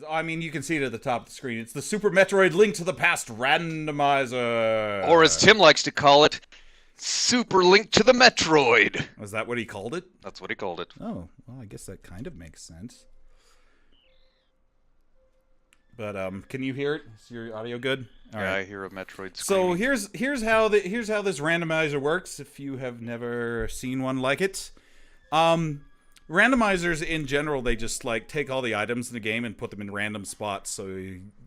I mean, you can see it at the top of the screen. It's the Super Metroid Link to the Past Randomizer. Or as Tim likes to call it, Super Link to the Metroid. Was that what he called it? That's what he called it. Oh, well, I guess that kind of makes sense. But can you hear it? Is your audio good? All right. I hear a Metroid screaming. So here's how this randomizer works. If you have never seen one like it, randomizers in general, they just like take all the items in the game and put them in random spots, so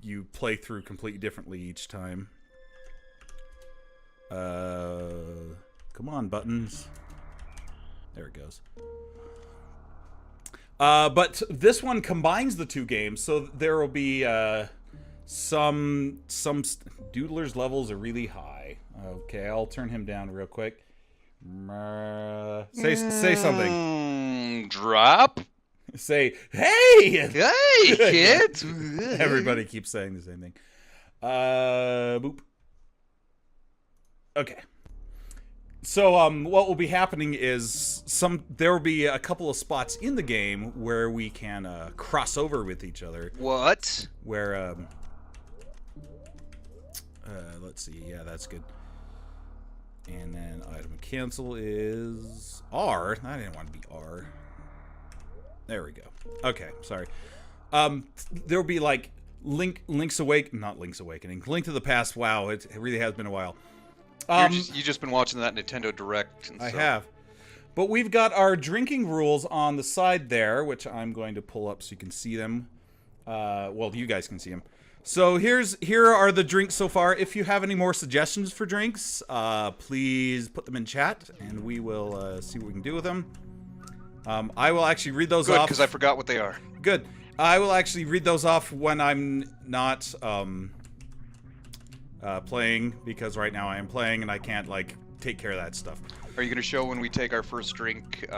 you play through completely differently each time. Come on, buttons. There it goes. But this one combines the two games, so there will be some Doodler's levels are really high. Okay, I'll turn him down real quick. Say something. Drop. Say hey. Hey, kids. Everybody keeps saying the same thing. Boop. Okay. So what will be happening is there will be a couple of spots in the game where we can cross over with each other. What? Where let's see. Yeah, that's good. And then item cancel is R. I didn't want to be R. There we go. Okay, sorry. There will be like Link to the Past. Wow, it really has been a while. You just been watching that Nintendo Direct. And I have. But we've got our drinking rules on the side there, which I'm going to pull up so you can see them. Well, you guys can see them. So here are the drinks so far. If you have any more suggestions for drinks, please put them in chat, and we will see what we can do with them. I will actually read those off. Good, because I forgot what they are. Good. I will actually read those off when I'm not playing, because right now I am playing and I can't like take care of that stuff. Are you going to show when we take our first drink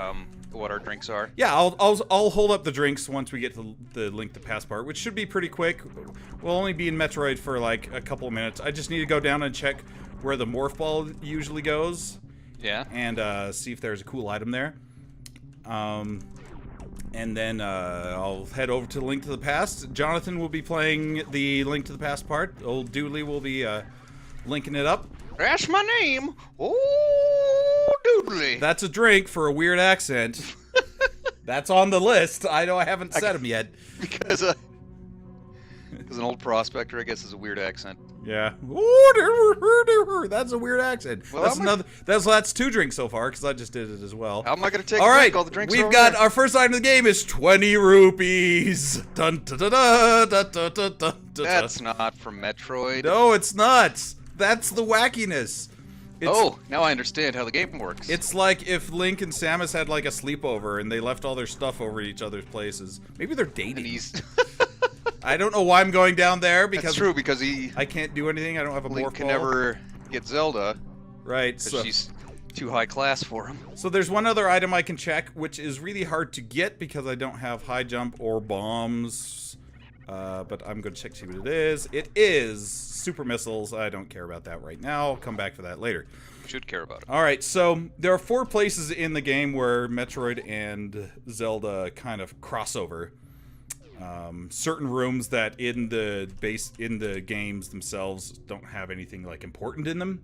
what our drinks are? Yeah, I'll hold up the drinks once we get to the Link to Past part, which should be pretty quick. We'll only be in Metroid for like a couple of minutes. I just need to go down and check where the morph ball usually goes. Yeah. And see if there's a cool item there. And then I'll head over to Link to the Past. Jonathan will be playing the Link to the Past part. Old Doodly will be linking it up. That's my name. Oh, Doodly. That's a drink for a weird accent. That's on the list. I know I haven't said them yet. Because an old prospector, I guess, is a weird accent. Yeah. That's a weird accent. Well, That's two drinks so far, because I just did it as well. How am I going to take All a right, drink? All the drinks we've got our first item of the game is 20 rupees. Dun, da, da, da, da, da, da, da, da. That's not from Metroid. No, it's not. That's the wackiness. Now I understand how the game works. It's like if Link and Samus had like a sleepover and they left all their stuff over at each other's places. Maybe they're dating. I don't know why I'm going down there, because that's true, because I can't do anything. I don't have a Link morph can ball. never get Zelda. Right. Because she's too high class for him. So there's one other item I can check, which is really hard to get because I don't have high jump or bombs. But I'm going to check to see what it is. It is super missiles. I don't care about that right now. I'll come back for that later. You should care about it. All right, so there are 4 places in the game where Metroid and Zelda kind of cross over. Certain rooms that in the games themselves don't have anything like important in them.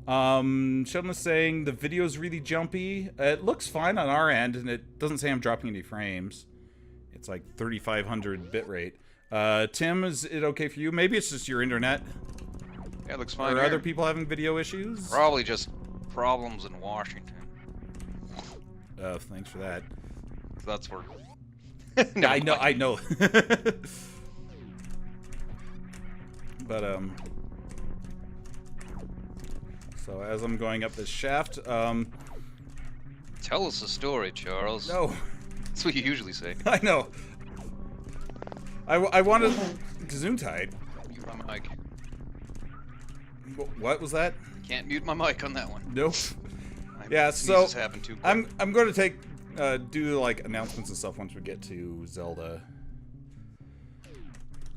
Sheldon is saying the video is really jumpy. It looks fine on our end, and it doesn't say I'm dropping any frames. It's like 3,500 bitrate. Tim, is it okay for you? Maybe it's just your internet. Yeah, it looks fine. Are here. other people having video issues? Probably just problems in Washington. Thanks for that. That's where. No, I know. But so as I'm going up this shaft, Tell us a story, Charles. No. That's what you usually say. I know. I wanted Gesundheit. Mute my mic. What was that? Can't mute my mic on that one. Nope. Yeah, so I'm going to take do like announcements and stuff once we get to Zelda.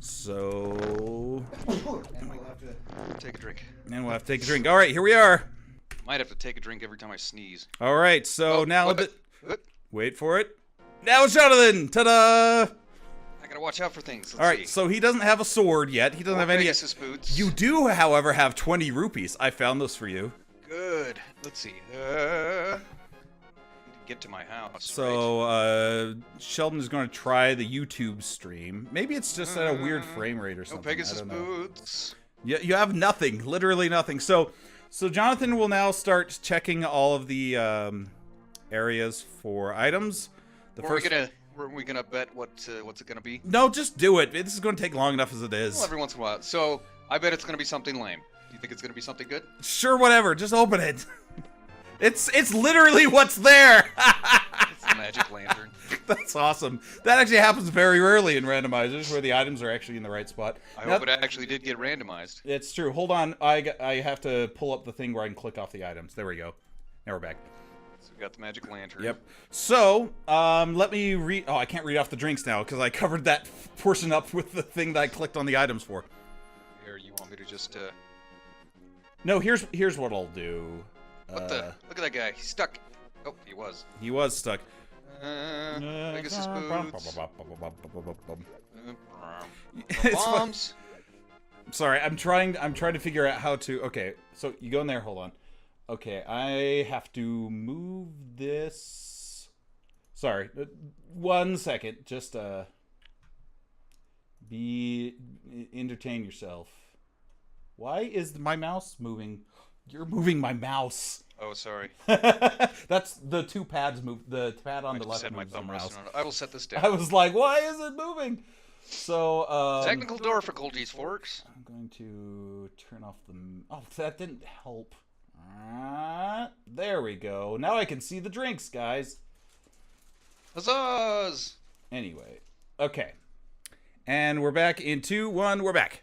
So and we'll have to take a drink. And we'll have to take a drink. All right, here we are. Might have to take a drink every time I sneeze. All right, so now wait for it. Now it's Jonathan. Ta-da! I Gotta watch out for things. All right, so he doesn't have a sword yet. He doesn't have any. Pegasus boots. You do, however, have 20 rupees. I found those for you. Good. Let's see. Get to my house. So, right? Sheldon's going to try the YouTube stream. Maybe it's just at a weird frame rate or something. No Pegasus boots. You have nothing, literally nothing. So Jonathan will now start checking all of the areas for items. Were we gonna bet what's it gonna be? No, just do it. This is going to take long enough as it is. Well, every once in a while. So I bet it's gonna be something lame. Do you think it's gonna be something good? Sure, whatever. Just open it. It's literally what's there. It's the magic lantern. That's awesome. That actually happens very rarely in randomizers, where the items are actually in the right spot. I hope it actually did get randomized. It's true. Hold on. I have to pull up the thing where I can click off the items. There we go. Now we're back. So we got the magic lantern. Yep. So, let me read... Oh, I can't read off the drinks now, because I covered that portion up with the thing that I clicked on the items for. Here, you want me to just... No, here's what I'll do. What the? Look at that guy. He's stuck. Oh, he was. He was stuck. Pegasus boots. Bombs. Sorry, I'm trying to figure out how to... Okay, so you go in there. Hold on. Okay, I have to move this... Sorry, 1 second. Just, entertain yourself. Why is my mouse moving? You're moving my mouse. Oh, sorry. That's the two pads move. The pad on the left moves the mouse. I will set this down. I was like, why is it moving? So, technical difficulties, forks. I'm going to turn off the... Oh, that didn't help. There we go. Now I can see the drinks, guys. Huzzahs! Anyway. Okay. And we're back in 2, 1. We're back.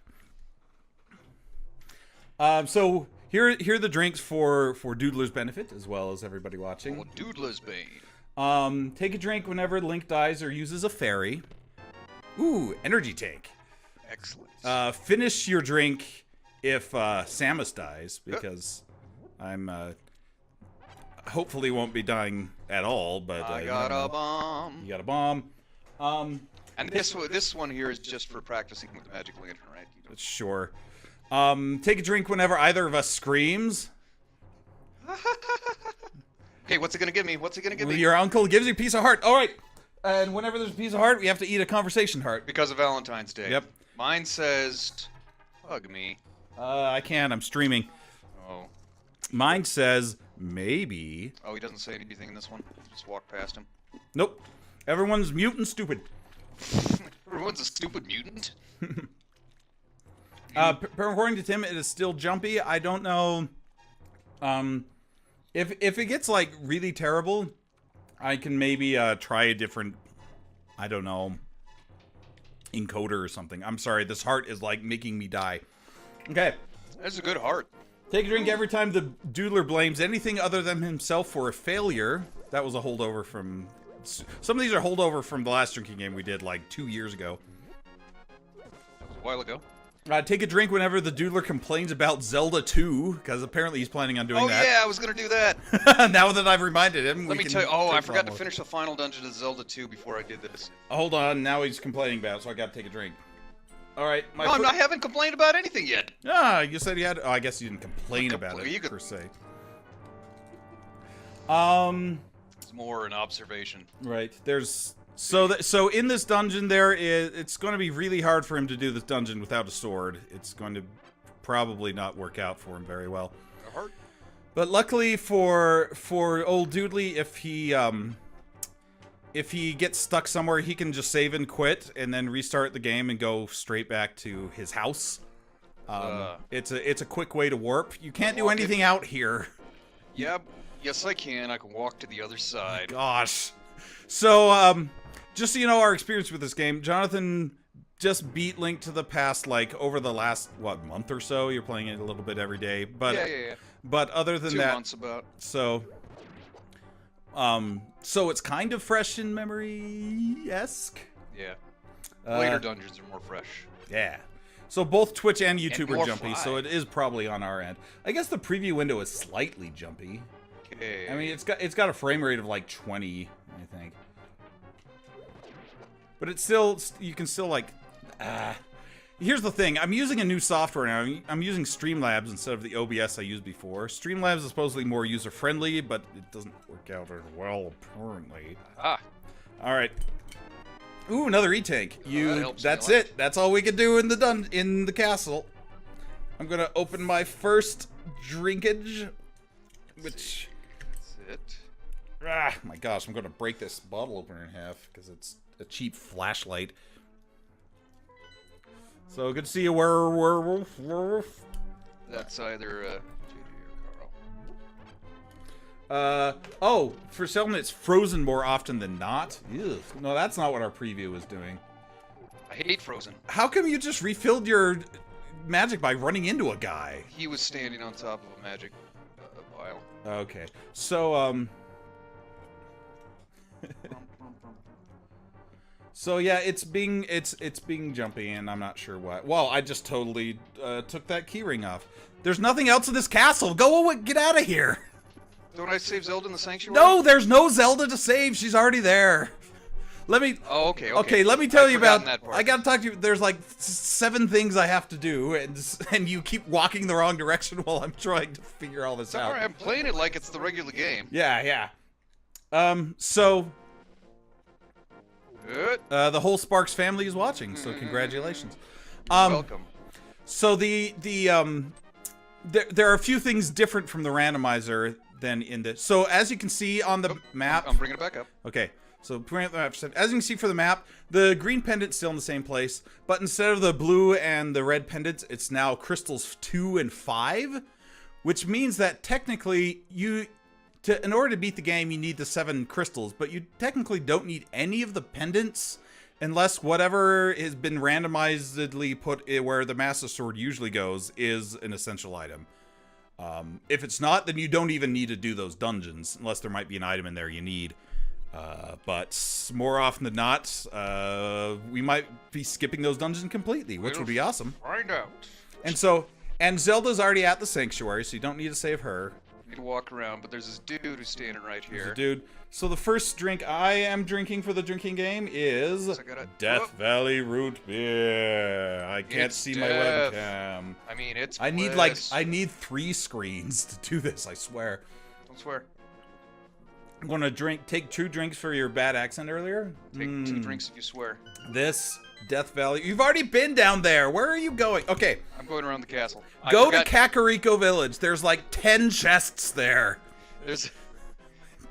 So... Here are the drinks for Doodler's benefit, as well as everybody watching. Oh, Doodler's bane. Take a drink whenever Link dies or uses a fairy. Ooh, energy tank. Excellent. Finish your drink if Samus dies, because I'm hopefully won't be dying at all. But I got a bomb. You got a bomb. And this one here is just for practicing with the magic lantern, right? Sure. Take a drink whenever either of us screams. Okay, what's it gonna give me? What's it gonna give me? Your uncle gives you a piece of heart. All right. And whenever there's a piece of heart, we have to eat a conversation heart. Because of Valentine's Day. Yep. Mine says, hug me. I can't. I'm streaming. Oh. Mine says, maybe. Oh, he doesn't say anything in this one. Just walk past him. Nope. Everyone's mute and stupid. Everyone's a stupid mutant? According to Tim, it is still jumpy. I don't know. If it gets like really terrible, I can maybe try a different, I don't know, encoder or something. I'm sorry, this heart is like making me die. Okay. That's a good heart. Take a drink every time the Doodler blames anything other than himself for a failure. That was a holdover from... Some of these are holdover from the last drinking game we did like 2 years ago. That was a while ago. Take a drink whenever the Doodler complains about Zelda 2, because apparently he's planning on doing that. Oh yeah, I was gonna do that. Now that I've reminded him, Let me tell you. Oh, I forgot to finish the final dungeon of Zelda 2 before I did this. Hold on, now he's complaining about it, so I gotta take a drink. All right, no, I haven't complained about anything yet. Ah, you said you had. Oh, I guess you didn't complain about it per se. It's more an observation. Right. There's so in this dungeon it's going to be really hard for him to do this dungeon without a sword. It's going to probably not work out for him very well. But luckily for old Doodly, if he gets stuck somewhere, he can just save and quit and then restart the game and go straight back to his house. It's a quick way to warp. You can't do anything out here. Yeah, yes I can. I can walk to the other side. Gosh. So, just so you know our experience with this game, Jonathan just beat Link to the Past, like, over the last, what, month or so? You're playing it a little bit every day. But, yeah. But other than 2 that... months about. So, so it's kind of fresh in memory-esque. Yeah. Later dungeons are more fresh. Yeah. So both Twitch and YouTube and are jumpy, so it is probably on our end. I guess the preview window is slightly jumpy. Okay. I mean, it's got a frame rate of like 20, I think. but it's still, you can still like, here's the thing. I'm using a new software now. I'm using Streamlabs instead of the OBS I used before. Streamlabs is supposedly more user-friendly, but it doesn't work out as well, apparently. Ah. All right. Ooh, another E-tank. That's me a lot. it. That's all we can do in the castle. I'm gonna open my first drinkage, which... That's it. Ah, my gosh, I'm gonna break this bottle opener in half because it's a cheap flashlight. So good to see you, werewolf. That's either JD or Carl. Oh, for Selma, it's frozen more often than not. Ew. No, that's not what our preview was doing. I hate Frozen. How come you just refilled your magic by running into a guy? He was standing on top of a magic pile. Okay, so so yeah, it's being jumpy, and I'm not sure why. Well, I just totally took that keyring off. There's nothing else in this castle. Get out of here. Don't I save Zelda in the Sanctuary? No, there's no Zelda to save. She's already there. Let me. Oh, okay. Okay, let me tell you about. That part. I gotta talk to you. There's like 7 things I have to do, and you keep walking the wrong direction while I'm trying to figure all this out. Sorry, I'm playing it like it's the regular game. Yeah. So. Good. The whole Sparks family is watching, so congratulations. Welcome. So there are a few things different from the randomizer than in the. So as you can see on the map, I'm bringing it back up. Okay. So as you can see for the map, the green pendant's still in the same place, but instead of the blue and the red pendants, it's now crystals 2 and 5, which means that technically in order to beat the game, you need the 7 crystals, but you technically don't need any of the pendants unless whatever has been randomizedly put where the Master Sword usually goes is an essential item. If it's not, then you don't even need to do those dungeons, unless there might be an item in there you need. But more often than not, we might be skipping those dungeons completely, which would be awesome. Find out. And Zelda's already at the Sanctuary, so you don't need to save her. Need to walk around, but there's this dude who's standing right here. Dude. So the first drink I am drinking for the drinking game is Death Valley Root Beer. I can't see my webcam. I mean, it's I need 3 screens to do this, I swear. Don't swear. I'm gonna take 2 drinks for your bad accent earlier. Take 2 drinks if you swear. This Death Valley. You've already been down there. Where are you going? Okay. I'm going around the castle. Go to Kakariko Village. There's like 10 chests there.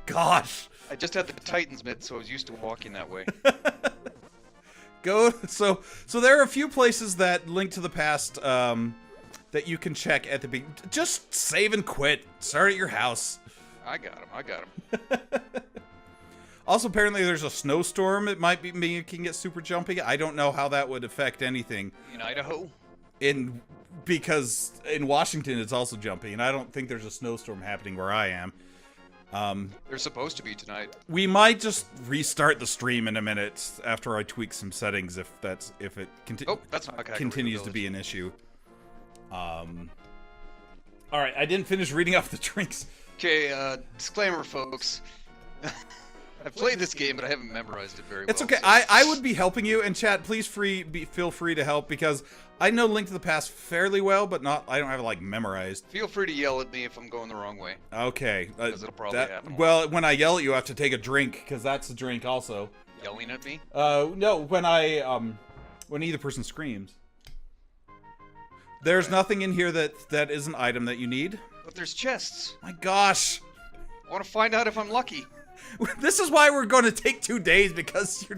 Gosh. I just had the Titan's mitt, so I was used to walking that way. So there are a few places that link to the past that you can check at the beginning. Just save and quit. Start at your house. I got him. Also, apparently there's a snowstorm. It might be making it super jumpy. I don't know how that would affect anything. In Idaho? Because in Washington it's also jumpy, and I don't think there's a snowstorm happening where I am. They're supposed to be tonight. We might just restart the stream in a minute after I tweak some settings if it continues to be an issue. All right, I didn't finish reading off the drinks. Okay, disclaimer, folks. I've played this game, but I haven't memorized it very well. It's okay. So. I would be helping you, and chat, please feel free to help, because I know Link to the Past fairly well, but I don't have it, like, memorized. Feel free to yell at me if I'm going the wrong way. Okay. Because it'll probably happen. Well, when I yell at you, I have to take a drink, because that's a drink also. Yelling at me? No, when either person screams. There's nothing in here that is an item that you need. But there's chests. My gosh. I want to find out if I'm lucky. This is why we're going to take 2 days, because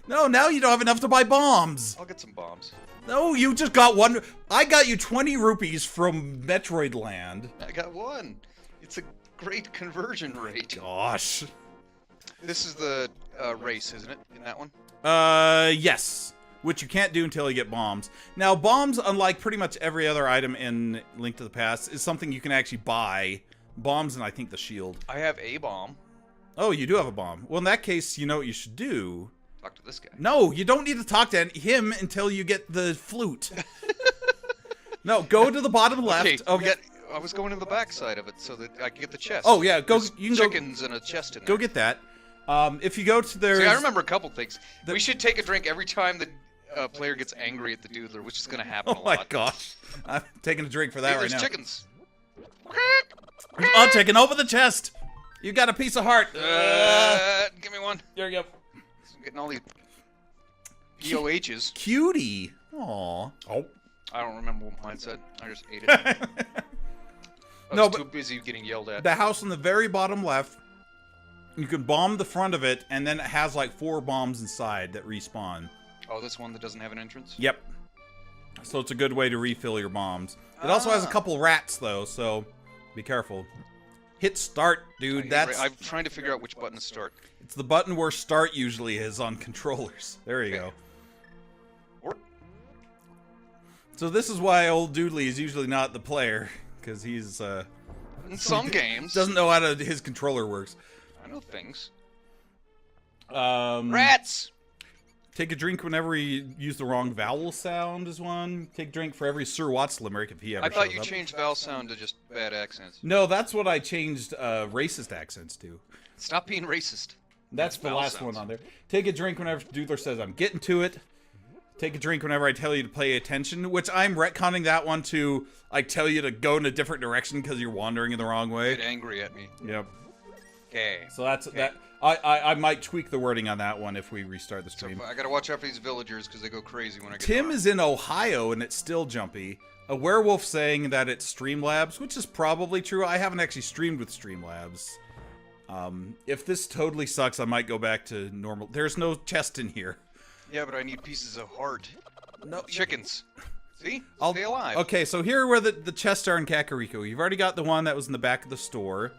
now you don't have enough to buy bombs. I'll get some bombs. No, you just got 1. I got you 20 rupees from Metroid Land. I got 1. It's a great conversion rate. Gosh. This is the race, isn't it? In that one? Yes. Which you can't do until you get bombs. Now, bombs, unlike pretty much every other item in Link to the Past, is something you can actually buy. Bombs and I think the shield. I have a bomb. Oh, you do have a bomb. Well, in that case, you know what you should do? Talk to this guy. No, you don't need to talk to him until you get the flute. No, go to the bottom left. Okay, I was going to the back side of it so that I could get the chest. Oh, yeah, There's you can chickens and a chest in there. Go get that. If you go to their... See, I remember a couple things. We should take a drink every time the player gets angry at the Doodler, which is going to happen a Oh lot. my gosh. I'm taking a drink for that right now. There's chickens. I'm taking over the chest. You got a piece of heart. Give me one. There you go. I'm getting all these POHs. Cutie. Aw. Oh. I don't remember what mine said. I just ate it. I was too busy getting yelled at. The house on the very bottom left, you can bomb the front of it, and then it has like 4 bombs inside that respawn. Oh, this one that doesn't have an entrance? Yep. So it's a good way to refill your bombs. It also has a couple rats, though, so be careful. Hit start, dude. I'm trying to figure out which button to start. It's the button where start usually is on controllers. There you go. So this is why old Doodley is usually not the player, because he's in some games doesn't know how his controller works. I know things. Rats. Take a drink whenever you use the wrong vowel sound is one. Take a drink for every Sir Watts limerick if he ever shows up. I thought you changed vowel sound to just bad accents. No, that's what I changed racist accents to. Stop being racist. That's the last one on there. Take a drink whenever Doodler says, I'm getting to it. Take a drink whenever I tell you to pay attention, which I'm retconning that one to, I tell you to go in a different direction because you're wandering in the wrong way. Get angry at me. Yep. Okay. So that's that. I might tweak the wording on that one if we restart the stream. So I gotta watch out for these villagers because they go crazy when I get Tim is in Ohio and it's still jumpy. A werewolf saying that it's Streamlabs, which is probably true. I haven't actually streamed with Streamlabs. If this totally sucks, I might go back to normal. There's no chest in here. Yeah, but I need pieces of heart. No chickens. See? Stay alive. Okay, so here are where the chests are in Kakariko. You've already got the one that was in the back of the store.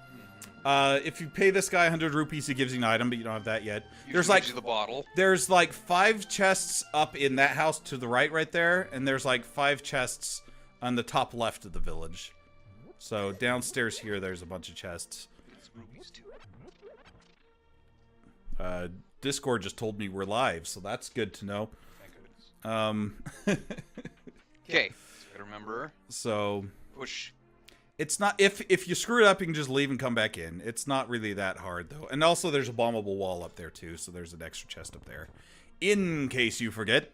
If you pay this guy 100 rupees, he gives you an item, but you don't have that yet. There's like the bottle. There's like 5 chests up in that house to the right there, and there's like 5 chests on the top left of the village. So downstairs here, there's a bunch of chests. Discord just told me we're live, so that's good to know. Thank goodness. Okay, gotta remember. So push. It's not if you screw it up, you can just leave and come back in. It's not really that hard though. And also, there's a bombable wall up there too, so there's an extra chest up there, in case you forget.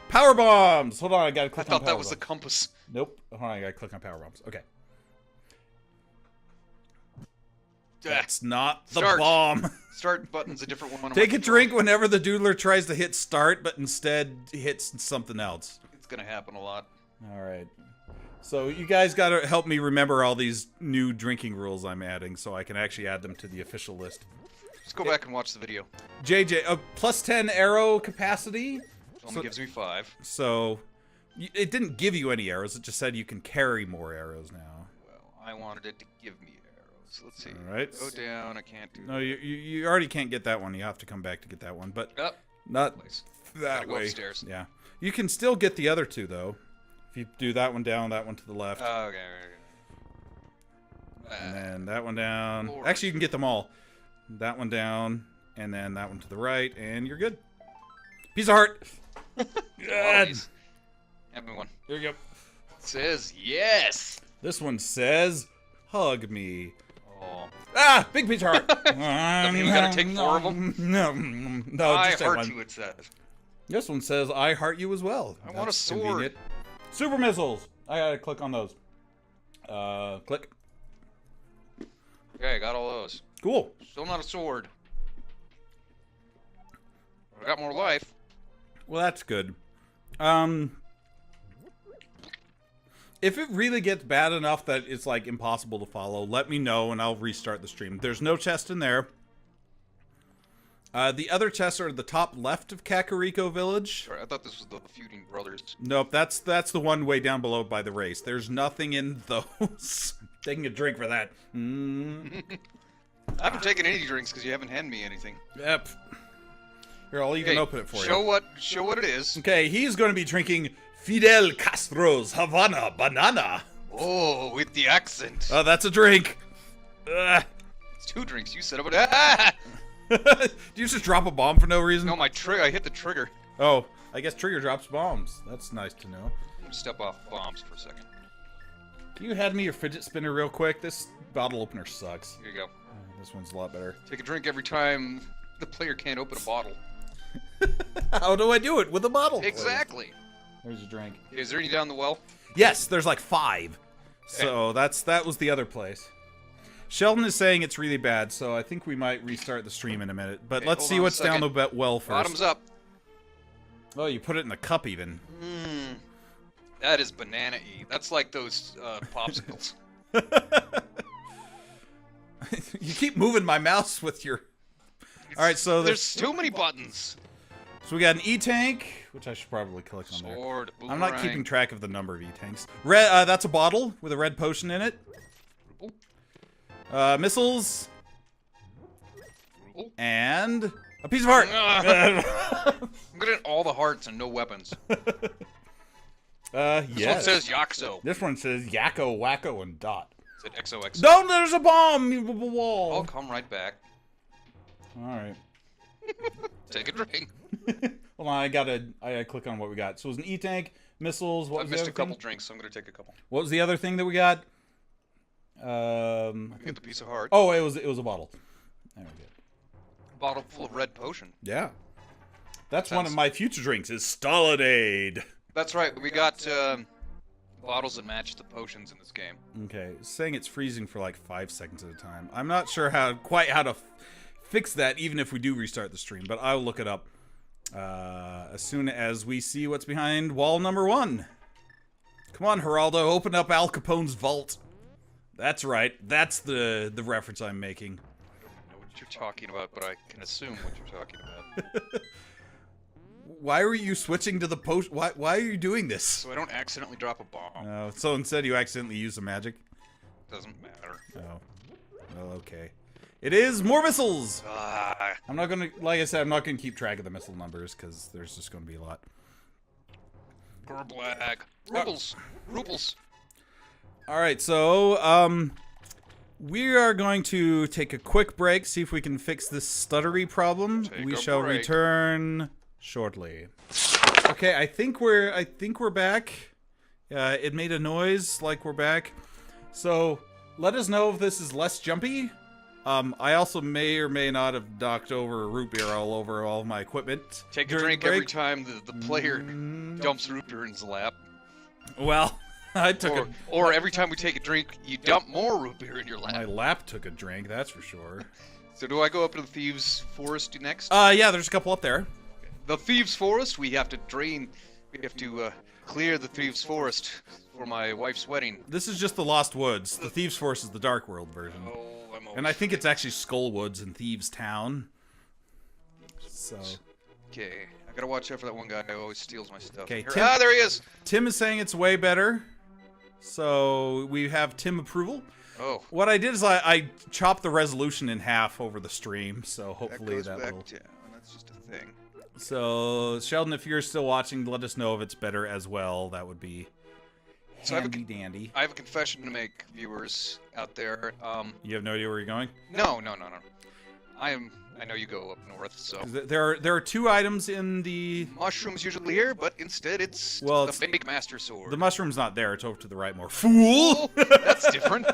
Power bombs. Hold on, I gotta click on power bombs. I thought that was the compass. Nope. Hold on, I gotta click on power bombs. Okay. That's not the bomb. Start button's a different one. Take a drink whenever the Doodler tries to hit start, but instead hits something else. It's gonna happen a lot. All right. So you guys gotta help me remember all these new drinking rules I'm adding, so I can actually add them to the official list. Just go back and watch the video. JJ, plus 10 arrow capacity. It only gives me 5. So it didn't give you any arrows. It just said you can carry more arrows now. Well, I wanted it to give me arrows. Let's see. All right. Go down. I can't do. No, you already can't get that one. You have to come back to get that one, but not that way. Upstairs. Yeah, you can still get the other 2 though. If you do that one down, that one to the left. Okay. And then that one down. Lord. Actually, you can get them all. That one down, and then that one to the right, and you're good. Piece of heart. Good. Have me one. There you go. It says yes. This one says, hug me. Oh. Ah, big piece of heart. That mean we gotta take 4 of them? No, I just heart one. you, it says. This one says, I heart you as well. I want a sword. Convenient. Super missiles. I gotta click on those. Click. Okay, I got all those. Cool. Still not a sword. I got more life. Well, that's good. If it really gets bad enough that it's like impossible to follow, let me know and I'll restart the stream. There's no chest in there. The other chests are at the top left of Kakariko Village. Sorry, I thought this was the feuding brothers. Nope, that's the one way down below by the race. There's nothing in those. Taking a drink for that. I haven't taken any drinks because you haven't handed me anything. Yep. Here, I'll even open it for you. Show what it is. Okay, he's going to be drinking Fidel Castro's Havana Banana. Oh, with the accent. Oh, that's a drink. It's 2 drinks. You said it, but Do you just drop a bomb for no reason? No, my trigger. I hit the trigger. Oh, I guess trigger drops bombs. That's nice to know. I'm gonna step off bombs for a second. Can you hand me your fidget spinner real quick? This bottle opener sucks. Here you go. This one's a lot better. Take a drink every time the player can't open a bottle. How do I do it? With a bottle. Exactly. There's a drink. Is there any down the well? Yes, there's like 5. So that was the other place. Sheldon is saying it's really bad, so I think we might restart the stream in a minute. But let's see what's down the well first. Bottoms up. Oh, you put it in a cup even. That is banana-y. That's like those popsicles. You keep moving my mouse with your... Alright, so there's too many buttons. So we got an E-tank, which I should probably click on there. Sword, I'm not keeping track of the number of E-tanks. Red, that's a bottle with a red potion in it. Missiles. And a piece of heart. I'm getting all the hearts and no weapons. Yes. This one says Yaxo. This one says Yakko, Wacko, and Dot. Is it XOXO? No, there's a bomb! You wall. I'll come right back. Alright. Take a drink. Hold on, I gotta click on what we got. So it was an E-tank, missiles, what I was the missed other a couple thing? drinks, so I'm gonna take a couple. What was the other thing that we got? I get the piece of heart. Oh, it was a bottle. There we go. Bottle full of red potion. Yeah. That's one of my future drinks, is Stolidade. That's right, we got bottles that match the potions in this game. Okay, it's saying it's freezing for like 5 seconds at a time. I'm not sure quite how to fix that, even if we do restart the stream, but I'll look it up as soon as we see what's behind wall number 1. Come on, Geraldo, open up Al Capone's vault. That's right, that's the reference I'm making. I don't know what you're talking about, but I can assume what you're talking about. Why were you switching to the post? Why are you doing this? So I don't accidentally drop a bomb. So instead you accidentally use the magic? Doesn't matter. Oh. Well, okay. It is more missiles! Ah. I'm not gonna, like I said, I'm not gonna keep track of the missile numbers, because there's just gonna be a lot. Gerblag. Rubles. Rubles. Alright, so, we are going to take a quick break, see if we can fix this stuttery problem. We shall return shortly. Okay, I think we're back. It made a noise like we're back. So, let us know if this is less jumpy. I also may or may not have knocked over root beer all over all of my equipment. Take a drink every time the player dumps root beer in his lap. Well, I took or every time we take a drink, you dump more root beer in your lap. My lap took a drink, that's for sure. So do I go up to the Thieves' Forest next? Yeah, there's a couple up there. The Thieves' Forest, we have to drain, we have to clear the Thieves' Forest for my wife's wedding. This is just the Lost Woods. The Thieves' Forest is the Dark World version. Oh, and I think it's actually Skull Woods in Thieves Town. So. Okay, I gotta watch out for that one guy who always steals my stuff. Okay, there he is! Tim is saying it's way better. So we have Tim approval. Oh. What I did is I chopped the resolution in half over the stream, so hopefully that will... down. That's just a thing. So, Sheldon, if you're still watching, let us know if it's better as well. That would be handy-dandy. I have a confession to make, viewers out there. You have no idea where you're going? No. I know you go up north, so... There are 2 items in the... Mushroom's usually here, but instead it's the big Master Sword. The mushroom's not there. It's over to the right more. Fool! That's different.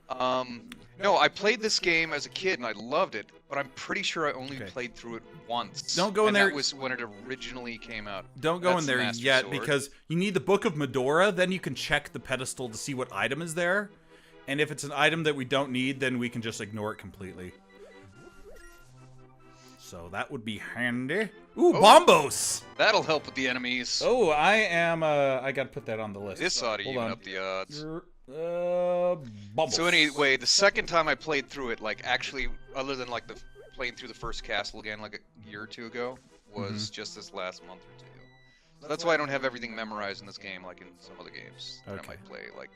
No, I played this game as a kid and I loved it, but I'm pretty sure I only played through it once. Don't go in there. That was when it originally came out. Don't go in there yet because you need the Book of Medora. Then you can check the pedestal to see what item is there. And if it's an item that we don't need, then we can just ignore it completely. So that would be handy. Ooh, Bombos! That'll help with the enemies. Oh, I gotta put that on the list. This ought to even up the odds. Bubbles. So anyway, the second time I played through it, like actually, other than like playing through the first castle again like a year or 2 ago, was just this last month or 2. So that's why I don't have everything memorized in this game like in some other games that I might play. Like,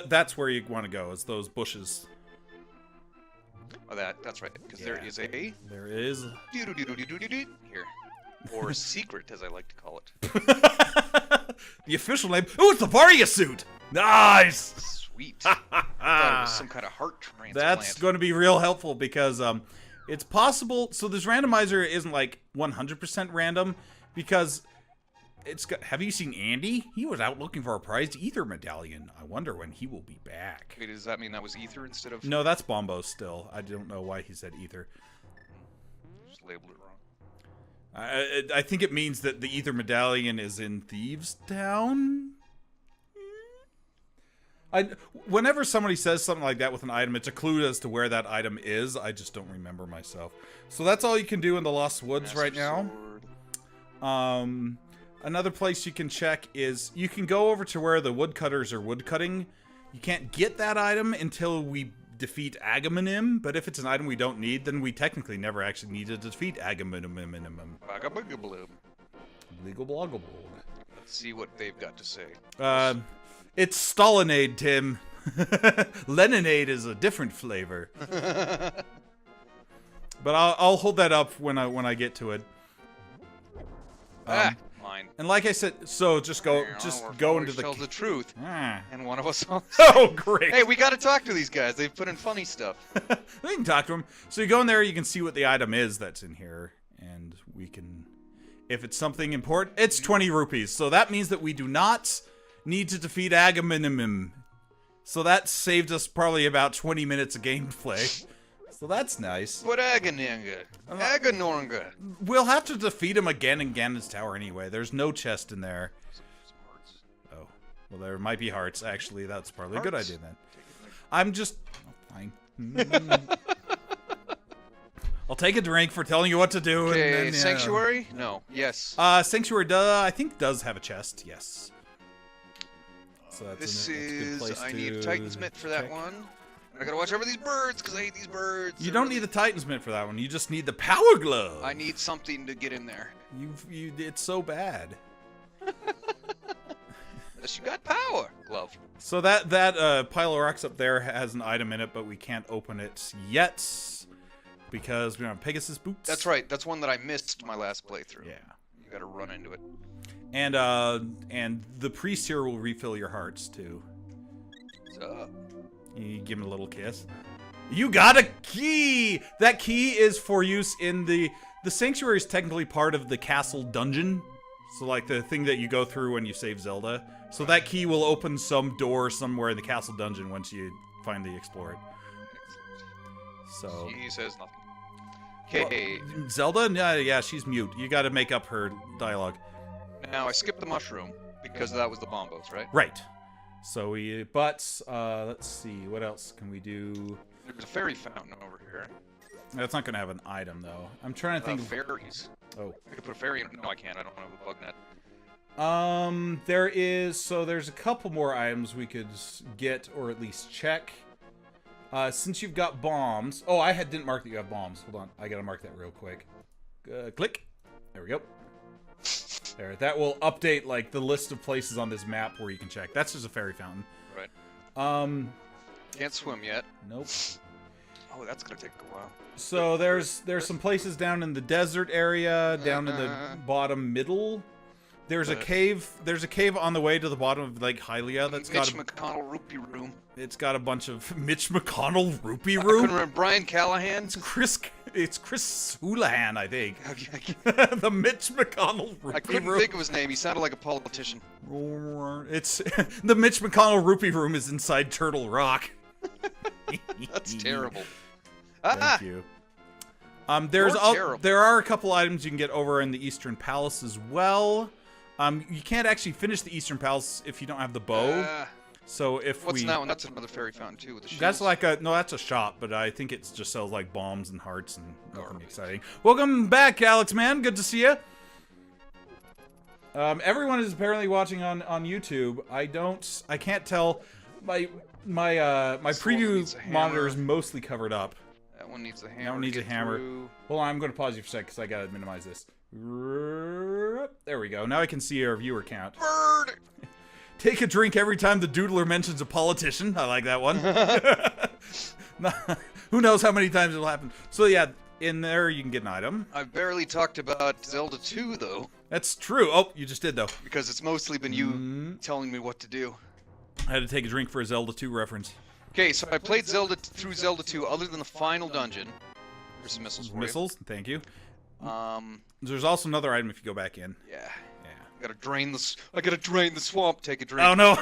that's where you want to go, is those bushes. Oh, that's right, because there is a... There is... Here. Or secret, as I like to call it. The official name... Ooh, it's the Varia suit! Nice! Sweet. I thought it was some kind of heart transplant. That's going to be real helpful because it's possible... So this randomizer isn't like 100% random because it's got. Have you seen Andy? He was out looking for a prized ether medallion. I wonder when he will be back. Wait, does that mean that was ether instead of? No, that's Bombo still. I don't know why he said ether. Just labeled it wrong. I think it means that the ether medallion is in Thieves Town. Whenever somebody says something like that with an item, it's a clue as to where that item is. I just don't remember myself. So that's all you can do in the Lost Woods right now. Another place you can check is you can go over to where the woodcutters are woodcutting. You can't get that item until we defeat Agamemnon, but if it's an item we don't need, then we technically never actually need to defeat Agamemnon. Legal bloggle. Let's see what they've got to say. It's Stalinade, Tim. Leninade is a different flavor. But I'll hold that up when I get to it. Mine. And like I said, so just go into the. Tells the truth. And one of us. Oh, great! Hey, we got to talk to these guys. They've put in funny stuff. We can talk to them. So you go in there, you can see what the item is that's in here, and we can, if it's something important, it's 20 rupees. So that means that we do not need to defeat Agamemnon. So that saved us probably about 20 minutes of gameplay. So that's nice. What Aganorga? We'll have to defeat him again in Ganon's Tower anyway. There's no chest in there. Oh. Well, there might be hearts. Actually, that's probably a good idea then. I'm just... Oh, fine. I'll take a drink for telling you what to do. Okay, and then, Sanctuary? No. Yes. Sanctuary, I think does have a chest. Yes. So that's a good place I need Titan's Mitt for that one. I gotta watch over these birds, because I hate these birds. You don't need the Titan's Mitt for that one. You just need the Power Glove. I need something to get in there. It's so bad. Unless you got Power Glove. So that pile of rocks up there has an item in it, but we can't open it yet because we don't have Pegasus boots. That's right. That's one that I missed my last playthrough. Yeah. You gotta run into it. And the priest here will refill your hearts too. What's up? You give him a little kiss. You got a key! That key is for use in the sanctuary is technically part of the castle dungeon. So like the thing that you go through when you save Zelda. So that key will open some door somewhere in the castle dungeon once you finally explore it. So He says nothing. Okay. Well, Zelda? Yeah, she's mute. You gotta make up her dialogue. Now I skipped the mushroom because that was the bombos, right? Right. So let's see, what else can we do? There's a fairy fountain over here. That's not gonna have an item though. I'm trying to think. Fairies. Oh. I could put a fairy in. No, I can't. I don't have a bug net. There's a couple more items we could get or at least check. Since you've got bombs. Oh, I didn't mark that you have bombs. Hold on, I gotta mark that real quick. Click. There we go. There, that will update like the list of places on this map where you can check. That's just a fairy fountain. Right. Can't swim yet. Nope. Oh, that's gonna take a while. So there's some places down in the desert area, down in the bottom middle. There's a cave. There's a cave on the way to the bottom of Lake Hylia that's got Mitch McConnell rupee room. It's got a bunch of Mitch McConnell rupee I room. couldn't remember Brian Callahan. It's Chris Houlihan, I think. The Mitch McConnell rupee room. I couldn't think of his name. He sounded like a politician. It's the Mitch McConnell rupee room is inside Turtle Rock. That's terrible. Thank you. There are a couple items you can get over in the Eastern Palace as well. You can't actually finish the Eastern Palace if you don't have the bow. So if what's that one? That's another fairy fountain too with the shields. That's like that's a shop, but I think it just sells like bombs and hearts and nothing exciting. Welcome back, Alex man. Good to see you. Everyone is apparently watching on YouTube. I can't tell. My preview monitor is mostly covered up. That one needs a hammer. That one needs a hammer. Hold on, I'm going to pause you for a sec because I gotta minimize this. There we go. Now I can see our viewer count. Bird. Take a drink every time the Doodler mentions a politician. I like that one. Who knows how many times it'll happen. So yeah, in there you can get an item. I've barely talked about Zelda 2 though. That's true. Oh, you just did though. Because it's mostly been you telling me what to do. I had to take a drink for a Zelda 2 reference. Okay, so I played through Zelda 2 other than the final dungeon. There's some missiles for Missiles, thank you. you. There's also another item if you go back in. Yeah. I gotta drain the swamp. Take a drink. Oh no.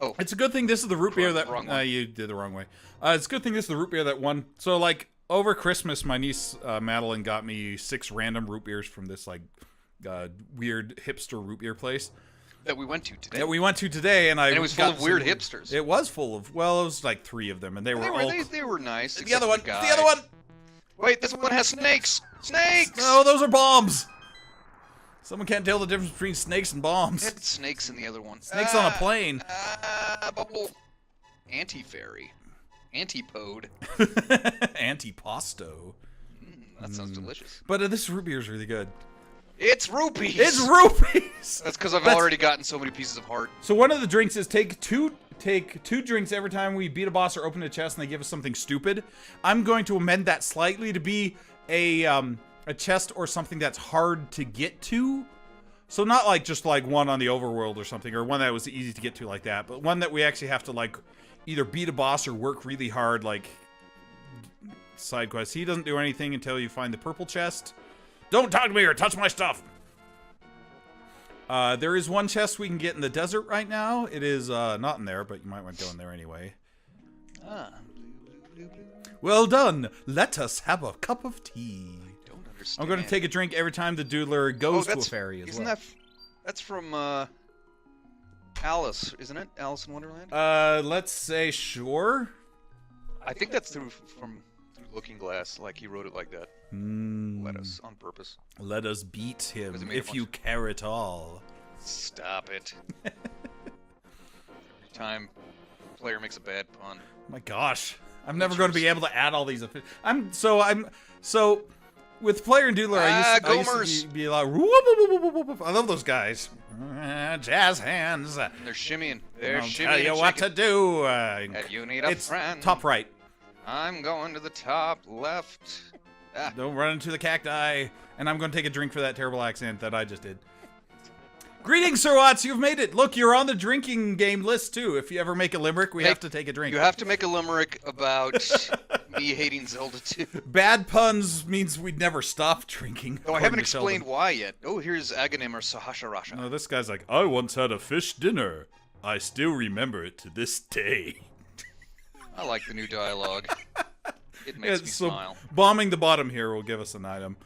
Oh, It's a good thing this is the root beer that wrong one. you did the wrong way. It's a good thing this is the root beer that won. So like over Christmas, my niece Madeline got me 6 random root beers from this like weird hipster root beer place that we went to today. that we went to today, and it was full got of weird some- hipsters. It was full of, well, it was like 3 of them, and they were all. They were nice. The except other one. for the guy. The other one. Wait, this one has snakes. Snakes. No, those are bombs. Someone can't tell the difference between snakes and It bombs. had snakes in the other one. Snakes on a plane. Bubble. Anti-fairy. Antipode. Antipasto. That sounds delicious. But this root beer is really good. It's rupees. It's rupees. That's because I've That's- already gotten so many pieces of heart. So one of the drinks is take two drinks every time we beat a boss or open a chest and they give us something stupid. I'm going to amend that slightly to be a chest or something that's hard to get to. So not like just like one on the overworld or something, or one that was easy to get to like that, but one that we actually have to like either beat a boss or work really hard, like side quest. He doesn't do anything until you find the purple chest. Don't talk to me or touch my stuff. There is one chest we can get in the desert right now. It is not in there, but you might want to go in there anyway. Well done. Let us have a cup of tea. Don't understand. I'm going to take a drink every time the Doodler goes to a fairy as isn't well. That's from Alice, isn't it? Alice in Wonderland? Let's say sure. I think that's through Looking Glass. Like he wrote it like that. Let us on purpose. Let us beat him Because he made if a you bunch care at all. Stop it. Every time a player makes a bad pun. My gosh, I'm never going to be able to add all these. So with Player and Doodler, I used to be like, whoop, whoop, whoop, whoop, whoop. I love those guys. Jazz hands. And they're shimmying. They're I'll shimmying. tell you and what to shaking. do. And you need a It's friend. top right. I'm going to the top left. Don't run into the cacti. And I'm going to take a drink for that terrible accent that I just did. Greetings, Sir Watts. You've made it. Look, you're on the drinking game list, too. If you ever make a limerick, we have to take a drink. You have to make a limerick about me hating Zelda 2. Bad puns means we'd never stop drinking. Oh, I according haven't to explained Sheldon. why yet. Oh, here's Aghanim or Sahasrahla. No, this guy's like, I once had a fish dinner. I still remember it to this day. I like the new dialogue. It makes me smile. Bombing the bottom here will give us an item.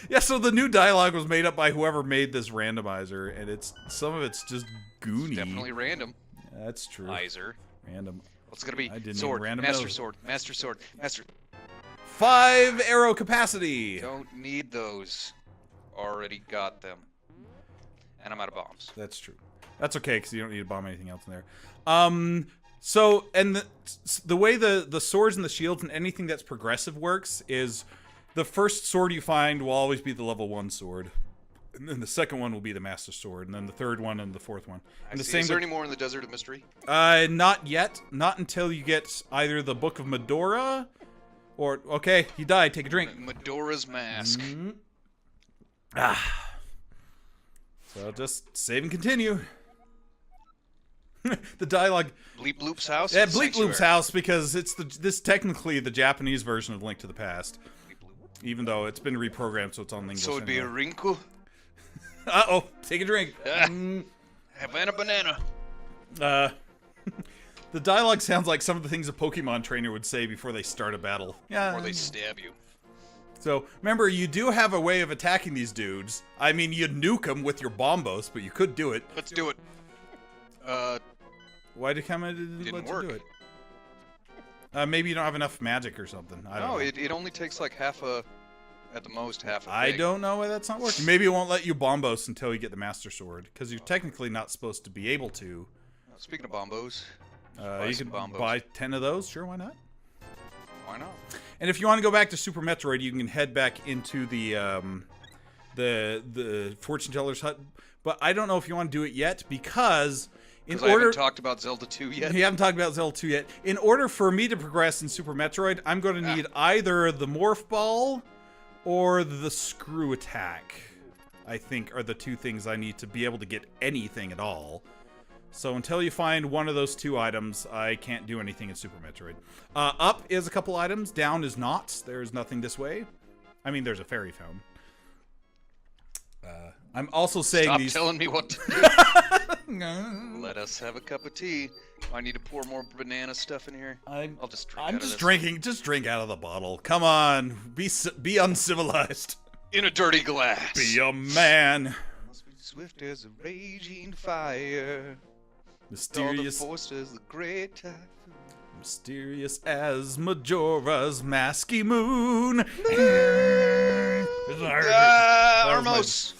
Yeah, so the new dialogue was made up by whoever made this randomizer, and some of it's just goony. Definitely random. That's true. Iser. Random. What's it gonna be? I didn't Sword. even random Master those. sword. Master sword. Master. 5 arrow capacity. Don't need those. Already got them. And I'm out of bombs. That's true. That's okay, because you don't need to bomb anything else in there. So, and the way the swords and the shields and anything that's progressive works is the first sword you find will always be the level 1 sword. And then the second one will be the master sword, and then the third one and the fourth one. And the same Is there any more in the Desert of Mystery? Not yet. Not until you get either the Book of Medora or... Okay, he died. Take a drink. Medora's Mask. So just save and continue. The dialogue... Bleep Bloop's house? Yeah, or Bleep Sanctuary? Bloop's house, because this technically the Japanese version of Link to the Past. Even though it's been reprogrammed, so it's on English. So it'd be a anyway. wrinkle? Uh-oh, take a drink. Havana banana. The dialogue sounds like some of the things a Pokemon trainer would say before they start a battle. Yeah. Or they stab you. So, remember, you do have a way of attacking these dudes. I mean, you'd nuke them with your bombos, but you could do it. Let's do it. Why did Kama let you work. do it? Maybe you don't have enough magic or something. I don't know. It only takes like half a, at the most half a I thing. don't know why that's not working. Maybe it won't let you bombos until you get the Master Sword, because you're technically not supposed to be able to. Speaking of bombos, You some can bombos. buy 10 of those. Sure, why not? why not? And if you want to go back to Super Metroid, you can head back into the fortune teller's hut. But I don't know if you want to do it yet, because in Because I order haven't talked about Zelda 2 yet. you haven't talked about Zelda 2 yet. In order for me to progress in Super Metroid, I'm going to need either the Morph Ball or the Screw Attack. I think are the two things I need to be able to get anything at all. So until you find one of those two items, I can't do anything in Super Metroid. Up is a couple items. Down is not. There's nothing this way. I mean, there's a fairy fountain. I'm also saying Stop these. telling me what to do. No. Let us have a cup of tea. I need to pour more banana stuff in here. I'll just drink I'm out just of this. drinking. Just drink out of the bottle. Come on, be uncivilized. In a dirty glass. Be a man. Must be swift as a raging fire. Mysterious. All the force as the great typhoon. Mysterious as Majora's Masky Moon. Armos.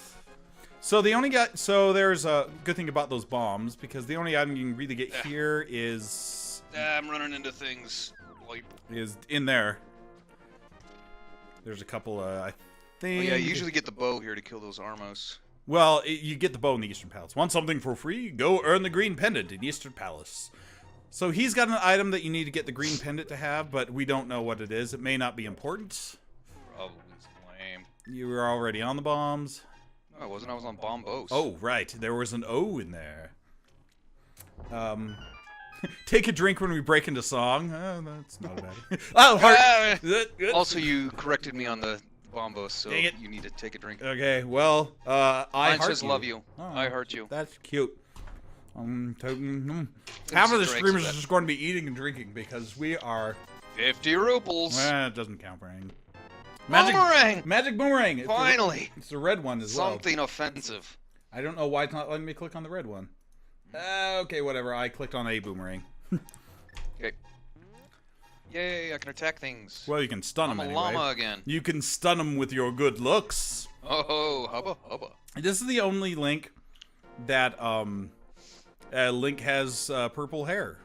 So there's a good thing about those bombs, because the only item you can really get here is I'm running into things. is in there. There's a couple I think. Oh, yeah, you usually get the bow here to kill those Armos. Well, you get the bow in the Eastern Palace. Want something for free? Go earn the green pendant in Eastern Palace. So he's got an item that you need to get the green pendant to have, but we don't know what it is. It may not be important. Probably lame. You were already on the bombs. No, I wasn't. I was on Bombos. Oh, right. There was an O in there. Take a drink when we break into song. That's not bad. Oh, heart. Also, you corrected me on the Bombos, so Dang it. you need to take a drink. Okay, well, I Mine heart says you. love you. Oh, I heart you. That's cute. Half of the drinks streamers with are just going to be eating and drinking because we are. 50 rubles. It doesn't count for anything. Boomerang! Magic boomerang! Finally! It's the red one as well. Something offensive. I don't know why it's not letting me click on the red one. Okay, whatever. I clicked on a boomerang. Okay. Yay, I can attack things. Well, you can stun I'm them a anyway. llama again. You can stun them with your good looks. Oh, hubba, hubba. This is the only Link that Link has purple hair,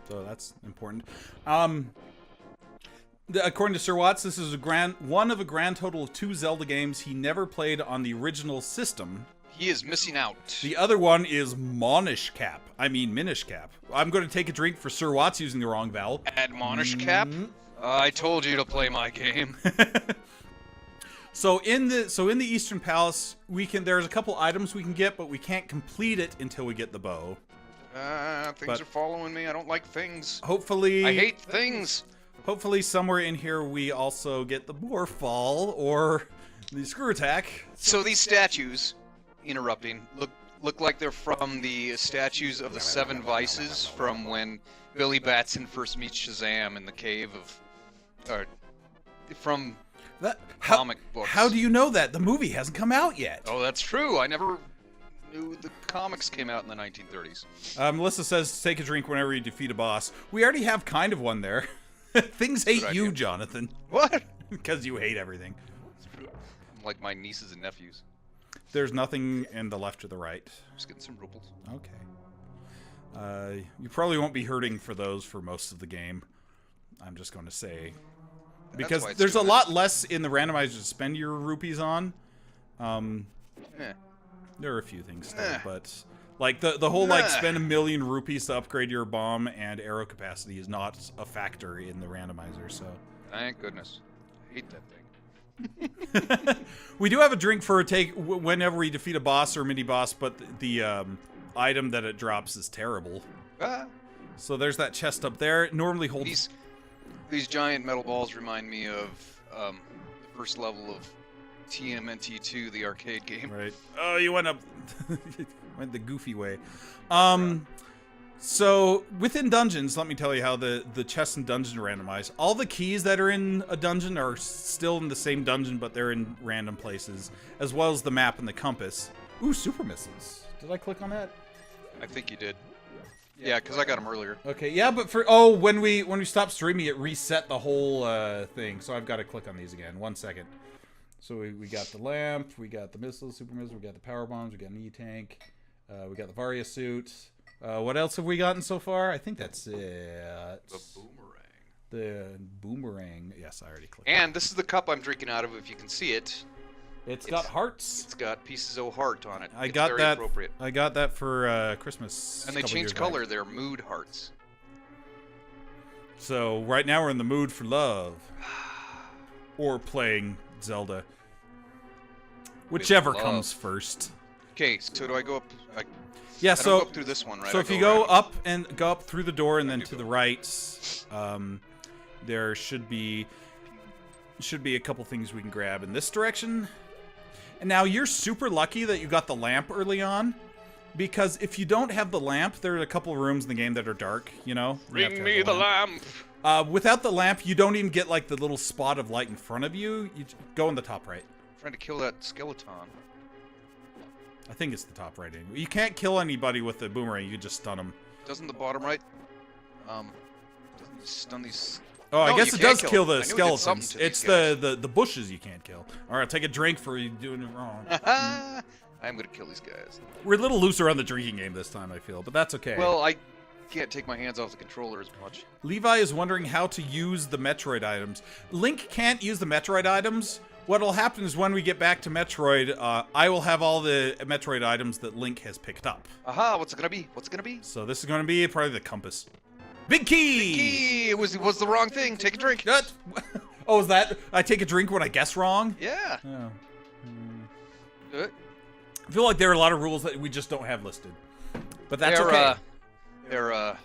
so that's important. According to Sir Watts, this is one of a grand total of 2 Zelda games he never played on the original system. He is missing out. The other one is Minish Cap. I'm going to take a drink for Sir Watts using the wrong vowel. Admonish Cap? I told you to play my game. So in the Eastern Palace, there's a couple items we can get, but we can't complete it until we get the bow. Things are following me. I don't like things. Hopefully, I hate things. Hopefully somewhere in here we also get the boar fall or the screw attack. So these statues, interrupting, look like they're from the statues of the 7 Vices from when Billy Batson first meets Shazam in the cave of, from comic books. How do you know that? The movie hasn't come out yet. Oh, that's true. I never knew the comics came out in the 1930s. Melissa says take a drink whenever you defeat a boss. We already have kind of one there. Things hate you, Jonathan. What? Because you hate everything. It's true. I'm like my nieces and nephews. There's nothing in the left or the right. Just getting some rubles. Okay. You probably won't be hurting for those for most of the game. I'm just going to say. Because there's a lot less in the randomizer to spend your rupees on. There are a few things still, but like the whole like spend 1 million rupees to upgrade your bomb and arrow capacity is not a factor in the randomizer. So thank goodness. I hate that thing. We do have a drink for a take whenever we defeat a boss or mini boss, but the item that it drops is terrible. So there's that chest up there. It normally holds. These giant metal balls remind me of the first level of TMNT2, the arcade game. Right. Oh, you went up. Went the goofy way. So within dungeons, let me tell you how the chests and dungeons are randomized. All the keys that are in a dungeon are still in the same dungeon, but they're in random places, as well as the map and the compass. Ooh, super missiles. Did I click on that? I think you did. Yeah, because I got them earlier. Okay, yeah, but when we stopped streaming, it reset the whole thing. So I've got to click on these again. 1 second. So we got the lamp, we got the missiles, super missiles, we got the power bombs, we got an E-tank, we got the Varia suit. What else have we gotten so far? I think that's it. The boomerang. The boomerang. Yes, I already clicked. And this is the cup I'm drinking out of, if you can see it. It's got hearts. It's got pieces of heart on it. I It's got very that. Appropriate. I got that for Christmas. And they changed color. They're mood hearts. So right now we're in the mood for love, or playing Zelda, whichever comes first. Okay, so do I go up? Yeah, I don't go up through this one, right? So if you go up through the door and then to the right, there should be a couple things we can grab in this direction. And now you're super lucky that you got the lamp early on, because if you don't have the lamp, there are a couple of rooms in the game that are dark, you know? Bring me the lamp. Without the lamp, you don't even get like the little spot of light in front of you. You go in the top right. I'm trying to kill that skeleton. I think it's the top right. You can't kill anybody with the boomerang. You can just stun them. Doesn't the bottom right? Doesn't it stun these? Oh, I guess it does kill the I knew it did skeletons. something to It's these guys. the bushes you can't kill. All right, take a drink for you doing it wrong. I'm gonna kill these guys. We're a little looser on the drinking game this time, I feel, but that's okay. Well, I can't take my hands off the controller as much. Levi is wondering how to use the Metroid items. Link can't use the Metroid items. What'll happen is when we get back to Metroid, I will have all the Metroid items that Link has picked up. Aha! What's it gonna be? What's it gonna be? So this is going to be probably the compass. Big key! Key! It was the wrong thing. Take a drink. What? Oh, is that? I take a drink when I guess wrong? Yeah. Oh. I I feel like there are a lot of rules that we just don't have listed. But that's okay. They're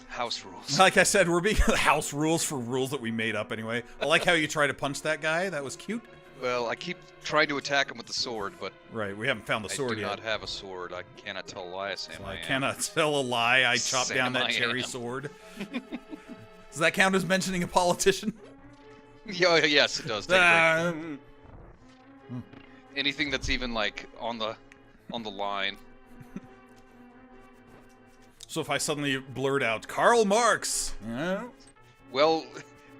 house rules. Like I said, we're being house rules for rules that we made up anyway. I like how you try to punch that guy. That was cute. Well, I keep trying to attack him with the sword, but Right, we haven't found the sword I do yet. not have a sword. I cannot tell a lie, Sam. So I cannot tell a lie. I chopped Sam, down that I cherry am. sword. Does that count as mentioning a politician? Yeah, yes, it does. Take a drink. Uh, Anything that's even like on the line. so if I suddenly blurt out Karl Marx, yeah. Well,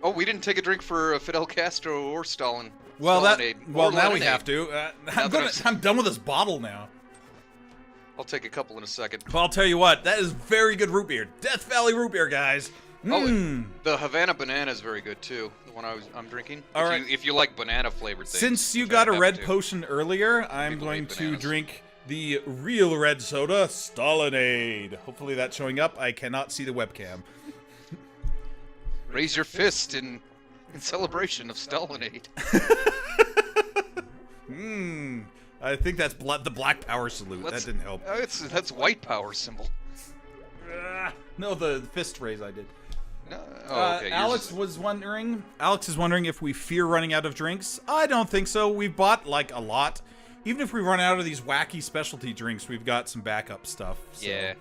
oh, we didn't take a drink for Fidel Castro or Stalin. Well, Stalinade, or now we lemonade. have to. I'm done with this bottle now. I'll take a couple in a second. But I'll tell you what, that is very good root beer. Death Valley root beer, guys. Oh, the Havana banana is very good too. The one I'm drinking. All if right. if you like banana flavored things. Since you which got I a have red to. potion earlier, I'm People going hate to bananas. drink the real red soda, Stalinade. Hopefully that's showing up. I cannot see the webcam. Raise your fist in celebration of Stalinade. I think that's the Black Power salute. Let's- That didn't help. That's white power symbol. No, the fist raise I did. No, oh, okay. yours Alex is- is wondering if we fear running out of drinks. I don't think so. We've bought like a lot. Even if we run out of these wacky specialty drinks, we've got some backup stuff. So. Yeah.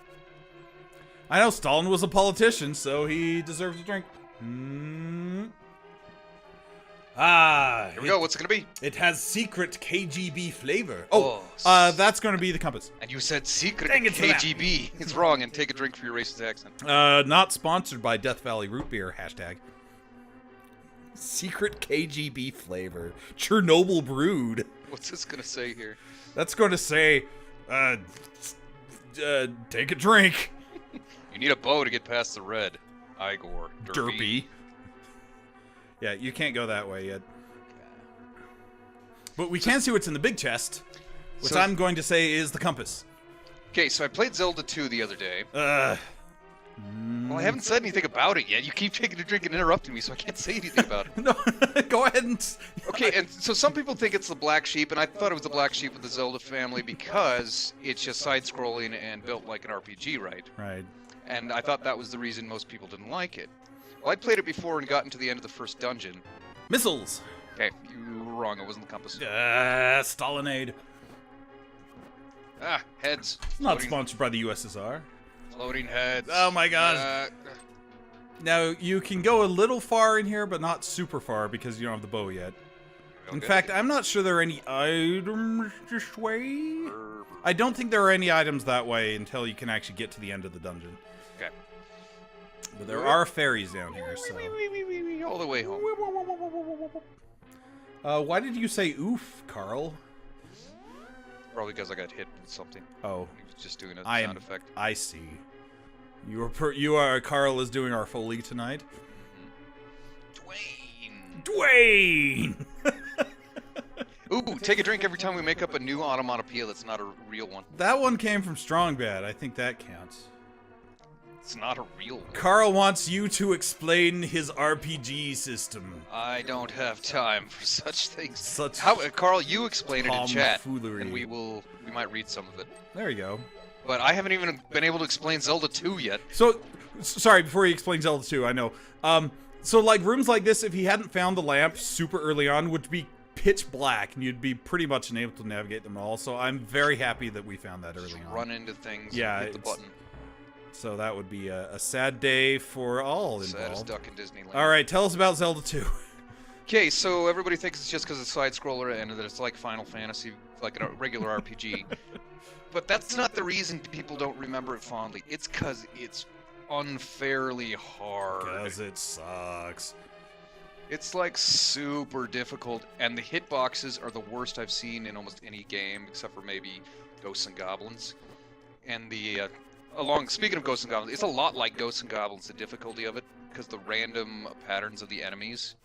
I know Stalin was a politician, so he deserves a drink. Here we go. What's it gonna be? It has secret KGB flavor. Oh, That's going to be the compass. And you said secret Dang it for that. KGB. It's wrong. And take a drink for your racist accent. Not sponsored by Death Valley Root Beer, hashtag. Secret KGB flavor. Chernobyl brewed. What's this gonna say here? That's going to say, take a drink. You need a bow to get past the red. Igor. Derpy. Yeah, you can't go that way yet. But we can see what's in the big chest, which So- I'm going to say is the compass. Okay, so I played Zelda 2 the other day. Uh, Well, I haven't said anything about it yet. You keep taking a drink and interrupting me, so I can't say anything about it. no, go ahead and... Okay, and so some people think it's the black sheep, and I thought it was the black sheep of the Zelda family because it's just side-scrolling and built like an RPG, right? Right. And I thought that was the reason most people didn't like it. Well, I played it before and gotten to the end of the first dungeon. Missiles. Okay, you were wrong. It wasn't the compass. Stalinade. Ah, heads. Not Floating- sponsored by the USSR. Floating heads. Oh my gosh. Now, you can go a little far in here, but not super far because you don't have the bow yet. In fact, I'm not sure there are any items this way. I don't think there are any items that way until you can actually get to the end of the dungeon. Okay. But there are fairies down here, so... All the way home. Why did you say oof, Carl? Probably because I got hit with something. Oh, He was just doing a I sound am. effect. I see. Carl is doing our Foley tonight. Dwayne! Dwayne! Ooh, take a drink every time we make up a new onomatopoeia that's not a real one. That one came from Strong Bad. I think that counts. It's not a real one. Carl wants you to explain his RPG system. I don't have time for such things. Such Carl, you explain it in chat, tomfoolery. and we might read some of it. There you go. But I haven't even been able to explain Zelda 2 yet. So, sorry, before he explains Zelda 2, I know. So, like, rooms like this, if he hadn't found the lamp super early on, would be pitch black, and you'd be pretty much unable to navigate them all. So I'm very happy that we found that early on. Run into things. Yeah, and hit the button. So that would be a sad day for all involved. Saddest duck in Disneyland. All right, tell us about Zelda 2. Okay, so everybody thinks it's just because it's side-scroller and that it's like Final Fantasy, like a regular RPG. But that's not the reason people don't remember it fondly. It's because it's unfairly hard. Because it sucks. It's like super difficult, and the hitboxes are the worst I've seen in almost any game, except for maybe Ghosts and Goblins. And the speaking of Ghosts and Goblins, it's a lot like Ghosts and Goblins, the difficulty of it, because the random patterns of the enemies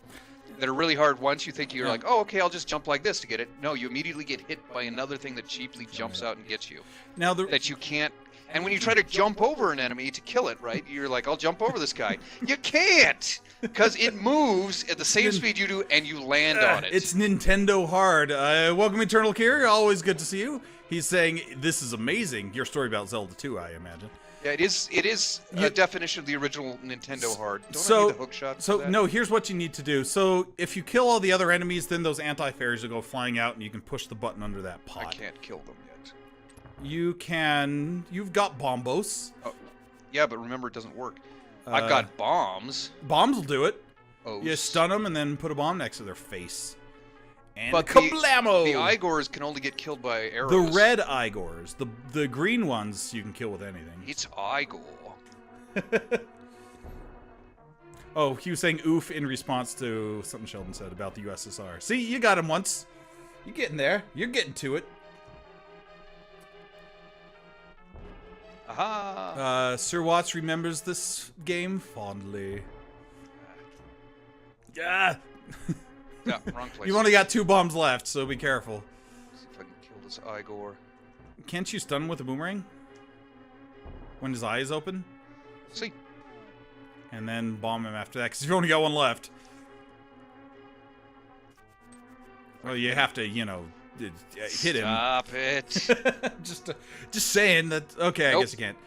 that are really hard. Once you think you're like, oh, okay, I'll just jump like this to get it. No, you immediately get hit by another thing that cheaply jumps out and gets you. Now that you can't. And when you try to jump over an enemy to kill it, right? You're like, I'll jump over this guy. You can't, because it moves at the same speed you do, and you land on it. It's Nintendo hard. Welcome, Eternal Kier. Always good to see you. He's saying this is amazing. Your story about Zelda 2, I imagine. Yeah, it is a definition of the original Nintendo hard. Don't I need the hook shot So, for that? no, here's what you need to do. So, if you kill all the other enemies, then those anti-fairies will go flying out, and you can push the button under that pot. I can't kill them yet. You can... You've got bombos. Oh, yeah, but remember, it doesn't work. I've got bombs. Bombs will do it. Oh, You stun them, and then put a bomb next to their face. And but kablamo! The Igors can only get killed by arrows. The red Igors. The green ones you can kill with anything. It's Igor. Oh, he was saying oof in response to something Sheldon said about the USSR. See, you got him once. You're getting there. You're getting to it. Aha! Sir Watts remembers this game fondly. Yeah. Yeah, wrong place. You only got 2 bombs left, so be careful. Let's see if I can kill this Igor. Can't you stun him with a boomerang? When his eye is open? See. And then bomb him after that, because you've only got 1 left. Well, you have to, you know, hit him. Stop it. just saying that. Okay, Nope. I guess you can't.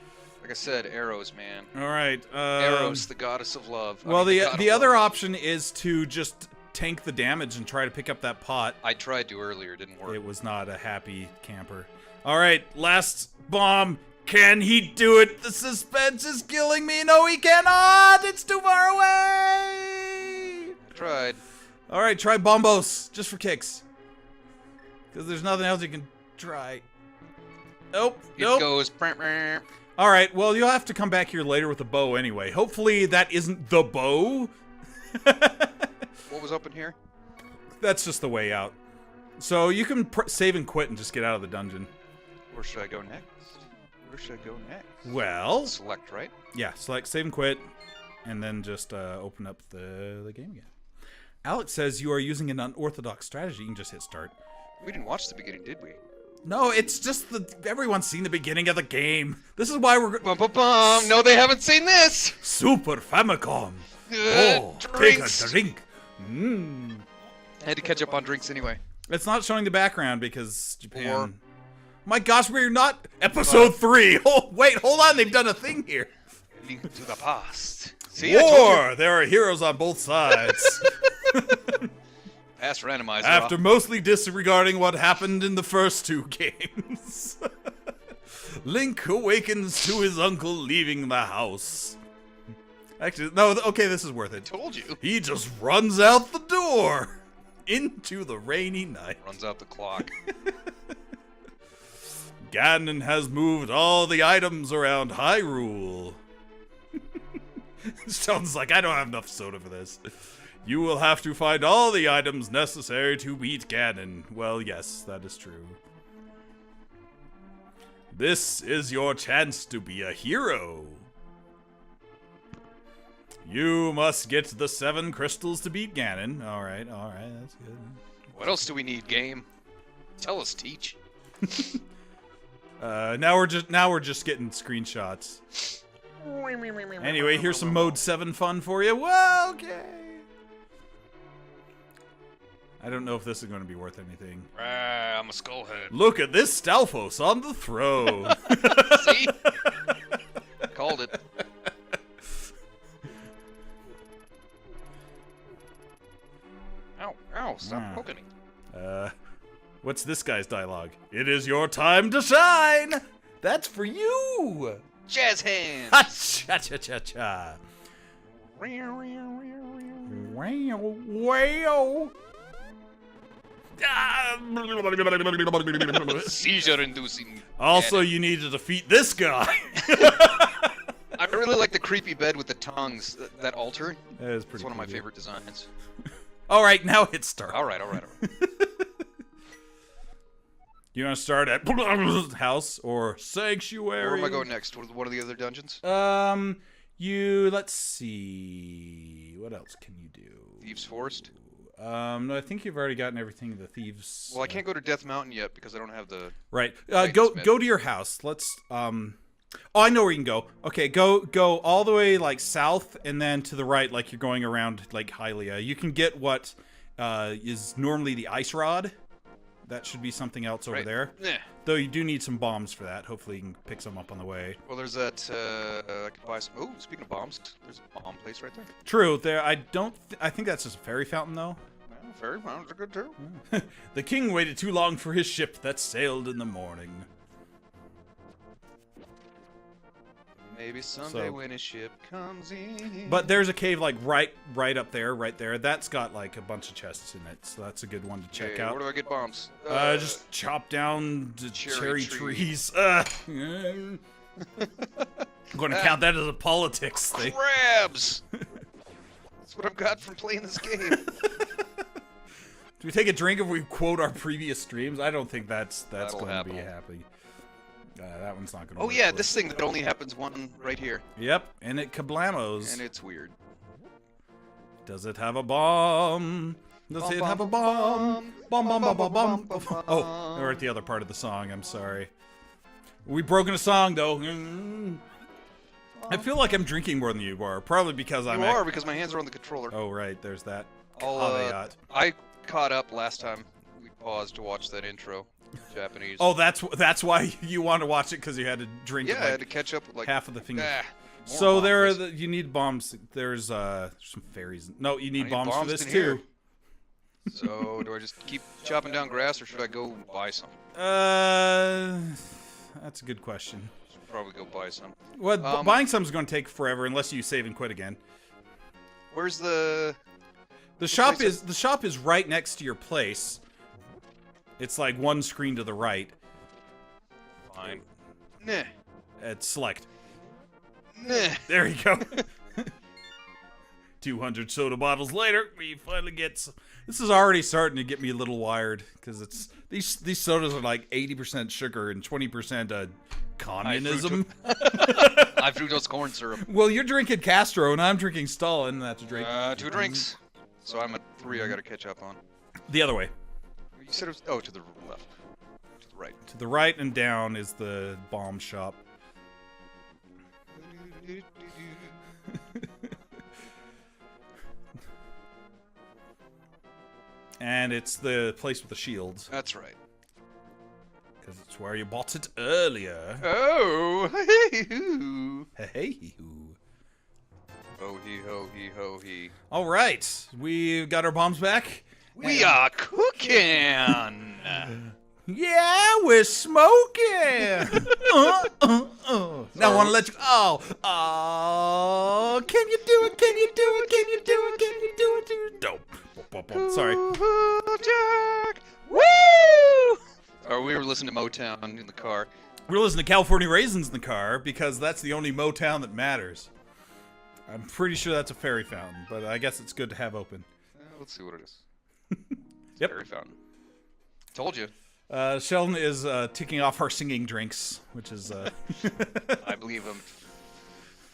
Like I said, arrows, man. All right. Arrows, the goddess of love. Well, the god of other love. option is to just tank the damage and try to pick up that pot. I tried to earlier, didn't work. It was not a happy camper. All right, last bomb. Can he do it? The suspense is killing me. No, he cannot. It's too far away. I tried. All right, try bombos just for kicks. Because there's nothing else you can try. Nope. It Nope. goes. All right, well, you'll have to come back here later with a bow anyway. Hopefully that isn't the bow. What was up in here? That's just the way out. So you can save and quit and just get out of the dungeon. Where should I go next? Where should I go next? Well, Select, right? yeah, select save and quit, and then just open up the game again. Alex says you are using an unorthodox strategy. You can just hit start. We didn't watch the beginning, did we? No, it's just everyone's seen the beginning of the game. This is why we're Bum, bum, bum. No, they haven't seen this. Super Famicom. Drinks. Take a drink. Mmm. I had to catch up on drinks anyway. It's not showing the background because Japan. My gosh, we're not episode 3. Oh, wait, hold on. They've done a thing here. Link to the past. See, I told War. There are heroes on both sides. you. Past randomizer. After mostly disregarding what happened in the first 2 games, Link awakens to his uncle leaving the house. Actually, no, okay, this is worth it. Told you. He just runs out the door into the rainy night. Runs out the clock. Ganon has moved all the items around Hyrule. Sounds like I don't have enough soda for this. You will have to find all the items necessary to beat Ganon. Well, yes, that is true. This is your chance to be a hero. You must get the 7 crystals to beat Ganon. Alright, that's good. What else do we need, game? Tell us, teach. Now we're just getting screenshots. Anyway, here's some Mode 7 fun for you. Well, okay. I don't know if this is going to be worth anything. I'm a skullhead. Look at this Stalfos on the throne. See? Called it. Ow, ow, stop poking me. What's this guy's dialogue? It is your time to shine! That's for you! Jazz hands! Ha-cha-cha-cha-cha. Wow. Seizure-inducing. Also, you need to defeat this guy. I really like the creepy bed with the tongues, that altar. That is pretty It's one of my cool, favorite designs. All right, now hit start. All right. You want to start at house or sanctuary? Where am I going next? What are the other dungeons? Let's see. What else can you do? Thieves Forest? No, I think you've already gotten everything the thieves. Well, I can't go to Death Mountain yet because I don't have the... Right. Go to your house. Let's Oh, I know where you can go. Okay, go all the way like south and then to the right like you're going around like Hylia. You can get what is normally the ice rod. That should be something else over there. Yeah. Though you do need some bombs for that. Hopefully you can pick some up on the way. Well, there's that, I can buy some... Oh, speaking of bombs, there's a bomb place right there. True. There. I think that's just a fairy fountain, though. Well, fairy fountains are good, too. The king waited too long for his ship that sailed in the morning. Maybe someday when his ship comes in... But there's a cave, like, right up there, right there. That's got, like, a bunch of chests in it, so that's a good one to check out. Where do I get bombs? Just chop down the cherry trees. I'm going to count that as a politics thing. Crabs! That's what I've got from playing this game. Do we take a drink if we quote our previous streams? I don't think that's going to be happy. That one's not going to work. Oh yeah, this thing that only happens one right here. Yep, and it kablamos. And it's weird. Does it have a bomb? Does it have a bomb? Bomb, bomb, bomb, bomb, bomb. Oh, we're at the other part of the song. I'm sorry. We've broken a song, though. I feel like I'm drinking more than you are. Probably because You are, because my hands are on the controller. Oh, right. There's that I caught up last time. We paused to watch that intro. Japanese. Oh, that's why you want to watch it, because you had to drink. Yeah, like I had to catch up with like half of the things. So you need bombs. There's some fairies. No, you need bombs for this too. Here. So do I just keep chopping down grass, or should I go buy some? That's a good question. Should probably go buy some. Well, buying some is going to take forever unless you save and quit again. Where's the shop is the shop is right next to your place. It's like one screen to the right. Fine. Nah. Select. Nah. There you go. 200 soda bottles later, we finally get some. This is already starting to get me a little wired, because it's these sodas are like 80% sugar and 20% communism. High fructose corn syrup. Well, you're drinking Castro and I'm drinking Stalin. That's a drink. 2 drinks. So I'm at 3. I gotta catch up on. The other way. You said it was to the left. To the right. To the right and down is the bomb shop. And it's the place with the shields. That's right. Because it's where you bought it earlier. Oh, hey hoo. Hey hoo. Ho he ho he ho he. All right, we've got our bombs back. We are cooking. Yeah, we're smoking. Now I want to let you. Oh, can you do it? Can you do it? Can you do it? Can you do it? Dope. Sorry. Jack. Woo! Or we were listening to Motown in the car. We were listening to California Raisins in the car because that's the only Motown that matters. I'm pretty sure that's a fairy fountain, but I guess it's good to have open. Let's see what it is. Yep. Fairy fountain. Told you. Sheldon is ticking off our singing drinks, which is... I believe I'm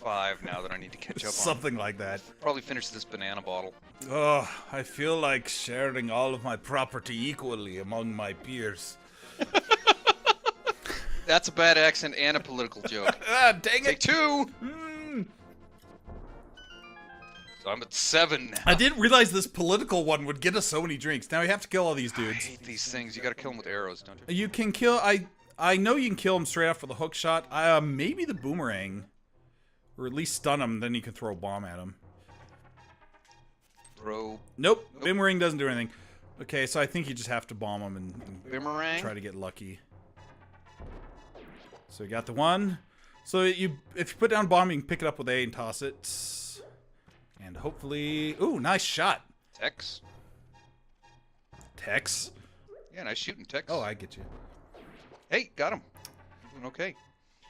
5 now that I need to catch up on. Something like that. Probably finish this banana bottle. Oh, I feel like sharing all of my property equally among my peers. That's a bad accent and a political joke. Dang it! Take 2! So I'm at 7 now. I didn't realize this political one would get us so many drinks. Now we have to kill all these I dudes. hate these things. You gotta kill them with arrows, don't you? You can kill... I know you can kill them straight after the hook shot. Maybe the boomerang. Or at least stun them, then you can throw a bomb at them. Throw... Nope. Boomerang doesn't do anything. Okay, so I think you just have to bomb them and Boomerang. try to get lucky. So you got the one. So if you put down bomb, you can pick it up with A and toss it. And hopefully... Ooh, nice shot. Tex. Tex. Yeah, nice shooting, Tex. Oh, I get you. Hey, got him. Doing okay.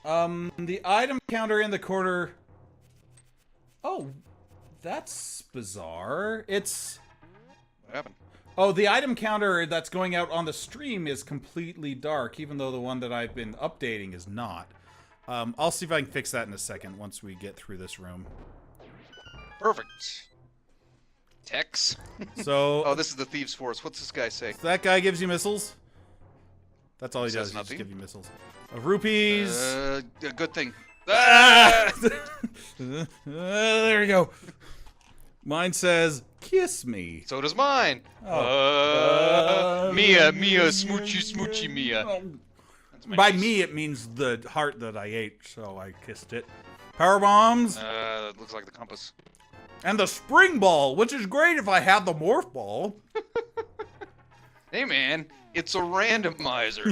The item counter in the corner... Oh, that's bizarre. It's... What happened? Oh, the item counter that's going out on the stream is completely dark, even though the one that I've been updating is not. I'll see if I can fix that in a second once we get through this room. Perfect. Tex. So... Oh, this is the Thieves' Force. What's this guy say? That guy gives you missiles? That's all he does, Says he just nothing. give you missiles. Rupees! A good thing. Ah! There you go. Mine says, kiss me. So does mine. Oh. Mia, smoochy, smoochy, Mia. That's my By niece. me, it means the heart that I ate, so I kissed it. Power bombs. It looks like the compass. And the spring ball, which is great if I have the morph ball. Hey, man, it's a randomizer.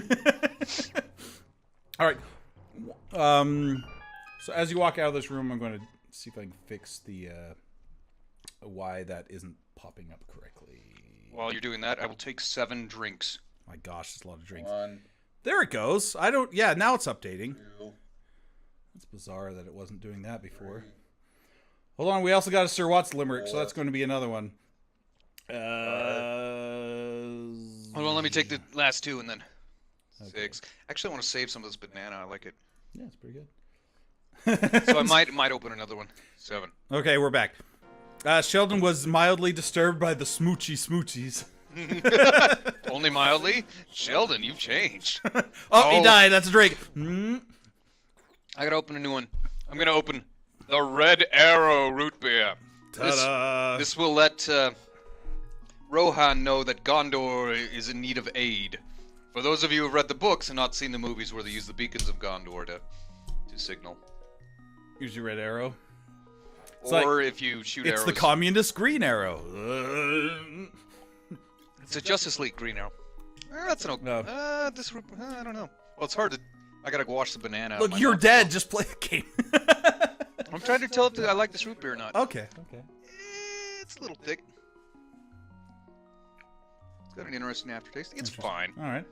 All right. So as you walk out of this room, I'm going to see if I can fix the why that isn't popping up correctly. While you're doing that, I will take 7 drinks. My gosh, that's a lot of drinks. 1, There it goes. I don't... Yeah, now it's updating. 2, It's bizarre that it wasn't doing that before. Hold on, we also got a Sir Watts limerick, so that's going to be another one. Hold on, let me take the last 2 and then 6. Actually, I want to save some of this banana. I like it. Yeah, it's pretty good. So I might open another one. 7. Okay, we're back. Sheldon was mildly disturbed by the smoochy smoochies. Only mildly? Sheldon, you've changed. Oh, he died. That's a drink. I gotta open a new one. I'm gonna open the Red Arrow root beer. Ta-da. This will let Rohan know that Gondor is in need of aid. For those of you who've read the books and not seen the movies where they use the beacons of Gondor to signal. Here's your red arrow. Or if you shoot It's arrows. the communist green arrow. It's a Justice League green arrow. That's an okay. No. This I don't know. Well, it's hard to. I gotta wash the banana. out of Look, my you're mouth. dead. Just play the game. I'm trying to tell if I like this root beer or not. Okay. It's a little thick. It's got an interesting aftertaste. It's fine. All right.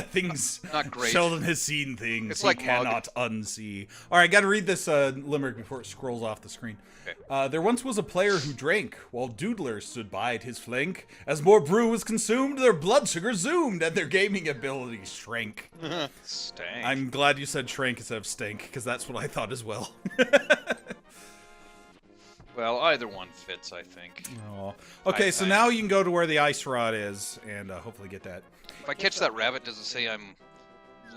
Things. Not great. Sheldon has seen things It's he like mug. cannot unsee. All right, got to read this limerick before it scrolls off the screen. Okay. There once was a player who drank while Doodler stood by at his flank. As more brew was consumed, their blood sugar zoomed and their gaming abilities shrank. Stank. I'm glad you said shrank instead of stank, because that's what I thought as well. Well, either one fits, I think. Aw. Okay, so now you can go to where the ice rod is and hopefully get that. If I catch that rabbit, does it say I'm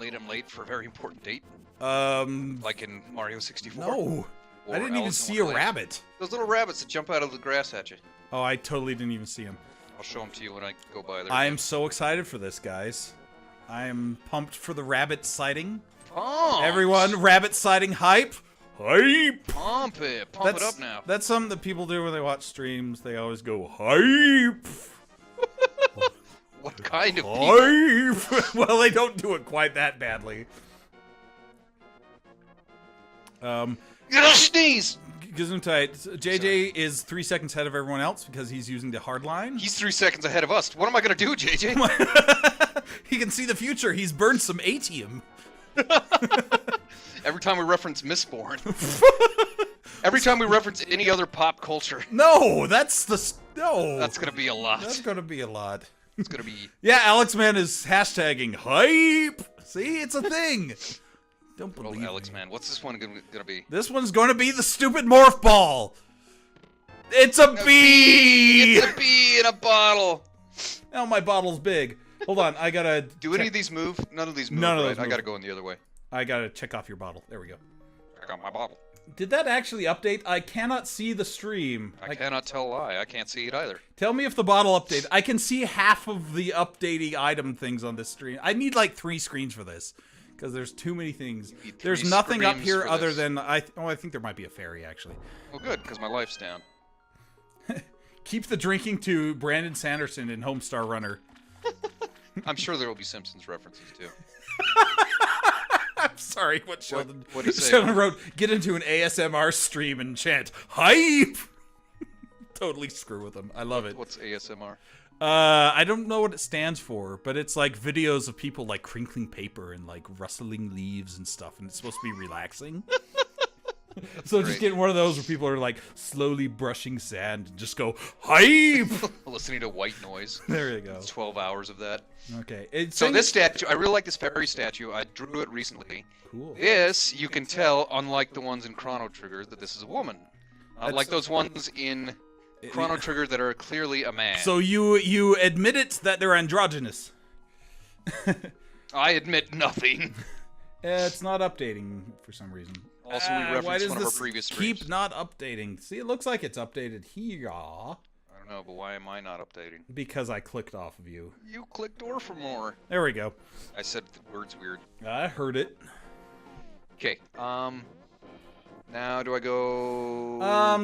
late for a very important date? Um, Like in Mario 64? no. Or I didn't even Alice in see a Wonderland? rabbit. Those little rabbits that jump out of the grass at you. Oh, I totally didn't even see him. I'll show them to you when I go by there. I am so excited for this, guys. I am pumped for the rabbit sighting. Pumped. Everyone, rabbit sighting hype. Hype. Pump it. Pump it up now. That's something that people do when they watch streams. They always go hype. What kind of people? Hype. Well, they don't do it quite that badly. Sneeze! Gesundheit. JJ is 3 seconds ahead of everyone else because he's using the hard line. He's 3 seconds ahead of us. What am I gonna do, JJ? He can see the future. He's burned some atium. Every time we reference Mistborn. Every time we reference any other pop culture. No, that's no. That's gonna be a lot. That's gonna be a lot. It's gonna be... Yeah, Alex Man is hashtagging hype. See, it's a thing. Don't Oh, believe Alex, me. man. What's this one gonna be? This one's going to be the stupid morph ball. It's a bee. It's a bee in a bottle. Oh, my bottle's big. Hold on, I gotta. Do any of these move? None of these move, None of right? those I move. gotta go in the other way. I gotta check off your bottle. There we go. I got my bottle. Did that actually update? I cannot see the stream. I cannot tell a lie. I can't see it either. Tell me if the bottle updated. I can see half of the updating item things on this stream. I need like 3 screens for this because there's too many things. need There's 3 nothing up screens here for other this. than I think there might be a fairy actually. Well, good, because my life's down. Keep the drinking to Brandon Sanderson in Homestar Runner. I'm sure there will be Simpsons references too. I'm sorry, what Sheldon, what did he say? Sheldon wrote, get into an ASMR stream and chant, hype! Totally screw with him. I love it. What's ASMR? I don't know what it stands for, but it's like videos of people like crinkling paper and like rustling leaves and stuff, and it's supposed to be relaxing. So just getting one of those where people are like slowly brushing sand and just go, hype! Listening to white noise. There you go. 12 hours of that. Okay. So this statue, I really like this fairy statue. I drew it recently. Cool. This, you can tell, unlike the ones in Chrono Trigger, that this is a woman. Like those ones in Chrono Trigger that are clearly a man. So you admit it that they're androgynous. I admit nothing. It's not updating for some reason. Also, we referenced one of our this previous streams. keep not updating? See, it looks like it's updated here. I don't know, but why am I not updating? Because I clicked off of you. You clicked or for more. There we go. I said the word's weird. I heard it. Okay, now do I go...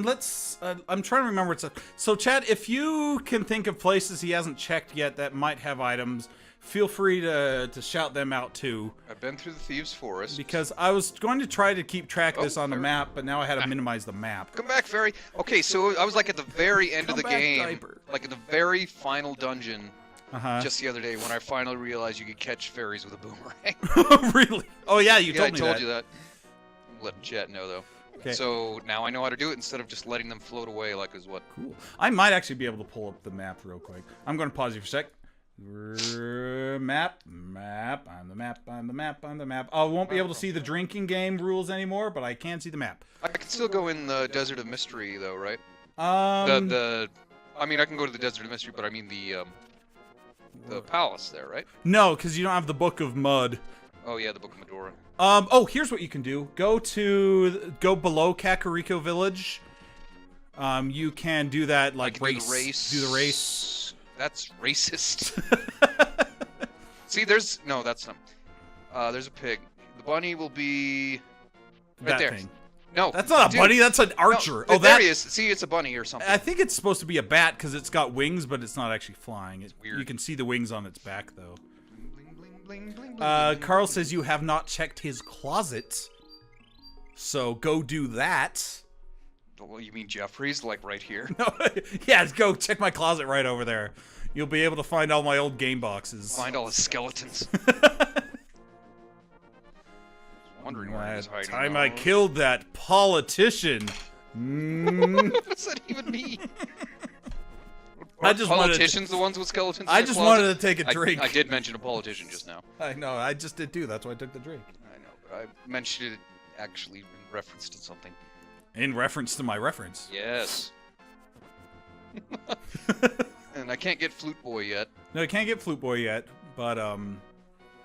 Let's, I'm trying to remember what's so chat, if you can think of places he hasn't checked yet that might have items, feel free to shout them out too. I've been through the Thieves' Forest. Because I was going to try to keep track of this on the map, but now I had to minimize the map. Come back, fairy. Okay, so I was like at the very end of the game, diaper. like at the very final dungeon, Uh-huh. just the other day when I finally realized you could catch fairies with a boomerang. Really? Oh yeah, you Yeah, told I me told that. you that. Let chat know though. Okay. So now I know how to do it instead of just letting them float away like is what. Cool. I might actually be able to pull up the map real quick. I'm going to pause you for a sec. Map, on the map. I won't be able to see the drinking game rules anymore, but I can see the map. I can still go in the Desert of Mystery though, right? I mean, I can go to the Desert of Mystery, but I mean the palace there, right? No, because you don't have the Book of Mud. Oh yeah, the Book of Medora. Oh, here's what you can do. Go below Kakariko Village. You can do that like Do the race. That's racist. See, that's not. There's a pig. The bunny will be right that there. thing. No, That's not a bunny. That's an archer. No, oh, there that he is. See, it's a bunny or something. I think it's supposed to be a bat because it's got wings, but it's not actually flying. It's weird. You can see the wings on its back though. Bling, bling, bling, bling, Carl says you have not checked his closet, so go do that. Well, you mean Jeffrey's, like right here? No, yeah, go check my closet right over there. You'll be able to find all my old game boxes. Find all his skeletons. Wondering where he's hiding. Time I killed that politician. What does that even mean? I just politicians, the ones with skeletons. I in just their closet? wanted to take a drink. I did mention a politician just now. I know. I just did too. That's why I took the drink. I know, but I mentioned it actually in reference to something. In reference to my reference. Yes. And I can't get Flute Boy yet. No, you can't get Flute Boy yet, but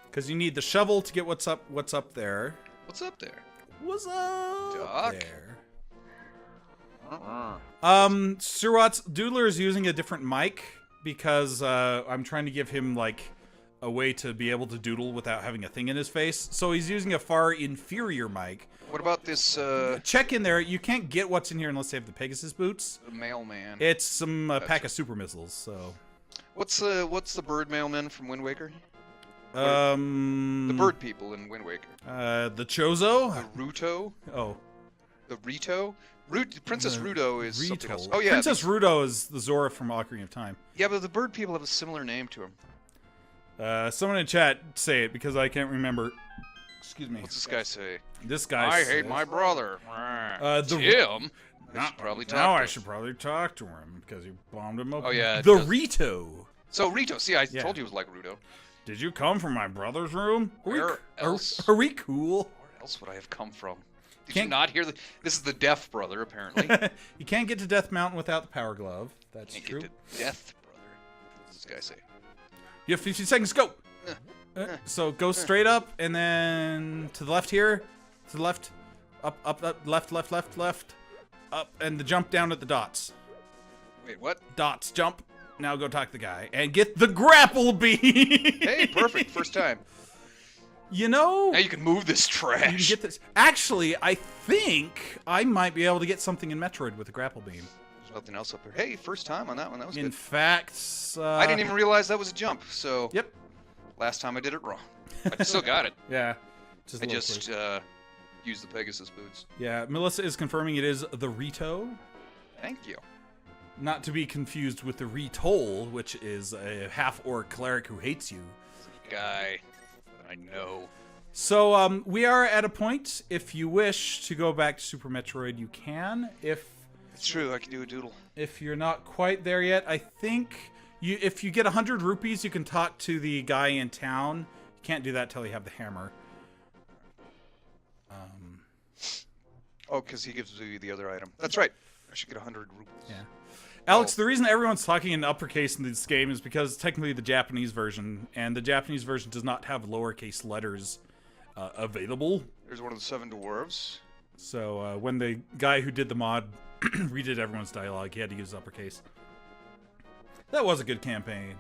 because you need the shovel to get what's up there. What's up there? What's up Doc? there? Surats Doodler is using a different mic because I'm trying to give him like a way to be able to doodle without having a thing in his face. So he's using a far inferior mic. What about this Check in there. You can't get what's in here unless they have the Pegasus boots. mailman? It's some pack of super missiles. So What's the bird mailman from Wind Waker? the bird people in Wind Waker. The Chozo. The Ruto. Oh, The Rito. Princess Ruto is something else. Rito. Oh yeah, Princess Ruto is the Zora from Ocarina of Time. Yeah, but the bird people have a similar name to him. Someone in chat say it because I can't remember. Excuse me. What's this guy say? This guy I says, hate my brother. the- Tim. I should probably talk Now to I him. should probably talk to him because he bombed him up. Oh, yeah, it The does. Rito. So Rito, see, I Yeah. told you it was like Ruto. Did you come from my brother's room? Where else? Are we cool? Where else would I have come from? Did Can't- you not hear this is the deaf brother, apparently. You can't get to Death Mountain without the power glove. That's Can't true. get to death, brother. What does this guy say? You have 15 seconds. Go. So go straight up and then to the left here. To the left. Up, left, up, and the jump down at the dots. Wait, what? Dots, jump. Now go talk to the guy and get the grapple beam. Hey, perfect. First time. You know, Now you can move this trash. you can get this. Actually, I think I might be able to get something in Metroid with a grapple beam. Nothing else up here. Hey, first time on that one. That was In good. fact, I didn't even realize that was a jump. So Yep. last time I did it wrong. I still got it. Yeah. I just used the Pegasus boots. Yeah, Melissa is confirming it is the Rito. Thank you. Not to be confused with the Retol, which is a half-orc cleric who hates you. Guy, I know. So, we are at a point, if you wish to go back to Super Metroid, you can. It's true, I can do a doodle. If you're not quite there yet, I think if you get 100 rupees, you can talk to the guy in town. You can't do that till you have the hammer. Oh, because he gives you the other item. That's right. I should get 100 rupees. Yeah. Alex, the reason everyone's talking in uppercase in this game is because it's technically the Japanese version, and the Japanese version does not have lowercase letters available. There's one of the 7 dwarves. So when the guy who did the mod redid everyone's dialogue, he had to use uppercase. That was a good campaign.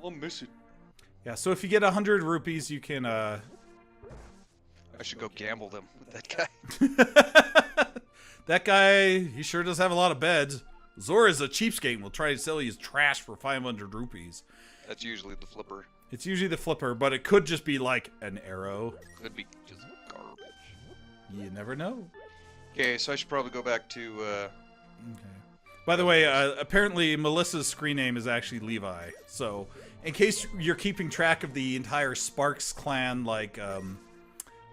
I'll miss it. Yeah, so if you get 100 rupees, you can... I should go gamble them with that guy. That guy, he sure does have a lot of beds. Zora's a cheapskate and will try to sell you his trash for 500 rupees. That's usually the flipper. It's usually the flipper, but it could just be like an arrow. Could be just garbage. You never know. Okay, so I should probably go back to, Okay. By the way, apparently Melissa's screen name is actually Levi. So, in case you're keeping track of the entire Sparks clan, like,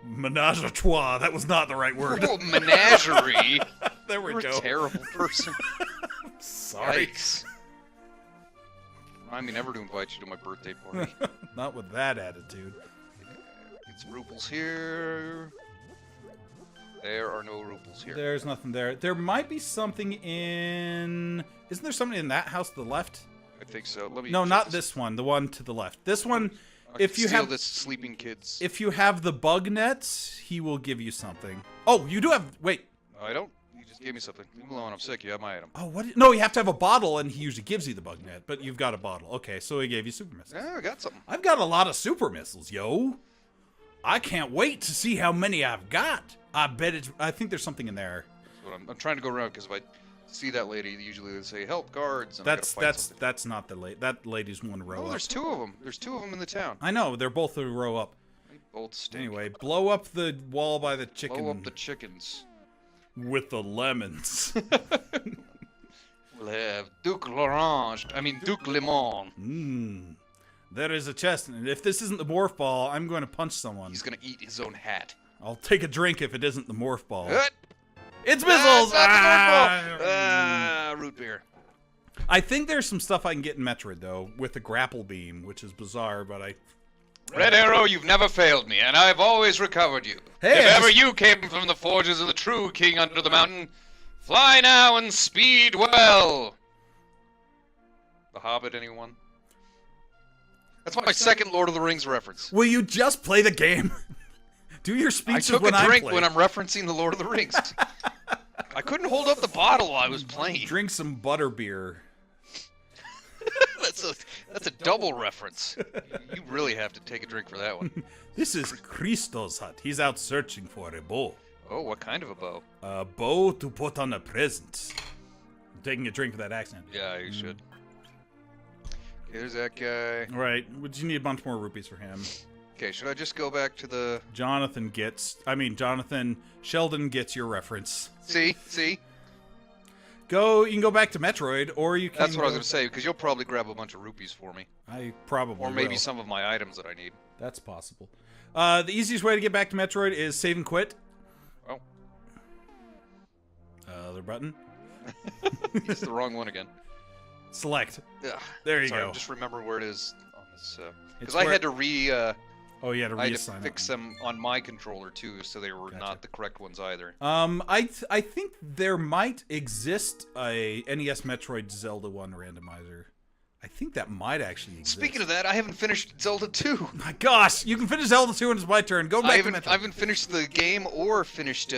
menage a trois, that was not the right word. Oh, menagerie. There we You're go. a terrible person. Sorry. Yikes. Remind me never to invite you to my birthday party. Not with that attitude. Get some ruples here. There are no ruples here. There's nothing there. There might be something in... Isn't there something in that house to the left? I think so. Let me No, check not this one. The one to the left. This one, if you have... this sleeping kids. If you have the bug nets, he will give you something. Oh, you do have... Wait. No, I don't. You just gave me something. Leave me alone. I'm sick. You have my item. Oh, what? No, you have to have a bottle, and he usually gives you the bug net. But you've got a bottle. Okay, so he gave you super missiles. Yeah, I got something. I've got a lot of super missiles, yo. I can't wait to see how many I've got. I bet it's... I think there's something in there. So I'm trying to go around because if I see that lady, usually they say, "Help, guards." And That's not the lady. That lady's one row Oh, up. there's 2 of them. There's 2 of them in the town. I know, they're both a row up. They both stink. Anyway, blow up the wall by the chicken. Blow up the chickens. With the lemons. We'll have Duke L'Orange. I mean, Duke Limon. There is a chest, and if this isn't the morph ball, I'm going to punch someone. He's gonna eat his own hat. I'll take a drink if it isn't the morph ball. What? It's missiles! Root beer. I think there's some stuff I can get in Metroid, though, with the grapple beam, which is bizarre, but I... Red Arrow, you've never failed me, and I've always recovered you. Hey, if ever you came from the forges of the true king under the mountain, fly now and speed well. The Hobbit, anyone? That's my second Lord of the Rings reference. Will you just play the game? Do your speeches I took when a drink I play. when I'm referencing the Lord of the Rings. I couldn't hold up the bottle while I was playing. Drink some butterbeer. That's a double reference. You really have to take a drink for that one. This is Christo's hut. He's out searching for a bow. Oh, what kind of a bow? A bow to put on a present. I'm taking a drink for that accent. Yeah, you should. Okay, there's that guy. Right. Would you need a bunch more rupees for him? Okay, should I just go back to the... Jonathan Sheldon gets your reference. See? You can go back to Metroid, or you can... That's what I was going to say, because you'll probably grab a bunch of rupees for me. I probably Or maybe will. some of my items that I need. That's possible. The easiest way to get back to Metroid is save and quit. Oh. Other button. It's the wrong one again. Select. Ugh. There you Sorry, go. Just remember where it is on this... Because It's I where- had to Oh, you had to I had reassign to fix them on my controller too, so they were not the correct ones either. I think there might exist a NES Metroid Zelda 1 randomizer. I think that might actually exist. Speaking of that, I haven't finished Zelda 2. My gosh, you can finish Zelda 2 and it's my turn. Go back to Metroid. I haven't finished the game or finished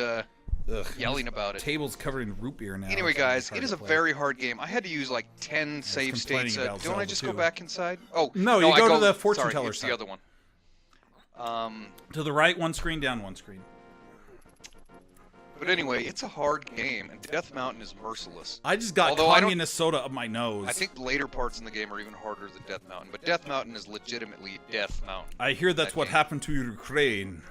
yelling about it. Table's covered in root beer now. Anyway, so guys, it's hard it is to a play. very hard game. I had to use like 10 save states. complaining about Don't I Zelda just 2. go back inside? Oh, No, you I go to the fortune sorry, teller it's side. the other one. To the right, one screen, down one screen. But anyway, it's a hard game, and Death Mountain is merciless. I just got Although I don't- communist soda up my nose. I think the later parts in the game are even harder than Death Mountain, but Death Mountain is legitimately Death Mountain. I hear that's That what game. happened to Ukraine.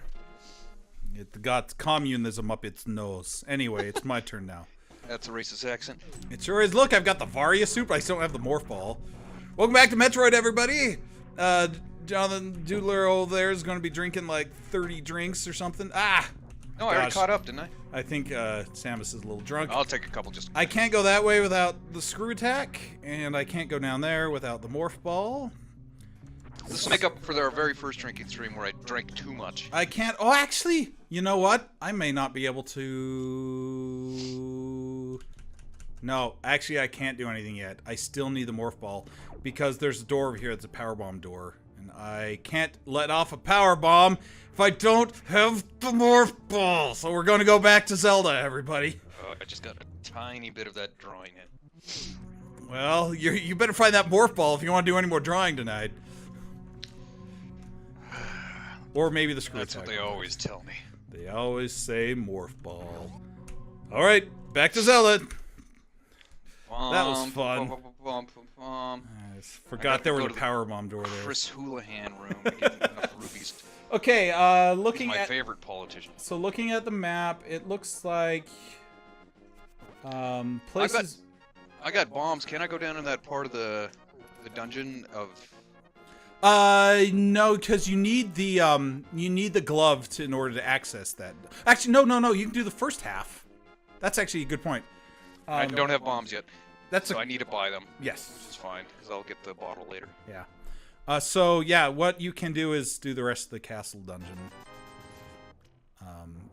It got communism up its nose. Anyway, it's my turn now. That's a racist accent. It sure is. Look, I've got the Varia soup, but I still don't have the Morph Ball. Welcome back to Metroid, everybody! Jonathan Doodler over there is going to be drinking like 30 drinks or something. Ah! No, I already Gosh. caught up, didn't I? I think Samus is a little drunk. I'll take a couple just... I can't go that way without the screw attack, and I can't go down there without the Morph Ball. This will make up for our very first drinking stream where I drank too much. I can't... Oh, actually, you know what? I may not be able to... No, actually, I can't do anything yet. I still need the Morph Ball, because there's a door over here that's a power bomb door. And I can't let off a power bomb if I don't have the Morph Ball. So we're going to go back to Zelda, everybody. Oh, I just got a tiny bit of that drawing in. Well, you better find that Morph Ball if you want to do any more drawing tonight. Or maybe the screw That's attack. what they always tell me. They always say Morph Ball. All right, back to Zelda. That was fun. I forgot there was a power bomb door there. Chris Houlihan room to get enough rubies. Okay, He's looking my at favorite politician. so looking at the map, it looks like places. I got bombs. Can I go down in that part of the dungeon of? No, because you need the glove in order to access that. Actually, no. You can do the first half. That's actually a good point. I don't have bombs yet, That's so I need to buy them. yes. Which is fine because I'll get the bottle later. Yeah. So yeah, what you can do is do the rest of the castle dungeon.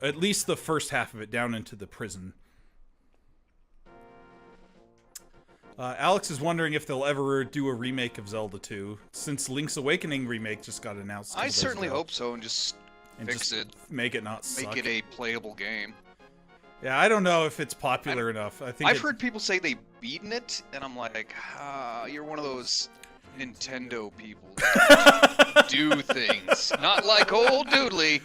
At least the first half of it down into the prison. Alex is wondering if they'll ever do a remake of Zelda 2, since Link's Awakening remake just got announced. I certainly hope so, and just and fix just it, make it not suck. make it a playable game. Yeah, I don't know if it's popular enough. I think I've heard people say they've beaten it, and I'm like, you're one of those Nintendo people that do things. Not like old Doodly.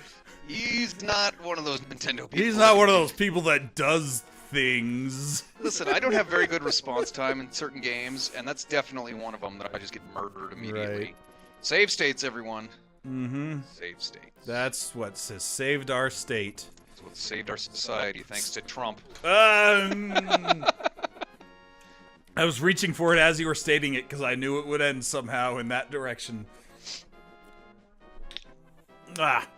He's not one of those Nintendo people. he's not one of those people that does things. Listen, I don't have very good response time in certain games, and that's definitely one of them that I just get murdered immediately. Right. Save states, everyone. Mm-hmm. Save states. That's what says saved our state. That's what saved our society, thanks to Trump. I was reaching for it as you were stating it because I knew it would end somehow in that direction.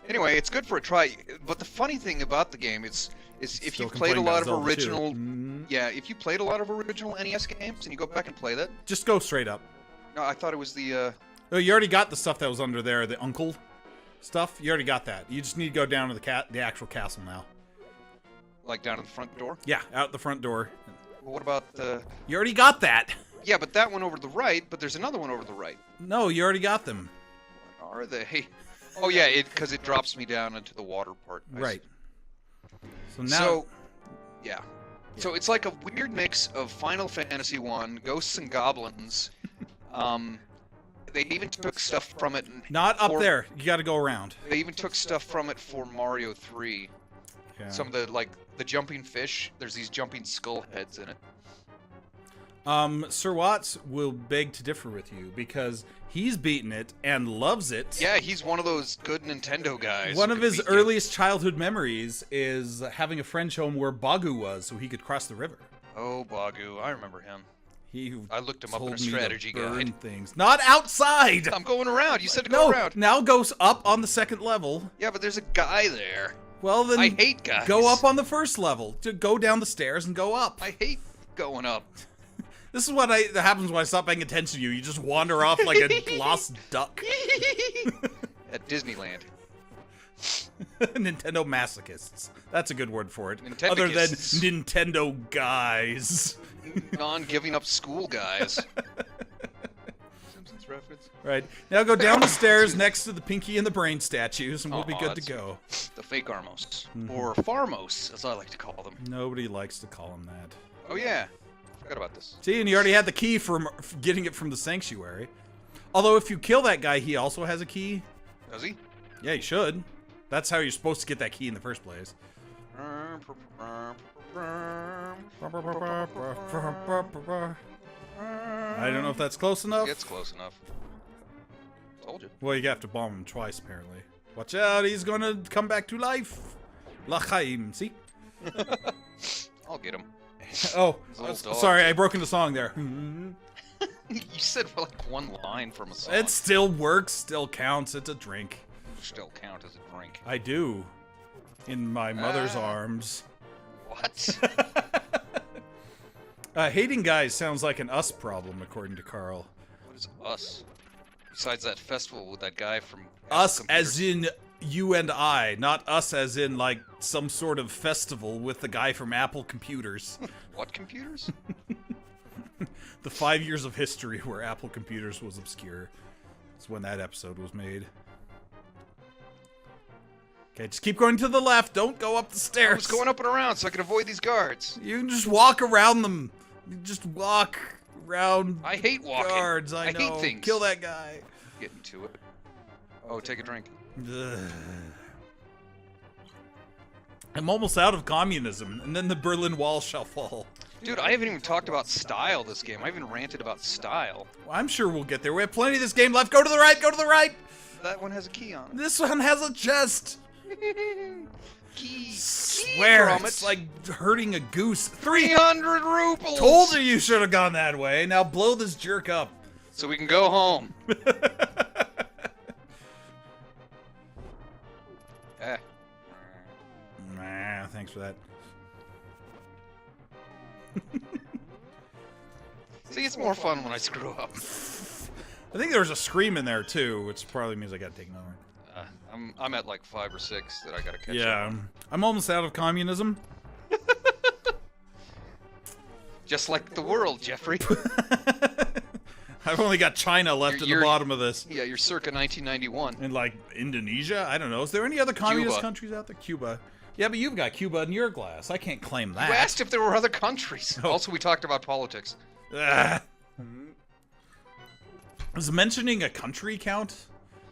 Anyway, it's good for a try. But the funny thing about the game is if Still you've played a lot of complaining about Zelda original, 2. Mhm. yeah, if you played a lot of original NES games and you go back and play that. Just go straight up. No, I thought it was the. Oh, you already got the stuff that was under there, the uncle stuff. You already got that. You just need to go down to the actual castle now. Like down at the front door. Yeah, out the front door. Well, what about the? You already got that. Yeah, but that one over to the right. But there's another one over to the right. No, you already got them. What are they? Oh yeah, because it drops me down into the water part. Right. So now. So, yeah. So it's like a weird mix of Final Fantasy 1, Ghosts and Goblins. They even took stuff from it. Not up for- there. You got to go around. They even took stuff from it for Mario 3. Yeah. Some of the jumping fish. There's these jumping skull heads in it. Sir Watts will beg to differ with you because he's beaten it and loves it. Yeah, he's one of those good Nintendo guys. One who of could his beat you. earliest childhood memories is having a friend's home where Bagu was so he could cross the river. Oh, Bagu, I remember him. He I looked him up in told a me to strategy burn guide. things. Not outside! I'm going around. You said to go No, around. now goes up on the second level. Yeah, but there's a guy there. Well, then I hate guys. go up on the first level. To go down the stairs and go up. I hate going up. This is what that happens when I stop paying attention to you. You just wander off like a lost duck. At Disneyland. Nintendo masochists. That's a good word for it. Nintendo Other than gists. Nintendo guys. Non-giving up school guys. Simpsons reference. Right. Now go down the stairs next to the Pinky and the Brain statues, and we'll be Aw, good to that's- go. The fake Armos. Mm-hmm. Or Farmos, as I like to call them. Nobody likes to call him that. Oh yeah. Forgot about this. See, and you already had the key from getting it from the sanctuary. Although if you kill that guy, he also has a key. Does he? Yeah, he should. That's how you're supposed to get that key in the first place. I don't know if that's close enough. It's close enough. Told you. Well, you have to bomb him twice, apparently. Watch out, he's gonna come back to life. L'chaim, see? I'll get him. Oh, Little dog. sorry, I broke into song there. You said like one line from a song. It still works, still counts, it's a drink. Still count as a drink. I do. In my mother's arms. What? Hating guys sounds like an us problem, according to Carl. What is us? Besides that festival with that guy from Us Apple as Computers. in you and I, not us as in like some sort of festival with the guy from Apple Computers. What computers? The 5 years of history where Apple Computers was obscure. That's when that episode was made. Okay, just keep going to the left. Don't go up the stairs. I was going up and around so I could avoid these guards. You can just walk around them. You just walk around. I hate walking. Guards, I know. hate things. Kill that guy. Getting to it. Oh, take a drink. Ugh. I'm almost out of communism, and then the Berlin Wall shall fall. Dude, I haven't even talked about style this game. I haven't ranted about style. Well, I'm sure we'll get there. We have plenty of this game left. Go to the right. Go to the right. That one has a key on it. This one has a chest. Key. Swear, from it's it. like hurting a goose. 300 rubles. Told you should have gone that way. Now blow this jerk up. So we can go home. Nah, thanks for that. See, it's more fun when I screw up. I think there was a scream in there too, which probably means I gotta take another one. I'm at like 5 or 6 that I gotta catch up. Yeah, I'm almost out of communism. Just like the world, Jeffrey. I've only got China left at the You're- bottom of this. Yeah, you're circa 1991. And like Indonesia? I don't know. Is there any other communist Cuba. countries out there? Cuba. Yeah, but you've got Cuba in your glass. I can't claim that. You asked if there were other countries. Oh. Also, we talked about politics. Ah. Is mentioning a country count?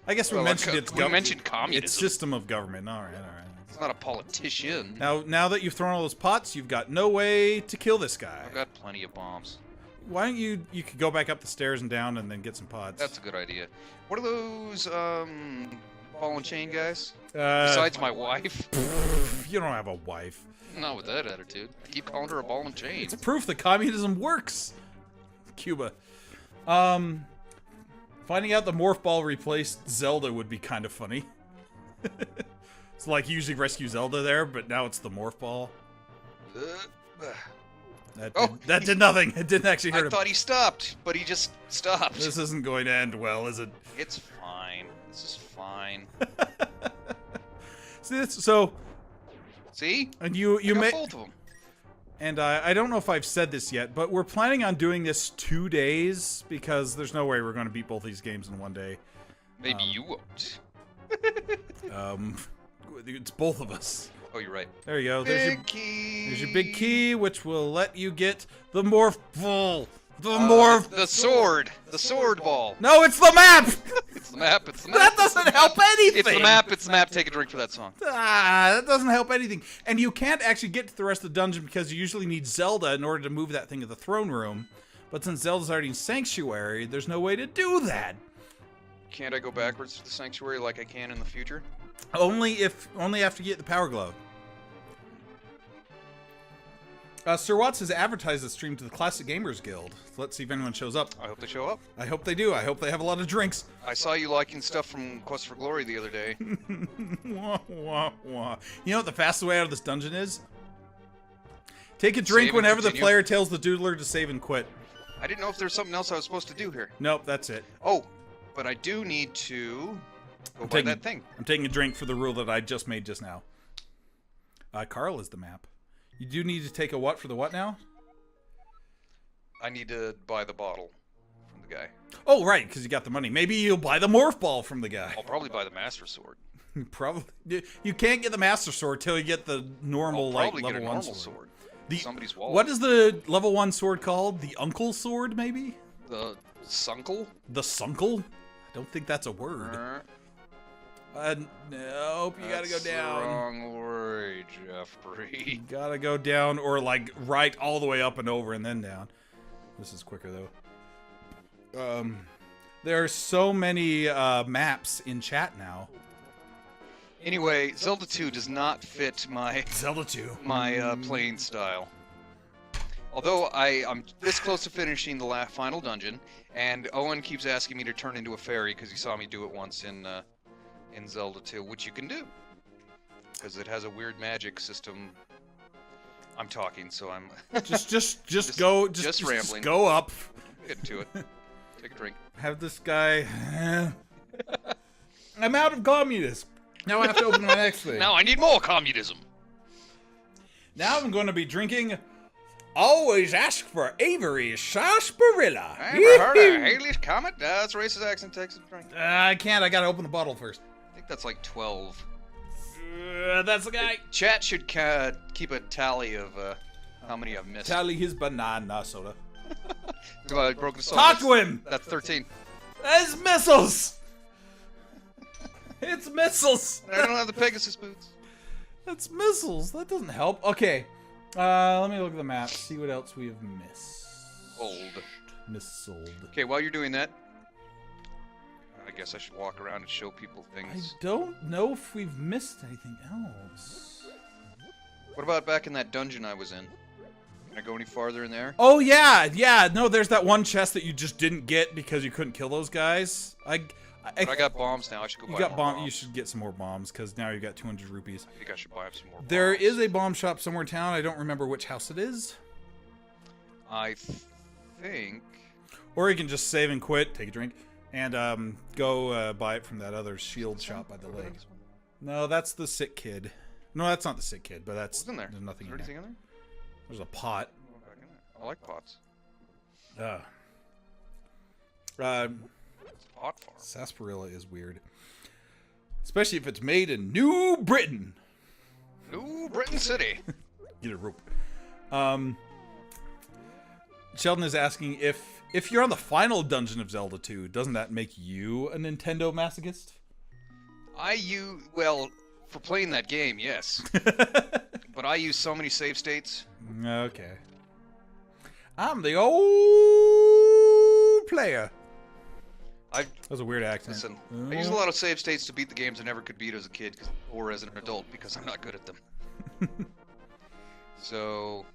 I guess we Well, mentioned its we government. mentioned communism. Its system of government. All right. It's not a politician. Now that you've thrown all those pots, you've got no way to kill this guy. I've got plenty of bombs. Why don't you could go back up the stairs and down and then get some pots. That's a good idea. What are those, ball and chain guys? Uh, Besides my wife? You don't have a wife. Not with that attitude. I keep calling her a ball and chain. It's proof that communism works. Cuba. Finding out the morph ball replaced Zelda would be kind of funny. It's like you usually rescue Zelda there, but now it's the morph ball. That did nothing. It didn't actually hurt I him. thought he stopped, but he just stopped. This isn't going to end well, is it? It's fine. This is fine. So, See? and you I got may, both of them. and I don't know if I've said this yet, but we're planning on doing this 2 days because there's no way we're going to beat both these games in one day. Maybe you won't. It's both of us. Oh, you're right. There you go. Big key. There's your big key, which will let you get the morph ball. The morph. The sword. The sword ball. No, it's the map. It's the map. It's the map. That doesn't help anything. It's the map. It's the map. Take a drink for that song. That doesn't help anything. And you can't actually get to the rest of the dungeon because you usually need Zelda in order to move that thing to the throne room. But since Zelda's already in Sanctuary, there's no way to do that. Can't I go backwards to the sanctuary like I can in the future? Only after you get the Power Glove. Sir Watts has advertised the stream to the Classic Gamers Guild. Let's see if anyone shows up. I hope they show up. I hope they do. I hope they have a lot of drinks. I saw you liking stuff from Quest for Glory the other day. Wah, wah, wah. You know what the fastest way out of this dungeon is? Take a drink Save and whenever the continue. player tells the Doodler to save and quit. I didn't know if there's something else I was supposed to do here. Nope, that's it. Oh, but I do need to go buy that thing. I'm taking a drink for the rule that I just made just now. Carl is the map. You do need to take a what for the what now? I need to buy the bottle from the guy. Oh, right, because you got the money. Maybe you'll buy the morph ball from the guy. I'll probably buy the Master Sword. Probably. You can't get the Master Sword till you get the normal, I'll like, probably level get a 1 normal sword. sword. The, Somebody's wallet. what is the level 1 sword called? The Uncle Sword, maybe? The Sunkle? The Sunkle? I don't think that's a word. Nope, you gotta go That's down. the wrong way, Jeffrey. You gotta go down, or like right all the way up and over and then down. This is quicker though. There are so many maps in chat now. Anyway, Zelda 2 does not fit my Zelda 2. my playing style. Although I'm this close to finishing the final dungeon, and Owen keeps asking me to turn into a fairy because he saw me do it once in Zelda 2, which you can do because it has a weird magic system. I'm talking, so I'm just rambling. Go up. Get to it. Take a drink. Have this guy. I'm out of communism. Now I have to open my next thing. Now I need more communism. Now I'm going to be drinking. Always ask for Avery's sarsaparilla. I ever heard of Haley's Comet? That's racist accent Texas drink. I can't. I gotta open the bottle first. I think that's like 12. That's the guy. Chat should keep a tally of how many I've missed. Tally his banana soda. I broke the song. Talk to him. That's 13. It's missiles. It's missiles. I don't have the Pegasus boots. It's missiles. That doesn't help. Okay. Let me look at the map. See what else we have missed. Missold. Okay, while you're doing that, I guess I should walk around and show people things. I don't know if we've missed anything else. What about back in that dungeon I was in? Can I go any farther in there? Oh yeah, yeah. No, there's that one chest that you just didn't get because you couldn't kill those guys. But I got bombs now. I should go buy You got more bomb. bombs. You should get some more bombs because now you got 200 rupees. I think I should buy some more bombs. There is a bomb shop somewhere in town. I don't remember which house it is. I think... Or you can just save and quit, take a drink, and go buy it from that other shield shop by the lake. No, that's the sick kid. No, that's not the sick kid, but that's... What's in there? There's nothing Is in there there. anything in there? There's a pot. Go back in there. I like pots. What's a pot farm? Sarsaparilla is weird. Especially if it's made in New Britain. New Britain City. Get a rope. Sheldon is asking if you're on the final dungeon of Zelda 2, doesn't that make you a Nintendo masochist? Well, for playing that game, yes. But I use so many save states. Okay. I'm the old player. That was a weird accent. Listen, I use a lot of save states to beat the games I never could beat as a kid or as an adult because I'm not good at them. So...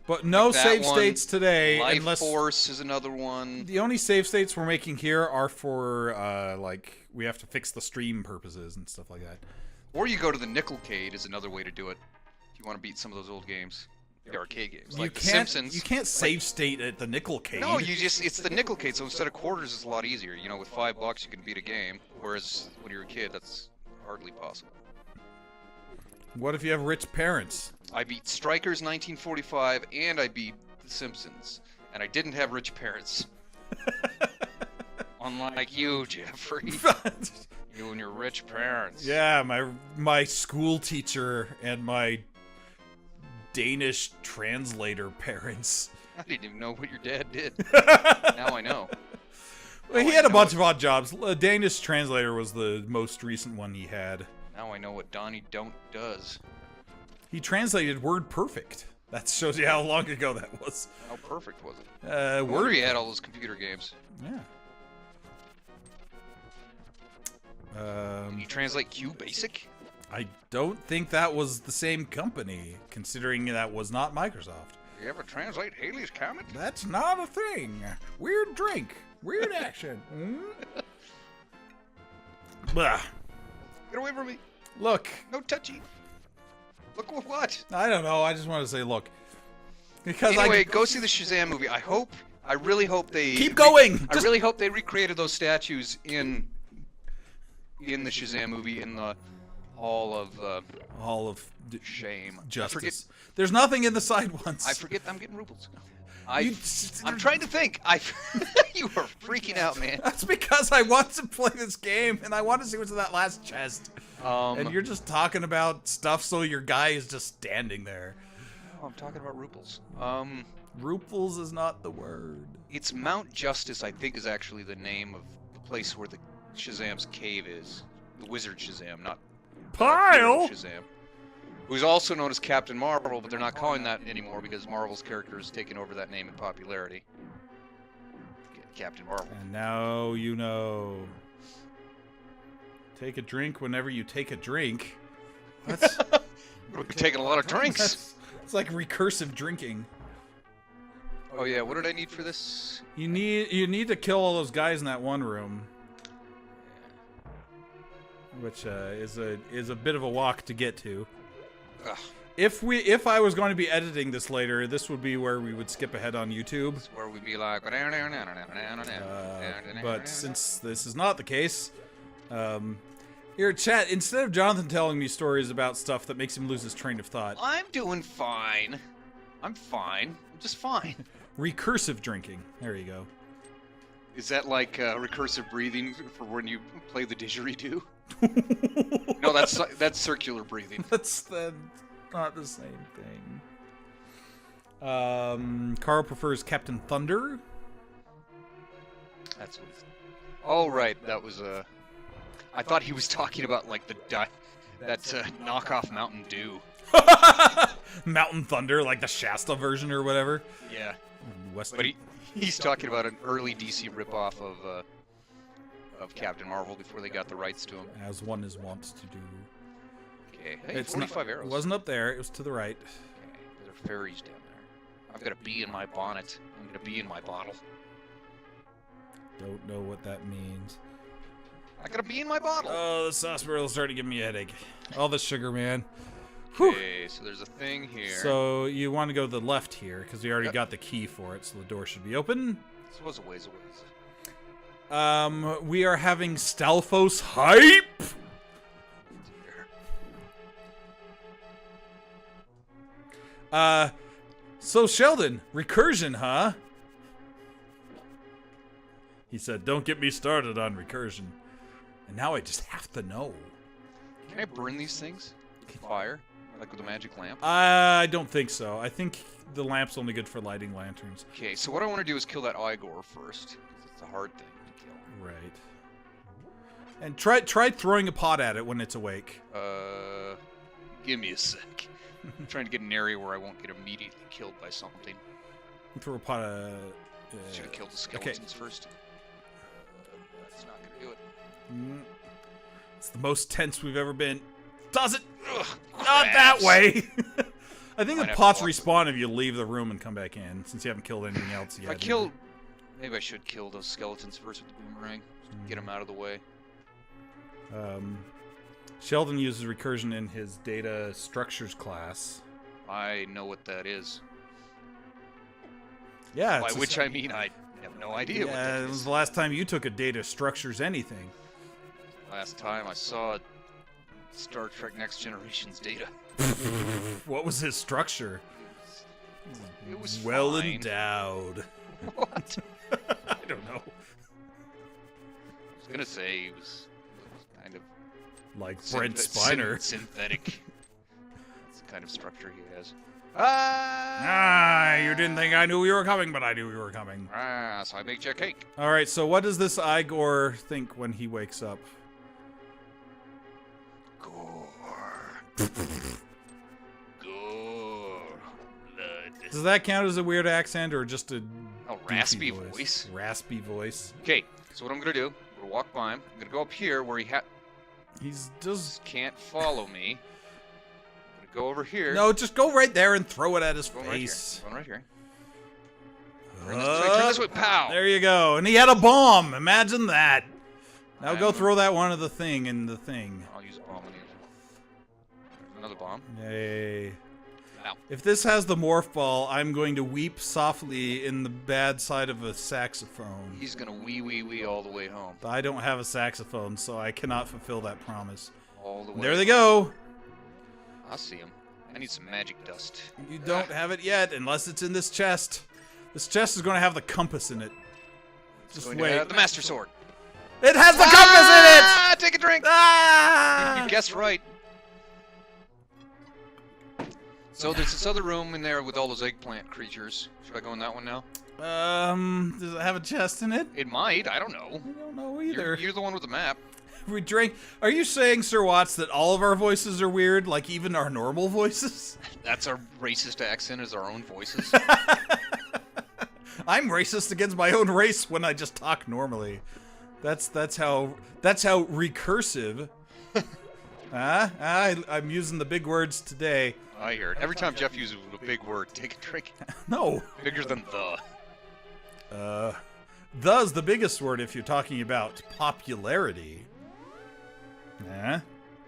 But no like save one, states today. Life unless Force is another one. The only save states we're making here are for, like, we have to fix the stream purposes and stuff like that. Or you go to the Nickelcade is another way to do it. If you want to beat some of those old games. The arcade games. Like The Simpsons. You can't save state at the Nickelcade. No, it's the Nickelcade, so instead of quarters it's a lot easier. You know, with $5 you can beat a game, whereas when you're a kid that's hardly possible. What if you have rich parents? I beat Strikers 1945 and I beat The Simpsons. And I didn't have rich parents. Unlike you, Jeffrey. You and your rich parents. Yeah, my school teacher and my Danish translator parents. I didn't even know what your dad did. Now I know. Well, he had a bunch of odd jobs. A Danish translator was the most recent one he had. Now I know what Donnie Don't does. He translated Word Perfect. That shows you how long ago that was. How perfect was it? Word he had all those computer games. Yeah. Did you translate Q Basic? I don't think that was the same company, considering that was not Microsoft. You ever translate Haley's Comet? That's not a thing. Weird drink. Weird action. Blah. Get away from me. Look. No touchy. Look what? I don't know. I just want to say look. Because anyway, go see the Shazam movie. I really hope they... Keep going! I really hope they recreated those statues in the Shazam movie in the Hall of Shame. Justice. There's nothing in the side ones. I forget I'm getting rubles. I'm trying to think. You are freaking out, man. That's because I want to play this game and I want to see what's in that last chest. And you're just talking about stuff, so your guy is just standing there. Oh, I'm talking about ruples. Ruples is not the word. It's Mount Justice, I think, is actually the name of the place where the Shazam's cave is. The Wizard Shazam, not Pile. Shazam. Who's also known as Captain Marvel, but they're not calling that anymore because Marvel's character has taken over that name in popularity. Captain Marvel. And now you know. Take a drink whenever you take a drink. That's We're taking a lot of drinks. it's like recursive drinking. Oh yeah, what did I need for this? You need to kill all those guys in that one room, which is a bit of a walk to get to. Ugh. If I was going to be editing this later, this would be where we would skip ahead on YouTube. This is where we'd be like. But since this is not the case, here, chat. Instead of Jonathan telling me stories about stuff that makes him lose his train of thought, I'm doing fine. I'm fine. I'm just fine. recursive drinking. There you go. Is that like recursive breathing for when you play the didgeridoo? No, that's circular breathing. That's not the same thing. Carl prefers Captain Thunder. That's what. Oh right, that was I thought he was talking about like that knockoff Mountain Dew. Mountain Thunder, like the Shasta version or whatever. Yeah. Western. But he's talking about an early DC ripoff of Captain Marvel before they got the rights to him. As one is wont to do. Okay. Hey, It's 45 not, arrows. It wasn't up there. It was to the right. Okay. There are fairies down there. I've got a bee in my bonnet. I'm gonna bee in my bottle. Don't know what that means. I got a bee in my bottle. Oh, the sarsaparilla started giving me a headache. All the sugar, man. Whew. Okay, so there's a thing here. So you want to go to the left here because we already got the key for it, so the door should be open. This was a ways away. We are having Stalfos hype. So Sheldon, recursion, huh? He said, "Don't get me started on recursion." And now I just have to know. Can I burn these things with fire, like with a magic lamp? I don't think so. I think the lamp's only good for lighting lanterns. Okay, so what I want to do is kill that Igor first, because it's a hard thing to kill. Right. And try throwing a pot at it when it's awake. Give me a sec. I'm trying to get an area where I won't get immediately killed by something. Throw a pot at... Should have killed the skeletons first. That's not gonna do it. It's the most tense we've ever been. Does it? Ugh, Not that way! I think Might the have pots to walk respawn if you leave the room and come back in, since you haven't killed anything else yet. Maybe I should kill those skeletons first with the boomerang. Get them out of the way. Sheldon uses recursion in his data structures class. I know what that is. Yeah. By which I mean I have no idea what that it was is. the last time you took a data structures anything. Last time I saw Star Trek Next Generation's data. What was his structure? It was well fine. endowed. What? I don't know. I was gonna say he was kind of Like Brent Spiner. synthetic. That's the kind of structure he has. You didn't think I knew you were coming, but I knew you were coming. So I baked you a cake. All right, so what does this Igor think when he wakes up? Gore. Gore. Blood. Does that count as a weird accent or just a Raspy goofy voice. Raspy voice. Okay, so what I'm gonna do, I'm gonna walk by him. I'm gonna go up here where he He's just can't follow me. I'm gonna go over here. no, just go right there and throw it at his Going right here. face. Going right here. Turn this way, pow! There you go, and he had a bomb. Imagine that. Now go I'm- throw that one at the thing in the thing. I'll use a bomb on you. There's another bomb. Yay. Ow. If this has the morph ball, I'm going to weep softly in the bad side of a saxophone. He's gonna wee all the way home. I don't have a saxophone, so I cannot fulfill that promise. All the way. There they go. I'll see him. I need some magic dust. You don't have it yet, unless it's in this chest. This chest is going to have the compass in it. Just Going wait. to have the Master Sword. It has the compass in it! Ah! Take a drink! Ah! You guessed right. So there's this other room in there with all those eggplant creatures. Should I go in that one now? Does it have a chest in it? It might. I don't know. I don't know either. You're the one with the map. We drank. Are you saying, Sir Watts, that all of our voices are weird, like even our normal voices? That's our racist accent, is our own voices. I'm racist against my own race when I just talk normally. That's how recursive. I'm using the big words today. I hear it. Every time Jeff uses a big word, take a drink. No. Bigger than the. The's the biggest word if you're talking about popularity.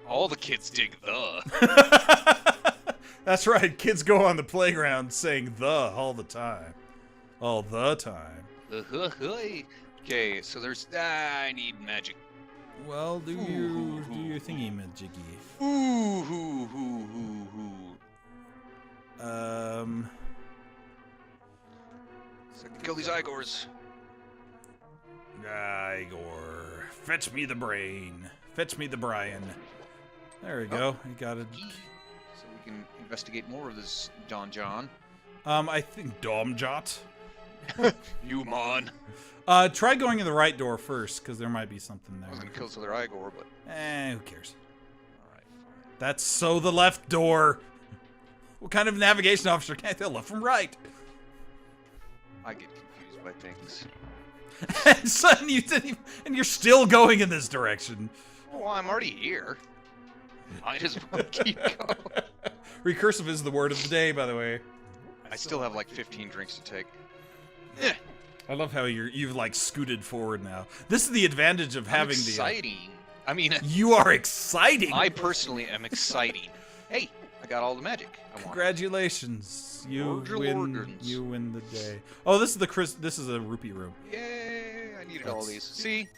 All the kids dig the. That's right. Kids go on the playground saying the all the time. All the time. Okay, so there's. I need magic. Well, do your thingy majiggy. So I can kill these Igors. Igor, fetch me the brain. Fetch me the Brian. There we go. You got it. So we can investigate more of this Don John. I think Domjot. You mon. Try going in the right door first, because there might be something there. I was gonna kill this other Igor, but. Who cares? Alright, fine. That's so the left door. What kind of navigation officer can't tell left from right? I get confused by things. And suddenly you didn't even, and you're still going in this direction. Oh, well, I'm already here. Might as well keep going. Recursive is the word of the day, by the way. I still have like 15 drinks to take. I love how you've like scooted forward now. This is the advantage of having exciting. I mean, you are exciting. I personally am exciting. Hey, I got all the magic I want. Congratulations, you Organs. win the day. Oh, this is a rupee room. Yay! I needed all these. See,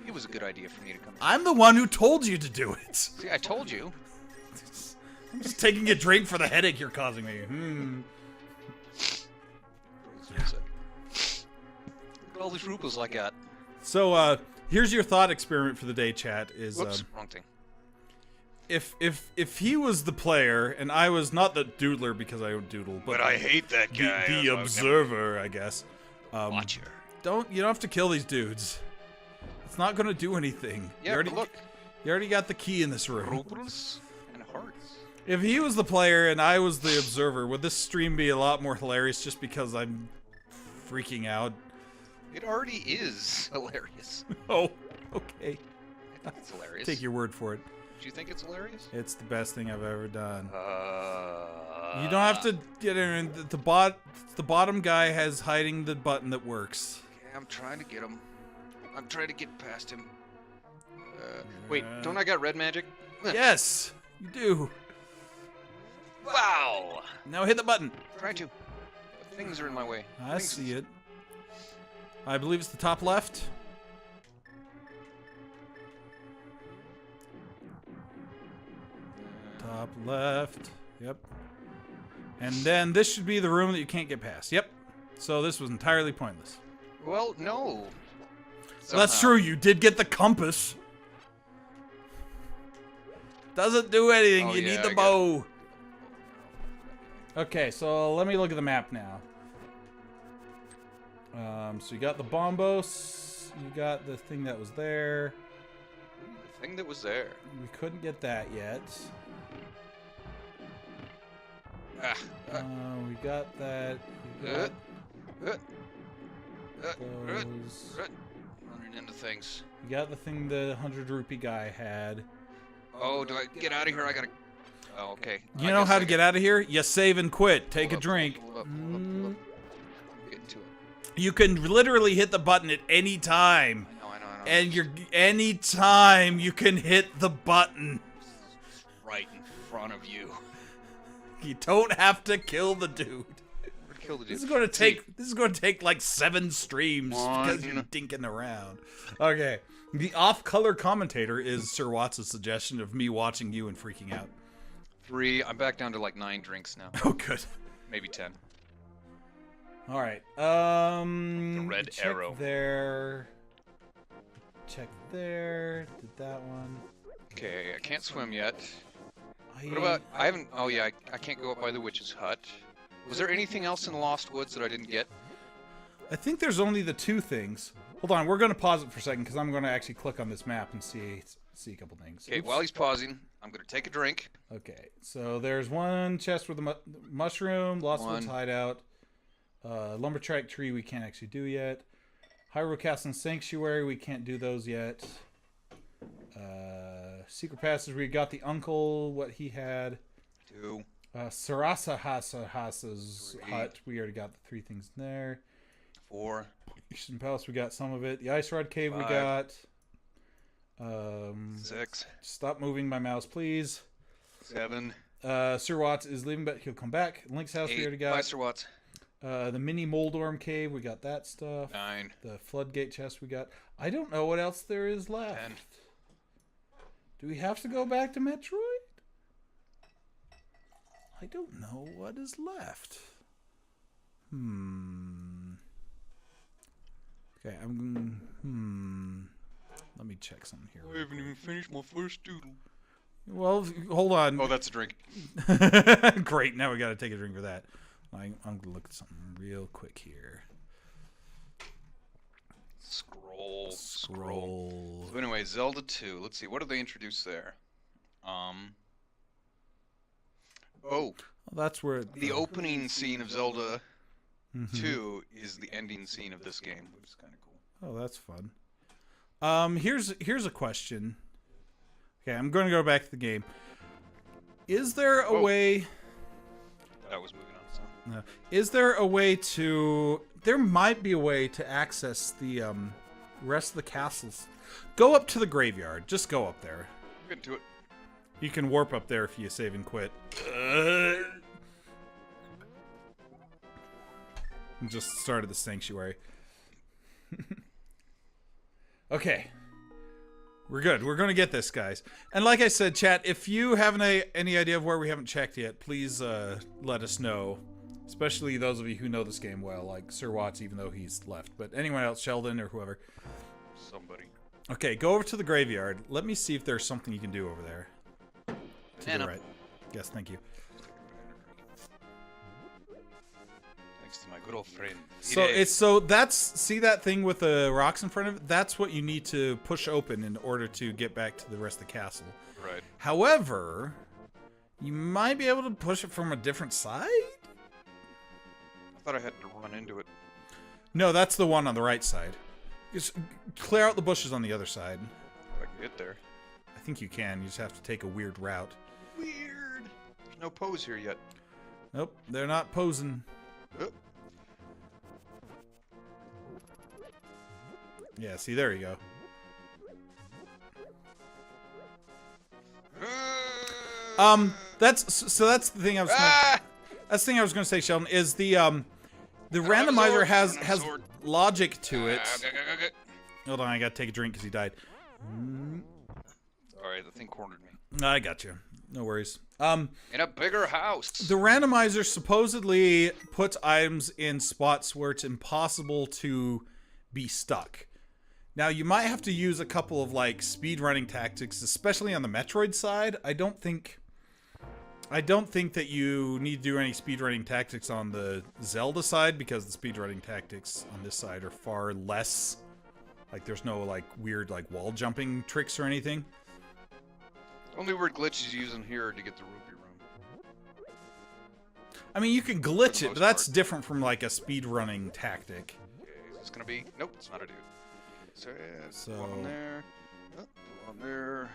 it was a good idea for me to come. I'm the one who told you to do it. See, I told you. I'm just taking a drink for the headache you're causing me. Look at all these rupees I got. So, here's your thought experiment for the day, chat. Is Whoops, wrong thing. If he was the player and I was not the doodler because I don't doodle, but I hate that guy. the observer, I guess. Watcher. You don't have to kill these dudes. It's not gonna do anything. Yeah, but look. You already got the key in this room. Rupees and hearts. If he was the player and I was the observer, would this stream be a lot more hilarious just because I'm freaking out? It already is hilarious. Oh, okay. I think it's hilarious. Take your word for it. Do you think it's hilarious? It's the best thing I've ever done. You don't have to get in. The bottom guy has hiding the button that works. Okay, I'm trying to get him. I'm trying to get past him. Wait, don't I got red magic? Yes, you do. Wow! Now hit the button. Trying to. But things are in my way. I see it. I believe it's the top left. Top left. Yep. And then this should be the room that you can't get past. Yep. So this was entirely pointless. Well, no. Well, that's true. You did get the compass. Doesn't do anything. You need the bow. Okay, so let me look at the map now. So you got the bombos. You got the thing that was there. The thing that was there. We couldn't get that yet. We got that. We got those. Running into things. You got the thing the 100 rupee guy had. Oh, do I get out of here? I gotta. Oh, okay. You know how to get out of here? You save and quit. Take a drink. Hold up. Get into it. You can literally hit the button at any time. I know. And any time you can hit the button. Right in front of you. You don't have to kill the dude. Kill the dude. This is going to take like 7 streams because you're dinking around. Okay. The off-color commentator is Sir Watts' suggestion of me watching you and freaking out. 3. I'm back down to like 9 drinks now. Oh, good. Maybe 10. All right. The red check arrow. There. Check there. Did that one. Okay, I can't swim yet. What about? I haven't. Oh yeah, I can't go up by the witch's hut. Was there anything else in the Lost Woods that I didn't get? I think there's only the 2 things. Hold on, we're going to pause it for a second because I'm going to actually click on this map and see a couple things. Okay, Oops. while he's pausing, I'm gonna take a drink. Okay, so there's one chest with a mushroom, Lost Woods hideout, Lumbertrack tree we can't actually do yet, Hyrule Castle and Sanctuary we can't do those yet. Secret Passage we got the uncle, what he had. 2. Sarasa Hasa's hut, we already got the 3 things in there. 4. Eastern Palace we got some of it. The Ice Rod Cave 5. we got. 6. Stop moving my mouse, please. 7. Sir Watts is leaving, but he'll come back. Link's house 8. we already got. Bye, Sir Watts. The mini Moldorm cave, we got that stuff. 9. The floodgate chest we got. I don't know what else there is left. 10. Do we have to go back to Metroid? I don't know what is left. Okay, let me check something here. I haven't even finished my first doodle. Well, hold on. Oh, that's a drink. Great, now we gotta take a drink for that. I'm gonna look at something real quick here. Scroll. Scroll. So anyway, Zelda 2. Let's see, what did they introduce there? Well, that's where the opening scene of Zelda 2 is the ending scene of this game, which is kind of cool. Oh, that's fun. Here's a question. Okay, I'm going to go back to the game. Is there a way? That was moving on. No. Is there a way to? There might be a way to access the rest of the castles. Go up to the graveyard. Just go up there. Get to it. You can warp up there if you save and quit. Just started the sanctuary. Okay. We're good. We're going to get this, guys. And like I said, chat, if you have any idea of where we haven't checked yet, please let us know. Especially those of you who know this game well, like Sir Watts, even though he's left. But anyone else, Sheldon or whoever. Somebody. Okay, go over to the graveyard. Let me see if there's something you can do over there. To the right. Yes, thank you. Thanks to my good old friend. So see that thing with the rocks in front of it? That's what you need to push open in order to get back to the rest of the castle. Right. However, you might be able to push it from a different side? I thought I had to run into it. No, that's the one on the right side. Just clear out the bushes on the other side. I can get there. I think you can. You just have to take a weird route. Weird. There's no pose here yet. Nope, they're not posing. Yeah, see, there you go. That's the thing I was gonna, that's the thing I was going to say, Sheldon, is the randomizer has logic to it. Hold on, I got to take a drink because he died. Alright, the thing cornered me. I got you. No worries. In a bigger house. The randomizer supposedly puts items in spots where it's impossible to be stuck. Now, you might have to use a couple of, like, speedrunning tactics, especially on the Metroid side. I don't think that you need to do any speedrunning tactics on the Zelda side, because the speedrunning tactics on this side are far less. Like, there's no, like, weird, like, wall jumping tricks or anything. Only weird glitches using here to get the Ruby Room. I mean, you can glitch it, but that's different from, like, a speedrunning tactic. Okay, is this gonna be? Nope, it's not a dude. So one there. Oh, one there.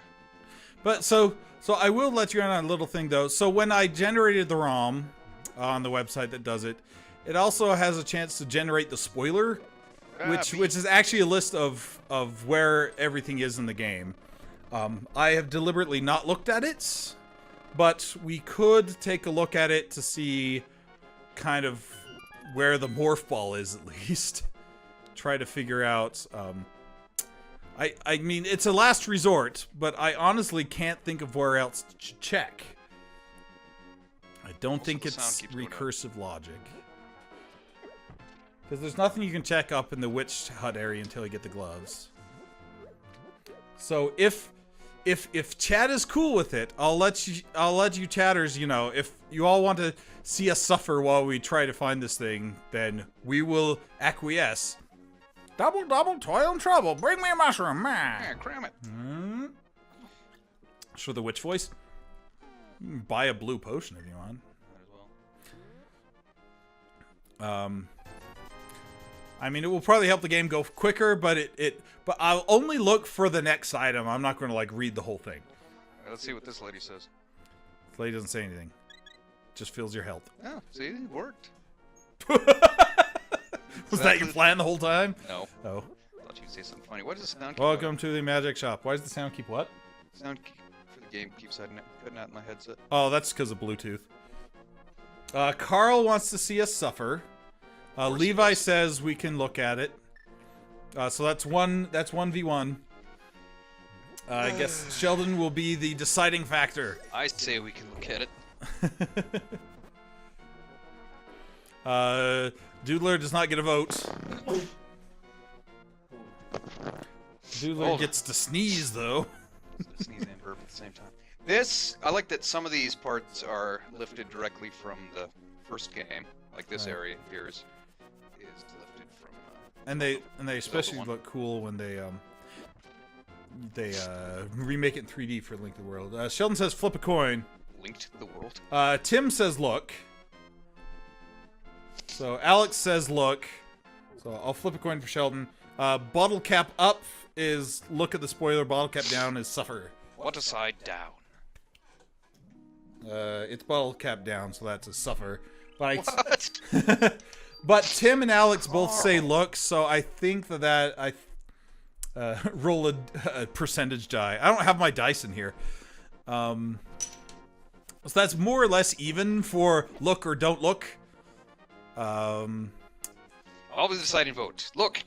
But so I will let you in on a little thing though. So when I generated the ROM on the website that does it, it also has a chance to generate the spoiler, which is actually a list of where everything is in the game. I have deliberately not looked at it, but we could take a look at it to see kind of where the morph ball is at least. Try to figure out. I mean, it's a last resort, but I honestly can't think of where else to check. I don't think it's recursive logic. Because there's nothing you can check up in the witch hut area until you get the gloves. So if chat is cool with it, I'll let you chatters, you know, if you all want to see us suffer while we try to find this thing, then we will acquiesce. Double, double, toil and trouble. Bring me a mushroom, man. Yeah, cram it. For the witch voice. You can buy a blue potion if you want. Might as well. I mean, it will probably help the game go quicker, but but I'll only look for the next item. I'm not going to like read the whole thing. Right, let's see what this lady says. This lady doesn't say anything. Just feels your health. Oh, see, it worked. Was that your plan the whole time? No. Oh. I thought you'd say something funny. Why does the sound keep Welcome to the magic shop. Why does the sound keep what? sound for the game keeps cutting out in my headset? Oh, that's because of Bluetooth. Carl wants to see us suffer. Levi says we can look at it. So that's 1v1. I guess Sheldon will be the deciding factor. I say we can look at it. Doodler does not get a vote. Doodler gets to sneeze, though. Sneeze and burp at the same time. I like that some of these parts are lifted directly from the first game. Like this area here is lifted from. And they especially look cool when they remake it in 3D for Link to the World. Sheldon says flip a coin. Link to the World. Tim says look. So Alex says look. So I'll flip a coin for Sheldon. Bottle cap up is look at the spoiler. Bottle cap down is suffer. What a side down? It's bottle cap down, so that's a suffer. But What? but Tim and Alex both say look, so I think that I roll a percentage die. I don't have my dice in here. So that's more or less even for look or don't look. Always the deciding vote. Look.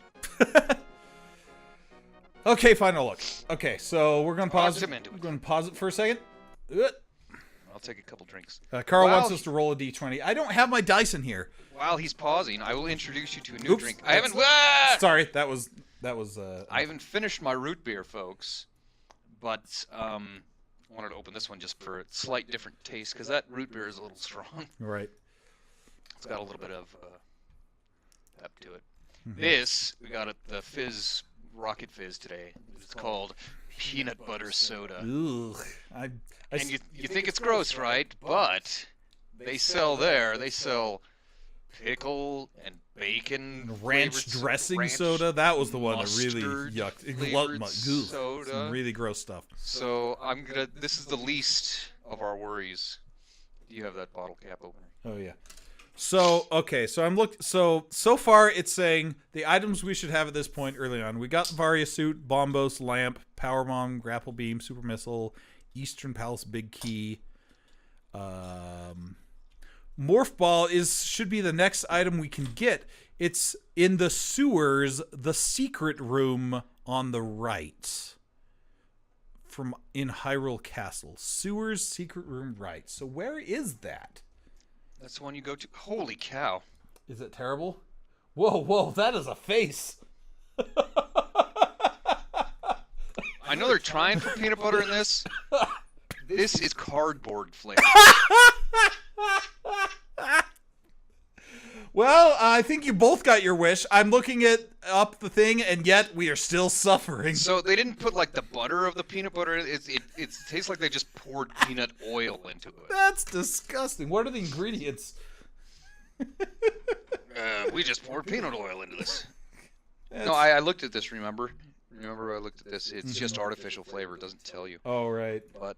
Okay, final look. Okay, so we're gonna pause. Him into it. We're gonna pause it for a second. I'll take a couple drinks. Carl wants us to roll a d20. I don't have my dice in here. While he's pausing, I will introduce you to a new Oops, drink. I haven't. Sorry, that was. I haven't finished my root beer, folks, but I wanted to open this one just for a slight different taste because that root beer is a little strong. Right. It's got a little bit of depth to it. This we got at the Fizz Rocket Fizz today. It's called peanut butter soda. Ugh. And you think it's gross, right? But they sell pickle and bacon Ranch dressing soda. That was the one that really yucked. Soda. Some really gross stuff. So this is the least of our worries. You have that bottle cap opener. Oh yeah. So okay, so so far it's saying the items we should have at this point early on. We got the Varia suit, Bombos, lamp, power bomb, grapple beam, super missile, Eastern Palace big key. Morph ball should be the next item we can get. It's in the sewers, the secret room on the right. In Hyrule Castle. Sewers, secret room right. So where is that? That's the one you go to. Holy cow. Is it terrible? Whoa, that is a face. I know they're trying for peanut butter in this. This is cardboard flavor. Well, I think you both got your wish. I'm looking up the thing, and yet we are still suffering. So they didn't put like the butter of the peanut butter. It tastes like they just poured peanut oil into it. That's disgusting. What are the ingredients? We just poured peanut oil into this. No, I looked at this. Remember I looked at this. It's just artificial flavor. It doesn't tell you. Oh right. But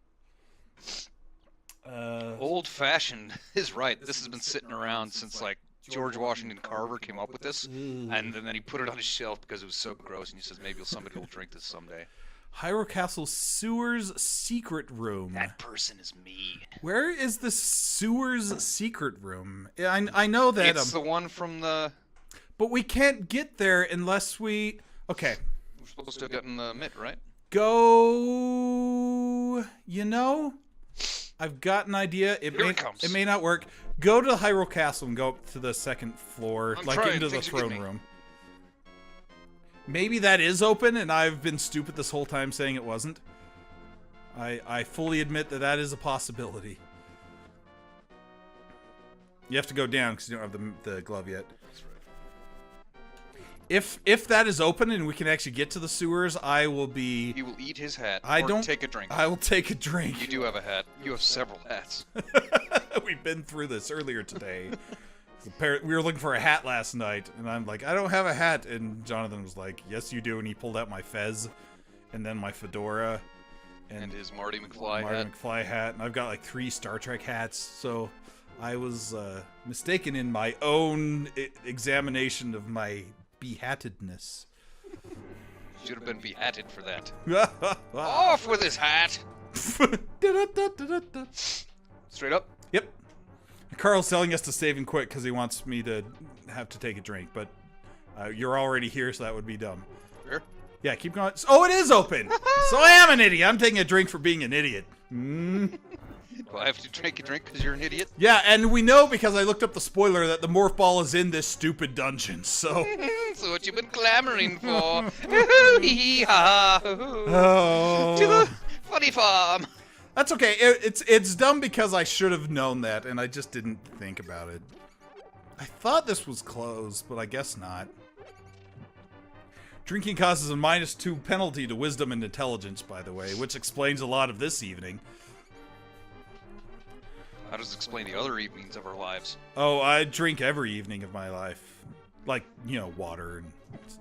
old-fashioned is right. This has been sitting around since like George Washington Carver came up with this, and then he put it on his shelf because it was so gross, and he says maybe somebody will drink this someday. Hyrule Castle Sewers Secret Room. That person is me. Where is the Sewers Secret Room? I know that it's the one from the. But we can't get there unless we. Okay. We're supposed to have gotten the mitt, right? Go. I've got an idea. It may not work. Go to the Hyrule Castle and go up to the second floor, into the throne room. Maybe that is open, and I've been stupid this whole time saying it wasn't. I fully admit that is a possibility. You have to go down because you don't have the glove yet. If that is open and we can actually get to the sewers, I will be... He will eat his hat. I or don't... take a drink. I will take a drink. You do have a hat. You have several hats. We've been through this earlier today. We were looking for a hat last night, and I'm like, I don't have a hat. And Jonathan was like, yes, you do. And he pulled out my fez, and then my fedora. And his Marty McFly Marty hat. McFly hat. And I've got like 3 Star Trek hats. So I was mistaken in my own examination of my behattedness. Should have been behatted for that. Off with his hat! Straight up? Yep. Carl's telling us to save and quit because he wants me to have to take a drink, but you're already here, so that would be dumb. Sure. Yeah, keep going. Oh, it is open! So I am an idiot. I'm taking a drink for being an idiot. Mm. Do I have to drink a drink because you're an idiot? Yeah, and we know because I looked up the spoiler that the morph ball is in this stupid dungeon, so... So what you've been clamoring for. Hee-hee-ha. Oh. To the funny farm. That's okay. It's dumb because I should have known that, and I just didn't think about it. I thought this was closed, but I guess not. Drinking causes a -2 penalty to wisdom and intelligence, by the way, which explains a lot of this evening. How does it explain the other evenings of our lives? Oh, I drink every evening of my life. Like, you know, water and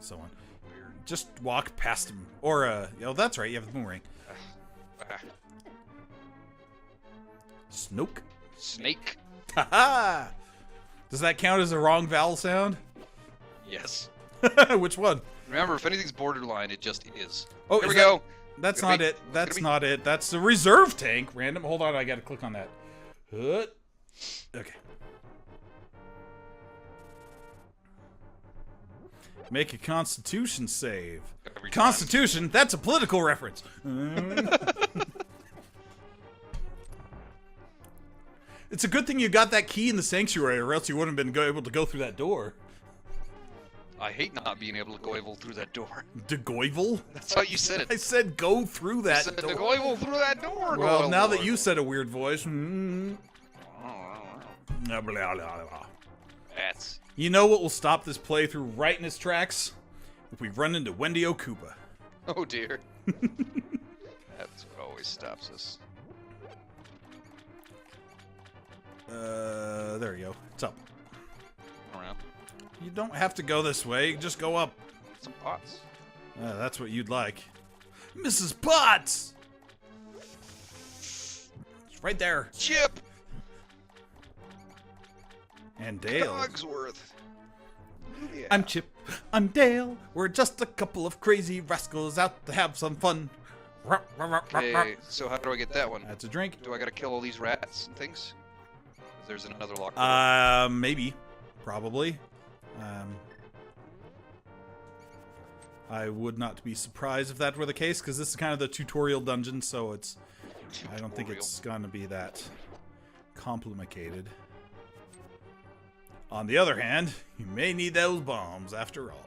so on. Just walk past them. Or, oh, that's right, you have the boomerang. Snoke? Snake. Haha! Does that count as a wrong vowel sound? Yes. Which one? Remember, if anything's borderline, it just is. Oh, here we go. That's not it. That's not it. That's the reserve tank. Random. Hold on, I gotta click on that. Okay. Make a Constitution save. Constitution? That's a political reference. It's a good thing you got that key in the sanctuary, or else you wouldn't have been able to go through that door. I hate not being able to go through that door. DeGoivel? That's how you said it. I said go through that said door. DeGoivel through that door. Well, now that you said a weird voice. That's... You know what will stop this playthrough right in its tracks? If we run into Wendy Okuba. Oh dear. That's what always stops us. There you go. It's up. Around. You don't have to go this way. Just go up. Some pots. That's what you'd like. Mrs. Potts! It's right there. Chip! And Dale. Cogsworth. Yeah. I'm Chip. I'm Dale. We're just a couple of crazy rascals out to have some fun. Okay, so how do I get that one? That's a drink. Do I gotta kill all these rats and things? There's another lock. Maybe. Probably. I would not be surprised if that were the case, because this is kind of the tutorial dungeon, so it's... I don't think it's gonna be that complicated. On the other hand, you may need those bombs after all.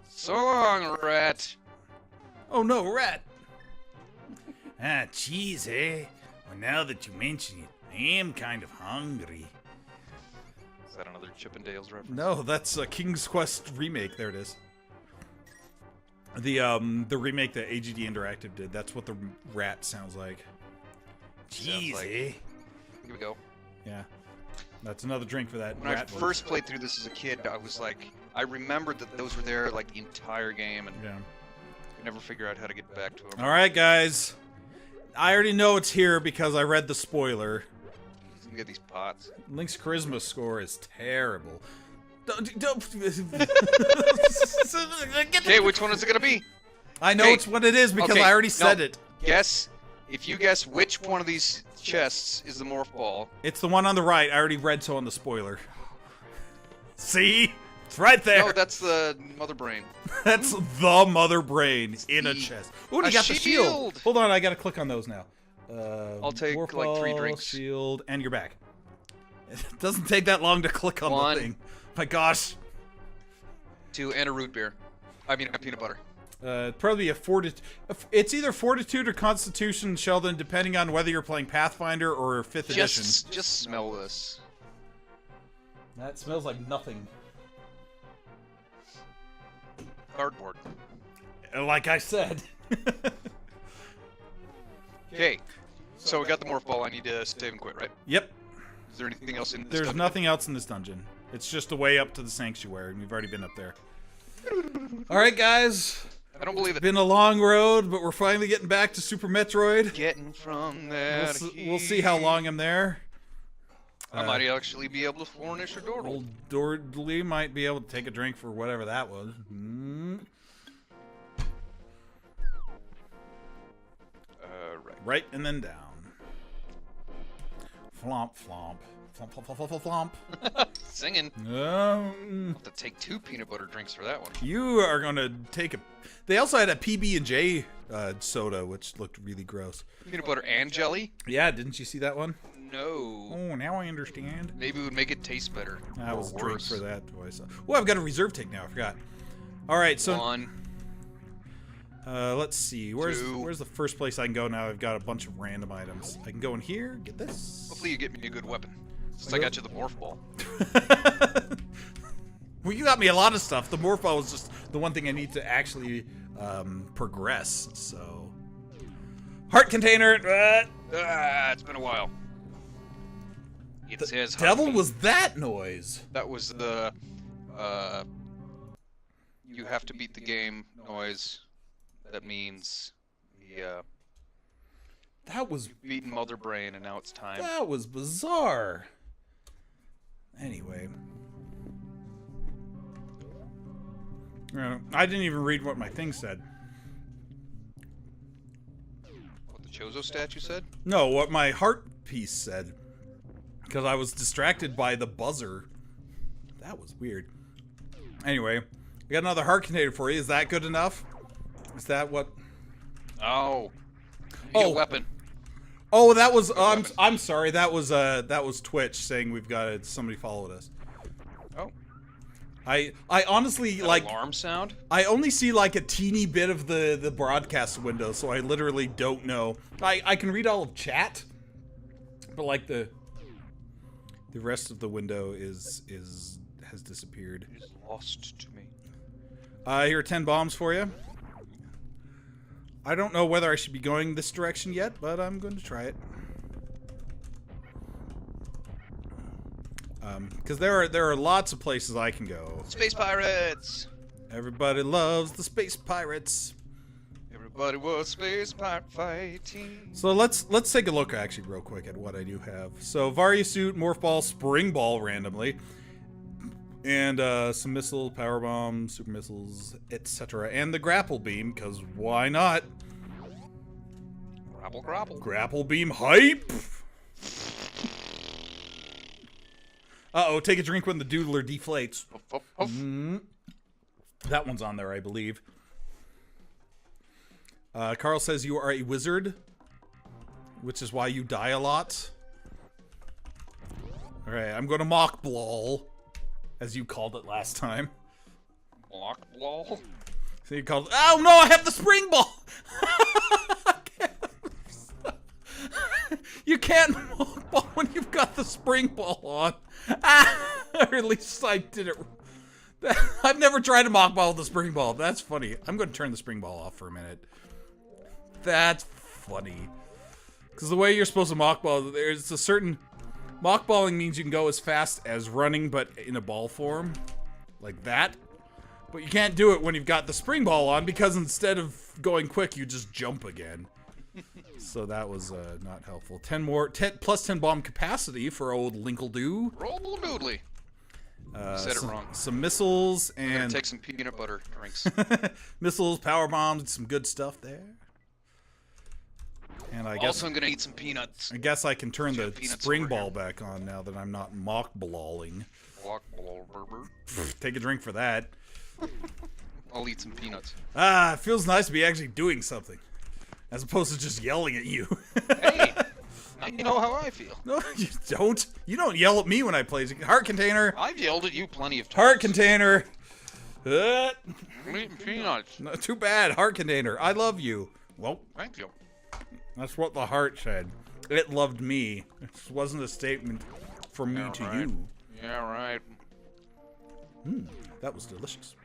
So long, rat. Oh no, rat! Ah, cheese, eh? Well, now that you mention it, I am kind of hungry. Is that another Chip and Dale's reference? No, that's a King's Quest remake. There it is. The remake that AGD Interactive did. That's what the rat sounds like. Cheese, like... eh? Here we go. Yeah. That's another drink for that When rat I first played through this as a kid, I was like... I remembered that those were there like the entire game, and yeah. could never figure out how to get back to them. Alright, guys. I already know it's here because I read the spoiler. You can get these pots. Link's charisma score is terrible. Okay, which one is it gonna be? I know it's what it is because Okay, I already said it. Guess. If you guess which one of these chests is the morph ball. It's the one on the right. I already read so on the spoiler. See? It's right there. No, that's the mother brain. That's the mother brain in a chest. Ooh, and you got the shield. shield. Hold on, I gotta click on those now. I'll take Morph like 3 ball, drinks. Shield, and you're back. It doesn't take that long to click on One. the thing. My gosh. 2 and a root beer. I mean, a peanut butter. Probably a fortitude. It's either fortitude or constitution, Sheldon, depending on whether you're playing Pathfinder or 5th edition. Just smell this. That smells like nothing. Cardboard. Like I said. Okay. So we got the morph ball. I need to save and quit, right? Yep. Is there anything else in this There's dungeon? nothing else in this dungeon. It's just a way up to the sanctuary, and we've already been up there. Alright, guys. I don't believe it. Been a long road, but we're finally getting back to Super Metroid. Getting from there to We'll see how long I'm there. I might actually be able to flourish or dawdle. Old Dordley might be able to take a drink for whatever that was. Right. Right and then down. Flomp, flomp. Flomp, flomp, flomp, flomp, flomp. Singing. Um, I'll have to take 2 peanut butter drinks for that one. you are gonna take a... They also had a PB&J soda, which looked really gross. Peanut butter and jelly? Yeah, didn't you see that one? No. Oh, now I understand. Maybe it would make it taste better. I Or was a drink worse. for that. Oh, I've got a reserve take now. I forgot. All right, so 1. let's see. Where's 2. the first place I can go now? I've got a bunch of random items. I can go in here. Get this. Hopefully you get me a good weapon. Since I got you the morph ball. Well, you got me a lot of stuff. The morph ball was just the one thing I need to actually progress. So, heart container. It's been a while. It says Devil heartbeat. was that noise? That was the you have to beat the game noise. That means the That was you've beaten Mother Brain and now it's time. that was bizarre. Anyway. I didn't even read what my thing said. What the Chozo statue said? No, what my heart piece said. Because I was distracted by the buzzer. That was weird. Anyway, we got another heart container for you. Is that good enough? Is that what... Oh. You need a Oh. weapon. Oh, that was... I'm sorry. That was Twitch saying we've got somebody followed us. Oh. I honestly, That like... alarm sound? I only see like a teeny bit of the broadcast window, so I literally don't know. I can read all of chat, but like the rest of the window has disappeared. It is lost to me. Here are 10 bombs for you. I don't know whether I should be going this direction yet, but I'm going to try it. Because there are lots of places I can go. Space pirates! Everybody loves the space pirates. Everybody was space pirate fighting. So let's take a look actually real quick at what I do have. So Varia suit, morph ball, spring ball randomly, and some missiles, power bombs, super missiles, etc. And the grapple beam, because why not? Grapple, grapple. Grapple beam hype. Uh-oh, take a drink when the Doodler deflates. Puff, puff, puff. That one's on there, I believe. Carl says you are a wizard, which is why you die a lot. Alright, I'm going to mock blall, as you called it last time. Block ball. So you called... Oh no, I have the spring ball! You can't mock ball when you've got the spring ball on. Or at least I did it... I've never tried to mock ball with the spring ball. That's funny. I'm going to turn the spring ball off for a minute. That's funny. Because the way you're supposed to mock ball, there's a certain... Mockballing means you can go as fast as running, but in a ball form. Like that. But you can't do it when you've got the spring ball on, because instead of going quick, you just jump again. So that was not helpful. 10 plus 10 bomb capacity for old Linkledoo. Roll doodly. Said it wrong. Some missiles I'm gonna and... take some peanut butter drinks. missiles, power bombs, some good stuff there. And I guess... Also, I'm gonna eat some peanuts. I guess I can turn the Peanuts spring over ball here. back on now that I'm not mock balling. Block ball, burber. Take a drink for that. I'll eat some peanuts. Ah, it feels nice to be actually doing something. As opposed to just yelling at you. Hey! Now you know how I feel. No, you don't. You don't yell at me when I play. Heart container. I've yelled at you plenty of times. Heart container. I'm eating peanuts. No, too bad. Heart container. I love you. Well, Thank you. that's what the heart said. It loved me. It wasn't a statement from me to Alright. you. Yeah, right. That was delicious.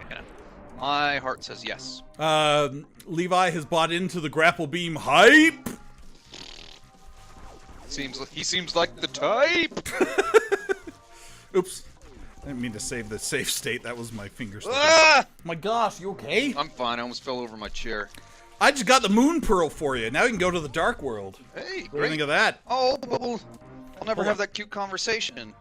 Yeah. My heart says yes. Levi has bought into the grapple beam hype. He seems like the type. Oops. I didn't mean to save the safe state. That was my finger slipping. Ah! My gosh, you okay? I'm fine. I almost fell over my chair. I just got the moon pearl for you. Now you can go to the dark world. Hey, What do you great. think of that? Oh, well, I'll never have that cute conversation.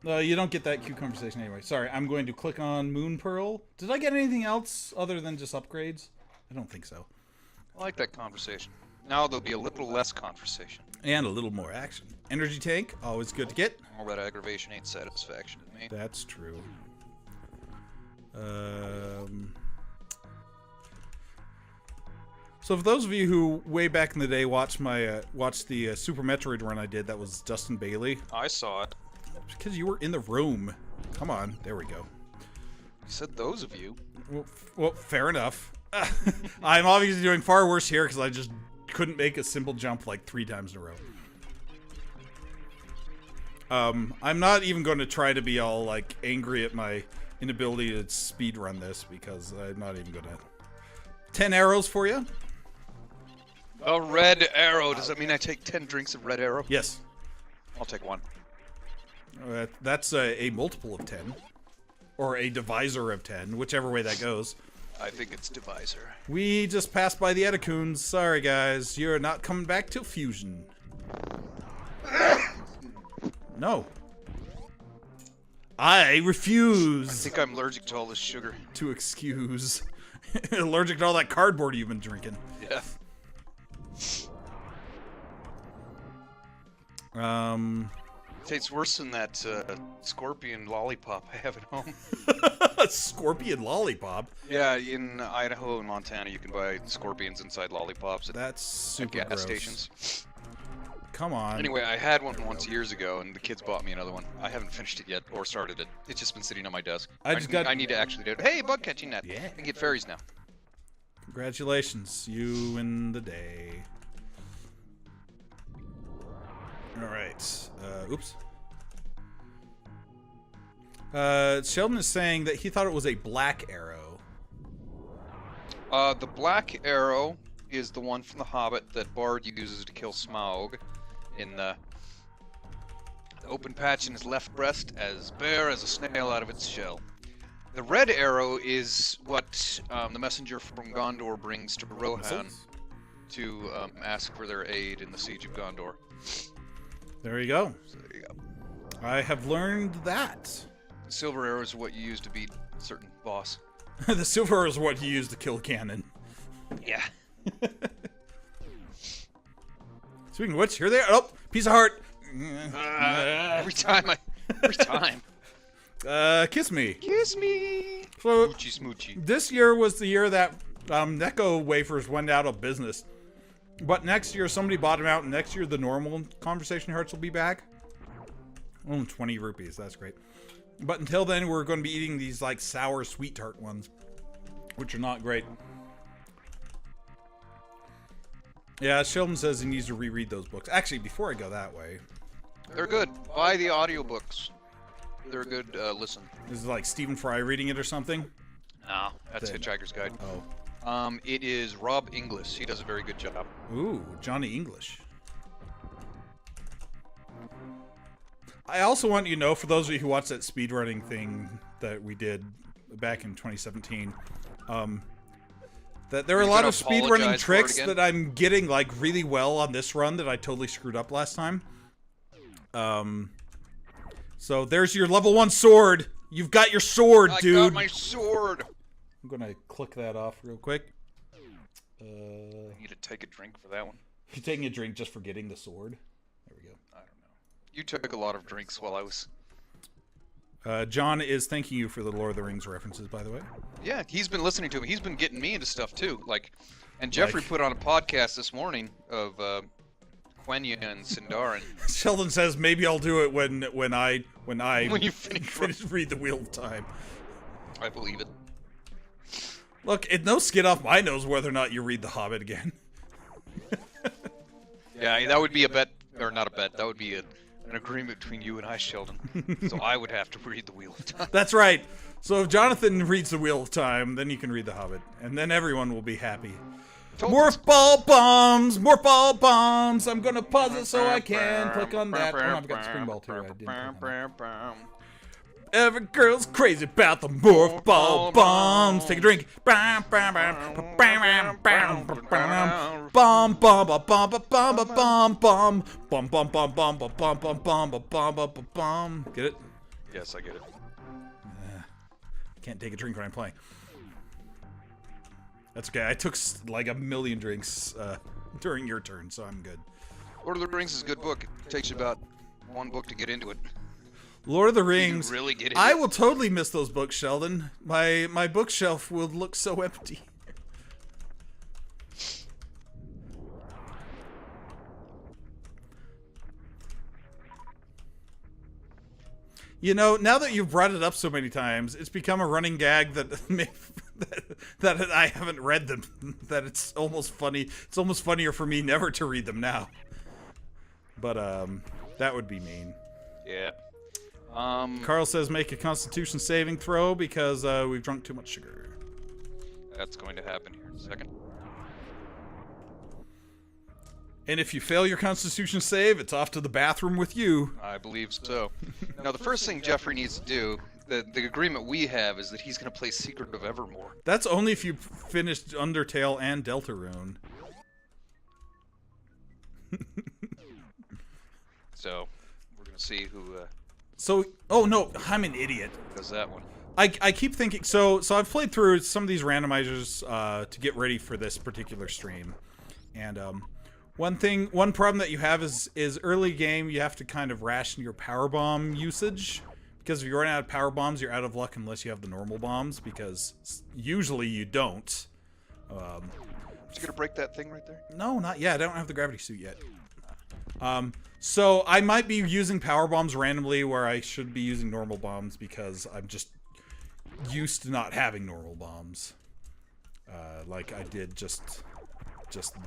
You don't get that cute conversation anyway. Sorry, I'm going to click on moon pearl. Did I get anything else other than just upgrades? I don't think so. I like that conversation. Now there'll be a little less conversation. And a little more action. Energy tank, always good to get. All that aggravation ain't satisfaction to me. That's true. So for those of you who way back in the day watched the Super Metroid run I did, that was Justin Bailey. I saw it. Because you were in the room. Come on, there we go. You said those of you. Well, fair enough. I'm obviously doing far worse here because I just couldn't make a simple jump like 3 times in a row. I'm not even going to try to be all like angry at my inability to speed run this because I'm not even going to. 10 arrows for you. A red arrow. Does that mean I take 10 drinks of red arrow? Yes. I'll take 1. That's a multiple of 10. Or a divisor of 10, whichever way that goes. I think it's divisor. We just passed by the Etacoons. Sorry, guys. You're not coming back till Fusion. No. I refuse. I think I'm allergic to all this sugar. To excuse. Allergic to all that cardboard you've been drinking. Yeah. Tastes worse than that scorpion lollipop I have at home. Scorpion lollipop? Yeah, in Idaho and Montana you can buy scorpions inside lollipops That's super at gas gross. stations. Come on. Anyway, I had one once years ago, and the kids bought me another one. I haven't finished it yet, or started it. It's just been sitting on my desk. I need to actually do it. Hey, bug catching net. Yeah. I can get fairies now. Congratulations, you win the day. Alright. Oops. Sheldon is saying that he thought it was a black arrow. The black arrow is the one from The Hobbit that Bard uses to kill Smaug in the open patch in his left breast, as bare as a snail out of its shell. The red arrow is what the messenger from Gondor brings to Rohan to ask for their aid in the siege of Gondor. There you go. So there you go. I have learned that. The silver arrow is what you use to beat a certain boss. The silver is what you use to kill Ganon. Yeah. Speaking of which, here they are. Oh, piece of heart. Every time. Kiss me. Kiss me. So, Smoochy, smoochy. this year was the year that Necco wafers went out of business. But next year, somebody bought them out, and next year, the normal conversation hearts will be back. Oh, 20 rupees. That's great. But until then, we're going to be eating these, like, sour sweet tart ones, which are not great. Yeah, Sheldon says he needs to reread those books. Actually, before I go that way... They're good. Buy the audiobooks. They're a good listen. Is it like Stephen Fry reading it or something? No, that's Then- Hitchhiker's Guide. Oh. It is Rob Inglis. He does a very good job. Ooh, Johnny English. I also want you to know, for those of you who watched that speedrunning thing that we did back in 2017, that there are a You're lot gonna of speedrunning apologize for it tricks again? that I'm getting like really well on this run that I totally screwed up last time. So there's your level 1 sword. You've got your sword, I dude. got my sword. I'm gonna click that off real quick. I need to take a drink for that one. You're taking a drink just for getting the sword. There we go. I don't know. You took a lot of drinks while I was... John is thanking you for the Lord of the Rings references, by the way. Yeah, he's been listening to me. He's been getting me into stuff too. And Jeffrey put on a podcast this morning of Quenya and Sindarin. Sheldon says maybe I'll do it when you finish read the Wheel of Time. I believe it. Look, it's no skin off my nose whether or not you read The Hobbit again. Yeah, that would be a bet, or not a bet. That would be an agreement between you and I, Sheldon. So I would have to read the Wheel of Time. That's right. So if Jonathan reads the Wheel of Time, then you can read The Hobbit, and then everyone will be happy. Morph ball bombs! Morph ball bombs! I'm gonna pause it so I can click on that. Oh, I've got Spring Ball too. I didn't click on that. Every girl's crazy about the morph ball bombs. Take a drink. Bomb, bomb, bomb, bomb, bomb, bomb, bomb, bomb, bomb, bomb, bomb, bomb. Get it? Yes, I get it. Can't take a drink when I'm playing. That's okay. I took like a million drinks during your turn, so I'm good. Lord of the Rings is a good book. It takes you about one book to get into it. Lord of the Rings. Really get into I it. will totally miss those books, Sheldon. My bookshelf will look so empty. You know, now that you've brought it up so many times, it's become a running gag that that I haven't read them. That it's almost funny. It's almost funnier for me never to read them now. But that would be mean. Yeah. Carl says make a Constitution saving throw because we've drunk too much sugar. That's going to happen here in a second. And if you fail your Constitution save, it's off to the bathroom with you. I believe so. Now, the first thing Jeffrey needs to do, the agreement we have, is that he's going to play Secret of Evermore. That's only if you finished Undertale and Deltarune. So, we're going to see who Oh no, I'm an idiot. does that one. I keep thinking, so I've played through some of these randomizers to get ready for this particular stream. And one problem that you have is early game you have to kind of ration your power bomb usage, because if you run out of power bombs, you're out of luck unless you have the normal bombs, because usually you don't. Is you gonna break that thing right there? No, not yet. I don't have the gravity suit yet. So I might be using power bombs randomly where I should be using normal bombs because I'm just used to not having normal bombs. Like I did just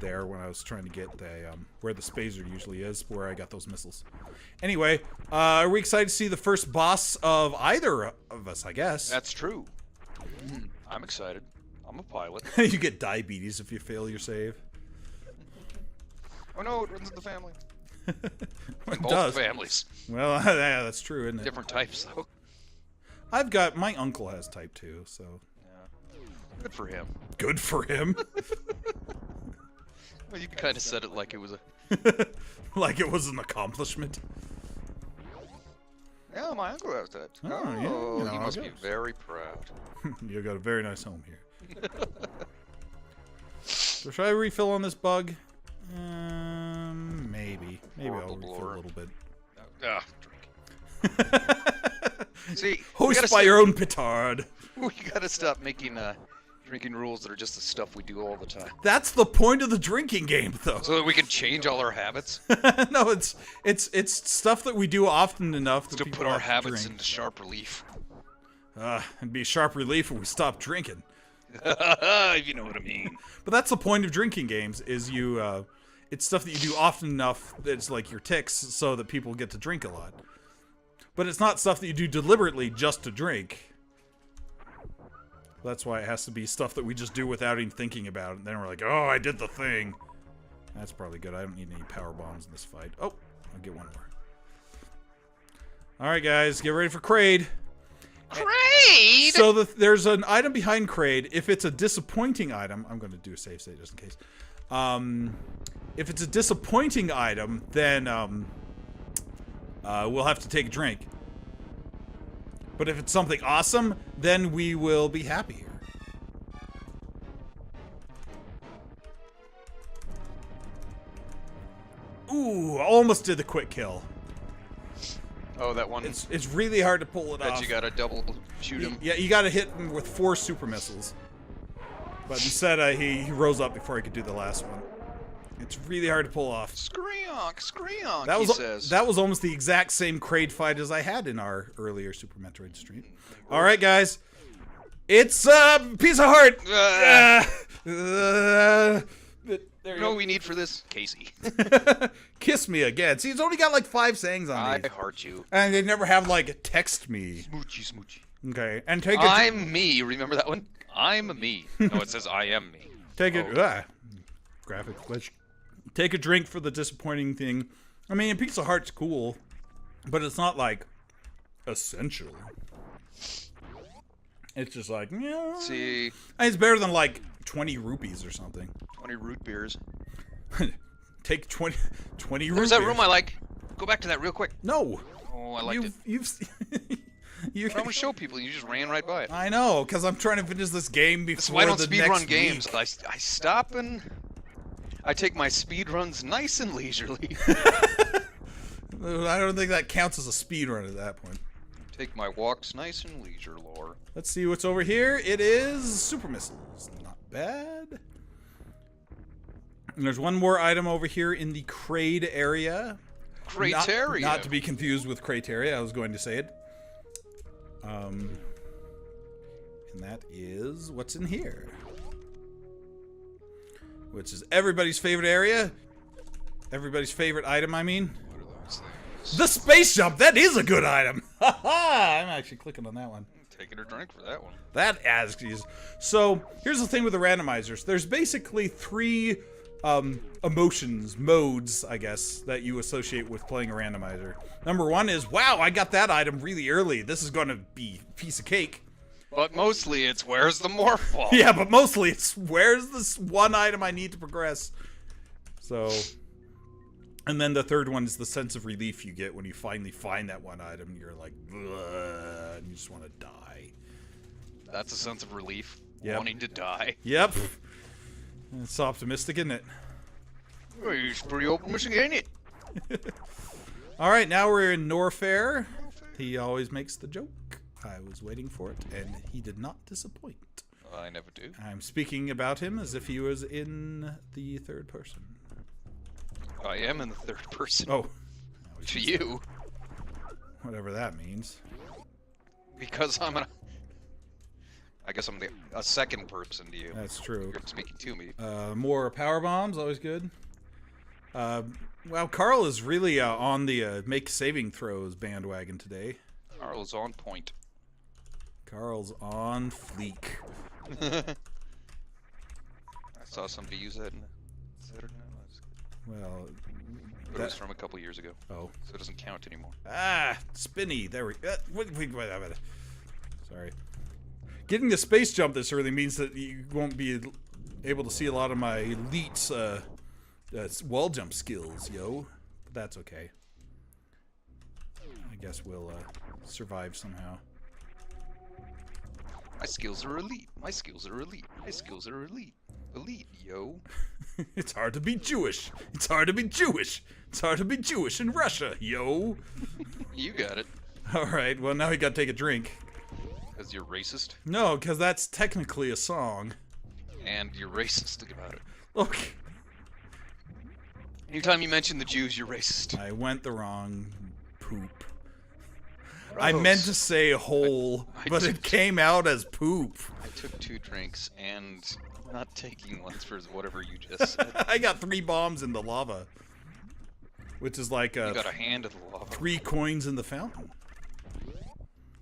there when I was trying to get the where the spazer usually is, where I got those missiles. Anyway, are we excited to see the first boss of either of us, I guess? That's true. I'm excited. I'm a pilot. You get diabetes if you fail your save. Oh no, it runs in the family. It Both does. families. Well, yeah, that's true, isn't it? Different types, though. I've got, my uncle has type 2, so. Yeah. Good for him. Good for him. Well, you kind of said it like it was a... Like it was an accomplishment. Yeah, my uncle has that. Oh, yeah, Oh, you know he how must it be goes. very proud. You got a very nice home here. So should I refill on this bug? Maybe. Maybe I'll Horrible refill blower. a little bit. Drink. See, we Hoist gotta by your own petard. We gotta stop making drinking rules that are just the stuff we do all the time, That's the point of the drinking game, though. so that we can change all our habits. No, it's stuff that we do often enough that To people put our have to habits drink. into sharp relief. It'd be a sharp relief if we stop drinking. If you know what I mean. But that's the point of drinking games, is you, it's stuff that you do often enough that it's like your tics so that people get to drink a lot. But it's not stuff that you do deliberately just to drink. That's why it has to be stuff that we just do without even thinking about it. And then we're like, oh, I did the thing. That's probably good. I don't need any power bombs in this fight. Oh, I'll get one more. Alright, guys, get ready for Kraid. Kraid! So there's an item behind Kraid. If it's a disappointing item, I'm going to do a save state just in case. If it's a disappointing item, then we'll have to take a drink. But if it's something awesome, then we will be happier. Ooh, almost did the quick kill. Oh, that one It's really hard to pull it that off. you gotta double shoot him. Yeah, you gotta hit him with 4 super missiles. But instead, he rose up before he could do the last one. It's really hard to pull off. Screonk, screonk, That he was says. that was almost the exact same Kraid fight as I had in our earlier Super Metroid stream. All right, guys, it's a piece of heart. There You you know go. what we need for this? Casey. Kiss me again. See, it's only got like 5 sayings on I these. heart you. And they never have like text me. Smoochy, smoochy. Okay. And take a I'm me. Remember that one? I'm me. No, it says I am me. graphic glitch. Take a drink for the disappointing thing. I mean, a Pizza Heart's cool, but it's not like essential. It's just like, yeah. See, It's better than like 20 rupees or something. 20 root beers. Take 20 rupees. There's that room I like. Go back to that real quick. No. Oh, I liked it. You I want to show people. You just ran right by it. I know, because I'm trying to finish this game before That's why I don't the speed next run games. week. I stop and I take my speed runs nice and leisurely. I don't think that counts as a speed run at that point. Take my walks nice and leisure, lore. Let's see what's over here. It is super missiles. Not bad. And there's one more item over here in the Crate area. Crateria. Not to be confused with Crateria. I was going to say it. And that is what's in here. Which is everybody's favorite area. Everybody's favorite item, I mean. What are those things? The space jump! That is a good item! Haha! I'm actually clicking on that one. Taking a drink for that one. That asks you. So, here's the thing with the randomizers. There's basically 3 emotions, modes, I guess, that you associate with playing a randomizer. Number 1 is, wow, I got that item really early. This is going to be a piece of cake. But mostly it's where's the morph ball? Yeah, but mostly it's, where's this one item I need to progress? So, and then the third one is the sense of relief you get when you finally find that one item. You're like, ugh, and you just want to die. That's a sense of relief. Yep. Wanting to die. Yep. It's optimistic, isn't it? Oh, it's pretty optimistic, ain't it? All right, now we're in Norfair. He always makes the joke. I was waiting for it, and he did not disappoint. I never do. I'm speaking about him as if he was in the third person. I am in the third person. Oh. To you. Whatever that means. Because I'm I guess I'm a second person to you. That's true. You're speaking to me. More power bombs, always good. Well, Carl is really on the make saving throws bandwagon today. Carl's on point. Carl's on fleek. I saw somebody use that in Saturday Night Live. Well, But it was from a couple years ago, oh. so it doesn't count anymore. Spinny. There we go. Sorry. Getting the space jump this early means that you won't be able to see a lot of my elite's wall jump skills, yo. But that's okay. I guess we'll survive somehow. My skills are elite. My skills are elite. My skills are elite. Elite, yo. It's hard to be Jewish. It's hard to be Jewish. It's hard to be Jewish in Russia, yo. You got it. All right. Well, now we got to take a drink. Because you're racist. No, because that's technically a song. And you're racist about it. Look. Anytime you mention the Jews, you're racist. I went the wrong poop. I meant to say hole, but it came out as poop. I took 2 drinks and not taking ones for whatever you just said. I got 3 bombs in the lava, which is like You got a hand in the lava. 3 coins in the fountain,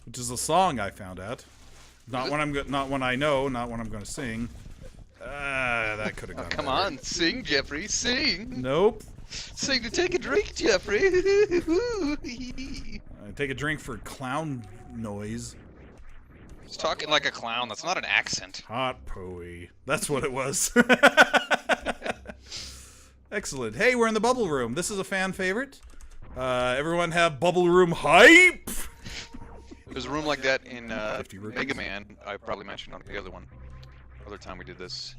which is a song I found out. Not when I know, not when I'm going to sing. That could have gone. Come better. on, sing, Jeffrey, sing. Nope. Sing to take a drink, Jeffrey. Take a drink for clown noise. He's talking like a clown. That's not an accent. Hot poey. That's what it was. Excellent. Hey, we're in the bubble room. This is a fan favorite. Everyone have bubble room hype. There's a room like that in 50 rupees. Mega Man. I probably mentioned on the other one. Other time we did this.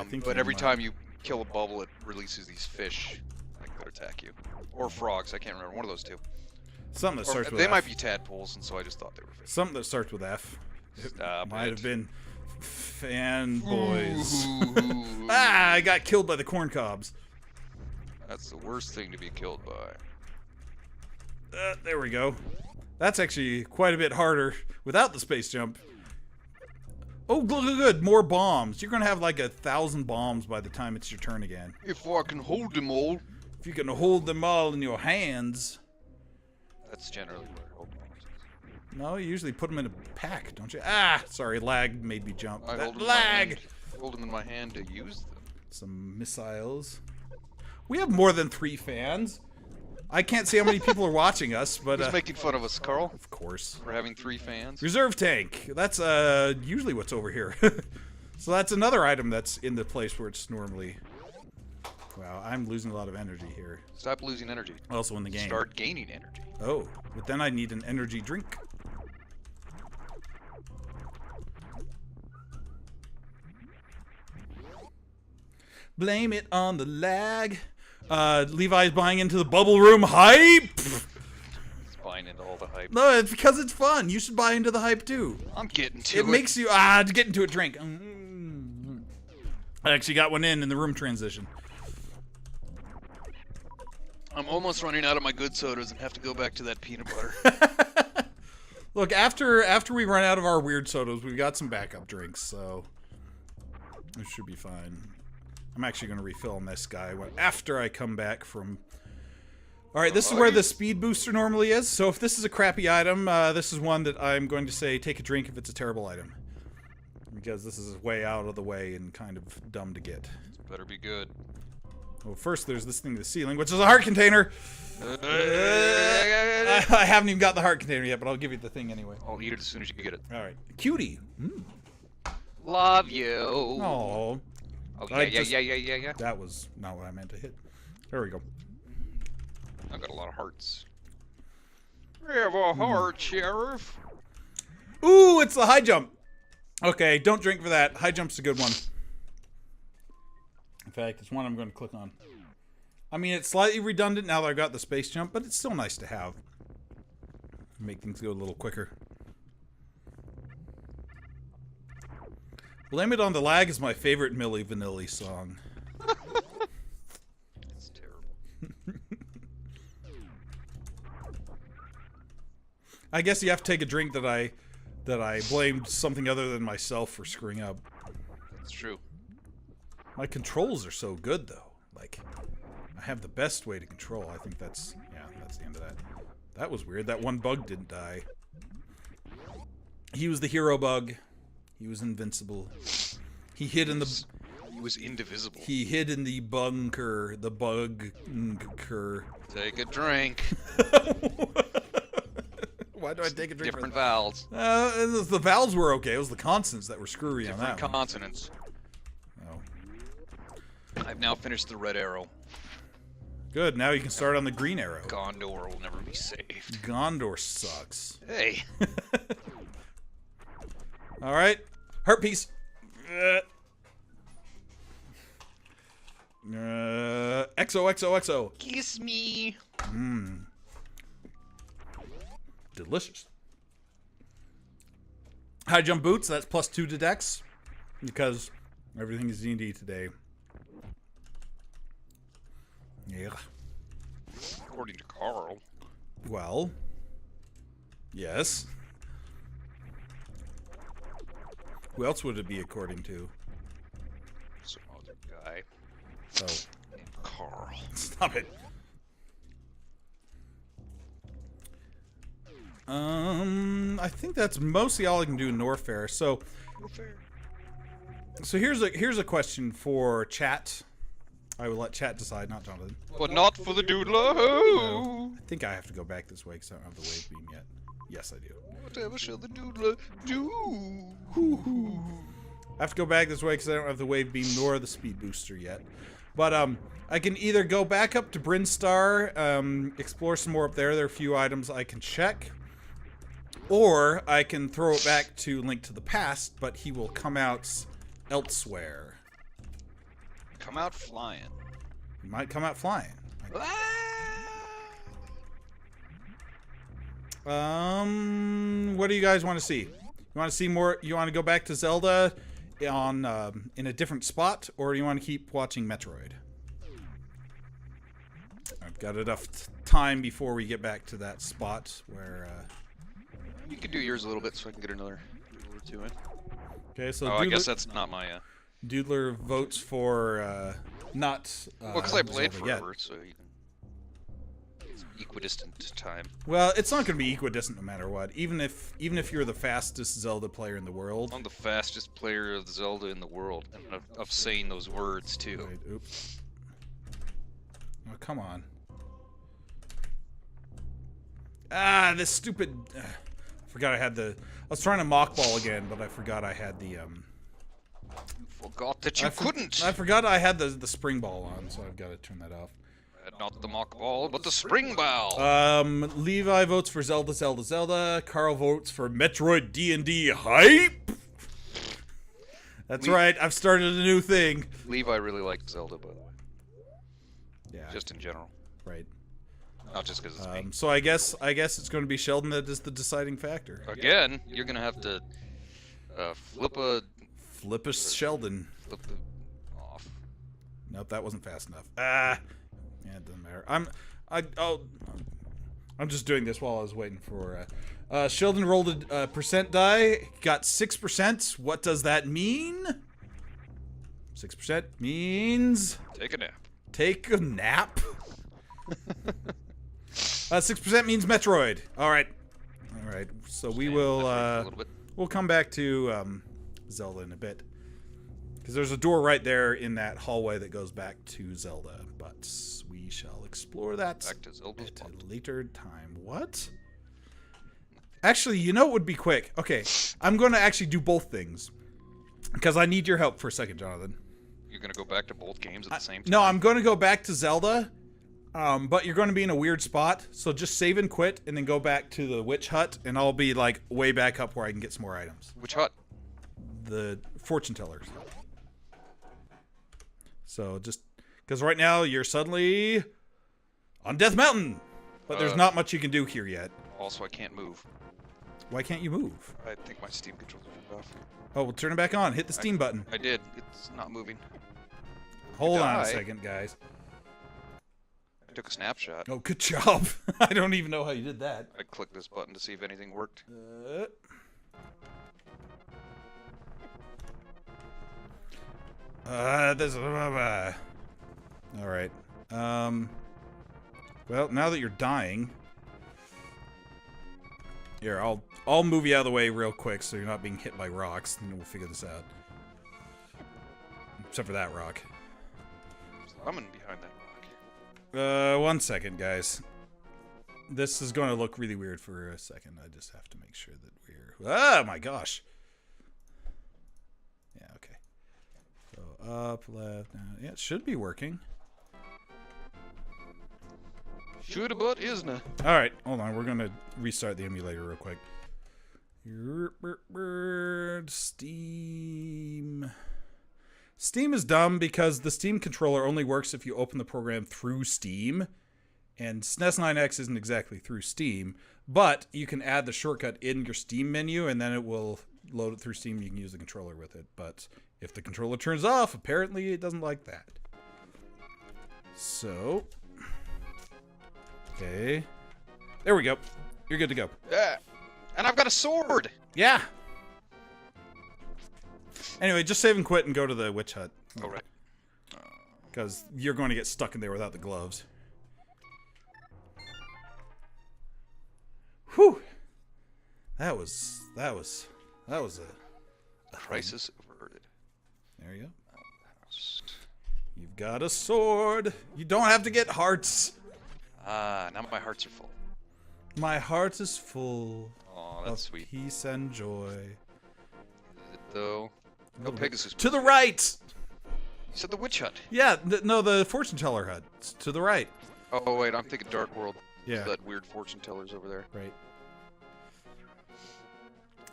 think But you every might. time you kill a bubble, it releases these fish that attack you. Or frogs. I can't remember. One of those two. Something that Or starts with they F. might be tadpoles, and so I just thought they were fish. Something that starts with F. It Stop might it. have been fanboys. Ooh. I got killed by the corn cobs. That's the worst thing to be killed by. There we go. That's actually quite a bit harder without the space jump. Oh, good. More bombs. You're going to have like 1,000 bombs by the time it's your turn again. If I can hold them all. If you can hold them all in your hands. That's generally where I hold them. No, you usually put them in a pack, don't you? Ah, sorry, lag made me jump. I hold them lag! Hold them in my hand to use them. Some missiles. We have more than 3 fans. I can't see how many people are watching us, but... Who's making fun of us, Carl? Of course. For having 3 fans? Reserve tank. That's usually what's over here. So that's another item that's in the place where it's normally... Wow, I'm losing a lot of energy here. Stop losing energy. Also in the game. Start gaining energy. Oh, but then I need an energy drink. Blame it on the lag. Levi's buying into the bubble room hype. He's buying into all the hype. No, it's because it's fun. You should buy into the hype too. I'm getting to it. It makes you to get into a drink. I actually got one in the room transition. I'm almost running out of my good sodas and have to go back to that peanut butter. Look, after we run out of our weird sodas, we've got some backup drinks, so it should be fine. I'm actually going to refill on this guy after I come back from... Alright, this is where the speed booster normally is, so if this is a crappy item, this is one that I'm going to say take a drink if it's a terrible item. Because this is way out of the way and kind of dumb to get. Better be good. Well, first there's this thing in the ceiling, which is a heart container! I haven't even got the heart container yet, but I'll give you the thing anyway. I'll eat it as soon as you get it. Alright. Cutie! Love you! Aww. Oh, yeah. That was not what I meant to hit. There we go. I've got a lot of hearts. We have a heart, Sheriff. Ooh, it's the high jump. Okay, don't drink for that. High jump's a good one. In fact, it's one I'm going to click on. I mean, it's slightly redundant now that I've got the space jump, but it's still nice to have. Make things go a little quicker. Blame It on the Lag is my favorite Milli Vanilli song. It's terrible. I guess you have to take a drink that I blamed something other than myself for screwing up. That's true. My controls are so good though. Like, I have the best way to control. I think that's the end of that. That was weird. That one bug didn't die. He was the hero bug. He was invincible. He hid in the... He was indivisible. He hid in the bunker. The bug-ker. Take a drink. Why do I take a drink? Different vowels. The vowels were okay. It was the consonants that were screwy on that one. Different consonants. Oh. I've now finished the red arrow. Good. Now you can start on the green arrow. Gondor will never be saved. Gondor sucks. Hey. All right. Heart piece. XOXOXO. Kiss me. Mmm. Delicious. High jump boots. That's +2 to dex. Because everything is D&D today. Yeah. According to Carl. Well. Yes. Who else would it be according to? Some other guy. Oh. Named Carl. Stop it. I think that's mostly all I can do in Norfair. So here's a question for chat. I will let chat decide, not Jonathan. But not for the Doodler. No. I think I have to go back this way because I don't have the wave beam yet. Yes, I do. Whatever shall the Doodler do? I have to go back this way because I don't have the wave beam nor the speed booster yet. But I can either go back up to Brinstar, explore some more up there. There are a few items I can check. Or I can throw it back to Link to the Past, but he will come out elsewhere. Come out flying. He might come out flying. What do you guys want to see? You want to see more? You want to go back to Zelda on in a different spot, or do you want to keep watching Metroid? I've got enough time before we get back to that spot where. You can do yours a little bit so I can get another or two in. Okay, so Oh, I guess that's not my. Doodler votes for not. Well, because I played Zelda yet. forever, so you can. It's equidistant time. Well, it's not going to be equidistant no matter what. Even if you're the fastest Zelda player in the world. I'm the fastest player of Zelda in the world, and of saying those words too. Right, oops. Oh, come on. Ah, this stupid. I forgot I had the. I was trying to mock ball again, but I forgot I had the. You forgot that you couldn't. I forgot I had the spring ball on, so I've got to turn that off. Not the mock ball, but the spring ball. Levi votes for Zelda, Zelda, Zelda. Carl votes for Metroid D&D hype. That's right. I've started a new thing. Levi really likes Zelda, by the way. Yeah. Just in general. Right. Not just because it's me. So I guess it's going to be Sheldon that is the deciding factor. Again, you're gonna have to flip a Sheldon. flip the off. Nope, that wasn't fast enough. Yeah, it doesn't matter. I'm just doing this while I was waiting for. Sheldon rolled a percent die, got 6%. What does that mean? 6% means Take a nap. take a nap. 6% means Metroid. All right. So we will. A little bit. We'll come back to Zelda in a bit. Because there's a door right there in that hallway that goes back to Zelda. But we shall explore that Back to Zelda's at plot. a later time. What? Actually, you know what would be quick? Okay, I'm going to actually do both things. Because I need your help for a second, Jonathan. You're gonna go back to both games at the same time. No, I'm going to go back to Zelda. But you're going to be in a weird spot. So just save and quit and then go back to the witch hut. And I'll be like way back up where I can get some more items. Which hut? The fortune tellers. So just because right now you're suddenly on Death Mountain, but there's not much you can do here yet. Also, I can't move. Why can't you move? I think my Steam controller turned off. Oh, well, turn it back on. Hit the Steam button. I did. It's not moving. Hold on a die. second, guys. I took a snapshot. Oh, good job. I don't even know how you did that. I clicked this button to see if anything worked. This. All right. Well, now that you're dying, here I'll move you out of the way real quick so you're not being hit by rocks, and then we'll figure this out. Except for that rock. I'm in behind that rock. 1 second, guys. This is going to look really weird for a second. I just have to make sure that we're. Oh my gosh. Yeah. Okay. So up, left. Down. Yeah, it should be working. Shoulda, but isn't. All right, hold on. We're gonna restart the emulator real quick. Steam. Steam is dumb because the Steam controller only works if you open the program through Steam, and SNES 9X isn't exactly through Steam. But you can add the shortcut in your Steam menu, and then it will load it through Steam. You can use the controller with it. But if the controller turns off, apparently it doesn't like that. So. Okay. There we go. You're good to go. Yeah. And I've got a sword! Yeah. Anyway, just save and quit and go to the witch hut. Oh, right. Because you're going to get stuck in there without the gloves. Whew. That was a Crisis averted. There you go. You've got a sword. You don't have to get hearts. Now my hearts are full. My heart is full Oh, that's of sweet. peace and joy. Is it though? No, bit. Pegasus. To the right. You said the witch hut. Yeah, no, the fortune teller hut. It's to the right. Oh, wait, I'm thinking Dark World. Yeah. That weird fortune teller's over there. Right.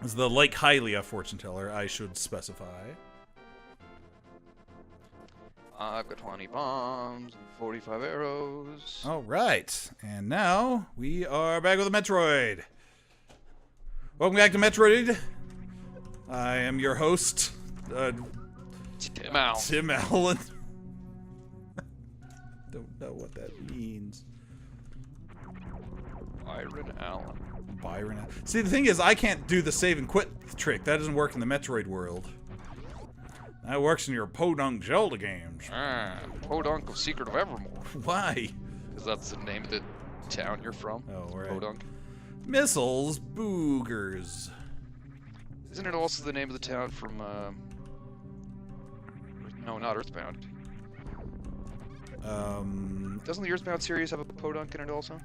It's the Lake Hylia fortune teller, I should specify. I've got 20 bombs and 45 arrows. All right, and now we are back with the Metroid. Welcome back to Metroid. I am your host, Tim Allen. Tim Allen. Don't know what that means. Byron Allen. Byron. See, the thing is, I can't do the save and quit trick. That doesn't work in the Metroid world. That works in your Podunk Zelda games. Podunk of Secret of Evermore. Why? Because that's the name of the town you're from. Oh, right. Podunk. Missiles, boogers. Isn't it also the name of the town from, no, not Earthbound. Doesn't the Earthbound series have a Podunk in it also?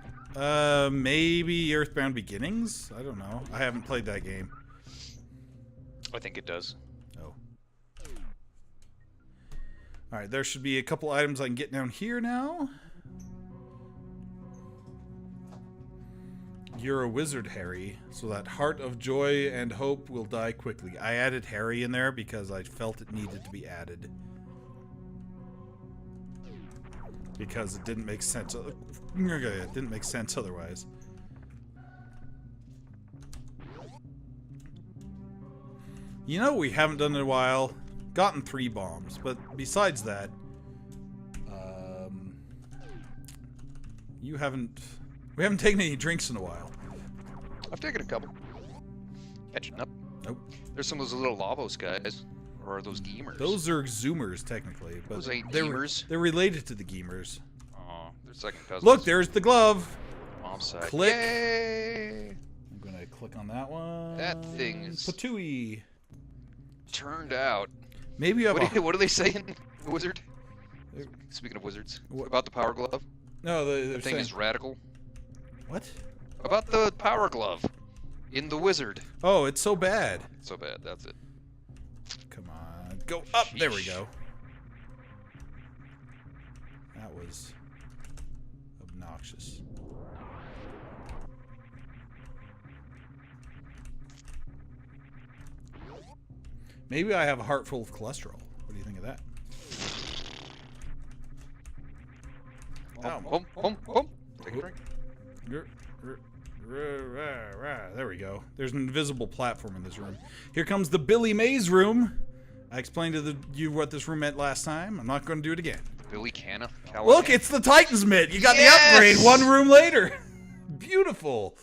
Maybe Earthbound Beginnings? I don't know. I haven't played that game. I think it does. Oh. Alright, there should be a couple items I can get down here now. You're a wizard, Harry, so that heart of joy and hope will die quickly. I added Harry in there because I felt it needed to be added. Because it didn't make sense. It didn't make sense otherwise. You know, we haven't done in a while. Gotten 3 bombs, but besides that, we haven't taken any drinks in a while. I've taken a couple. Catching up. Nope. There's some of those little Lavos guys. Or are those Geemers? Those are Zoomers, technically. But those ain't Geemers. They're related to the Geemers. Oh, they're second cousins. Look, there's the glove. Mom's side. Click. Yay! I'm gonna click on that one. That thing is... Patooey. Turned out. Maybe what do they say in the wizard? Speaking of wizards. About the power glove? No, the thing is radical. What? About the power glove in the wizard. Oh, it's so bad. So bad, that's it. Come on. Go up. Sheesh. There we go. That was obnoxious. Maybe I have a heart full of cholesterol. What do you think of that? Take a drink. There we go. There's an invisible platform in this room. Here comes the Billy Mays room. I explained to you what this room meant last time. I'm not going to do it again. Billy Canna. Look, it's the Titan's Mitt. You got the upgrade 1 room later. Beautiful.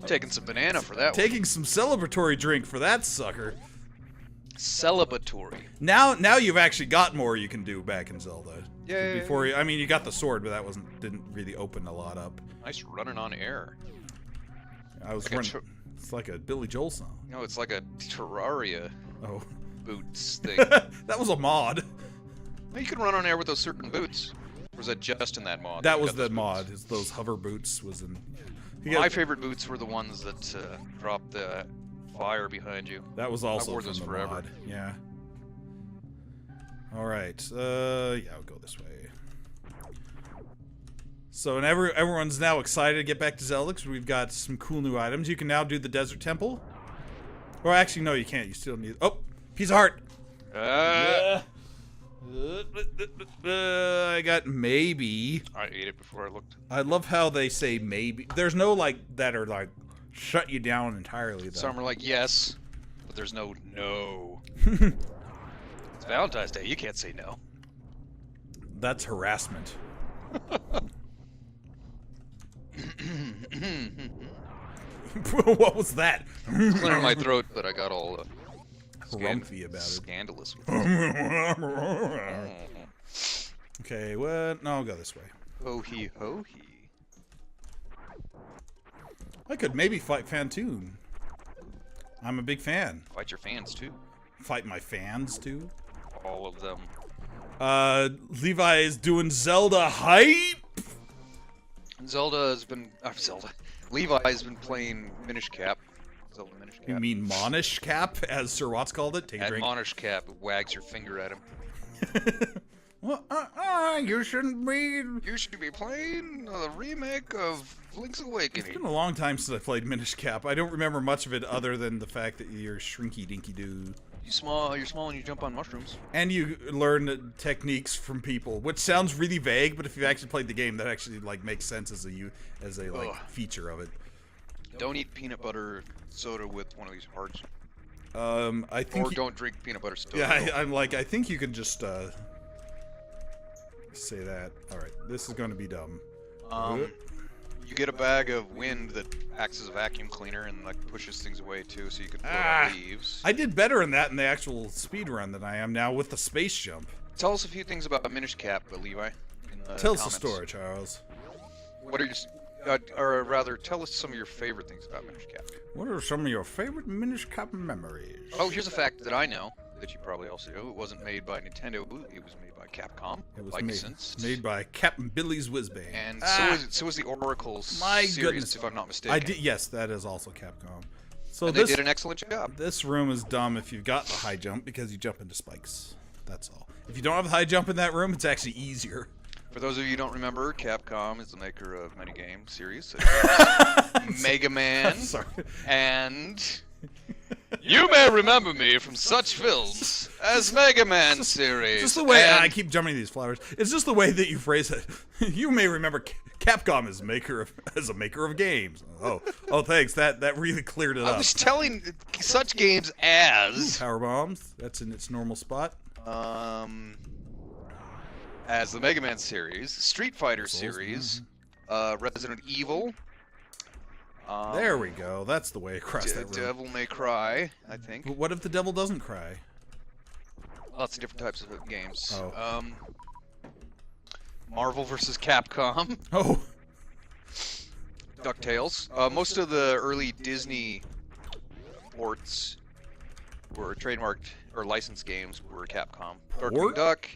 Taking some banana for that Taking some celebratory drink for that sucker. Celebratory. Now you've actually got more you can do back in Zelda. Yeah. Before I mean, you got the sword, but that didn't really open a lot up. Nice running on air. I was running. It's like a Billy Joel song. No, it's like a Terraria. Oh. Boots thing. That was a mod. Well, you can run on air with those certain boots. Or was that just in that mod? That was the mod. Those hover boots was in. My favorite boots were the ones that drop the fire behind you. That was also I wore from those the forever. mod. Yeah. All right. Yeah, I'll go this way. So, and everyone's now excited to get back to Zelda because we've got some cool new items. You can now do the Desert Temple. Or actually, no, you can't. You still need... Oh! Piece of heart! I got maybe. I ate it before I looked. I love how they say maybe. There's no, like, that are, like, shut you down entirely, though. Some are like, yes, but there's no no. It's Valentine's Day. You can't say no. That's harassment. What was that? Clearing my throat, but I got all grumpy about it. Scandalous. Okay, what? No, I'll go this way. Ho he ho he. I could maybe fight Fantoon. I'm a big fan. Fight your fans too. Fight my fans too. All of them. Levi is doing Zelda hype. Levi's been playing Minish Cap. Zelda Minish Cap. You mean Monish Cap, as Sir Watts called it? Take a drink. Monish Cap, it wags your finger at him. Well, you shouldn't be. You should be playing the remake of Link's Awakening. It's been a long time since I played Minish Cap. I don't remember much of it other than the fact that you're shrinky dinky doo. You're small and you jump on mushrooms. And you learn techniques from people, which sounds really vague, but if you actually played the game, that actually like makes sense as a feature of it. Don't eat peanut butter soda with one of these hearts. I think. Or don't drink peanut butter soda. Yeah, I'm like, I think you can just say that. All right, this is going to be dumb. You get a bag of wind that acts as a vacuum cleaner and like pushes things away too, so you can float on leaves. I did better in that in the actual speed run than I am now with the space jump. Tell us a few things about Minish Cap, Levi. Tell us a story, Charles. What are your, or rather, tell us some of your favorite things about Minish Cap. What are some of your favorite Minish Cap memories? Oh, here's a fact that I know that you probably also know. It wasn't made by Nintendo. It was made by Capcom. It was licensed. made by Captain Billy's Whizbang. And so was the Oracle's series, goodness. if I'm not mistaken. Yes, that is also Capcom. So and they did an excellent job. This room is dumb if you've got the high jump because you jump into spikes. That's all. If you don't have the high jump in that room, it's actually easier. For those of you who don't remember, Capcom is the maker of many game series, such as Mega Man, and you may remember me from such films as Mega Man series. Just the way I keep jumping these flowers. It's just the way that you phrase it. You may remember Capcom as a maker of games. Oh, thanks. That really cleared it up. I was telling such games as Power Bombs. That's in its normal spot. As the Mega Man series, Street Fighter series, Resident Evil. There we go. That's the way across that room. Devil May Cry, I think. But what if the devil doesn't cry? Lots of different types of games. Oh. Marvel vs. Capcom. Oh. DuckTales. Most of the early Disney ports were trademarked or licensed games were Capcom. Darkwing Duck.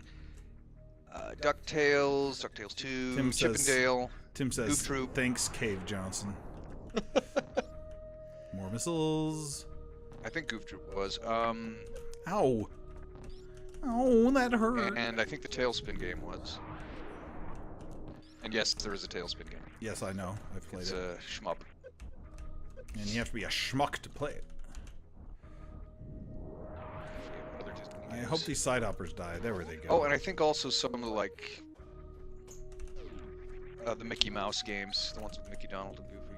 DuckTales, DuckTales 2, Chip and Dale, Tim says, Goof Troop. Thanks, Cave Johnson. More missiles. I think Goof Troop was. Ow. Oh, that hurt. And I think the Tailspin game was. And yes, there is a Tailspin game. Yes, I know. I've played it. It's a shmup. And you have to be a schmuck to play it. I hope these side hoppers die. There they go. Oh, and I think also some of the, like, the Mickey Mouse games, the ones with Mickey, Donald, and Goofy.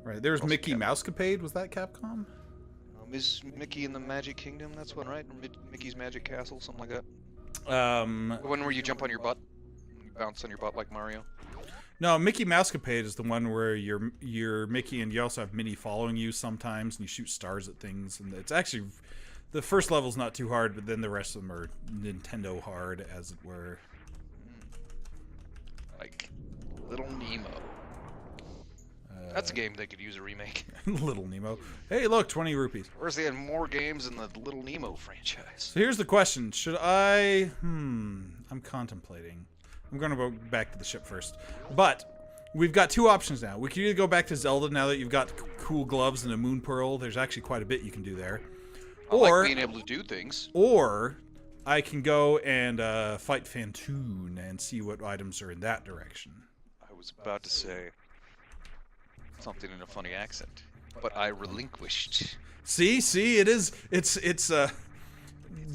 Right, there's also Mickey Capcom. Mousecapade. Was that Capcom? Is Mickey in the Magic Kingdom? That's one, right? Or Mickey's Magic Castle, something like that. The one where you jump on your butt, you bounce on your butt like Mario. No, Mickey Mousecapade is the one where you're Mickey and you also have Minnie following you sometimes, and you shoot stars at things, and it's actually. The first level's not too hard, but then the rest of them are Nintendo hard, as it were. Like Little Nemo. That's a game they could use a remake. Little Nemo. Hey, look, 20 rupees. Whereas they had more games in the Little Nemo franchise. So here's the question. Should I... I'm contemplating. I'm going to go back to the ship first. But we've got two options now. We can either go back to Zelda now that you've got cool gloves and a moon pearl. There's actually quite a bit you can do there. I like being able to do things. Or I can go and fight Phantoon and see what items are in that direction. I was about to say something in a funny accent, but I relinquished. See, it's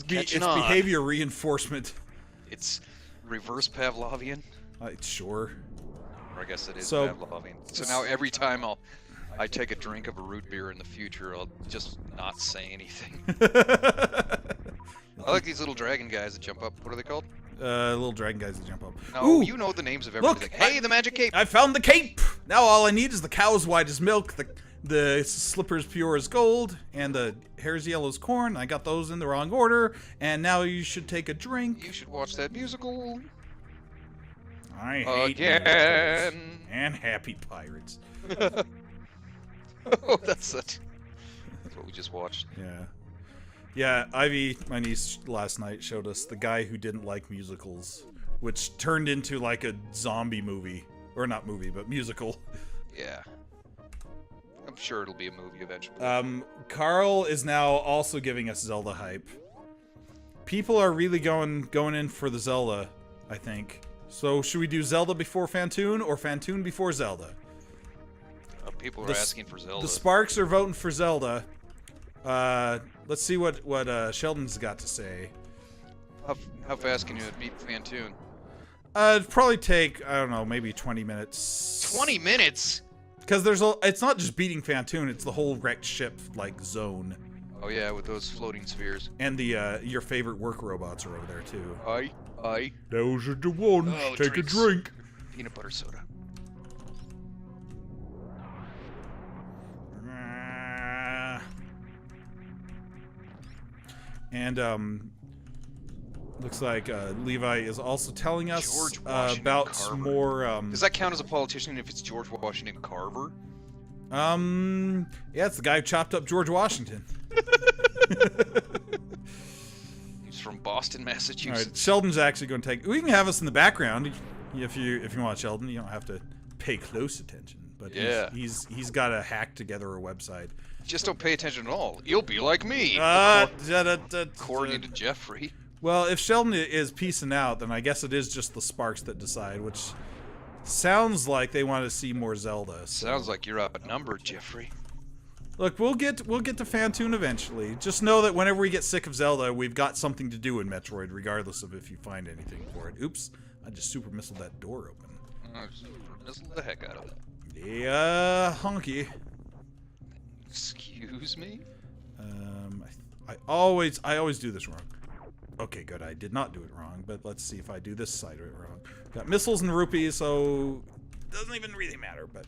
behavior reinforcement. It's reverse Pavlovian. Sure. Or I guess it is So- Pavlovian. So now every time I take a drink of a root beer in the future, I'll just not say anything. I like these little dragon guys that jump up. What are they called? Little dragon guys that jump up. No, Ooh, you know the names of everything. look, Hey, the magic cape! I found the cape! Now all I need is the cow's white as milk, the slippers pure as gold, and the hair's yellow as corn. I got those in the wrong order, and now you should take a drink. You should watch that musical. I hate musicals Again. and happy pirates. Oh, that's what we just watched. Yeah. Yeah, Ivy, my niece, last night showed us the guy who didn't like musicals, which turned into like a zombie movie. Or not movie, but musical. Yeah. I'm sure it'll be a movie eventually. Carl is now also giving us Zelda hype. People are really going in for the Zelda, I think. So should we do Zelda before Phantoon or Phantoon before Zelda? People are asking for Zelda. The Sparks are voting for Zelda. Let's see what Sheldon's got to say. How fast can you beat Phantoon? It'd probably take, I don't know, maybe 20 minutes. 20 minutes? Because it's not just beating Phantoon, it's the whole wrecked ship, like, zone. Oh yeah, with those floating spheres. And the, your favorite work robots are over there, too. Aye. Those are the ones. Oh, Take drinks. a drink. Peanut butter soda. And looks like Levi is also telling us George Washington about Carver. more. Does that count as a politician if it's George Washington Carver? Yeah, it's the guy who chopped up George Washington. He's from Boston, All Massachusetts. right, Sheldon's actually going to take. We can have us in the background if you want, Sheldon. You don't have to pay close attention. But Yeah. he's got to hack together a website. Just don't pay attention at all. You'll be like me. According to Jeffrey. Well, if Sheldon is piecing out, then I guess it is just the Sparks that decide, which sounds like they want to see more Zelda. So. Sounds like you're outnumbered, Jeffrey. Look, we'll get to Fantoon eventually. Just know that whenever we get sick of Zelda, we've got something to do in Metroid, regardless of if you find anything for it. Oops, I just super missiled that door open. Missile the heck out of that. Yeah, honky. Excuse me? I always do this wrong. Okay, good. I did not do it wrong, but let's see if I do this side of it wrong. Got missiles and rupees, so doesn't even really matter, but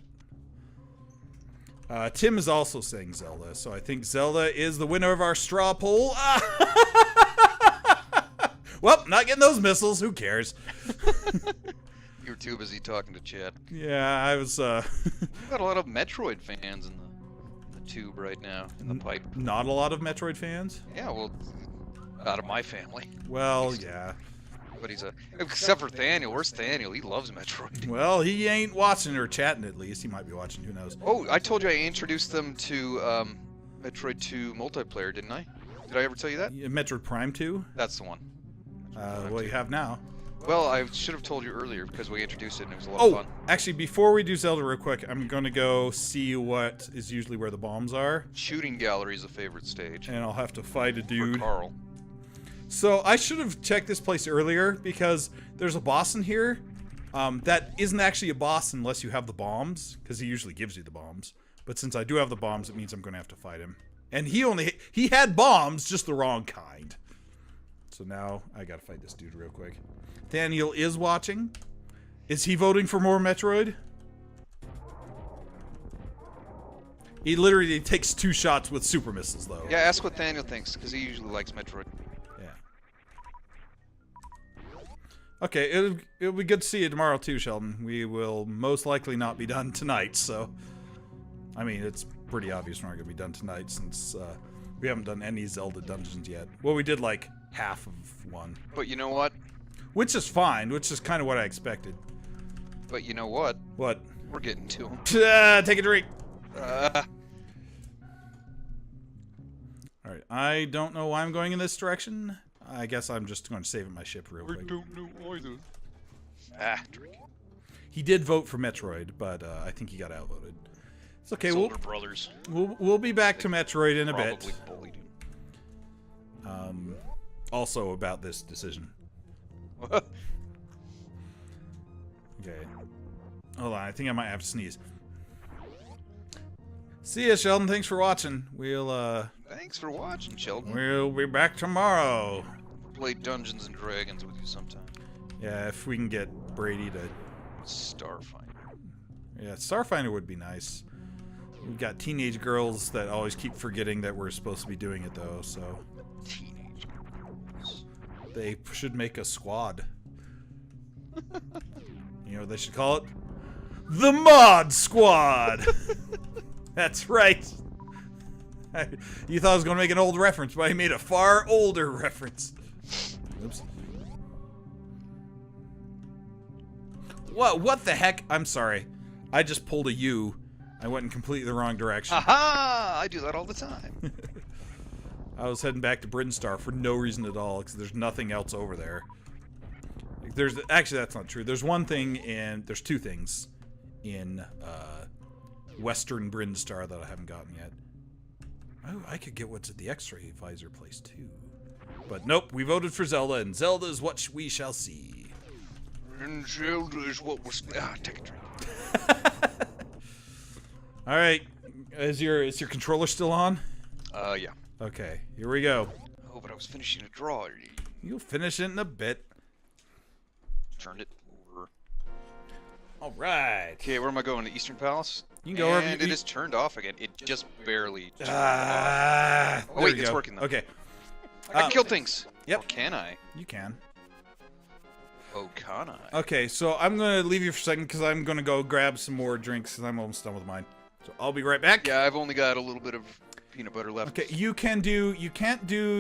Tim is also saying Zelda, so I think Zelda is the winner of our straw poll. Well, not getting those missiles. Who cares? You were too busy talking to Chad. Yeah, I was. We've got a lot of Metroid fans in the tube right now, in the pipe. Not a lot of Metroid fans. Yeah, well, out of my family. Well, yeah. But except for Thaniel. Where's Thaniel? He loves Metroid. Well, he ain't watching or chatting at least. He might be watching. Who knows? Oh, I told you I introduced them to Metroid 2 multiplayer, didn't I? Did I ever tell you that? Metroid Prime 2? That's the one. Well, you have now. Well, I should have told you earlier because we introduced it and it was a lot of fun. Actually, before we do Zelda real quick, I'm going to go see what is usually where the bombs are. Shooting gallery is a favorite stage. And I'll have to fight a dude. For Carl. So I should have checked this place earlier because there's a boss in here that isn't actually a boss unless you have the bombs, because he usually gives you the bombs. But since I do have the bombs, it means I'm going to have to fight him. And he had bombs, just the wrong kind. So now I got to fight this dude real quick. Daniel is watching. Is he voting for more Metroid? He literally takes 2 shots with super missiles, though. Yeah, ask what Daniel thinks, because he usually likes Metroid. Yeah. Okay, it'll be good to see you tomorrow, too, Sheldon. We will most likely not be done tonight, so... I mean, it's pretty obvious we're not going to be done tonight, since we haven't done any Zelda dungeons yet. Well, we did, like, half of one. But you know what? Which is fine, which is kind of what I expected. But you know what? What? We're getting to him. Take a drink. Alright, I don't know why I'm going in this direction. I guess I'm just going to save it my ship real quick. I don't know either. Drink. He did vote for Metroid, but I think he got outvoted. It's okay. Older brothers. We'll be back to Metroid in a bit. Probably bullied him. Also about this decision. Okay. Hold on, I think I might have to sneeze. See ya, Sheldon. Thanks for watching. Thanks for watching, Sheldon. We'll be back tomorrow. Play Dungeons and Dragons with you sometime. Yeah, if we can get Brady to... Starfinder. Yeah, Starfinder would be nice. We've got teenage girls that always keep forgetting that we're supposed to be doing it, though, so... Teenage girls. They should make a squad. You know what they should call it? The Mod Squad! That's right. You thought I was going to make an old reference, but I made a far older reference. Oops. What the heck? I'm sorry. I just pulled a U. I went in completely the wrong direction. Aha! I do that all the time. I was heading back to Brinstar for no reason at all, because there's nothing else over there. Actually, that's not true. There's one thing, and there's 2 things in Western Brinstar that I haven't gotten yet. Oh, I could get what's at the X-ray visor place too. But nope, we voted for Zelda, and Zelda is what we shall see. And Zelda is what was... take a drink. All right, is your controller still on? Yeah. Okay, here we go. Oh, but I was finishing a draw. You'll finish it in a bit. Turned it over. All right. Okay, where am I going? The Eastern Palace? You can go wherever and it is turned off again. It just barely turned off. Oh, Oh, wait, it's working though. Okay. I can kill things. Yep. Or can I? You can. Oh, can I? Okay, so I'm going to leave you for a second because I'm going to go grab some more drinks because I'm almost done with mine. So I'll be right back. Yeah, I've only got a little bit of peanut butter left. Okay, you can't do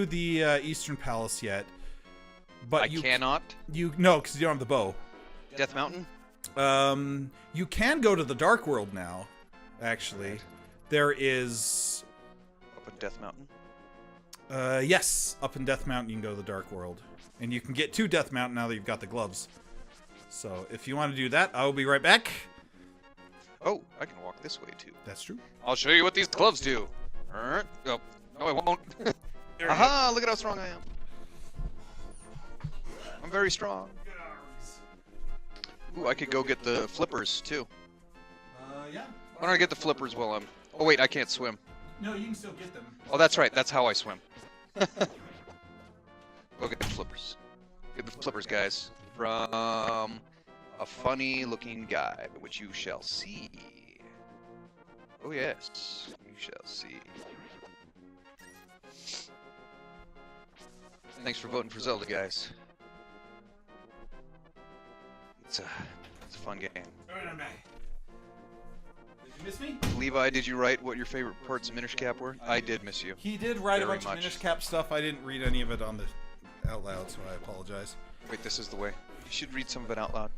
the Eastern Palace yet. But I cannot? No, because you don't have the bow. Death Mountain? You can go to the Dark World now, actually. Right. There is... Up in Death Mountain? Yes, up in Death Mountain you can go to the Dark World. And you can get to Death Mountain now that you've got the gloves. So, if you want to do that, I will be right back. Oh, I can walk this way, too. That's true. I'll show you what these gloves do. Oh, no, I won't. Aha, look at how strong I am. I'm very strong. Ooh, I could go get the flippers, too. Yeah. Why don't I get the flippers while I'm... Oh, wait, I can't swim. No, you can still get them. Oh, that's right. That's how I swim. Go get the flippers. Get the flippers, guys. From a funny-looking guy, which you shall see. Oh, yes. You shall see. Thanks for voting for Zelda, guys. It's a fun game. Alright, I'm back. Did you miss me? Levi, did you write what your favorite parts of Minish Cap were? I did miss you. He did write a Very bunch much. of Minish Cap stuff. I didn't read any of it on the out loud, so I apologize. Wait, this is the way. You should read some of it out loud.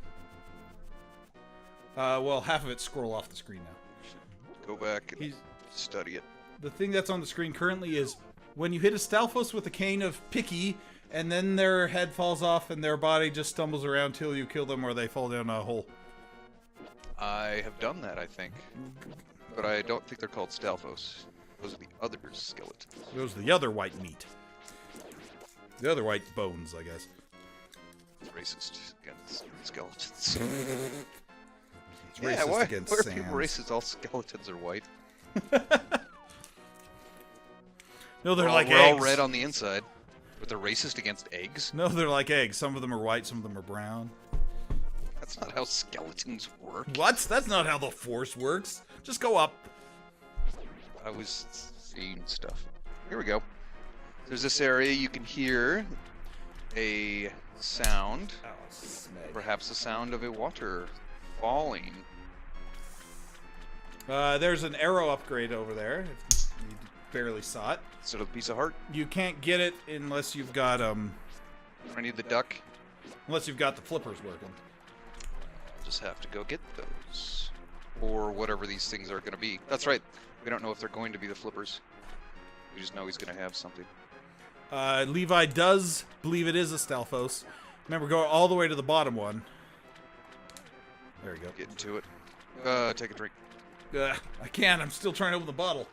Well, half of it scroll off the screen now. You should go back and study it. The thing that's on the screen currently is when you hit a Stalfos with a cane of Picky, and then their head falls off and their body just stumbles around till you kill them or they fall down a hole. I have done that, I think. But I don't think they're called Stalfos. Those are the other skeletons. Those are the other white meat. The other white bones, I guess. Racist against skeletons. It's Yeah, racist why against are people Sans. racist? All skeletons are white. No, they're We're like all eggs. red on the inside. But they're racist against eggs? No, they're like eggs. Some of them are white, some of them are brown. That's not how skeletons work. What? That's not how the Force works. Just go up. I was seeing stuff. Here we go. There's this area you can hear a sound. Oh, snake. Perhaps the sound of a water falling. There's an arrow upgrade over there. If you barely saw it. Instead of a piece of heart. You can't get it unless you've got I need the duck. unless you've got the flippers working. I'll just have to go get those. Or whatever these things are going to be. That's right. We don't know if they're going to be the flippers. We just know he's going to have something. Levi does believe it is a Stalfos. Remember, go all the way to the bottom one. There you go. Get into it. Take a drink. I can't. I'm still trying to open the bottle.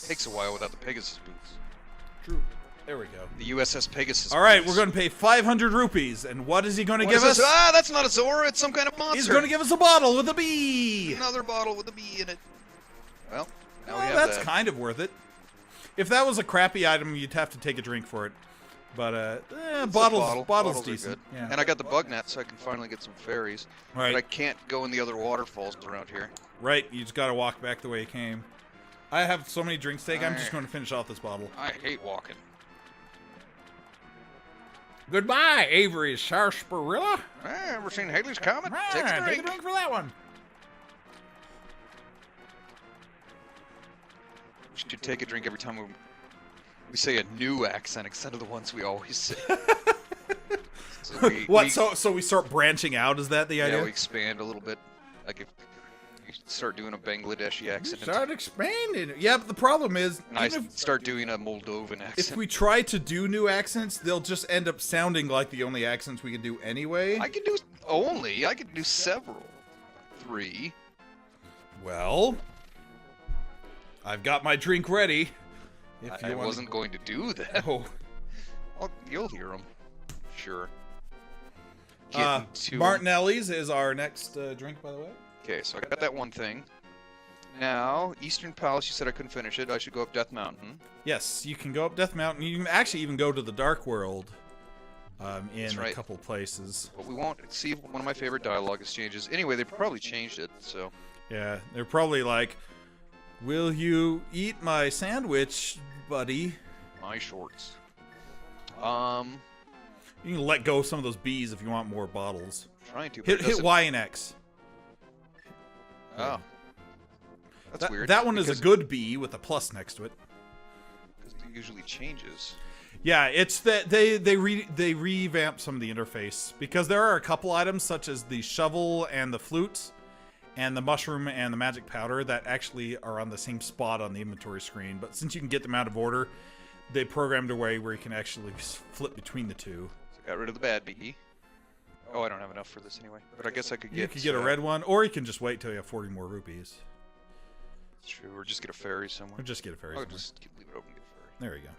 Takes a while without the Pegasus boots. True. There we go. The USS Pegasus. All right, boots. we're going to pay 500 rupees. And what is he going to What give is us? this? Ah, that's not a Zora. It's some kind of monster. He's going to give us a bottle with a bee. Another bottle with a bee in it. Well, now we Well, have that's that. kind of worth it. If that was a crappy item, you'd have to take a drink for it. But It's a bottle's Bottles are decent. good. Yeah. And I got the bug net, so I can finally get some fairies. Right. But I can't go in the other waterfalls around here. Right. You just got to walk back the way you came. I have so many drinks to take. I'm just going to finish off this bottle. I hate walking. Goodbye, Avery Sarsaparilla. Ever seen Haley's Comet? Take a Take drink. a drink for that one. We should take a drink every time we say a new accent instead of the ones we always say. So we start branching out? Is that the idea? Yeah, we expand a little bit. Like if you start doing a Bangladeshi accent. Start expanding. Yeah, but the problem is, And I even if, start doing a Moldovan accent. if we try to do new accents, they'll just end up sounding like the only accents we can do anyway. I could do several. 3. Well, I've got my drink ready. If I you want wasn't going to do that. Oh. Well, you'll hear them. Sure. Martinelli's is our next drink, by the way. Okay, so I got that one thing. Now, Eastern Palace, you said I couldn't finish it. I should go up Death Mountain. Yes, you can go up Death Mountain. You can actually even go to the Dark World in right. a couple places. But we won't see one of my favorite dialogue exchanges. Anyway, they probably changed it, so... Yeah, they're probably like, Will you eat my sandwich, buddy? My shorts. You can let go of some of those bees if you want more bottles. Trying to. But Hit Y and X. Oh. That's weird. That one is a good bee with a plus next to it. Because it usually changes. Yeah, it's that they revamp some of the interface because there are a couple items such as the shovel and the flutes and the mushroom and the magic powder that actually are on the same spot on the inventory screen. But since you can get them out of order, they programmed a way where you can actually flip between the two. So got rid of the bad bee. Oh, I don't have enough for this anyway. But I guess I could get. You could get a red one, or you can just wait till you have 40 more rupees. That's true. Or just get a fairy somewhere. Or just get a fairy. Oh, somewhere. just leave it open and get a fairy. There you go.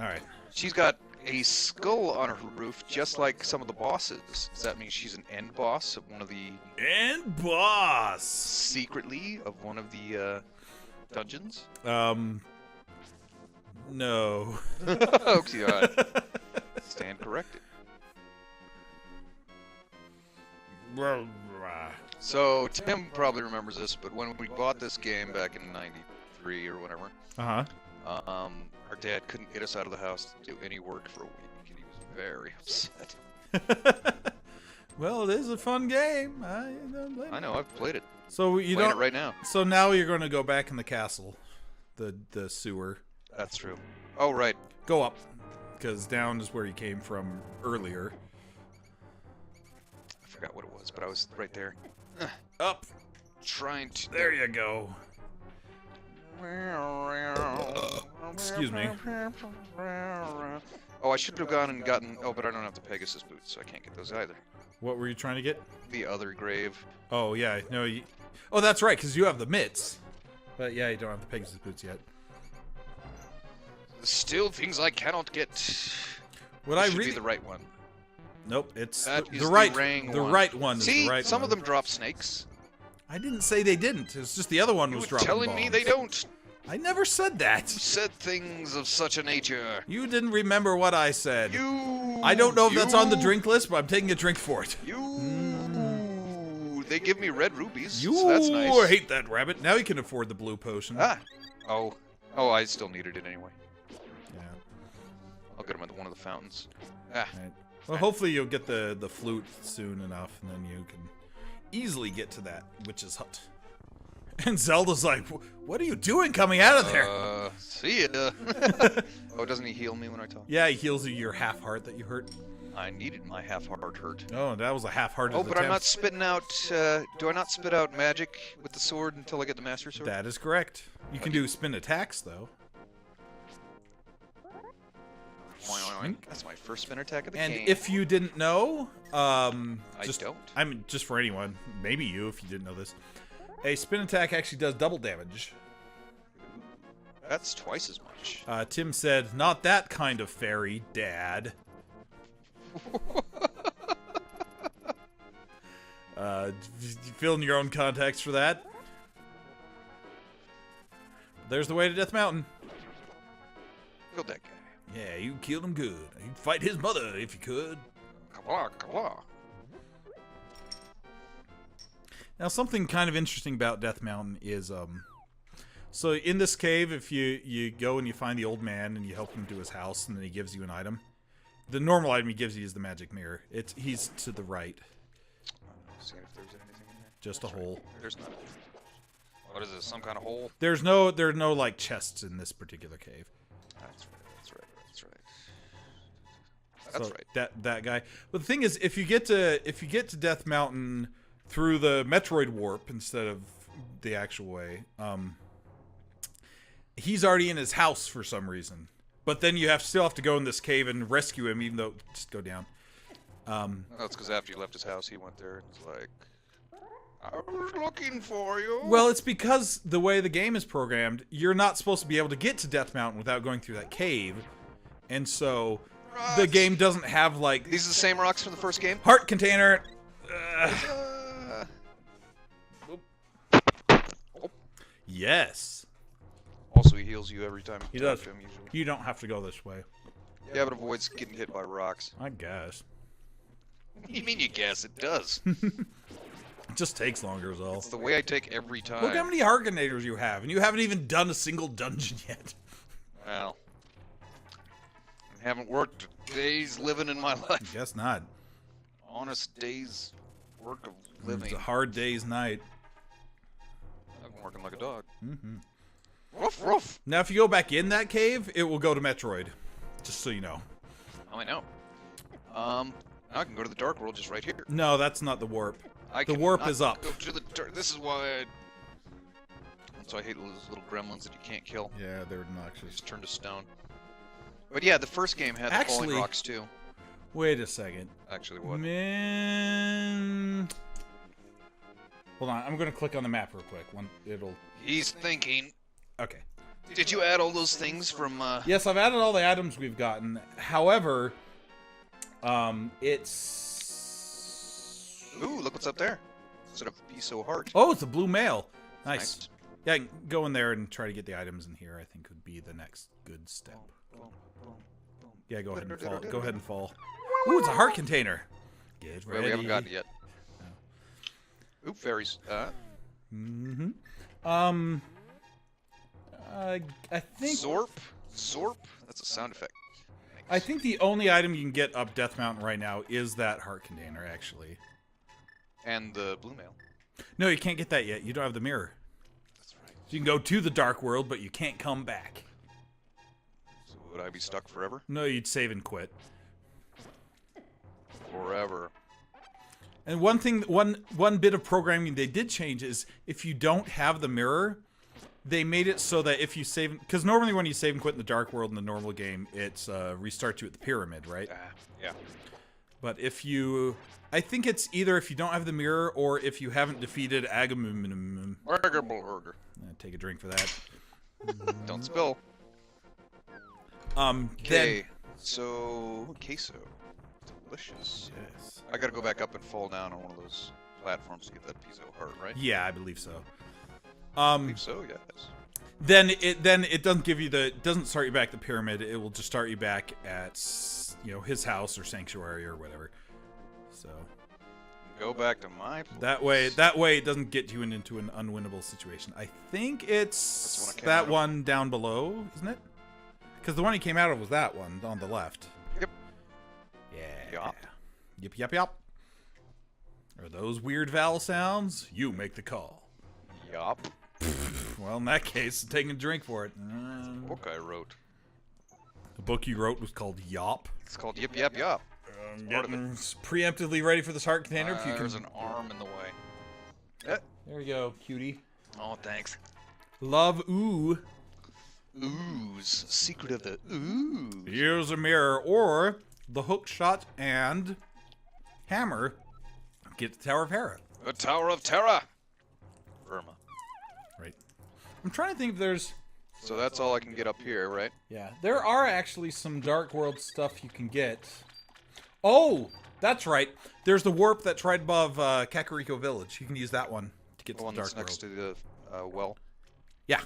All right. She's got a skull on her roof, just like some of the bosses. Does that mean she's an end boss of one of the... And boss! Secretly of one of the, dungeons? No. Oh, God. Stand corrected. So, Tim probably remembers this, but when we bought this game back in 93 or whatever... Uh-huh. Our dad couldn't get us out of the house to do any work for a week, and he was very upset. Well, it is a fun game. I don't blame I know, I've played it. So you Playing don't. it right now. So now you're going to go back in the castle, the sewer. That's true. Oh, right. Go up, because down is where you came from earlier. I forgot what it was, but I was right there. Up. Trying to... There you go. Excuse me. Oh, I should have gone and gotten... Oh, but I don't have the Pegasus boots, so I can't get those either. What were you trying to get? The other grave. Oh, yeah. No, you... Oh, that's right, because you have the mitts. But yeah, you don't have the Pegasus boots yet. Still things I cannot get. What This I should really... be the right one. Nope, it's That the is right Rang the one. right one. See, is the right some one. of them drop snakes. I didn't say they didn't. It's just the other one You was were dropping telling me bombs. they don't. I never said that. You said things of such a nature. You didn't remember what I said. You. I don't know if that's on the drink list, but I'm taking a drink for it. You. They give me red rubies. You so that's nice. hate that rabbit. Now you can afford the blue potion. Ah. Oh. Oh, I still needed it anyway. Yeah. I'll get them at one of the fountains. Ah. Right. Well, hopefully you'll get the flute soon enough, and then you can easily get to that witch's hut. And Zelda's like, "What are you doing coming out of there?" See ya. Oh, doesn't he heal me when I talk? Yeah, he heals you your half heart that you hurt. I needed my half-heart hurt. Oh, that was a half-hearted Oh, but attempt. I'm not spitting out, do I not spit out magic with the sword until I get the Master Sword? That is correct. You can do spin attacks, though. That's my first spin attack of the And game. if you didn't know, I don't. I mean, just for anyone, maybe you, if you didn't know this, a spin attack actually does double damage. That's twice as much. Tim said, "Not that kind of fairy, Dad." Fill in your own context for that. There's the way to Death Mountain. Killed that guy. Yeah, you killed him good. You'd fight his mother if you could. Kablah, kablah. Now, something kind of interesting about Death Mountain is, so in this cave, if you go and you find the old man and you help him to his house, and then he gives you an item, the normal item he gives you is the magic mirror. He's to the right. See if there's anything in there. Just a hole. There's not. What is this? Some kind of hole? There are no like chests in this particular cave. That's right. That's right. That's right. That's So right. That guy. But the thing is, if you get to Death Mountain through the Metroid warp instead of the actual way, he's already in his house for some reason. But then you still have to go in this cave and rescue him, even though just go down. That's because after he left his house, he went there and was like, I was looking for you. Well, it's because the way the game is programmed, you're not supposed to be able to get to Death Mountain without going through that cave. And so the game doesn't have like... These are the same rocks from the first game? Heart container. Yes. Also, he heals you every time He you talk does. to him, usually. You don't have to go this way. Yeah, but avoids getting hit by rocks. I guess. What do you mean you guess? It does. just takes longer as well. It's the way I take every time. Look how many heart containers you have, and you haven't even done a single dungeon yet. Well, I haven't worked days living in my life. Guess not. Honest days work of living. It's a hard day's night. I've been working like a dog. Mm-hmm. Woof, woof. Now, if you go back in that cave, it will go to Metroid. Just so you know. Oh, I know. Now I can go to the Dark World just right here. No, that's not the warp. The warp is up. Go to the this is why that's why I hate those little gremlins that you can't kill. Yeah, they're They obnoxious. just turn to stone. But yeah, the first game had the falling rocks too. Wait a second. Actually, what? Man. Hold on, I'm gonna click on the map real quick. He's thinking. Okay. Did you add all those things from? Yes, I've added all the items we've gotten. However, it's. Ooh, look what's up there. Instead of be so hard. Oh, it's a blue mail. Nice. Nice. Yeah, I can go in there and try to get the items in here. I think would be the next good step. Yeah, go ahead and fall. Go ahead and fall. Ooh, it's a heart container. Get ready. Well, we haven't gotten it yet. Oop, fairies. Mm-hmm. I think. Zorp. That's a sound effect. Thanks. I think the only item you can get up Death Mountain right now is that heart container, actually. And the blue mail. No, you can't get that yet. You don't have the mirror. That's right. So you can go to the Dark World, but you can't come back. So would I be stuck forever? No, you'd save and quit. Forever. And one bit of programming they did change is if you don't have the mirror, they made it so that if you save, because normally when you save and quit in the Dark World in the normal game, it's restarts you at the pyramid, right? Yeah. But if you, I think it's either if you don't have the mirror or if you haven't defeated Agamemnon. Burger. Take a drink for that. Don't spill. Then, So queso. Delicious. yes. I gotta go back up and fall down on one of those platforms to get that piece of heart, right? Yeah, I believe so. I believe so, yes. Then it doesn't give you it doesn't start you back at the pyramid. It will just start you back at his house or sanctuary or whatever. So Go back to my place. that way it doesn't get you into an unwinnable situation. I think it's That's the one I came that out of. one down below, isn't it? Because the one he came out of was that one on the left. Yep. Yeah. Yup. Yep. Are those weird vowel sounds? You make the call. Yup. Well, in that case, taking a drink for it. Book I wrote. The book you wrote was called Yop. It's called Yip Yap Yup. Part of it. Getting preemptively ready for this heart container. If you There's can. an arm in the way. There we go, cutie. Oh, thanks. Love ooh. Ooze. Secret of the ooze. Here's a mirror, or the hook shot and hammer. Get the Tower of Hera. The Tower of Terror. Verma. Right. I'm trying to think if there's. So that's all I can get up here, right? Yeah, there are actually some Dark World stuff you can get. Oh, that's right. There's the warp that's right above Kakariko Village. You can use that one to get The to one the that's Dark next World. to the well. Yeah.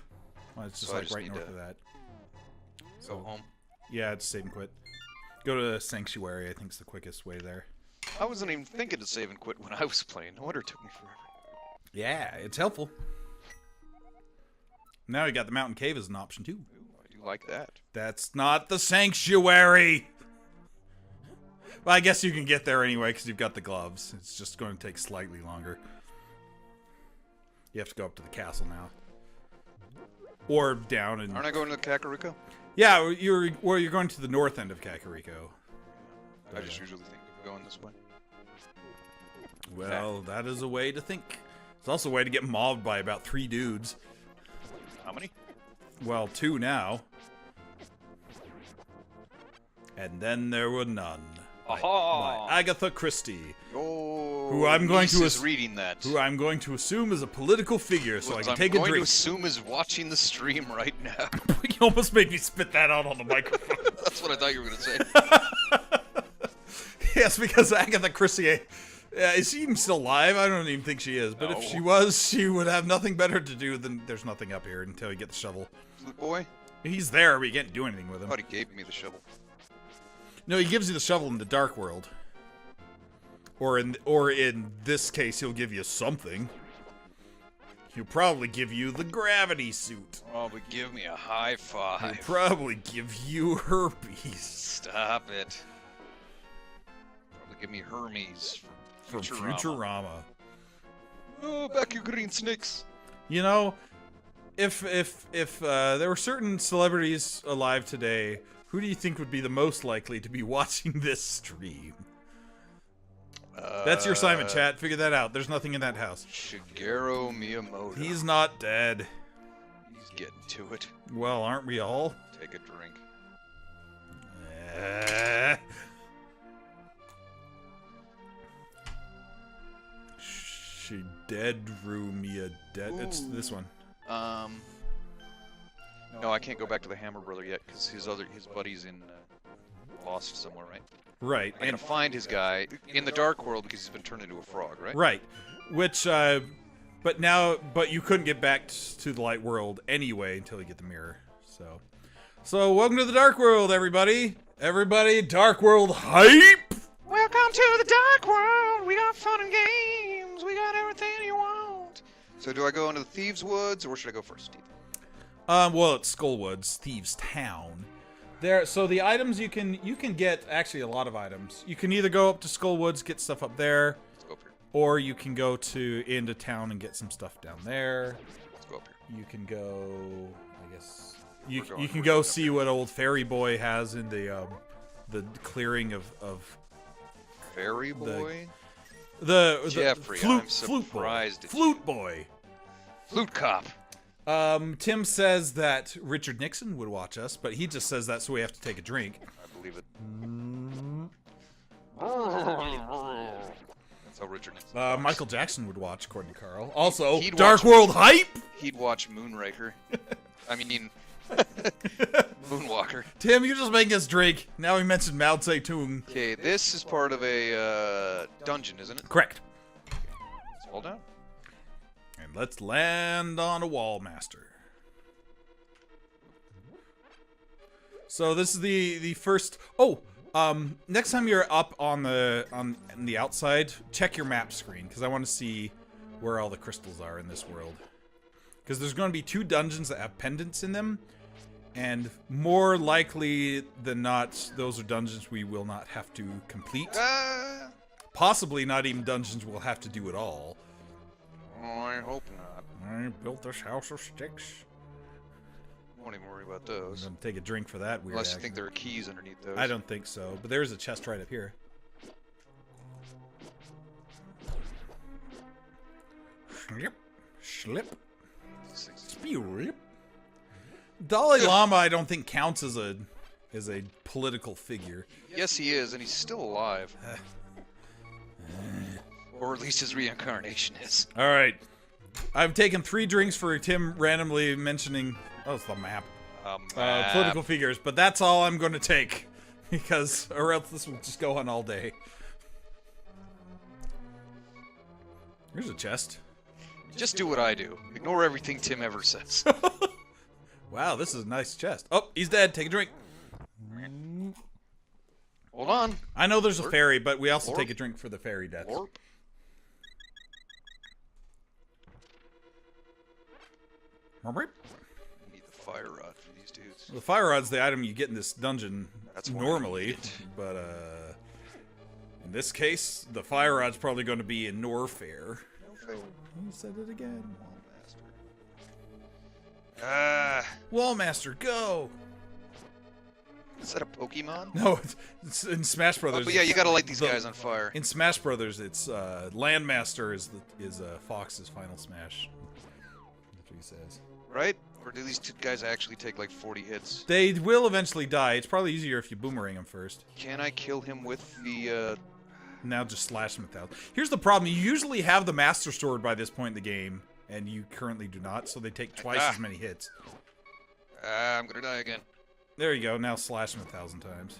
Well, it's just So I like just right need north to- of that. Go home. Yeah, it's save and quit. Go to Sanctuary, I think is the quickest way there. I wasn't even thinking to save and quit when I was playing. No wonder it took me forever. Yeah, it's helpful. Now you got the Mountain Cave as an option too. Ooh, I do like that. That's not the Sanctuary! Well, I guess you can get there anyway because you've got the gloves. It's just going to take slightly longer. You have to go up to the castle now. Or down and... Aren't I going to Kakariko? Yeah, you're going to the north end of Kakariko. I just usually think of going this way. Well, that is a way to think. It's also a way to get mobbed by about 3 dudes. How many? Well, 2 now. And then there were none. Aha! By Agatha Christie, Oh, Who I'm going to is reading that. who I'm going to assume is a political figure, so I What can I'm take a going to drink. assume is watching the stream right now. You almost made me spit that out on the microphone. That's what I thought you were going to say. Yes, because Agatha Christie, is she even still alive? I don't even think she is. But if No. she was, she would have nothing better to do than there's nothing up here until you get the shovel. Flute boy? He's there, but you can't do anything with I him. thought he gave me the shovel. No, he gives you the shovel in the Dark World. Or in this case, he'll give you something. He'll probably give you the gravity suit. Probably give me a high five. He'll probably give you herpes. Stop it. Probably give me Hermes From Futurama. Oh, back you green snakes. You know, if there were certain celebrities alive today, who do you think would be the most likely to be watching this stream? That's your assignment, chat. Figure that out. There's nothing in that house. Shigeru Miyamoto. He's not dead. He's getting to it. Well, aren't we all? Take a drink. She dead Rumia dead. It's this one. No, I can't go back to the Hammer Brother yet because his buddy's in lost somewhere, right? Right. I'm gonna find his guy in the Dark World because he's been turned into a frog, right? Right. Which, but you couldn't get back to the Light World anyway until you get the mirror. So welcome to the Dark World, everybody. Everybody, Dark World hype. Welcome to the Dark World. We got fun and games. We got everything you want. So do I go into the Thieves' Woods or where should I go first, Steve? Well, it's Skullwoods, Thieves' Town. So the items you can get actually a lot of items. You can either go up to Skullwoods, get stuff up there, Let's go up here. or you can go into town and get some stuff down there. Let's go up here. You can go, I guess, you can go see what old Fairy Boy has in the clearing of Fairy Boy. The Jeffrey, I'm surprised. Flute Boy. Flute Cop. Tim says that Richard Nixon would watch us, but he just says that so we have to take a drink. I believe it. That's how Richard Nixon talks. Michael Jackson would watch, according to Carl. Also, He'd Dark watch- World hype. He'd watch Moonraker. I mean, Moonwalker. Tim, you're just making us drink. Now we mentioned Mao Zedong. Okay, this is part of a dungeon, isn't it? Correct. Let's fall down. And let's land on a wall master. So this is the first. Oh, next time you're up on the outside, check your map screen because I want to see where all the crystals are in this world. Because there's going to be 2 dungeons that have pendants in them, and more likely than not, those are dungeons we will not have to complete. Possibly not even dungeons we'll have to do at all. Oh, I hope not. I built this house of sticks. Won't even worry about I'm those. gonna take a drink for that weird Unless you accent. think there are keys underneath those. I don't think so, but there's a chest right up here. Slip, slip, slip. Dalai Lama, I don't think counts as a political figure. Yes, he is, and he's still alive. Or at least his reincarnation is. All right, I've taken 3 drinks for Tim randomly mentioning. Oh, it's the map. Political figures, but that's all I'm going to take because, or else this will just go on all day. Here's a chest. Just do what I do. Ignore everything Tim ever says. Wow, this is a nice chest. Oh, he's dead. Take a drink. Hold on. I know there's a fairy, but we also Orp. take a drink for the fairy deaths. Orp. Need the fire rod for these dudes. The fire rod's the item you get in this dungeon That's why I normally, need it. but in this case, the fire rod's probably going to be in Norfair. He said it again. Wallmaster, go! Is that a Pokemon? No, it's in Smash Brothers. Oh, but yeah, you gotta light these guys on fire. In Smash Brothers, it's Landmaster is Fox's final smash. That's what he says. Right? Or do these 2 guys actually take like 40 hits? They will eventually die. It's probably easier if you boomerang them first. Can I kill him with the, Now just slash them 1,000. Here's the problem. You usually have the Master Sword by this point in the game, and you currently do not, so they take twice as many hits. I'm gonna die again. There you go. Now slash them 1,000 times.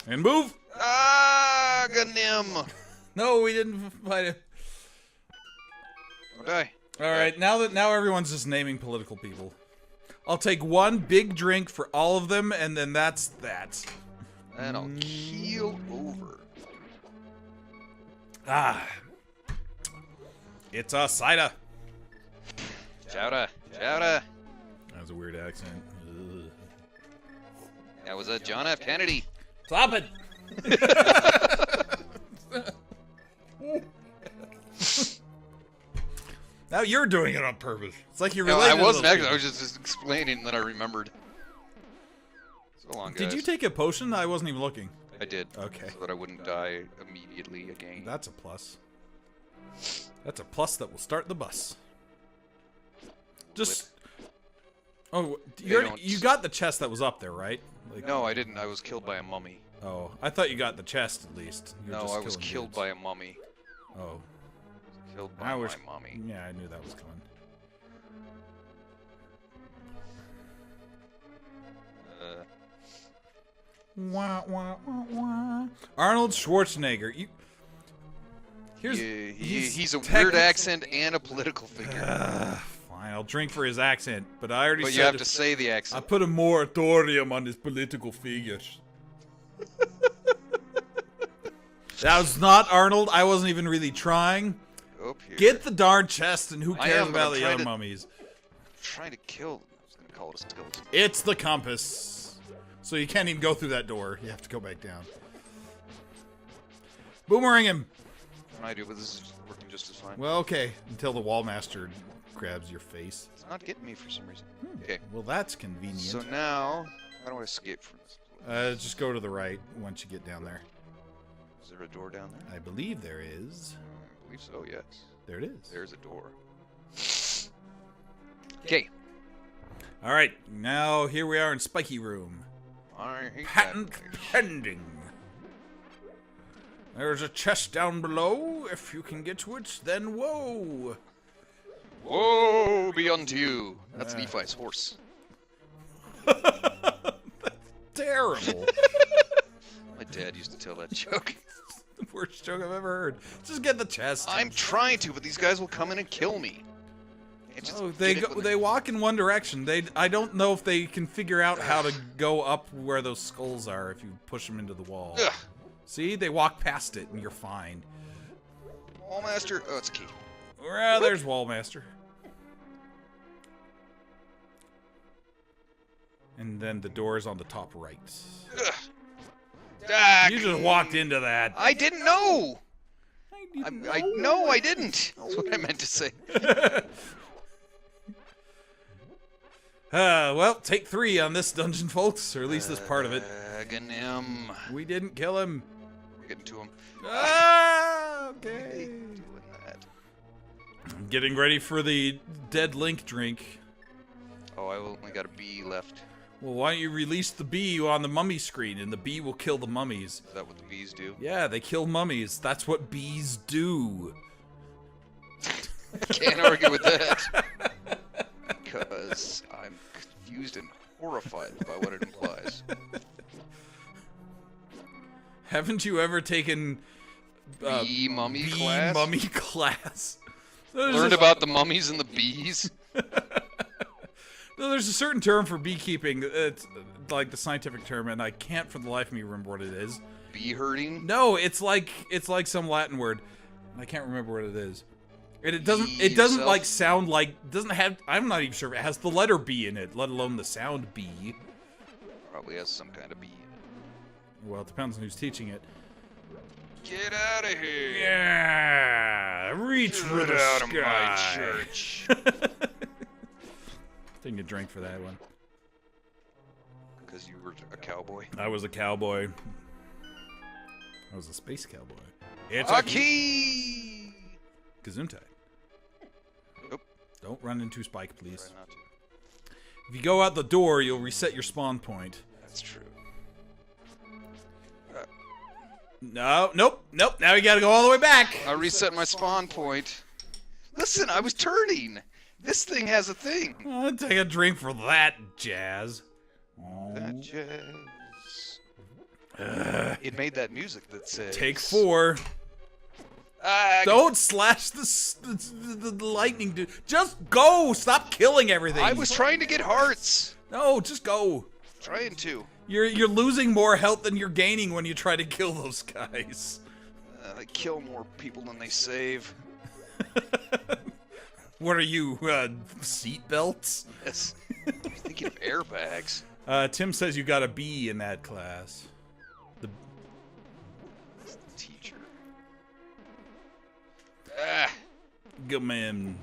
And move! Ah, got him! No, we didn't fight him. Don't die. Alright, now everyone's just naming political people. I'll take 1 big drink for all of them, and then that's that. And I'll keel over. Ah. It's a cider. Chowda. Chowda. That was a weird accent. Ugh. That was a John F. Kennedy. Stop it! Now you're doing it on purpose. It's like you're No, related I wasn't to those actually. I people. was just explaining that I remembered. So long, guys. Did you take a potion? I wasn't even looking. I did. Okay. So that I wouldn't die immediately again. That's a plus. That's a plus that will start the bus. Just... Oh, you got the chest that was up there, right? Like, No, I didn't. I was killed by a mummy. Oh, I thought you got the chest at least. You were No, just I was killing killed dudes. by a mummy. Oh. Killed by my mummy. Yeah, I knew that was coming. Wah, wah, wah, wah. Arnold Schwarzenegger. He's a weird accent and a political figure. Fine, I'll drink for his accent, but I already But said you have it. to say the I accent. put a moratorium on his political figures. That was not Arnold. I wasn't even really trying. Up here. Get the darn chest, and who I cares am, but about I'm the trying other to- mummies? I'm trying to kill. I was gonna call it a skeleton. It's the compass. So you can't even go through that door. You have to go back down. Boomerang him. I do, but this is working just as fine. Well, okay. Until the wall master grabs your face. It's not getting me for some reason. Okay. Well, that's convenient. So now, how do I escape from this place? Just go to the right once you get down there. Is there a door down there? I believe there is. I believe so, yes. There it is. There's a door. Okay. All right. Now here we are in Spiky Room. I hate Patent that place. pending. There's a chest down below. If you can get to it, then whoa. Woe be unto you. That's Nephi's horse. Terrible. My dad used to tell that joke. The worst joke I've ever heard. Just get the chest. I'm trying to, but these guys will come in and kill me. Can't just Oh, they get it go. when They walk in one direction. I don't know if they can figure out how to go up where those skulls are if you push them into the wall. Ugh. See, they walk past it and you're fine. Wallmaster. Oh, it's a key. Well, there's Wallmaster. And then the door's on the top right. Ugh. Ah, You just walked into that. I didn't know. I No, I didn't. That's what I meant to say. Well, take 3 on this dungeon, folks, or at least this part of it. Ganem. We didn't kill him. We're getting to him. Ah, okay. Doing that. I'm getting ready for the dead Link drink. Oh, I only got a B left. Well, why don't you release the bee on the mummy screen, and the bee will kill the mummies. Is that what the bees do? Yeah, they kill mummies. That's what bees do. Can't argue with that. Because I'm confused and horrified by what it implies. Haven't you ever taken Bee mummy bee class? mummy class? Learned about the mummies and the bees? No, there's a certain term for beekeeping. It's like the scientific term, and I can't for the life of me remember what it is. Bee herding? No, it's like some Latin word. I can't remember what it is. And it doesn't Bee yourself? like sound like doesn't have. I'm not even sure if it has the letter B in it, let alone the sound B. Probably has some kind of bee in it. Well, it depends on who's teaching it. Get out of here! Yeah, reach for Get the out of my sky. church! Taking a drink for that one. Because you were a cowboy. I was a cowboy. I was a space cowboy. It's A key! Gesundheit. Nope. Don't run into Spike, please. Try not to. If you go out the door, you'll reset your spawn point. That's true. No, nope. Now you gotta go all the way back. I reset my spawn point. Listen, I was turning. This thing has a thing. Take a drink for that, Jazz. That jazz. It made that music that says. Take 4. Ah, Don't slash the lightning, dude. Just go. Stop killing everything. I was trying to get hearts. No, just go. Trying to. You're losing more health than you're gaining when you try to kill those guys. They kill more people than they save. What are you, seat belts? Yes. I'm thinking of airbags. Tim says you got a B in that class. It's the teacher. Ah. Come in.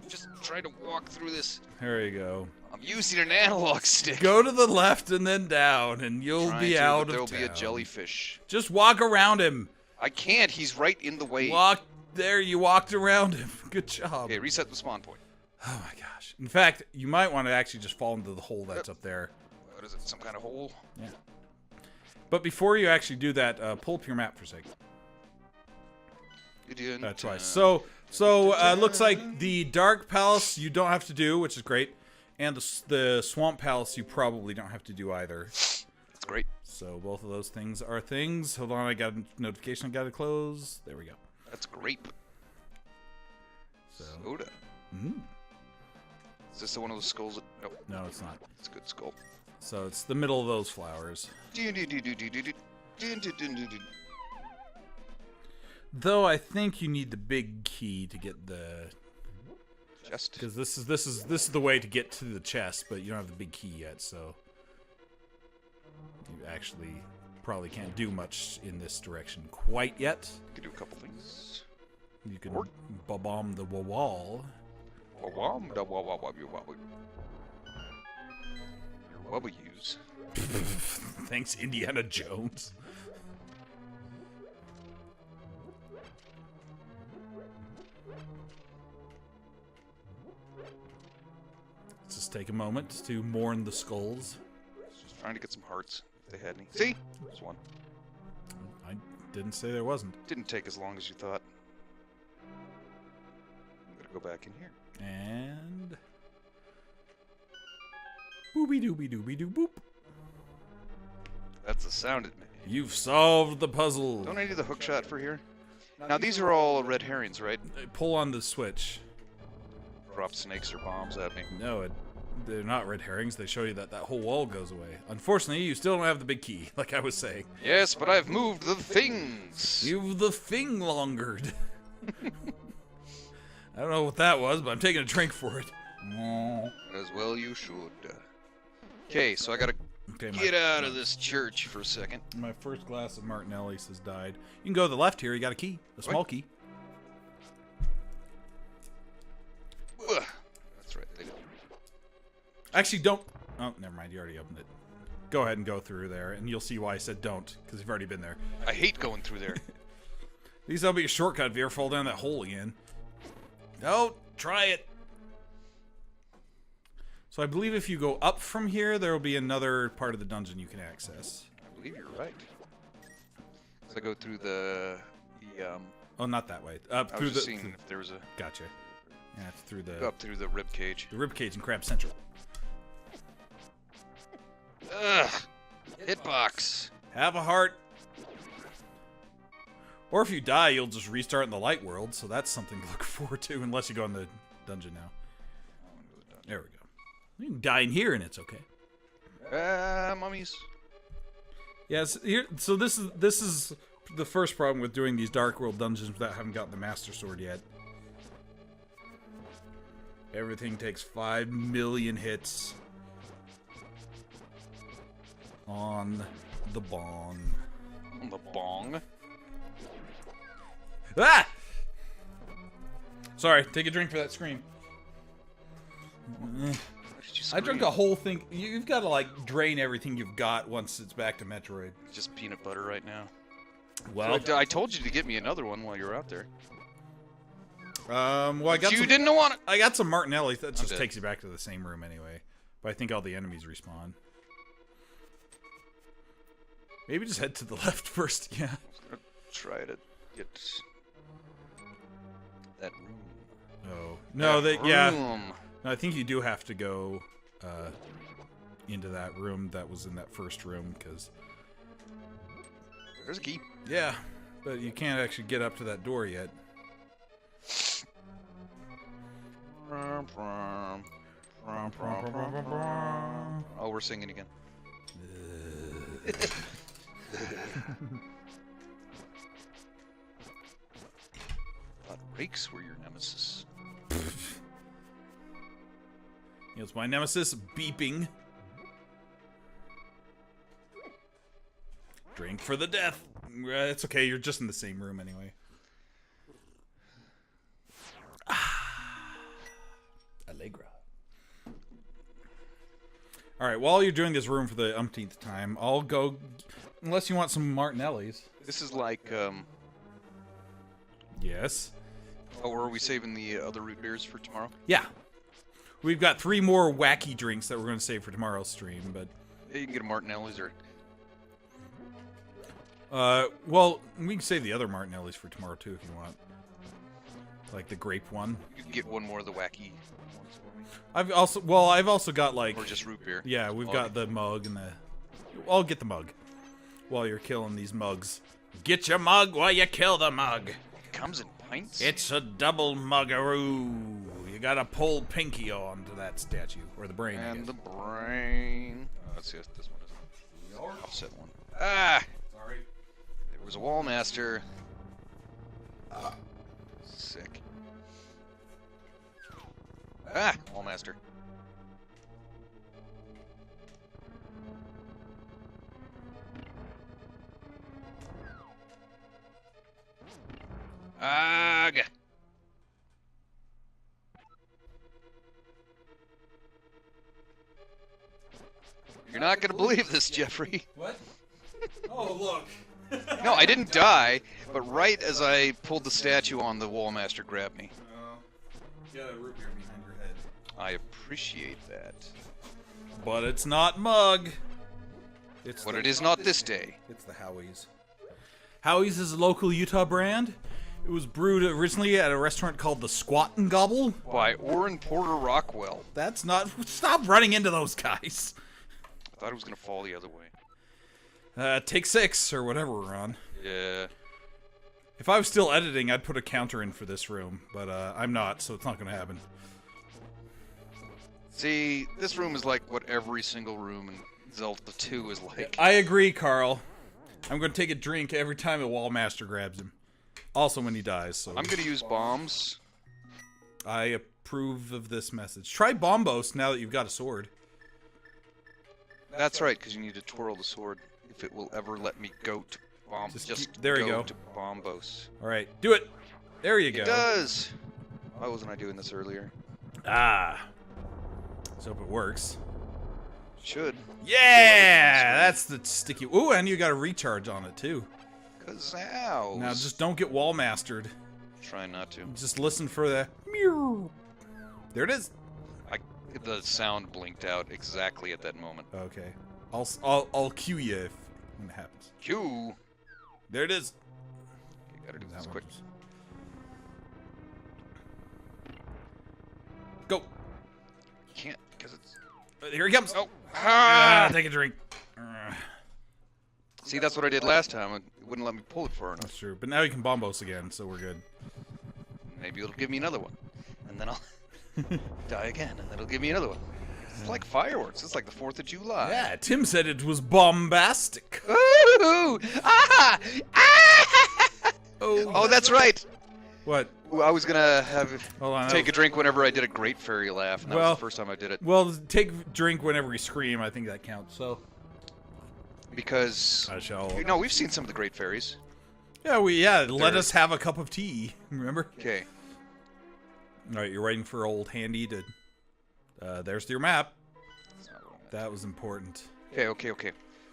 Just try to walk through this. There you go. I'm using an analog stick. Go to the left and then down, and you'll be out of town. There'll be a jellyfish. Just walk around him. I can't. He's right in the way. Walk there. You walked around him. Good job. Okay, reset the spawn point. Oh my gosh. In fact, you might want to actually just fall into the hole that's up there. What is it? Some kind of hole? Yeah. But before you actually do that, pull up your map for a second. Twice. So looks like the Dark Palace you don't have to do, which is great, and the Swamp Palace you probably don't have to do either. That's great. So both of those things are things. Hold on, I got a notification. I got to close. There we go. That's grape. So. Soda. Is this the one of those skulls? Nope. No, it's not. It's a good skull. So it's the middle of those flowers. Though I think you need the big key to get the chest. Because this is the way to get to the chest, but you don't have the big key yet, so you actually probably can't do much in this direction quite yet. You can do a couple things. You can bomb the wall. What we use? Thanks, Indiana Jones. Let's just take a moment to mourn the skulls. Just trying to get some hearts if they had any. See? There's one. I didn't say there wasn't. Didn't take as long as you thought. I'm gonna go back in here. And booby dooby dooby doo boop. That's the sound it made. You've solved the puzzle. Don't I need the hook shot for here? Now these are all red herrings, right? Pull on the switch. Drop snakes or bombs at me. No, they're not red herrings. They show you that that whole wall goes away. Unfortunately, you still don't have the big key, like I was saying. Yes, but I've moved the things. You've the thing-longered. I don't know what that was, but I'm taking a drink for it. As well you should. Okay, so I gotta get out of this church for a second. My first glass of Martinelli's has died. You can go to the left here. You got a key. A small key. Ugh. That's right. They did. Actually, don't. Oh, never mind. You already opened it. Go ahead and go through there, and you'll see why I said don't, because you've already been there. I hate going through there. At least that'll be a shortcut if you ever fall down that hole again. Don't try it. So I believe if you go up from here, there will be another part of the dungeon you can access. I believe you're right. So I go through the Oh, not that way. Up through the. Seeing if there was a. Gotcha. Yeah, it's through the. Go up through the rib cage. The rib cage in Crab Central. Ugh. Hitbox. Have a heart. Or if you die, you'll just restart in the light world, so that's something to look forward to, unless you go in the dungeon now. There we go. You can die in here and it's okay. Mummies. Yes, here. So this is the first problem with doing these Dark World dungeons without having gotten the Master Sword yet. Everything takes 5 million hits on the bong. On the bong. Ah! Sorry, take a drink for that scream. I drank a whole thing. You've got to like drain everything you've got once it's back to Metroid. Just peanut butter right now. Well, I told you to get me another one while you were out there. Well, I got. You didn't want it. I got some Martinelli. That just takes you back to the same room anyway. But I think all the enemies respawn. Maybe just head to the left first. Yeah. I was gonna try to get that room. Oh no, yeah. No, I think you do have to go into that room that was in that first room because there's a key. Yeah, but you can't actually get up to that door yet. Oh, we're singing again. Thought rakes were your nemesis. It's my nemesis beeping. Drink for the death. It's okay, you're just in the same room anyway. Allegra. Alright, while you're doing this room for the umpteenth time, I'll go... Unless you want some Martinellis. This is like, Yes. Oh, or are we saving the other root beers for tomorrow? Yeah. We've got 3 more wacky drinks that we're going to save for tomorrow's stream, but... Yeah, you can get a Martinelli's or... well, we can save the other Martinellis for tomorrow too if you want. Like the grape one. You can get one more of the wacky ones for me. I've also got like... Or just root beer. Yeah, we've got the mug and the... I'll get the mug. While you're killing these mugs. Get your mug while you kill the mug. It comes in pints? It's a double muggaroo. You gotta pull Pinky onto that statue. Or the brain, And I guess. the brain. Let's see what this one is. Offset one. Ah! Sorry. There was a wall master. Sick. Ah! Wall master. Ugh. You're not gonna believe this, Jeffrey. What? Oh, look. No, I didn't die, but right as I pulled the statue on, the Wallmaster grabbed me. You got a root beer behind your head. I appreciate that. But it's not mug. It's But the- it is not this day. It's the Howie's. Howie's is a local Utah brand. It was brewed originally at a restaurant called the Squat and Gobble. By Orrin Porter Rockwell. That's not... Stop running into those guys. I thought it was gonna fall the other way. Take 6, or whatever we're on. Yeah. If I was still editing, I'd put a counter in for this room. But I'm not, so it's not going to happen. See, this room is like what every single room in Zelda 2 is like. I agree, Carl. I'm going to take a drink every time a Wallmaster grabs him. Also when he dies, so... I'm gonna use bombs. I approve of this message. Try Bombos now that you've got a sword. That's right, because you need to twirl the sword if it will ever let me go to bomb. There you go. To bombos. Alright, do it! There you go. It does! Why wasn't I doing this earlier? Ah. Let's hope it works. Should. Yeah! That's the sticky... Ooh, and you got a recharge on it, too. Cause ow. Now, just don't get Wallmastered. Try not to. Just listen for the... Meow. There it is. The sound blinked out exactly at that moment. Okay. I'll cue you if when it happens. Cue. There it is. You gotta do That this one quick. is- Go. Can't, because it's... Here he comes. Oh. Take a drink. See, that's what I did last time. It wouldn't let me pull it far enough. That's true. But now you can Bombos again, so we're good. Maybe it'll give me another one. And then I'll die again, and then it'll give me another one. It's like fireworks. It's like the 4th of July. Yeah, Tim said it was bombastic. Ooh! Ah! Ah! Oh, that's right. What? Ooh, I was gonna have Hold on. take a drink whenever I did a Great Fairy laugh, and that Well- was the first time I did it. Well, take drink whenever you scream. I think that counts. So Because I shall. no, we've seen some of the Great Fairies. Yeah, let us have a cup of tea. Remember? Okay. All right, you're waiting for old Handy to. There's your map. That's not what I meant. That was important. Okay.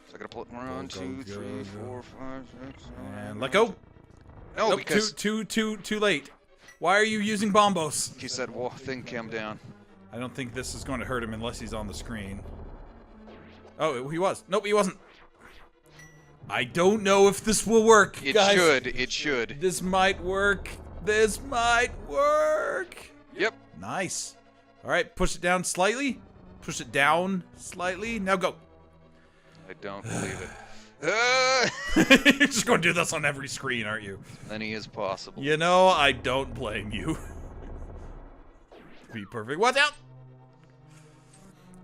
So I gotta pull it. 1, Go, 2, go, 3, go. 4, 5, 6, 7. And let go. No, Nope, because too late. Why are you using Bombos? he said, "Well, thing came down." I don't think this is going to hurt him unless he's on the screen. Oh, he was. Nope, he wasn't. I don't know if this will work, It guys. should. It should. This might work. This might work. Yep. Nice. All right, push it down slightly. Push it down slightly. Now go. I don't believe it. You're just going to do this on every screen, aren't you? Many as possible. You know, I don't blame you. Be perfect. Watch out!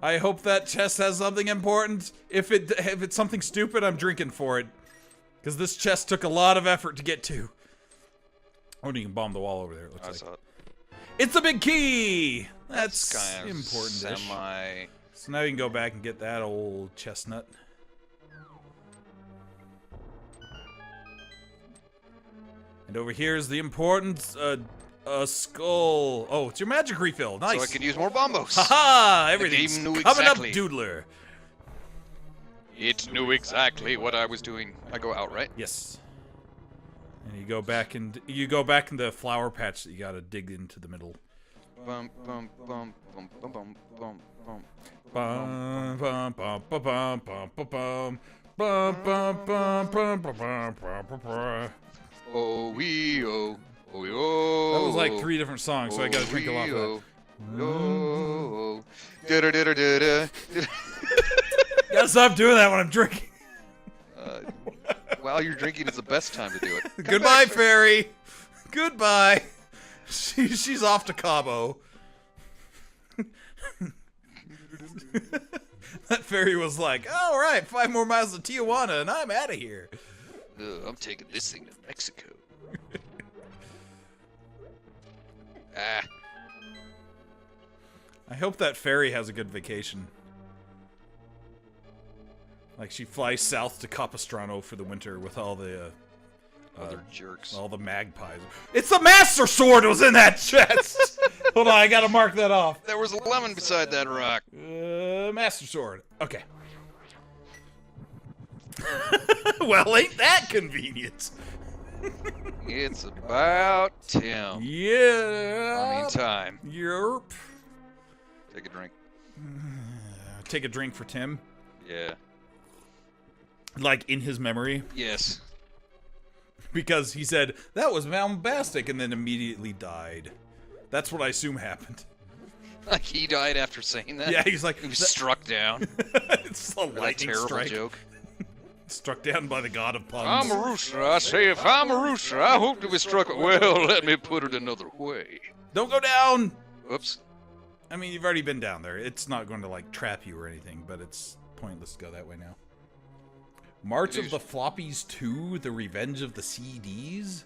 I hope that chest has something important. If it's something stupid, I'm drinking for it. Because this chest took a lot of effort to get to. Oh, and you can bomb the wall over there, it looks like. Saw it. It's a big key! That's kind of important-ish. semi... So now you can go back and get that old chestnut. And over here is the important skull. Oh, it's your magic refill. Nice. So I can use more bombos. Haha! Everything's game knew coming exactly. up, Doodler. It knew exactly what I was doing. I go out, right? Yes. And you go back in the flower patch that you gotta dig into the middle. Bum bum bum bum bum bum bum bum. Bum bum bum bum bum bum bum bum bum bum bum bum bum bum. Oh wee oh oh wee oh. That was like 3 different songs, so I gotta drink a lot of that. Oh. Da-da-da-da-da-da. Gotta stop doing that when I'm drinking. While you're drinking is the best time to do it. Goodbye, fairy. Goodbye. She's off to Cabo. That fairy was like, all right, 5 more miles to Tijuana, and I'm out of here. I'm taking this thing to Mexico. Ah. I hope that fairy has a good vacation. Like she flies south to Capistrano for the winter with all the Other jerks. all the magpies. It's the Master Sword was in that chest. Hold on, I gotta mark that off. There was a lemon beside that rock. Master Sword. Okay. Well, ain't that convenient? It's about Tim. Yeah. I mean time. Yerp. Take a drink. Take a drink for Tim. Yeah. Like in his memory. Yes. Because he said, that was bombastic, and then immediately died. That's what I assume happened. Like he died after saying that? Yeah, he's like... He was struck down. It's a That lightning terrible strike. joke. Struck down by the god of puns. I'm a rooster. I say if I'm a rooster, I hope to be struck. Well, let me put it another way. Don't go down! Oops. I mean, you've already been down there. It's not going to, like, trap you or anything, but it's pointless to go that way now. March of the Floppies 2, The Revenge of the CDs?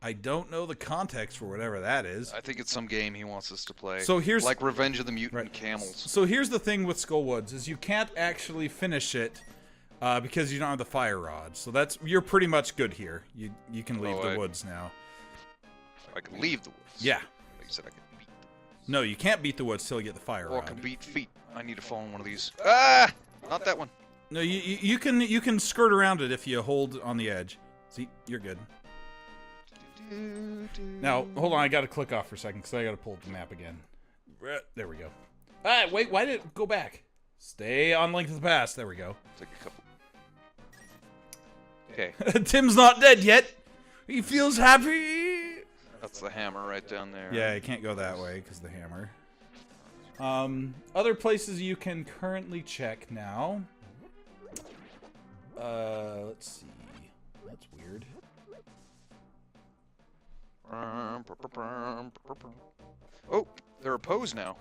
I don't know the context for whatever that is. I think it's some game he wants us to play. So here's... Like Revenge of the Mutant Camels. So here's the thing with Skullwoods, is you can't actually finish it because you don't have the fire rod. So that's... You're pretty much good here. You can leave the woods now. I can leave the woods. Yeah. Like you said, I can beat the woods. No, you can't beat the woods till you get the fire Or I rod. can beat feet. I need to fall on one of these. Ah! Not that one. No, you can skirt around it if you hold on the edge. See, you're good. Now, hold on, I gotta click off for a second because I gotta pull up the map again. There we go. Ah, wait, why did it go back? Stay on Link to the Past. There we go. Take a couple. Okay. Tim's not dead yet. He feels happy. That's the hammer right down there. Yeah, you can't go that way because the hammer. Other places you can currently check now. Let's see. That's weird. Oh, they're opposed now.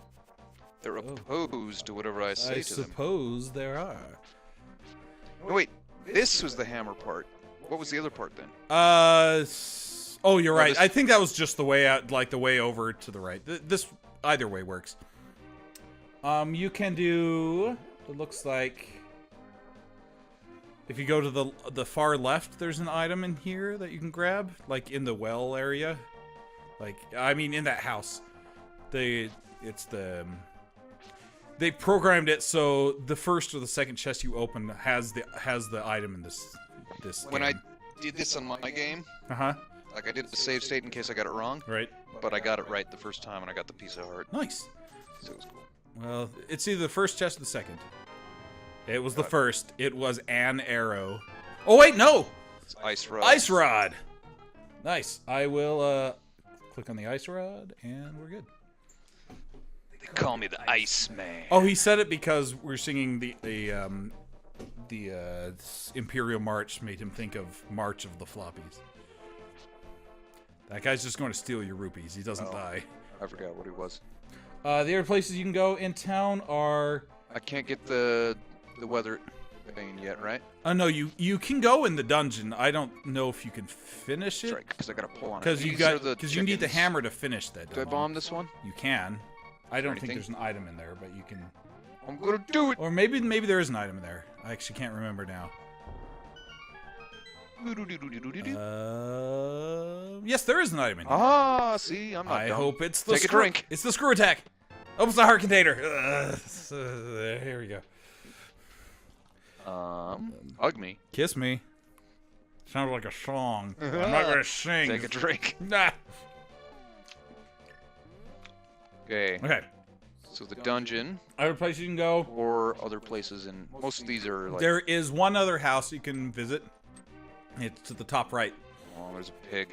They're opposed to whatever I say I to them. suppose there are. No, wait. This was the hammer part. What was the other part then? Oh, you're right. this- I think that was just the way out, like the way over to the right. This either way works. You can do. It looks like. If you go to the far left, there's an item in here that you can grab, like in the well area. Like, I mean, in that house. They programmed it so the first or the second chest you open has the item in this When game. I did this on my game, Uh-huh. like I did the save state in case I got it wrong, Right. but I got it right the first time and I got the piece of heart. Nice. So it was cool. Well, it's either the first chest or the second. It was the first. It was an arrow. Oh, wait, no! It's ice rod. Ice rod! Nice. I will, click on the ice rod, and we're good. They call me the Ice Man. Oh, he said it because we're singing the Imperial March made him think of March of the Floppies. That guy's just going to steal your rupees. He doesn't die. I forgot what it was. The other places you can go in town are... I can't get the weather thing yet, right? Oh no, you can go in the dungeon. I don't know if you can finish it. That's right, because I gotta pull on it. Because These you are the need the chickens. hammer to finish that. Do I dungeon. bomb this one? You can. I don't think anything? there's an item in there, but you can. I'm gonna do it. Or maybe there is an item in there. I actually can't remember now. Yes, there is an item in here. Ah, see, I'm not I dumb. hope it's the Take a screw. drink. It's the screw attack. Opens the heart container. Here we go. Hug me. Kiss me. Sounds like a song. I'm not gonna sing. Take a drink. Nah. Okay. Okay. So the dungeon, Other place you can go. or other places, and most of these are like. There is one other house you can visit. It's to the top right. Oh, there's a pig.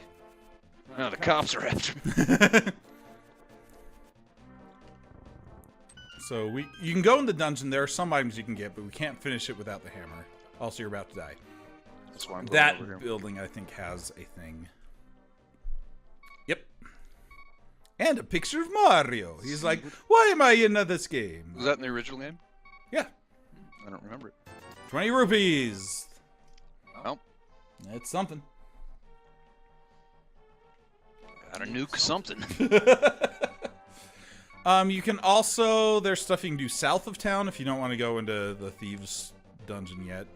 Oh, the cops are after me. So you can go in the dungeon. There are some items you can get, but we can't finish it without the hammer. Also, you're about to die. That's why I'm going That over here. building, I think, has a thing. Yep. And a picture of Mario. He's like, why am I in this game? Was that in the original game? Yeah. I don't remember it. 20 rupees. Well, That's something. gotta nuke something. You can also, there's stuff you can do south of town if you don't want to go into the thieves dungeon yet.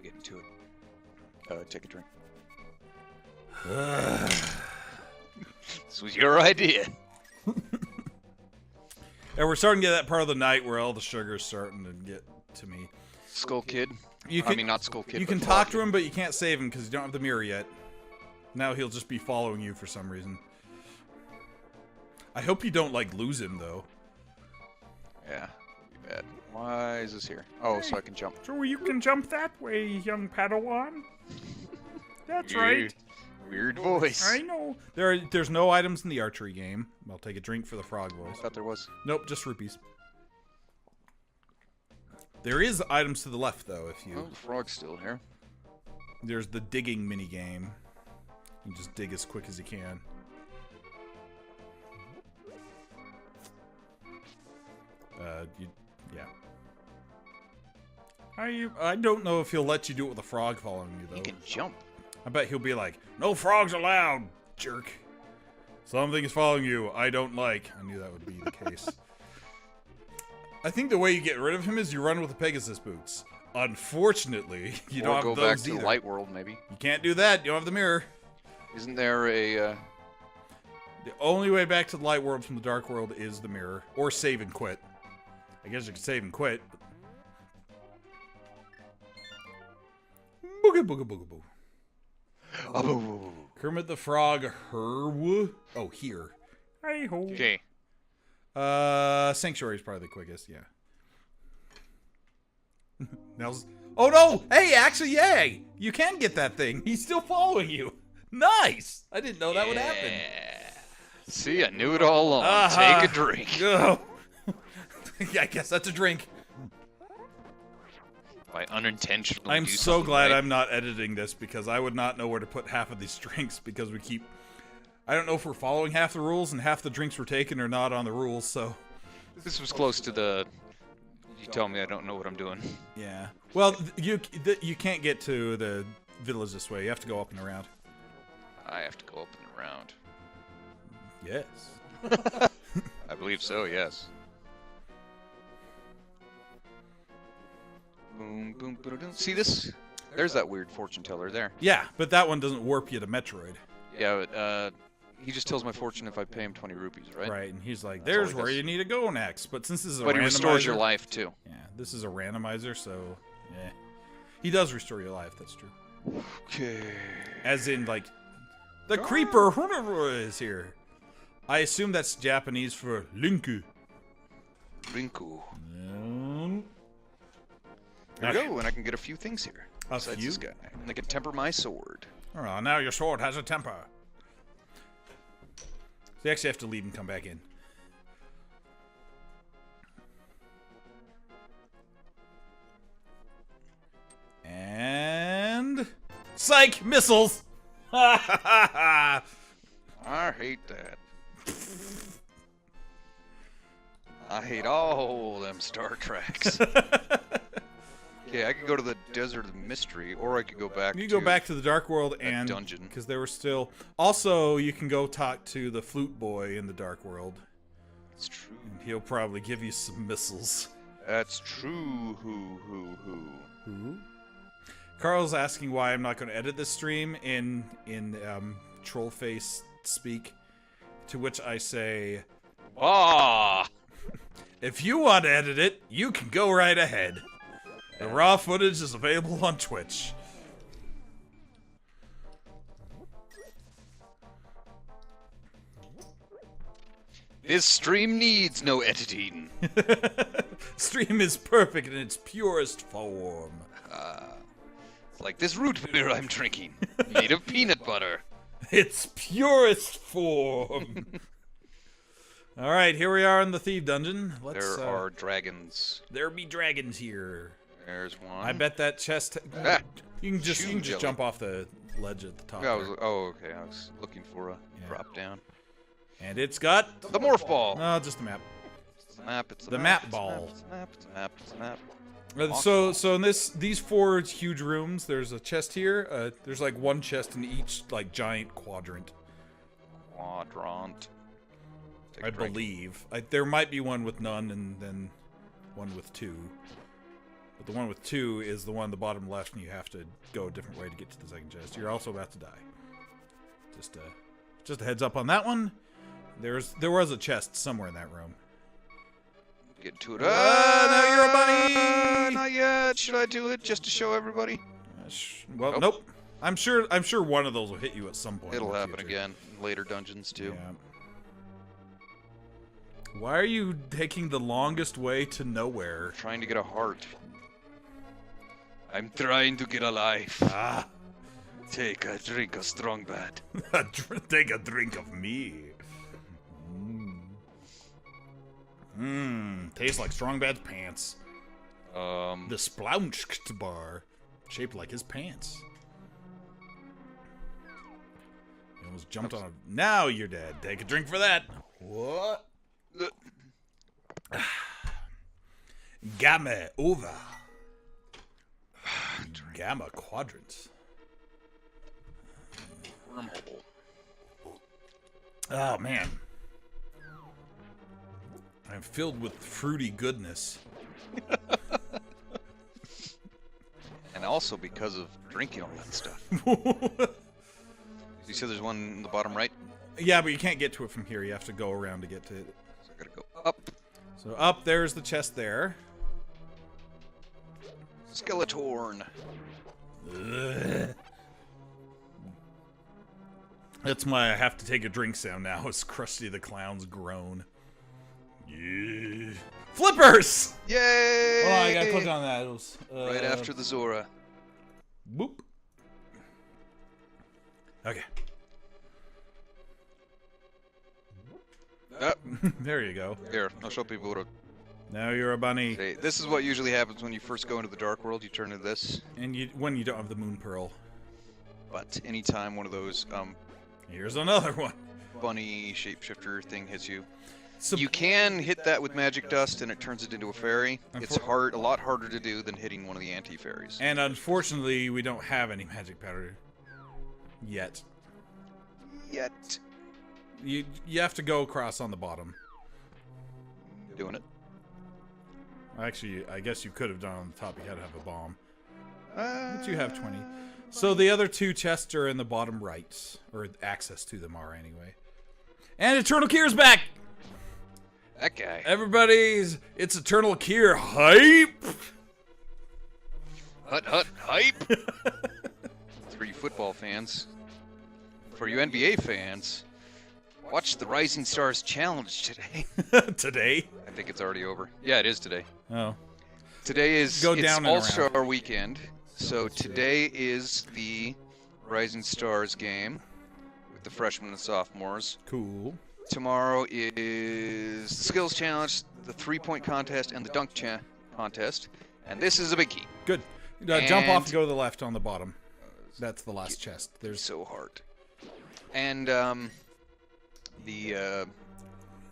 Getting to it. Take a drink. This was your idea. And we're starting to get that part of the night where all the sugar's starting to get to me. Skull Kid. You I mean, not Skull Kid. You but can Frog talk to Kid. him, but you can't save him because you don't have the mirror yet. Now he'll just be following you for some reason. I hope you don't, like, lose him, though. Yeah, be bad. Why is this here? Oh, so I can jump. So you can jump that way, young Padawan. That's Weird voice. I know. There's no items in the archery game. I'll take a drink for the frog I voice. thought there was. Nope, just rupees. There is items to the left, though, if Oh, you... the frog's still here. There's the digging mini game. You just dig as quick as you can. Yeah. I don't know if he'll let you do it with a frog following you, though. You can jump. I bet he'll be like, no frogs allowed, jerk. Something is following you I don't like. I knew that would be the case. I think the way you get rid of him is you run with the Pegasus boots. Unfortunately, you don't Or have go those back to either. the light world, maybe. You can't do that. You don't have the mirror. Isn't there a... The only way back to the light world from the dark world is the mirror. Or save and quit. I guess you can save and quit. Booga booga booga boo. Oh. Kermit the Frog, Herw. Oh, here. Hey-ho. Okay. Sanctuary is probably the quickest, yeah. Now's... Oh no! Hey, actually, yay! You can get that thing. He's still following you. Nice! I didn't know that would happen. See, I knew it all along. Uh-huh. Take a drink. Oh. Yeah, I guess that's a drink. By unintentionally I'm do so something glad right. I'm not editing this because I would not know where to put half of these drinks because we keep... I don't know if we're following half the rules and half the drinks we're taking are not on the rules, so... This was close to the... You tell me I don't know what I'm doing. Yeah. Well, you can't get to the village this way. You have to go up and around. I have to go up and around. Yes. I believe so, yes. Boom, boom, boom, boom. See this? There's that weird fortune teller there. Yeah, but that one doesn't warp you to Metroid. Yeah, but, he just tells my fortune if I pay him 20 rupees, right? Right, and he's like, That's all there's he where does. you need to go next. But since this is a But he restores your randomizer- life, too. Yeah, this is a randomizer, so... Yeah. He does restore your life, that's true. Okay. As in, like, the creeper is here. I assume that's Japanese for Linku. Rinku. Um, There we go, and I can get a few things here. A Besides few? this guy. And I can temper my sword. Oh, now your sword has a temper. So you actually have to leave and come back in. And... Psych! Missiles! I hate that. I hate all them Star Treks. Okay, I could go to the Desert of Mystery, or I could go back. You go back to the Dark World and dungeon because there were still. Also, you can go talk to the flute boy in the Dark World. It's true. And he'll probably give you some missiles. That's true. Who? Carl's asking why I'm not going to edit this stream in trollface speak, to which I say, if you want to edit it, you can go right ahead. The raw footage is available on Twitch. This stream needs no editing. Stream is perfect in its purest form. It's like this root beer I'm drinking, made of peanut butter. Its purest form. All right, here we are in the Thief Dungeon. There are dragons. There be dragons here. There's one. I bet that chest. You can just jump off the ledge at the top. Yeah, okay. I was looking for a drop down. And it's got the morph ball. No, just a map. It's the map. It's the map ball. It's a map. It's a map. It's a map. So in these 4 huge rooms, there's a chest here. There's like one chest in each like giant quadrant. I believe. There might be one with none and then one with 2. But the one with 2 is the one on the bottom left, and you have to go a different way to get to the second chest. You're also about to die. Just a heads up on that one. There was a chest somewhere in that room. Get to it. Now you're a bunny. Not yet. Should I do it just to show everybody? Well, nope. I'm sure one of those will hit you at some point. It'll happen again in later dungeons too. Yeah. Why are you taking the longest way to nowhere? Trying to get a heart. I'm trying to get a life. Take a drink of strong bad. Take a drink of me. Tastes like Strong Bad's pants. The Splaunched bar, shaped like his pants. He almost jumped on a. Now you're dead. Take a drink for that. What? Gamma over. Gamma quadrant. Wormhole. Oh man. I'm filled with fruity goodness. And also because of drinking all that stuff. You said there's one in the bottom right? Yeah, but you can't get to it from here. You have to go around to get to it. So I gotta go up. So up, there's the chest there. Skeletorn. Ugh. That's my I have to take a drink sound now. It's Krusty the Clown's groan. Yeah. Flippers! Yay! Hold on, I gotta click on that. It was, right after the Zora. Boop. Okay. There you go. Here, I'll show people what. Now you're a bunny. This is what usually happens when you first go into the Dark World. You turn to this. And when you don't have the Moon Pearl. But anytime one of those here's another one. Bunny shapeshifter thing hits you. So, you can hit that with magic dust and it turns it into a fairy. It's a lot harder to do than hitting one of the anti-fairies. And unfortunately, we don't have any magic powder yet. You have to go across on the bottom. Doing it. Actually, I guess you could have done on the top. You had to have a bomb. But you have 20. So the other 2 chests are in the bottom right. Or access to them are, anyway. And Eternal Kier's back! That guy. It's Eternal Kier hype! Hut, hype! For you football fans. For you NBA fans. Watch the Rising Stars Challenge today. Today? I think it's already over. Yeah, it is today. Oh. Today is it's All-Star Weekend. So today is the Rising Stars game with the freshmen and sophomores. Cool. Tomorrow is the Skills Challenge, the 3-point contest, and the Dunk contest. And this is a big key. Good. Jump off and go to the left on the bottom. That's the last chest. There's so hard. And the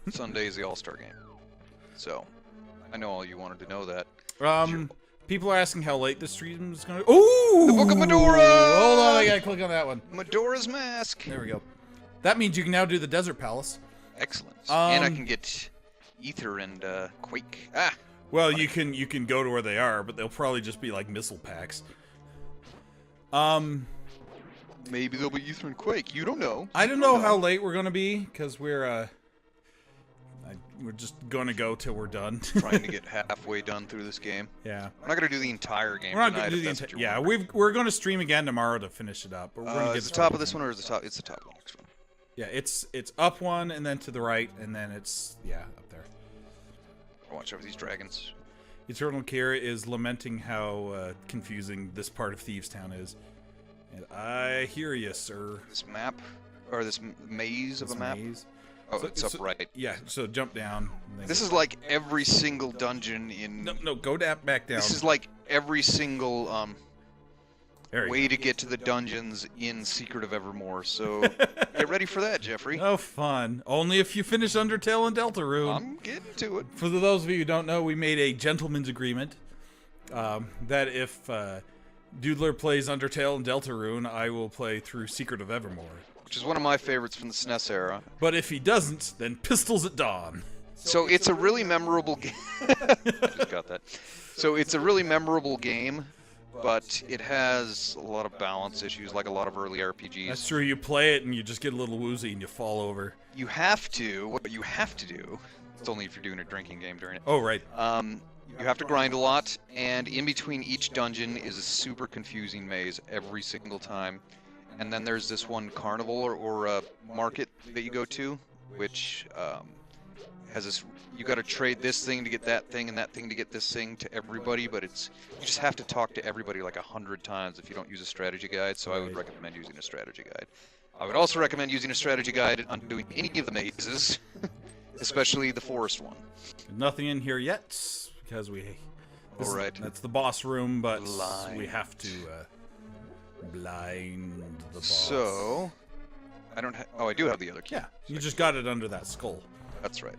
Sunday is the All-Star game. So, I know all you wanted to know that. People are asking how late the stream is going to... Ooh! The Book of Medora! Hold on, I gotta click on that one. Medora's Mask! There we go. That means you can now do the Desert Palace. Excellent. And I can get Ether and Quake. Ah! Well, you can go to where they are, but they'll probably just be like missile packs. Maybe there'll be Ether and Quake. You don't know. I don't know how late we're gonna be, because we're just gonna go till we're done. Trying to get halfway done through this game. Yeah. I'm not gonna do the entire game. We're not tonight, gonna do the entire. Yeah, we're gonna stream again tomorrow to finish it up. But we're gonna get the top of this one, or is the top? It's the top of the next one. Yeah, it's up one, and then to the right, and then it's up there. Watch over these dragons. Eternal Kira is lamenting how confusing this part of Thieves Town is. And I hear you, sir. This map, or this maze of a map. Maze. Oh, it's up right. Yeah, so jump down. This is like every single dungeon in... No, go back down. This is like every single way go. to get to the dungeons in Secret of Evermore, so get ready for that, Jeffrey. Oh, fun. Only if you finish Undertale and Deltarune. I'm getting to it. For those of you who don't know, we made a gentleman's agreement that if Doodler plays Undertale and Deltarune, I will play through Secret of Evermore. Which is one of my favorites from the SNES era. But if he doesn't, then Pistols at Dawn. So it's a really memorable game. I just got that. So it's a really memorable game, but it has a lot of balance issues, like a lot of early RPGs. That's true. You play it and you just get a little woozy and you fall over. You have to. What you have to do. It's only if you're doing a drinking game during it. Oh, right. You have to grind a lot, and in between each dungeon is a super confusing maze every single time. And then there's this one carnival or market that you go to, which has this. You got to trade this thing to get that thing, and that thing to get this thing to everybody. But you just have to talk to everybody like 100 times if you don't use a strategy guide. So I would recommend using a strategy guide. I would also recommend using a strategy guide on doing any of the mazes, especially the forest one. Nothing in here yet because that's the boss room, but we have to. Blind the boss. So, I don't I do have the other key. Yeah, you just got it under that skull. That's right.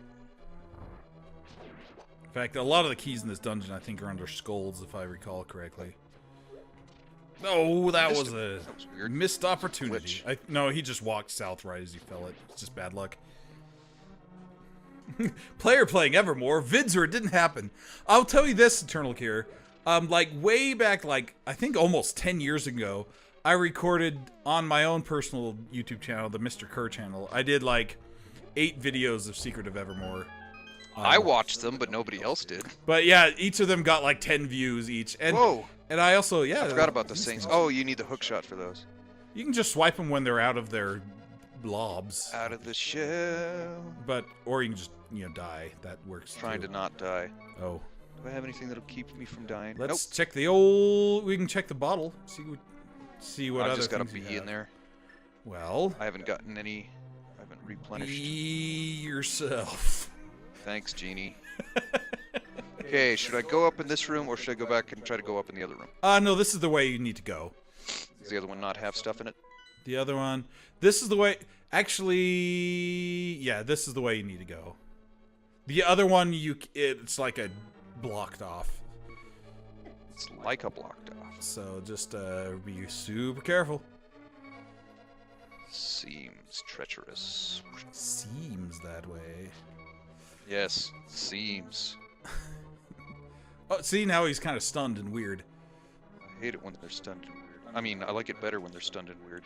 In fact, a lot of the keys in this dungeon, I think, are under skulls, if I recall correctly. Oh, that was a weird. Missed opportunity. No, he just walked south right as he fell it. It's just bad luck. Player playing Evermore. Vids or it didn't happen. I'll tell you this, Eternal Cure. Like way back, like I think almost 10 years ago, I recorded on my own personal YouTube channel, the Mr. Kerr channel. I did like 8 videos of Secret of Evermore. I watched them, but nobody else did. But yeah, each of them got like 10 views each. And, whoa! And I also, I forgot about those things. Oh, you need the hook shot for those. You can just swipe them when they're out of their blobs. Out of the shell. Or you can just, die. That works. Trying to not die. Oh. Do I have anything that'll keep me from dying? Let's check the old. We can check the bottle. See what other. I've just got a things bee in there. Well. I haven't gotten any. I haven't replenished. Be yourself. Thanks, Genie. Okay, should I go up in this room or should I go back and try to go up in the other room? No, this is the way you need to go. Does the other one not have stuff in it? The other one. This is the way. Actually, yeah, this is the way you need to go. The other one, it's like a blocked off. It's like a blocked off. So just be super careful. Seems treacherous. Seems that way. Yes, seems. Oh, see, now he's kind of stunned and weird. I hate it when they're stunned and weird. I mean, I like it better when they're stunned and weird.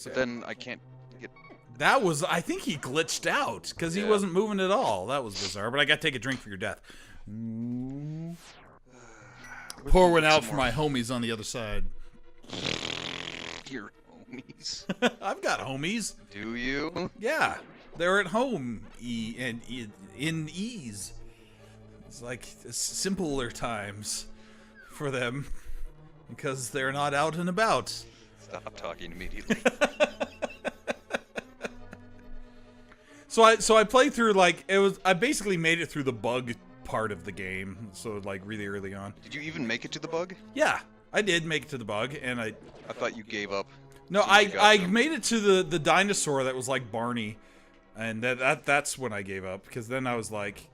But then I can't get... That was... I think he glitched out, because he wasn't moving at all. That was bizarre, but I gotta take a drink for your death. Pour one out for my homies on the other side. Your homies? I've got homies. Do you? Yeah. They're at home in ease. It's like simpler times for them because they're not out and about. Stop talking immediately. So I played through I basically made it through the bug part of the game, so like really early on. Did you even make it to the bug? Yeah, I did make it to the bug, and I thought you gave up. No, I made it to the dinosaur that was like Barney, and that's when I gave up, because then I was like,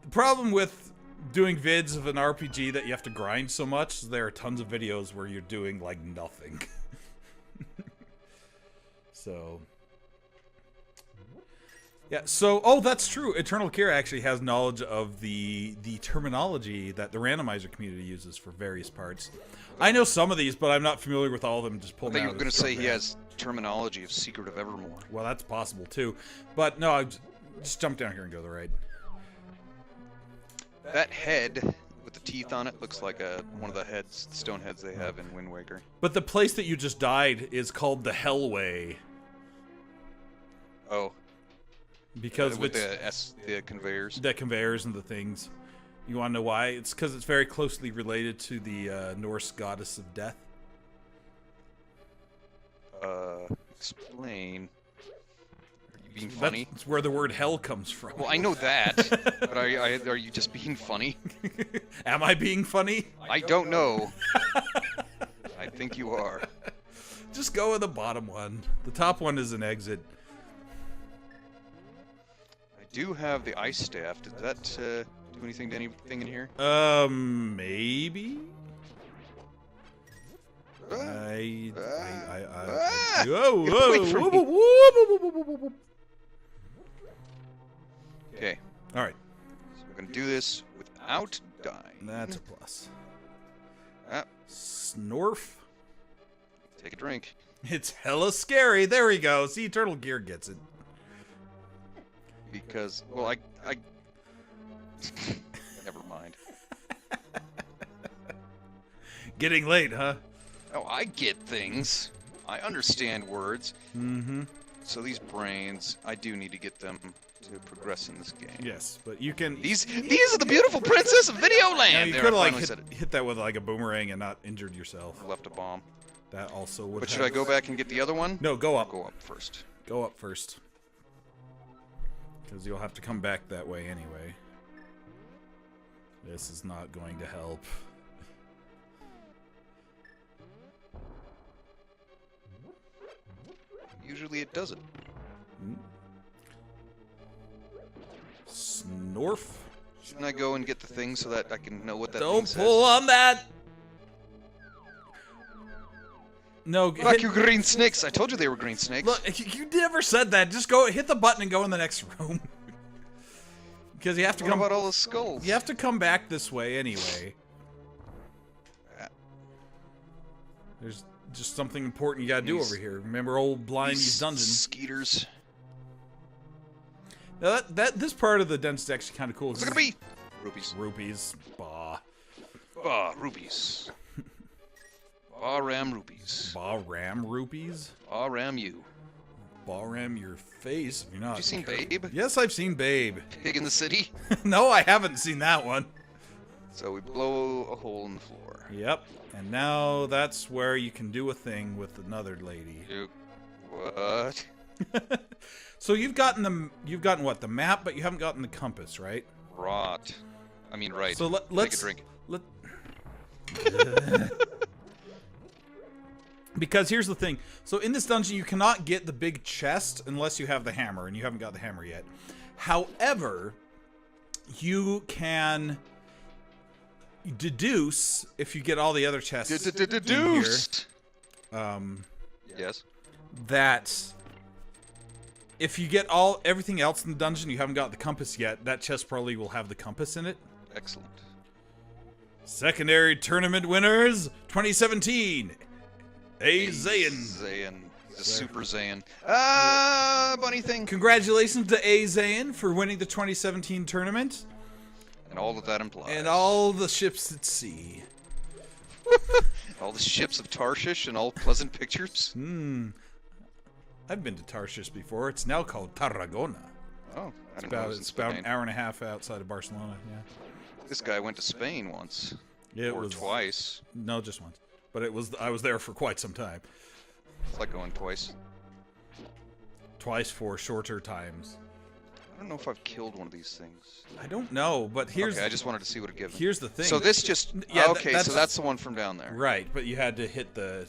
The problem with doing vids of an RPG that you have to grind so much, there are tons of videos where you're doing like nothing. So yeah, so oh, that's true. Eternal Cure actually has knowledge of the terminology that the randomizer community uses for various parts. I know some of these, but I'm not familiar with all of them. Just pull I them thought out. you were going to say he has terminology of Secret of Evermore. Well, that's possible too, but no, I just jump down here and go the right. That head with the teeth on it looks like one of the stone heads they have in Wind Waker. But the place that you just died is called the Hellway. Oh. Because with the conveyors. The conveyors and the things. You want to know why? It's because it's very closely related to the Norse goddess of death. Explain. Are you being funny? That's where the word hell comes from. Well, I know that, but are you just being funny? Am I being funny? I don't know. I think you are. Just go with the bottom one. The top one is an exit. I do have the ice staff. Does that do anything to anything in here? Maybe. Whoa. Okay. All right. So we're gonna do this without dying. That's a plus. Ah, Snorf. take a drink. It's hella scary. There we go. See, Turtle Gear gets it. Because, well, I never mind. Getting late, huh? Oh, I get things. I understand words. Mm-hmm. So these brains, I do need to get them to progress in this game. Yes, but you can... These are the beautiful princess of Video Now, Land! you There, could I have finally like hit that with like a boomerang and not injured yourself. I left a bomb. That also would. But should I go back and get the other one? No, go up. Go up first. Go up first. Because you'll have to come back that way anyway. This is not going to help. Usually it doesn't. Snorf. Shouldn't I go and get the thing so that I can know what that Don't thing pull says? on that! No, Fuck you, green snakes! I told you they were green snakes. Look, you never said that. Just go hit the button and go in the next room. Because you have to What come. about all the skulls? You have to come back this way anyway. There's just something important you gotta do over here. Remember old Blindy's dungeon? Skeeters. Now this part of the dungeon is actually kind of cool. What's it gonna be? Rupees. Rupees. Bah. Rupees. Ram rupees. Ram rupees? Ram you. Ram your face. If you're not. Have you seen Babe? Yes, I've seen Babe. Pig in the City? No, I haven't seen that one. So we blow a hole in the floor. Yep. And now that's where you can do a thing with another lady. What? So you've gotten what, the map, but you haven't gotten the compass, right? Rot. I mean, right. So let's take a drink. Because here's the thing. So in this dungeon, you cannot get the big chest unless you have the hammer, and you haven't got the hammer yet. However, you can deduce if you get all the other chests. Deduce. Yes. That if you get everything else in the dungeon, you haven't got the compass yet. That chest probably will have the compass in it. Excellent. Secondary tournament winners 2017. Zayn. Zayn. The Super Zayn. Bunny thing. Congratulations to Zayn for winning the 2017 tournament. And all that that implies. And all the ships at sea. All the ships of Tarshish and all pleasant pictures. I've been to Tarshish before. It's now called Tarragona. Oh, I didn't know it was in It's about Spain. an hour and a half outside of Barcelona, yeah. This guy went to Spain once. It or was twice. No, just once. But I was there for quite some time. It's like going twice. Twice for shorter times. I don't know if I've killed one of these things. I don't know, but here's Okay, I just wanted to see what it gives me. here's the thing. So this just... Yeah, okay, so that's the one from down there. Right, but you had to hit the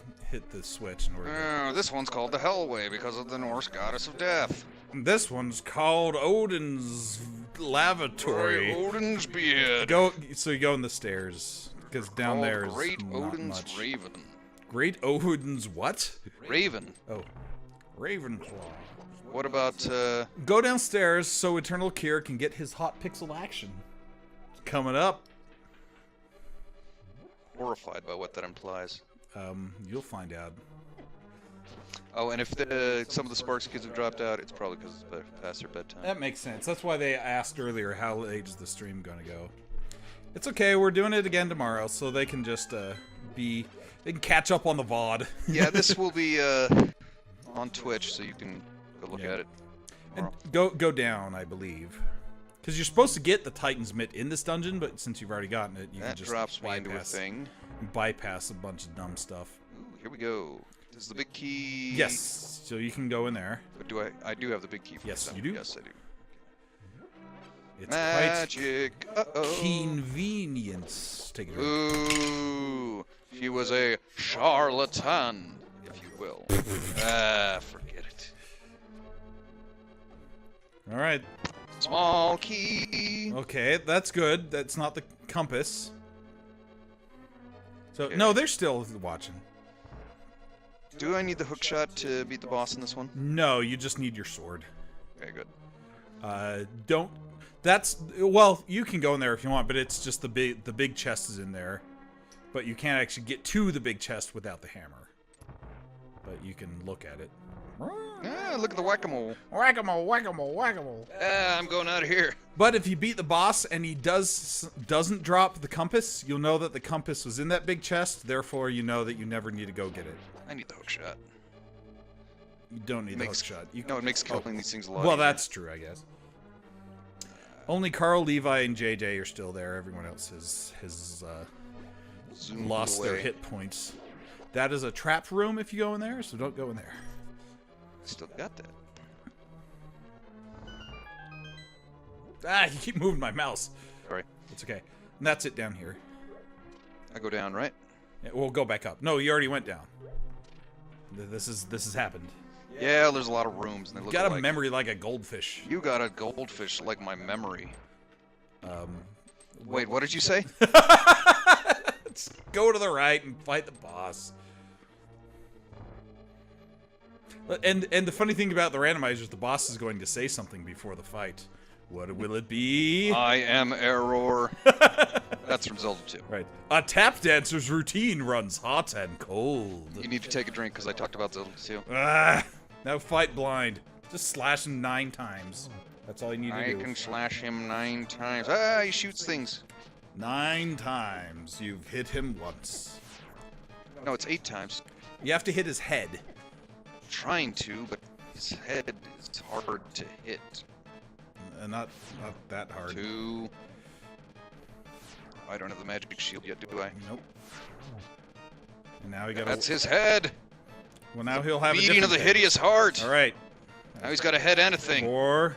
switch in order to... This one's called the Hellway because of the Norse goddess of death. This one's called Odin's lavatory. Odin's beard. Go. So you go in the stairs because down Called there is Great not Odin's much. Raven. Great Odin's what? Raven. Oh, Ravenclaw. What about, Go downstairs so Eternal Kier can get his hot pixel action. It's coming up. horrified by what that implies. You'll find out. Oh, and if some of the Sparks kids have dropped out, it's probably because it's past their bedtime. That makes sense. That's why they asked earlier how late is the stream gonna go. It's okay, we're doing it again tomorrow, so they can just they can catch up on the VOD. Yeah, this will be on Twitch, so you can go look at it. And go down, I believe. Because you're supposed to get the Titan's Mitt in this dungeon, but since you've already gotten it, you can just drops me into a thing. Bypass a bunch of dumb stuff. Ooh, here we go. This is the big key. Yes, so you can go in there. But do I do have the big key for Yes, this you do. Yes, I do. It's Magic. quite convenience. Take it. Ooh, she was a charlatan, if you will. Forget it. All right. Small key. Okay, that's good. That's not the compass. So Okay. no, they're still watching. Do I need the hook shot to beat the boss in this one? No, you just need your sword. Okay, good. Don't. That's well, you can go in there if you want, but it's just the big chest is in there, but you can't actually get to the big chest without the hammer. But you can look at it. Ah, look at the whack-a-mole. Whack-a-mole, whack-a-mole, whack-a-mole. I'm going out of here. But if you beat the boss and he doesn't drop the compass, you'll know that the compass was in that big chest. Therefore, you know that you never need to go get it. I need the hook shot. You don't need the hook shot. No, it makes killing these things a lot Well, easier. that's true, I guess. Only Carl, Levi, and JJ are still there. Everyone else has Zoomed lost their away. hit points. That is a trap room if you go in there, so don't go in there. Still got that. Ah, you keep moving my mouse. Sorry. It's okay. And that's it down here. I go down, right? Yeah, we'll go back up. No, you already went down. This has happened. Yeah, there's a lot of rooms, and they You look got a alike. memory like a goldfish. You got a goldfish like my memory. Wait, what did you say? Let's go to the right and fight the boss. And the funny thing about the randomizer is the boss is going to say something before the fight. What will it be? I am Error. That's from Zelda 2. Right. A tap dancer's routine runs hot and cold. You need to take a drink because I talked about Zelda 2. Ah, now fight blind. Just slash him 9 times. That's all you need to I do. can slash him 9 times. Ah, he shoots things. 9 times. You've hit him once. No, it's 8 times. You have to hit his head. Trying to, but his head is hard to hit. Not that hard. 2. I don't have the magic shield yet, do I? Nope. And now he got. That's his head. Well, now he'll have a Beating of the different head. hideous heart. All right. Now he's got a head and a thing. 4.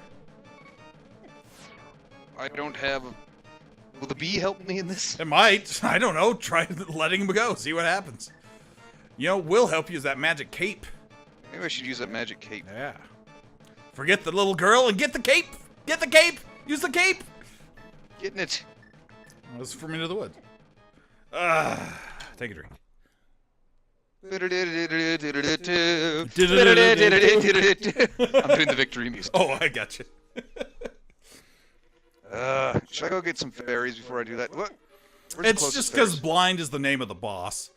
I don't have. Will the bee help me in this? It might. I don't know. Try letting him go. See what happens. You know, will help you is that magic cape. Maybe I should use that magic cape. Yeah. Forget the little girl and get the cape. Get the cape. Use the cape. Getting it. That was from Into the Woods. Take a drink. I'm doing the victory music. Oh, I got you. Should I go get some fairies before I do that? What? Where's the It's closest just because fairies? blind is the name of the boss.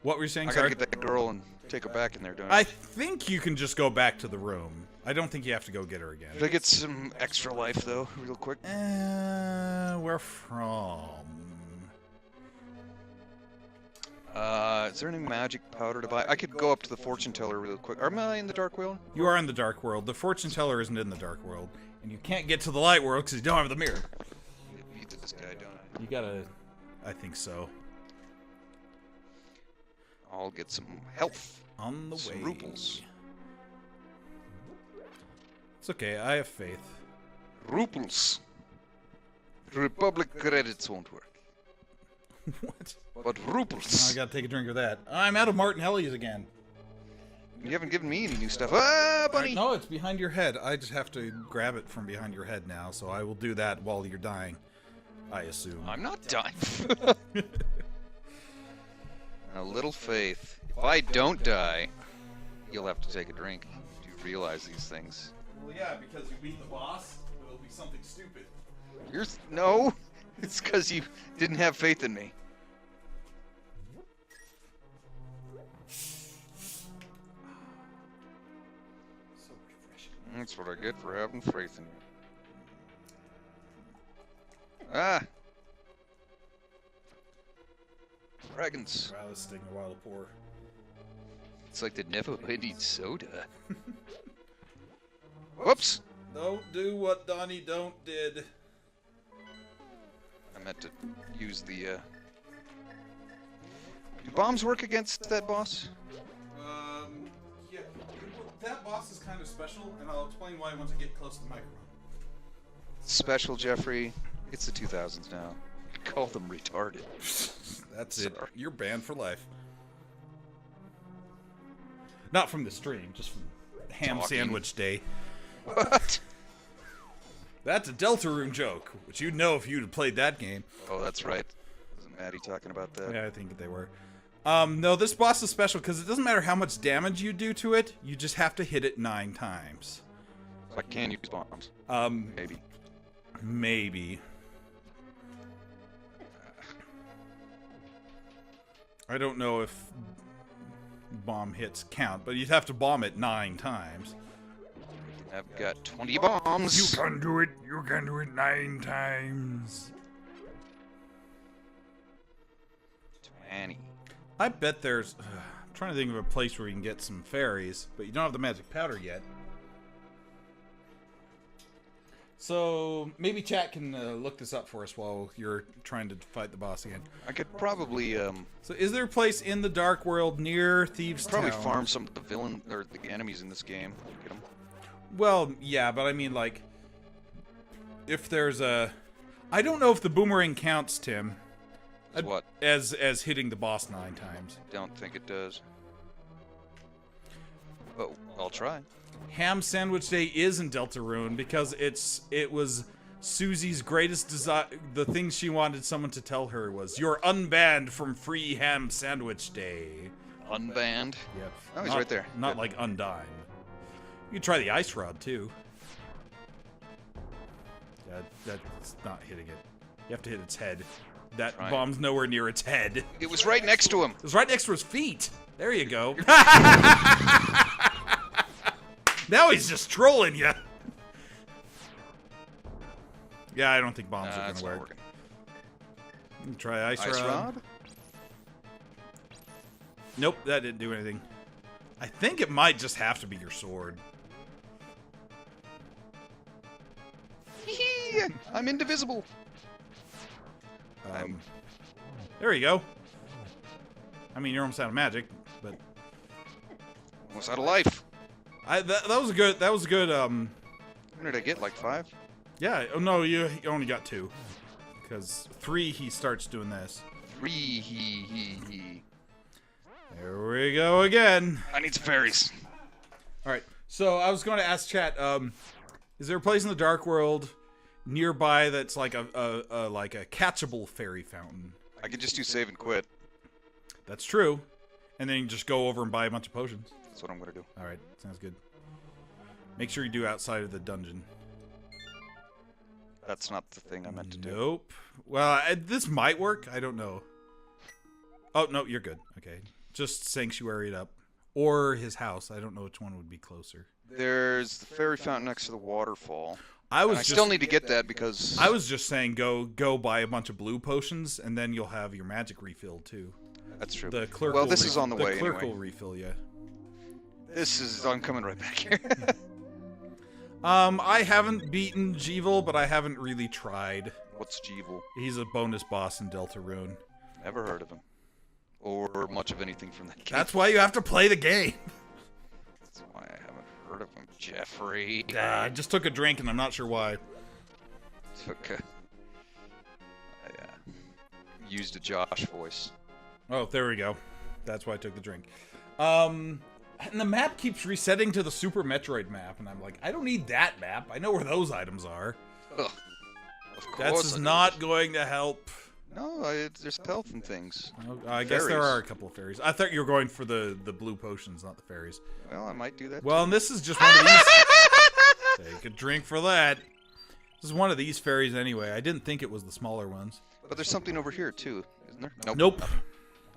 What were you saying, I gotta sorry? get that girl and take her back in there, don't I? I think you can just go back to the room. I don't think you have to go get her again. Should I get some extra life though, real quick? Where from? Is there any magic powder to buy? I could go up to the fortune teller real quick. Am I in the dark world? You are in the dark world. The fortune teller isn't in the dark world. And you can't get to the light world because you don't have the mirror. I beat this guy, don't I? You gotta... I think so. I'll get some health. On the Some way. ruples. It's okay. I have faith. Ruples. Republic credits won't work. What? But Now I ruples. gotta take a drink of that. I'm out of Martin Hellies again. You haven't given me any new stuff. Ah, bunny! No, it's behind your head. I just have to grab it from behind your head now, so I will do that while you're dying. I assume. I'm not dying. A little faith. If I don't die, you'll have to take a drink. Do you realize these things? Well, yeah, because you beat the boss, it'll be something stupid. No! It's because you didn't have faith in me. So refreshing. That's what I get for having faith in you. Ah! Dragons. Wow, this is taking a while to pour. It's like the never-ending soda. Whoops! Don't do what Donnie don't did. I meant to use the, Do bombs work against that boss? Yeah. That boss is kind of special, and I'll explain why once I get close to the microphone. Special, Jeffrey. It's the 2000s now. Call them retarded. That's Sorry. it. You're banned for life. Not from the stream, just from Ham Talking. Sandwich Day. What? That's a Deltarune joke, which you'd know if you'd have played that game. Oh, that's right. Wasn't Maddie talking about that? Yeah, I think they were. No, this boss is special because it doesn't matter how much damage you do to it, you just have to hit it 9 times. So I can use bombs. Maybe. Maybe. I don't know if bomb hits count, but you'd have to bomb it 9 times. I've got 20 bombs. You can do it. You can do it 9 times. 20. I bet there's... I'm trying to think of a place where you can get some fairies, but you don't have the magic powder yet. So maybe chat can look this up for us while you're trying to fight the boss again. I could probably, So is there a place in the Dark World near Thieves' probably Town? farm some of the villain or the enemies in this game. Get 'em. Well, yeah, but I mean, like, if there's a... I don't know if the boomerang counts, Tim. What? As hitting the boss 9 times. Don't think it does. Oh, I'll try. Ham Sandwich Day is in Deltarune because it was Susie's greatest desire. The thing she wanted someone to tell her was, "You're unbanned from Free Ham Sandwich Day." Unbanned. Yep. Oh, he's right there. Not Good. like undying. You can try the ice rod too. That's not hitting it. You have to hit its head. That Right. bomb's nowhere near its head. It was right next to him. It was right next to his feet. There you go. Now he's just trolling you. Yeah, I don't think bombs are That's gonna not work. working. You can try ice Ice rod. rod? Nope, that didn't do anything. I think it might just have to be your sword. I'm indivisible. There you go. I mean, you're almost out of magic, but Almost out of life. that was a good. That was a good. How did I get? Like 5? Yeah. Oh no, you only got 2, because 3 he starts doing this. 3. He. There we go again. I need some fairies. All right. So I was going to ask chat. Is there a place in the Dark World nearby that's like a catchable fairy fountain? I could just do save and quit. That's true. And then you can just go over and buy a bunch of potions. That's what I'm gonna do. All right. Sounds good. Make sure you do outside of the dungeon. That's not the thing I meant to do. Nope. Well, this might work. I don't know. Oh, no, you're good. Okay. Just sanctuary it up. Or his house. I don't know which one would be closer. There's the fairy fountain next to the waterfall. I And I still need to get that because I was just saying go buy a bunch of blue potions, and then you'll have your magic refilled, too. that's true. The clerk Well, will this is on the way clerk anyway. will refill you. I'm coming right back here. I haven't beaten Jeevel, but I haven't really tried. What's Jeevel? He's a bonus boss in Deltarune. Never heard of him. Or much of anything from that game. That's why you have to play the game. That's why I haven't heard of him, Jeffrey. I just took a drink, and I'm not sure why. Took a... I used a Josh voice. Oh, there we go. That's why I took the drink. And the map keeps resetting to the Super Metroid map, and I'm like, I don't need that map. I know where those items are. Ugh. Of course. That's not going to help. No, there's health and things. I guess there are a couple of fairies. I thought you were going for the blue potions, not the fairies. Well, I might do that. Well, and this is just one of these. Take a drink for that. This is one of these fairies anyway. I didn't think it was the smaller ones. But there's something over here too, isn't there? Nope. Nope.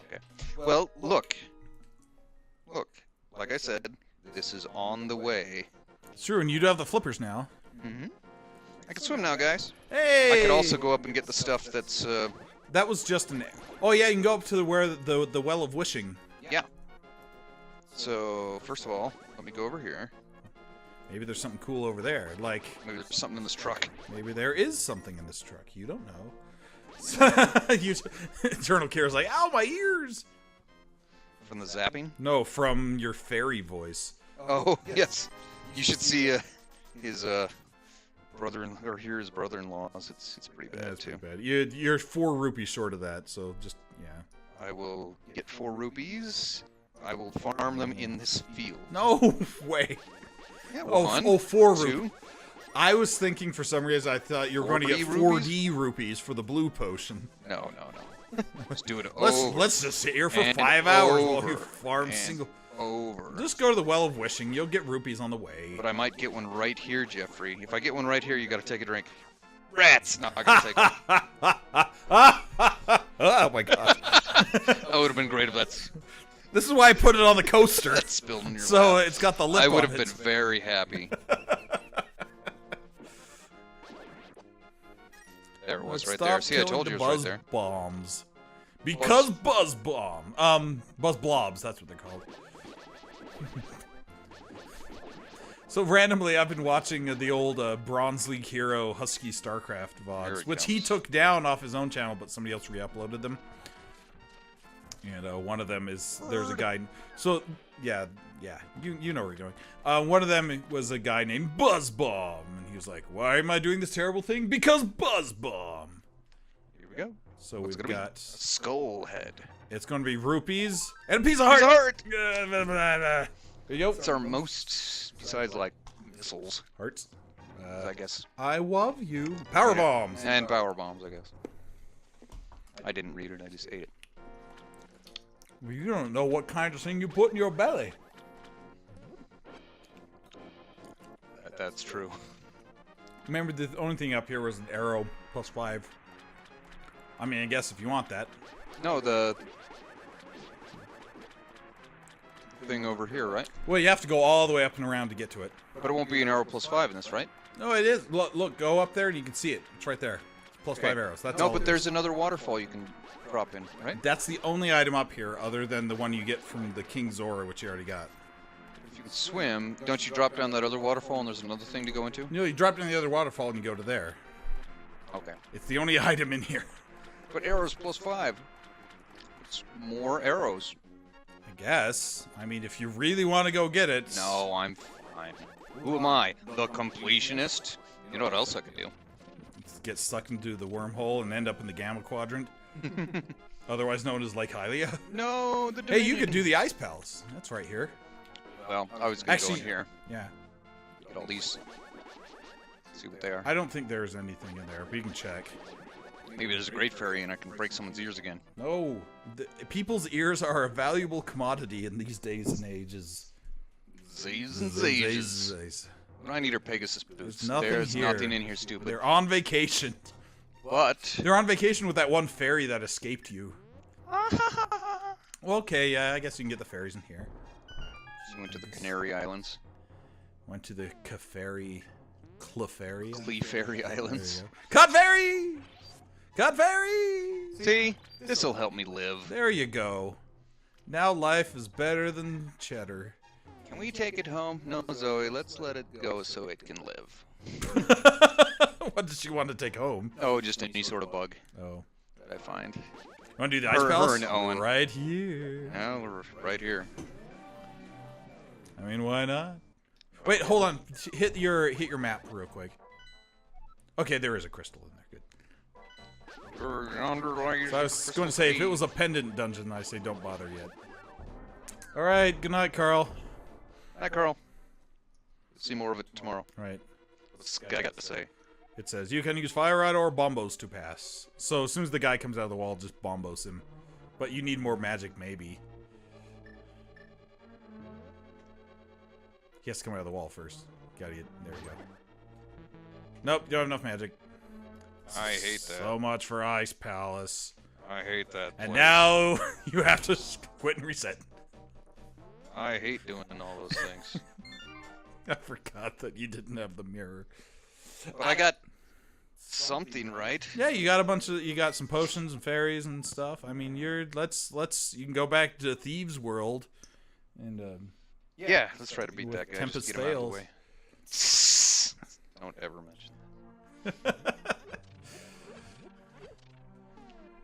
Okay. Well, look. Look. Like I said, this is on the way. It's true, and you do have the flippers now. Mm-hmm. I can swim now, guys. Hey! I could also go up and get the stuff that's. That was just an. Oh yeah, you can go up to the well of wishing. Yeah. So first of all, let me go over here. Maybe there's something cool over there. Like Maybe there's something in this truck. maybe there is something in this truck. You don't know. Eternal Care's like, ow, my ears! From the zapping? No, from your fairy voice. Oh, yes. You should see his brother-in-law, or hear his brother-in-law's. It's pretty bad, That's too. pretty bad. You're 4 rupees short of that, so just, yeah. I will get 4 rupees. I will farm them in this field. No way. Yeah, Oh, 4 2. rupees. I was thinking for some reason I thought you were going to get 4D rupees for the blue potion. No. Let's do it Let's just sit here for And 5 hours while over. we farm And single. over. Just go to the Well of Wishing. You'll get rupees on the way. But I might get one right here, Jeffrey. If I get one right here, you gotta take a drink. Rats! No, I gotta take one. Oh my god. That would have been great if that's This is why I put it on the coaster. spilled in your So lap. it's got the lip I on would have it. been very happy. There it was, right there. See, I told you it was right there. Bombs. Because Buzz Bomb. Buzz Blobs, that's what they're called. So randomly, I've been watching the old Bronze League hero Husky StarCraft VODs, which he took down off his own channel, but somebody else re-uploaded them. And one of them is, there's a guy, so, yeah, you know where you're going. One of them was a guy named Buzz Bomb, and he was like, why am I doing this terrible thing? Because Buzz Bomb! Here we go. So What's we've gonna got, be? A skull head. it's going to be rupees, and a piece of heart! Piece of heart! There you go. It's our most, besides, like, missiles, Hearts. I guess. I love you. Power bombs! And power bombs, I guess. I didn't read it, I just ate it. Well, you don't know what kind of thing you put in your belly. That's true. Remember, the only thing up here was an arrow +5. I mean, I guess if you want that. No, the thing over here, right? Well, you have to go all the way up and around to get to it. But it won't be an arrow +5 in this, right? No, it is. Look, go up there and you can see it. It's right there. It's +5 arrows. That's no, all but it there's is. another waterfall you can drop in, right? That's the only item up here, other than the one you get from the King Zora, which you already got. If you can swim, don't you drop down that other waterfall and there's another thing to go into? You drop down the other waterfall and you go to there. Okay. It's the only item in here. But arrows +5. It's more arrows. I guess. I mean, if you really want to go get it. No, I'm fine. Who am I? The completionist? You know what else I could do? Get sucked into the wormhole and end up in the Gamma Quadrant. Otherwise known as Lake Hylia. No, the Hey, you could do the Ice Palace. That's right here. Well, I was going to go in here. Yeah. Get all these. See what they are. I don't think there's anything in there, but you can check. Maybe there's a great fairy and I can break someone's ears again. No. People's ears are a valuable commodity in these days and ages. Z's and Z's. What I need are Pegasus boots. There's nothing in here, stupid. They're on vacation. What? They're on vacation with that one fairy that escaped you. Well, okay, yeah, I guess you can get the fairies in here. She went to the Canary Islands. Went to the Clefairy. Clefairy Islands. Cut fairy! Cut fairy! See? This'll help me live. There you go. Now life is better than cheddar. Can we take it home? No, Zoe, let's let it go so it can live. What does she want to take home? Oh, just any sort of bug Oh. that I find. You want to do the Ice Her Palace? and Owen. Right here. No, we're right here. I mean, why not? Wait, hold on. Hit your map real quick. Okay, there is a crystal in there. Good. So I was going to say, if it was a pendant dungeon, I say don't bother yet. All right, good night, Carl. Night, Carl. See more of it tomorrow. Right. What's this guy got to say? It says, you can use fire rod or bombos to pass. So as soon as the guy comes out of the wall, just bombos him. But you need more magic, maybe. He has to come out of the wall first. Gotta get... There we go. Nope, you don't have enough magic. I hate that. So much for Ice Palace. I hate that. And place. now you have to quit and reset. I hate doing all those things. I forgot that you didn't have the mirror. But I got something right. Yeah, you got a bunch of... You got some potions and fairies and stuff. I mean, you're... Let's... You can go back to Thieves' World. And, Yeah, let's try to beat that guy. Tempest Just get him out of the fails. way. Don't ever mention that.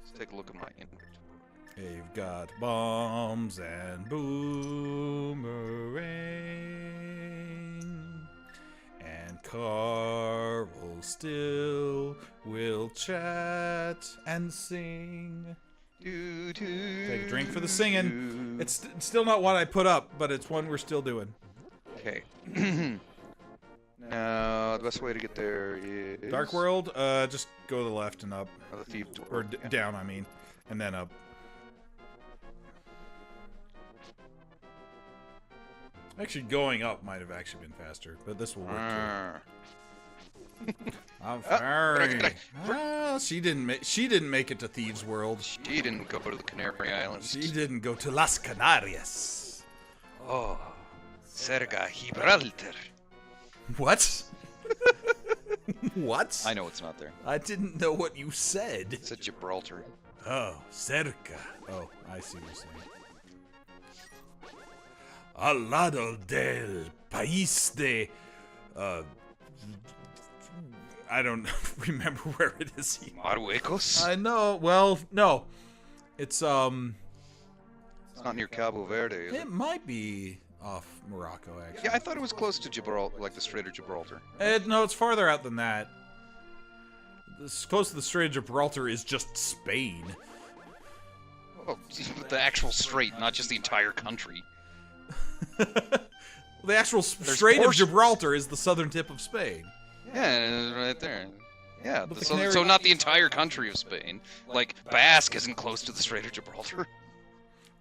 Let's take a look at my inventory. You've got bombs and boomerang. And Carl still will chat and sing. Take a drink for the singing. It's still not one I put up, but it's one we're still doing. Okay. Now, the best way to get there is... Dark World, just go to the left and up. Oh, the Thieves' Or World. Yeah. down, I mean. And then up. Actually, going up might have actually been faster, but this will work too. I'm sorry. She didn't make it to Thieves' World. She didn't go to the Canary Islands. She didn't go to Las Canarias. Oh, Cerca Gibraltar. What? What? I know it's not there. I didn't know what you said. It said Gibraltar. Oh, cerca. Oh, I see what you're saying. Al lado del país de... I don't remember where it is. Marruecos? I know. Well, no. It's It's not near Cabo Verde, is it? it might be off Morocco, actually. Yeah, I thought it was close to Gibraltar, like the Strait of Gibraltar. No, it's farther out than that. This close to the Strait of Gibraltar is just Spain. Oh, the actual strait, not just the entire country. The actual Strait of portions. Gibraltar is the southern tip of Spain. Yeah, right there. Yeah, But the so Canary- not the entire country of Spain. Like, Basque isn't close to the Strait of Gibraltar.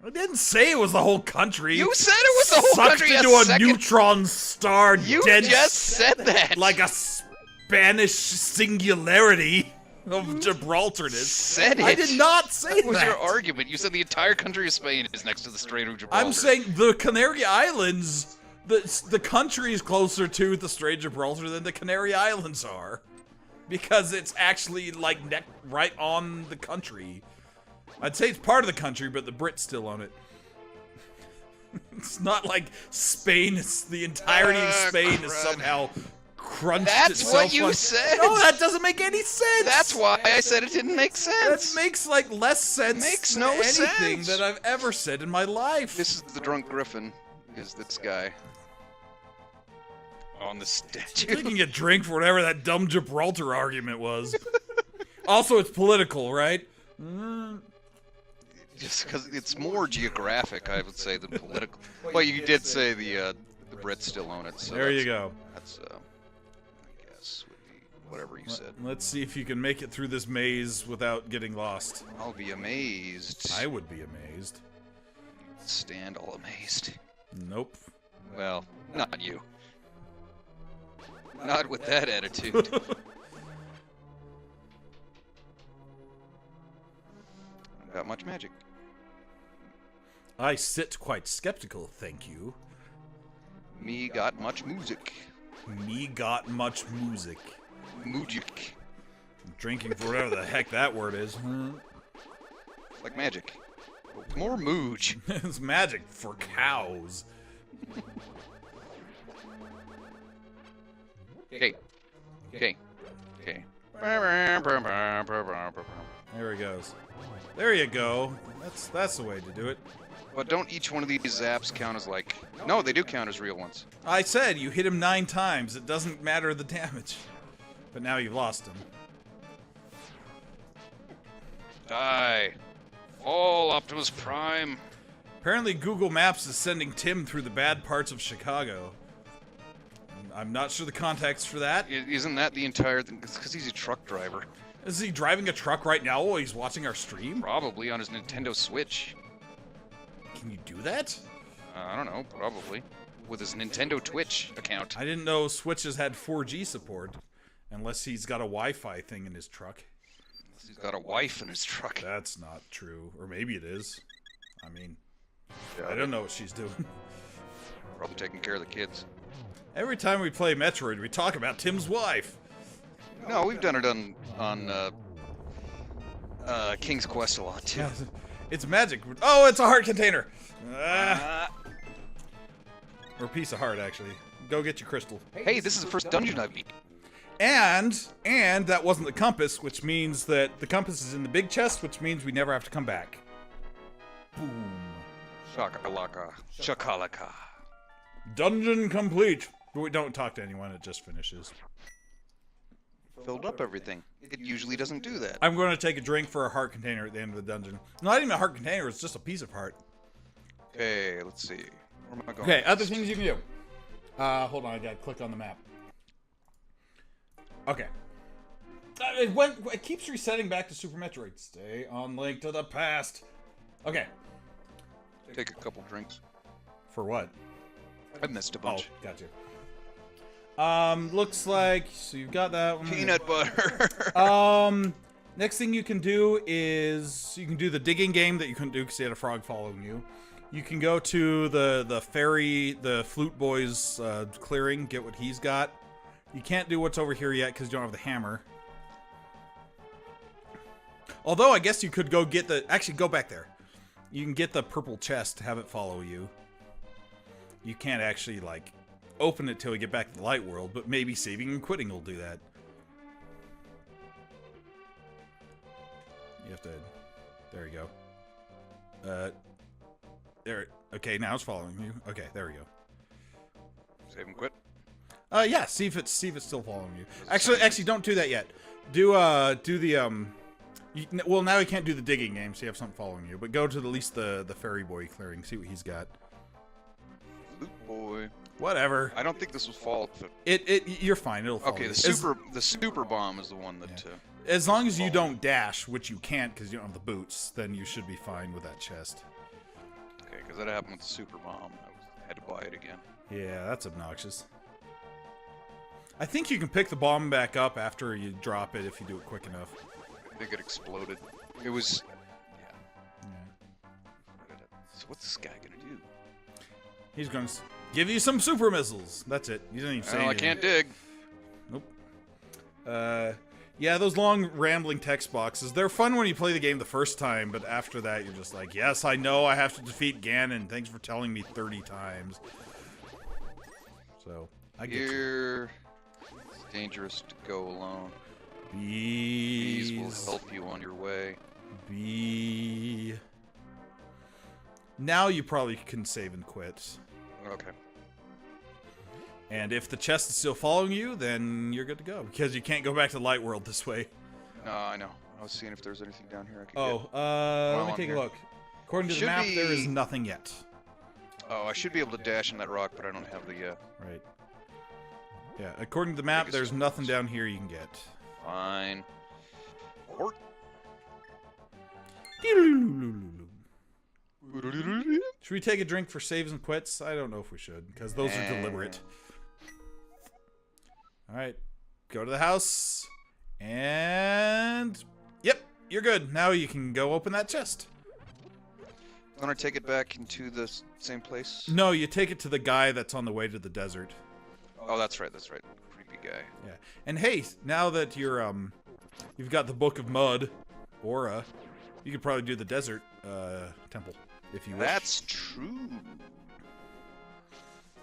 I didn't say it was the whole country. You said it was the whole Sucked country into a a second. neutron star. You dense, just said that. like a Spanish singularity of Gibraltarness. Said it. I did not say That was that. your argument. You said the entire country of Spain is next to the Strait of Gibraltar. I'm saying the Canary Islands, the country is closer to the Strait of Gibraltar than the Canary Islands are. Because it's actually, like, right on the country. I'd say it's part of the country, but the Brits still own it. It's not like Spain, it's the entirety of Spain is crud. somehow crunched That's itself what you on- said. No, that doesn't make any sense! That's why I said it didn't make That sense. makes, like, less sense Makes than no anything sense. that I've ever said in my life. This is the drunk griffin. Is this guy on the statue? Taking a drink for whatever that dumb Gibraltar argument was. Also, it's political, right? Just because it's more geographic, I would say, than political. Well, you did say the Brits still own it. So There you go. That's I guess would be whatever you said. Let's see if you can make it through this maze without getting lost. I'll be amazed. I would be amazed. Stand all amazed. Nope. Well, not you. Not with that attitude. I've got much magic. I sit quite skeptical, thank you. Me got much music. Me got much music. Mujic. Drinking for whatever the heck that word is. Like magic. More mooge. It's magic for cows. Okay. Okay. Okay. There he goes. There you go. That's the way to do it. But don't each one of these zaps count as like... No, they do count as real ones. I said you hit him 9 times. It doesn't matter the damage. But now you've lost him. Die. Fall, Optimus Prime. Apparently Google Maps is sending Tim through the bad parts of Chicago. I'm not sure the context for that. Isn't that the entire thing? It's because he's a truck driver. Is he driving a truck right now while he's watching our stream? Probably on his Nintendo Switch. Can you do that? I don't know, probably. With his Nintendo Twitch account. I didn't know Switches had 4G support. Unless he's got a Wi-Fi thing in his truck. He's got a wife in his truck. That's not true. Or maybe it is. I mean, Yeah, I don't know what she's doing. Probably taking care of the kids. Every time we play Metroid, we talk about Tim's wife. No, we've done it on King's Quest a lot, too. Yeah, it's magic. Oh, it's a heart container. Or a piece of heart, actually. Go get your crystal. Hey, this is the first dungeon I've beat. And that wasn't the compass, which means that the compass is in the big chest, which means we never have to come back. Boom. Shakalaka. Shakalaka. Dungeon complete. But we don't talk to anyone, it just finishes. Filled up everything. It usually doesn't do that. I'm going to take a drink for a heart container at the end of the dungeon. Not even a heart container, it's just a piece of heart. Okay, let's see. Where am I going? Okay, other things you can do. Hold on, I gotta click on the map. Okay. It keeps resetting back to Super Metroid. Stay on Link to the Past. Okay. Take a couple drinks. For what? I missed a Oh, bunch. got you. Looks like, so you've got that one. Peanut butter. Next thing you can do is, you can do the digging game that you couldn't do because you had a frog following you. You can go to the fairy, the flute boy's clearing, get what he's got. You can't do what's over here yet because you don't have the hammer. Although, I guess you could go get the, actually go back there. You can get the purple chest, have it follow you. You can't actually, like, open it till we get back to the light world, but maybe saving and quitting will do that. You have to, there you go. There, okay, now it's following you. Okay, there we go. Save and quit. Yeah, see if it's still following you. Actually, don't do that yet. Do the well, now you can't do the digging game, so you have something following you. But go to at least the fairy boy clearing, see what he's got. Loot boy. Whatever. I don't think this was fault. You're fine. It'll follow Okay, you. the super bomb is the one that. Yeah. As long as you don't dash, which you can't because you don't have the boots, then you should be fine with that chest. Okay, because that happened with the super bomb. I had to buy it again. Yeah, that's obnoxious. I think you can pick the bomb back up after you drop it if you do it quick enough. I think it exploded. It was. Yeah. So what's this guy gonna do? He's gonna give you some super missiles. That's it. You didn't even say anything. I can't dig. Nope. Yeah, those long rambling text boxes, they're fun when you play the game the first time, but after that you're just like, yes, I know I have to defeat Ganon. Thanks for telling me 30 times. So, I get you. It's dangerous to go alone. Bees will help you on your way. Now you probably can save and quit. Okay. And if the chest is still following you, then you're good to go. Because you can't go back to Light World this way. No, I know. I was seeing if there's anything down here I could get. Let me take a look. According to the map, there is nothing yet. Oh, I should be able to dash in that rock, but I don't have the, Right. Yeah, according to the map, there's nothing down here you can get. Fine. Or should we take a drink for saves and quits? I don't know if we should, because those are deliberate. Alright, go to the house, and... Yep, you're good. Now you can go open that chest. Want to take it back into the same place? No, you take it to the guy that's on the way to the desert. Oh, that's right, Creepy guy. Yeah, and hey, now that you're, you've got the Book of Mud, Aura, you could probably do the desert, temple, if you wish. That's true.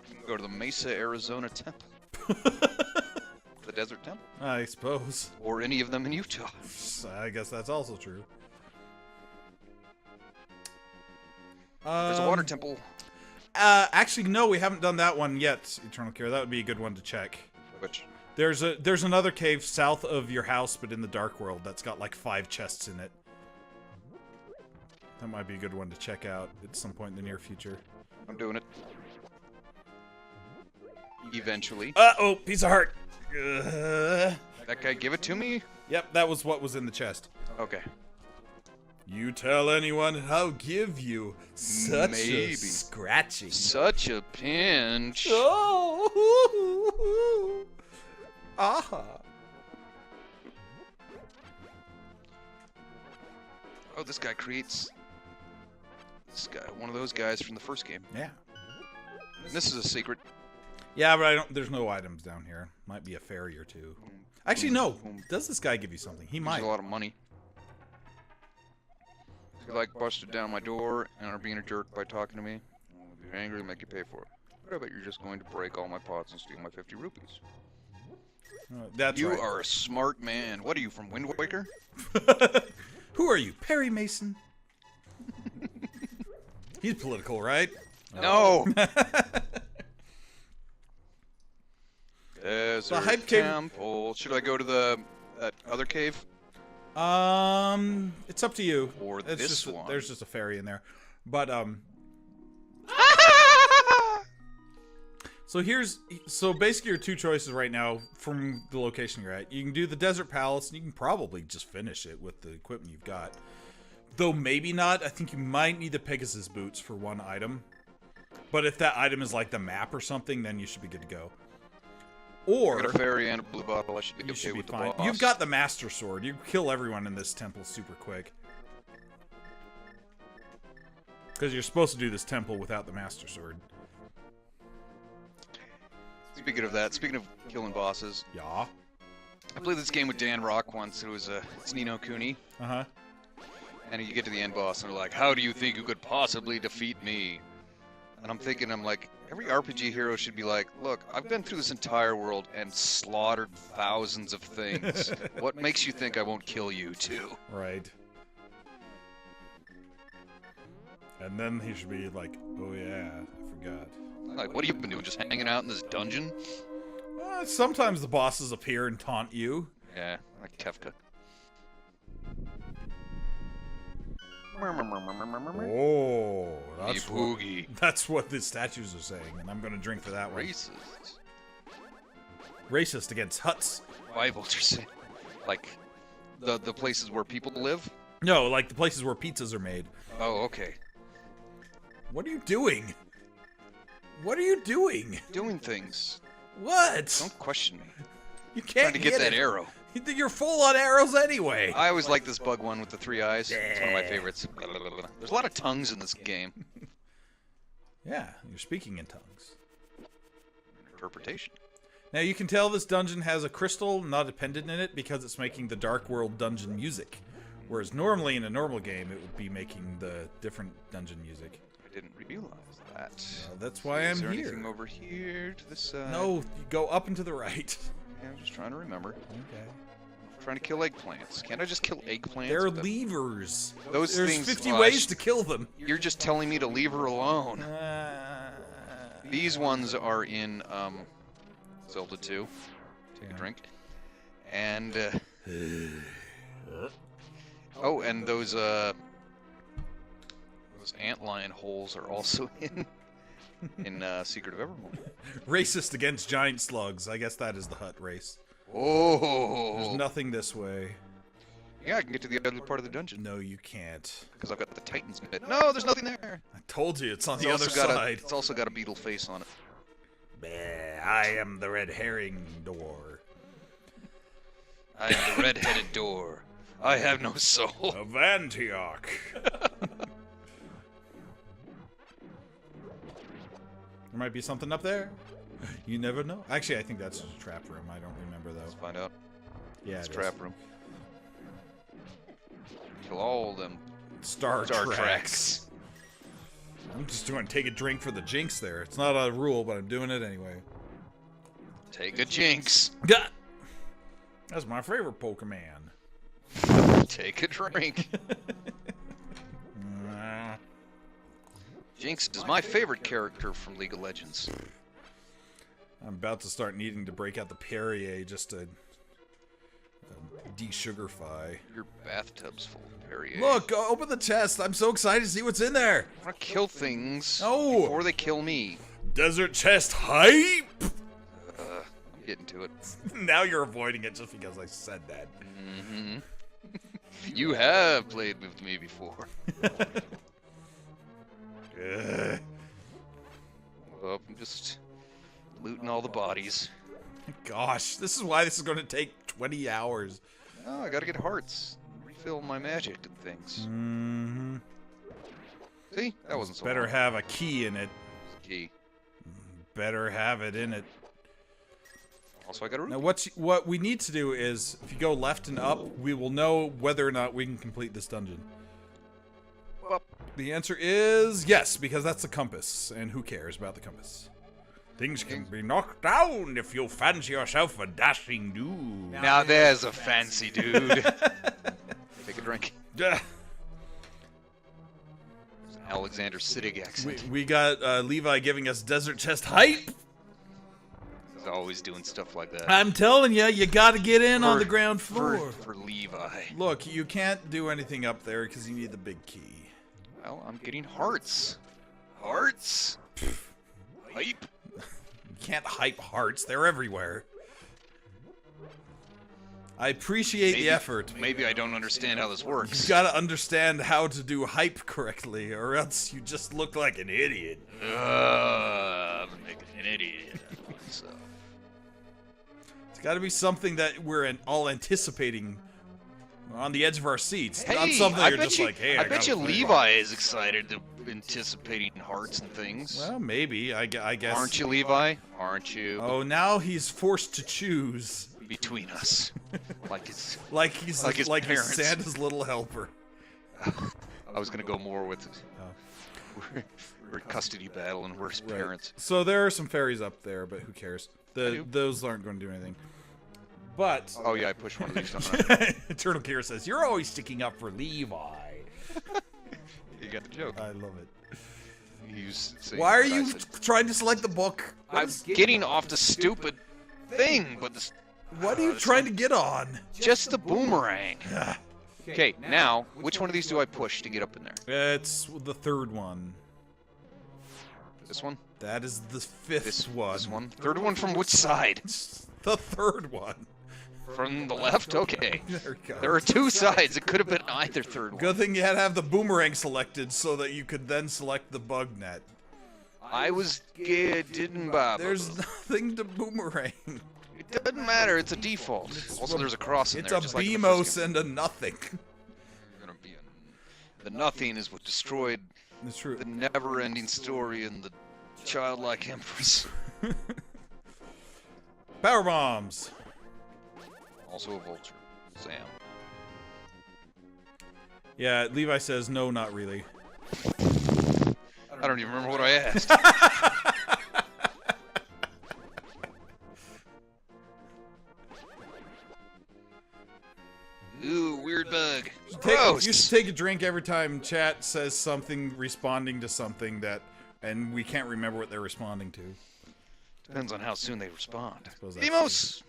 You can go to the Mesa, Arizona temple. The desert temple. I suppose. Or any of them in Utah. I guess that's also true. There's a water temple. Actually, no, we haven't done that one yet, Eternal Care. That would be a good one to check. Which? There's another cave south of your house, but in the Dark World, that's got like 5 chests in it. That might be a good one to check out at some point in the near future. I'm doing it. Eventually. Oh, piece of heart. That guy give it to me? Yep, that was what was in the chest. Okay. You tell anyone, I'll give you such Maybe. a scratching. Such a pinch. Oh. Aha. Oh, this guy creates... This guy, one of those guys from the first game. Yeah. This is a secret. Yeah, but I don't. There's no items down here. Might be a fairy or two. Actually, no. Does this guy give you something? He might. Gives a lot of money. You like busted down my door and are being a jerk by talking to me. I'll be angry and make you pay for it. But I bet you're just going to break all my pots and steal my 50 rupees. That's You right. are a smart man. What are you, from Wind Waker? Who are you, Perry Mason? He's political, right? No! There's The a hype cave- temple. Should I go to that other cave? It's up to you. Or It's this just one? There's just a fairy in there, but So basically your two choices right now from the location you're at. You can do the Desert Palace, and you can probably just finish it with the equipment you've got. Though maybe not. I think you might need the Pegasus boots for one item. But if that item is like the map or something, then you should be good to go. Or I got a fairy and a blue bottle. I should be you okay should be with the fine. boss. You've got the Master Sword. You kill everyone in this temple super quick. Because you're supposed to do this temple without the Master Sword. Speaking of that, speaking of killing bosses, Yeah. I played this game with Dan Rock once. It was it's Ni no Kuni, Uh-huh. and you get to the end boss, and they're like, "How do you think you could possibly defeat me?" And I'm like, every RPG hero should be like, "Look, I've been through this entire world and slaughtered thousands of things. What makes you think I won't kill you too?" Right. And then he should be like, oh yeah, I forgot. Like, what have you been doing? Just hanging out in this dungeon? Sometimes the bosses appear and taunt you. Yeah, like Kefka. Oh, Boogie. that's what the statues are saying, and I'm gonna drink for that one. Racist. Racist against huts. Why would you say? Like, the places where people live? No, like the places where pizzas are made. Oh, okay. What are you doing? What are you doing? Doing things. What? Don't question me. You can't Trying to get that it. arrow. You're full on arrows anyway. I always like this bug one with the 3 eyes. It's one of my favorites. There's a lot of tongues in this game. Yeah, you're speaking in tongues. Interpretation. Now you can tell this dungeon has a crystal not appended in it because it's making the Dark World dungeon music. Whereas normally in a normal game it would be making the different dungeon music. I didn't realize that. Well, that's why I'm Is there here. anything over here to the side? No, you go up and to the right. Yeah, I'm just trying to remember. Okay. I'm trying to kill eggplants. Can't I just kill eggplants? They're with levers. Those There's things- 50 oh, ways to kill them. You're just telling me to leave her alone. These ones are in Zelda 2. Take a drink. And oh, and those antlion holes are also in Secret of Evermore. Racist against giant slugs. I guess that is the hut race. Oh. There's nothing this way. Yeah, I can get to the other part of the dungeon No, you can't. because I've got the Titan's Mitt. No, there's nothing there. I told you, it's on the It's other also got side. it's also got a beetle face on it. Bleh, I am the red herring door. I am the red-headed door. I have no soul. Of Antioch. There might be something up there. You never know. Actually, I think that's just a trap room. I don't remember though. Let's find out. Yeah, It's it trap is. room. Kill all them Star Star Treks. Treks. I'm just going to take a drink for the jinx there. It's not a rule, but I'm doing it anyway. Take a jinx. Gah! That's my favorite Pokemon. Take a drink. Nah. Jinx is my favorite character from League of Legends. I'm about to start needing to break out the Perrier just to De-sugarify. Your bathtub's full of Perrier. Look, open the chest. I'm so excited to see what's in there. I want to kill things Oh. before they kill me. Desert chest hype. I'm getting to it. Now you're avoiding it just because I said that. Mm-hmm. You have played with me before. Well, I'm just looting all the bodies. Gosh, this is why this is going to take 20 hours. Oh, I gotta get hearts. Refill my magic and things. Mm-hmm. See? That wasn't so Better hard. have a key in it. Key. Better have it in it. Also, I got a Now, rupee. what we need to do is, if you go left and up, we will know whether or not we can complete this dungeon. Up. The answer is yes, because that's the compass, and who cares about the compass? Things can be knocked down if you fancy yourself a dashing dude. Now there's a fancy dude. Take a drink. Yeah. It's an Alexander Siddig accent. We got Levi giving us desert chest hype. He's always doing stuff like that. I'm telling you, you got to get in on For- the ground floor. For Levi. Look, you can't do anything up there because you need the big key. Well, I'm getting hearts. Hearts? Hype. You can't hype hearts. They're everywhere. I appreciate the effort. Maybe I don't understand how this works. You gotta understand how to do hype correctly, or else you just look like an idiot. I'm making an idiot. So. It's gotta be something that we're all anticipating on the edge of our seats. Not Hey, something I you're bet just you, like, hey, I I bet gotta you play Levi is excited to anticipating hearts and things. Well, maybe. I guess. Aren't you, Levi? Aren't you? Oh, now he's forced to choose. Between us, like it's Like he's Like his he's parents. Santa's little helper. I was gonna go more with we're custody battle and we're his parents. So there are some fairies up there, but who cares? do. Those aren't going to do anything. But Oh yeah, I pushed one of these. Don't I? Eternal Kira says, "You're always sticking up for Levi." You got the joke. I love it. Why are you trying to select the book? I'm getting off the stupid thing, but this. What are you trying to get on? Just the boomerang. Okay, now which one of these do I push to get up in there? It's the third one. This one? That is the fifth This one. This one? Third one from which side? The third one. From the left? Okay. There we go. There are two sides. It could have been either third one. Good thing you had to have the boomerang selected so that you could then select the bug net. I was didn't bother. There's nothing to boomerang. It doesn't matter. It's a default. Also, there's a cross in It's there. a just like in the BMOS first game. and a nothing. Gonna be the nothing is what destroyed It's true. the never-ending story and the childlike empress. Power bombs. Also a vulture. Sam. Yeah, Levi says no, not really. I don't even remember what I asked. Ooh, weird bug. Gross. You should take a drink every time chat says something responding to something that, and we can't remember what they're responding to. Depends on how soon they respond. Suppose that's Beamos!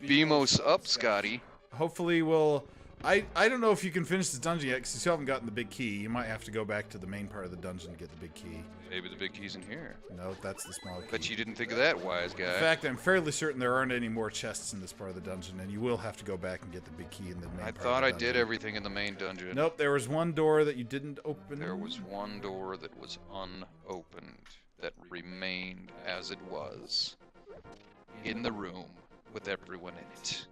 Beamos up, Scotty. Hopefully we'll... I don't know if you can finish this dungeon yet, because you still haven't gotten the big key. You might have to go back to the main part of the dungeon to get the big key. Maybe the big key's in here. No, that's the small key. Bet you didn't think of that, wise guy. In fact, I'm fairly certain there aren't any more chests in this part of the dungeon, and you will have to go back and get the big key in the main I part of thought the I dungeon. did everything in the main dungeon. Nope, there was one door that you didn't open. There was one door that was unopened that remained as it was in the room with everyone in it.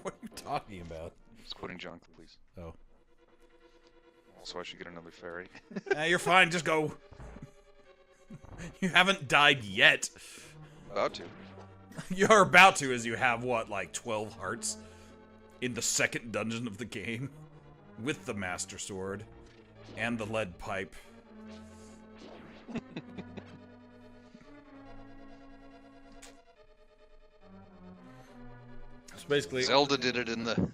What are you talking about? Just quoting John Cleese. Oh. Also, I should get another fairy. Nah, you're fine, just go. You haven't died yet. About to. You're about to, as you have, what, like 12 hearts? In the second dungeon of the game? With the Master Sword. And the lead pipe. So basically, Zelda did it in the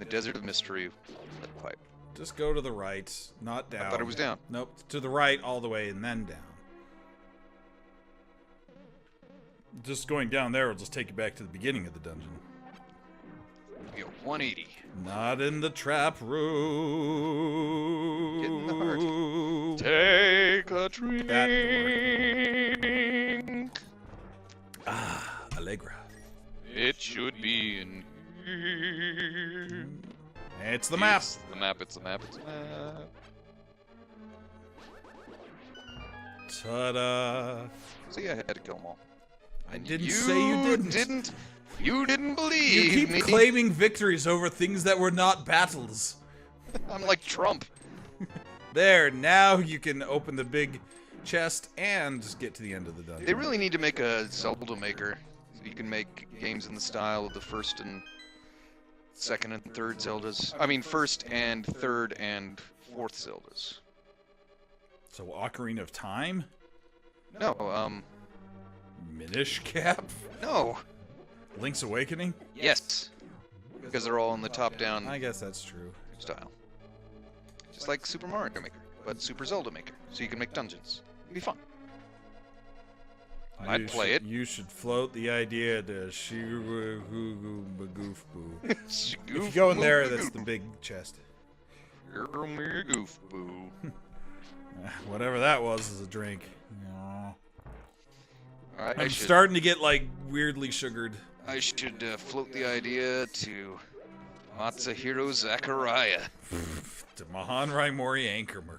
Desert of Mystery with the pipe. just go to the right, not down. I thought it was down. Nope, to the right all the way and then down. Just going down there will just take you back to the beginning of the dungeon. 180. Not in the trap room. Get in the heart. Take a drink. That Ah, Allegra. It should be in here. It's the map. It's the map, it's the map, it's the map. Ta-da. See, I had to kill them all. I didn't say you didn't. You didn't believe You keep me. claiming victories over things that were not battles. I'm like Trump. There, now you can open the big chest and just get to the end of the dungeon. They really need to make a Zelda maker. So you can make games in the style of the first and second and third Zeldas. I mean, first and third and fourth Zeldas. So Ocarina of Time? No, Minish Cap? no. Link's Awakening? Yes. Because they're all in the top-down I guess that's true. style. Just like Super Mario Maker, but Super Zelda Maker. So you can make dungeons. It'd be fun. I'd play it. You should float the idea to Shoo Goof Boo. If you go in there, that's the big chest. Goof boo. Whatever that was is a drink. Aw. Alright, I'm starting to get like weirdly sugared. I should float the idea to Matsuhiro Zachariah. To Mahan Raimori Ankermer.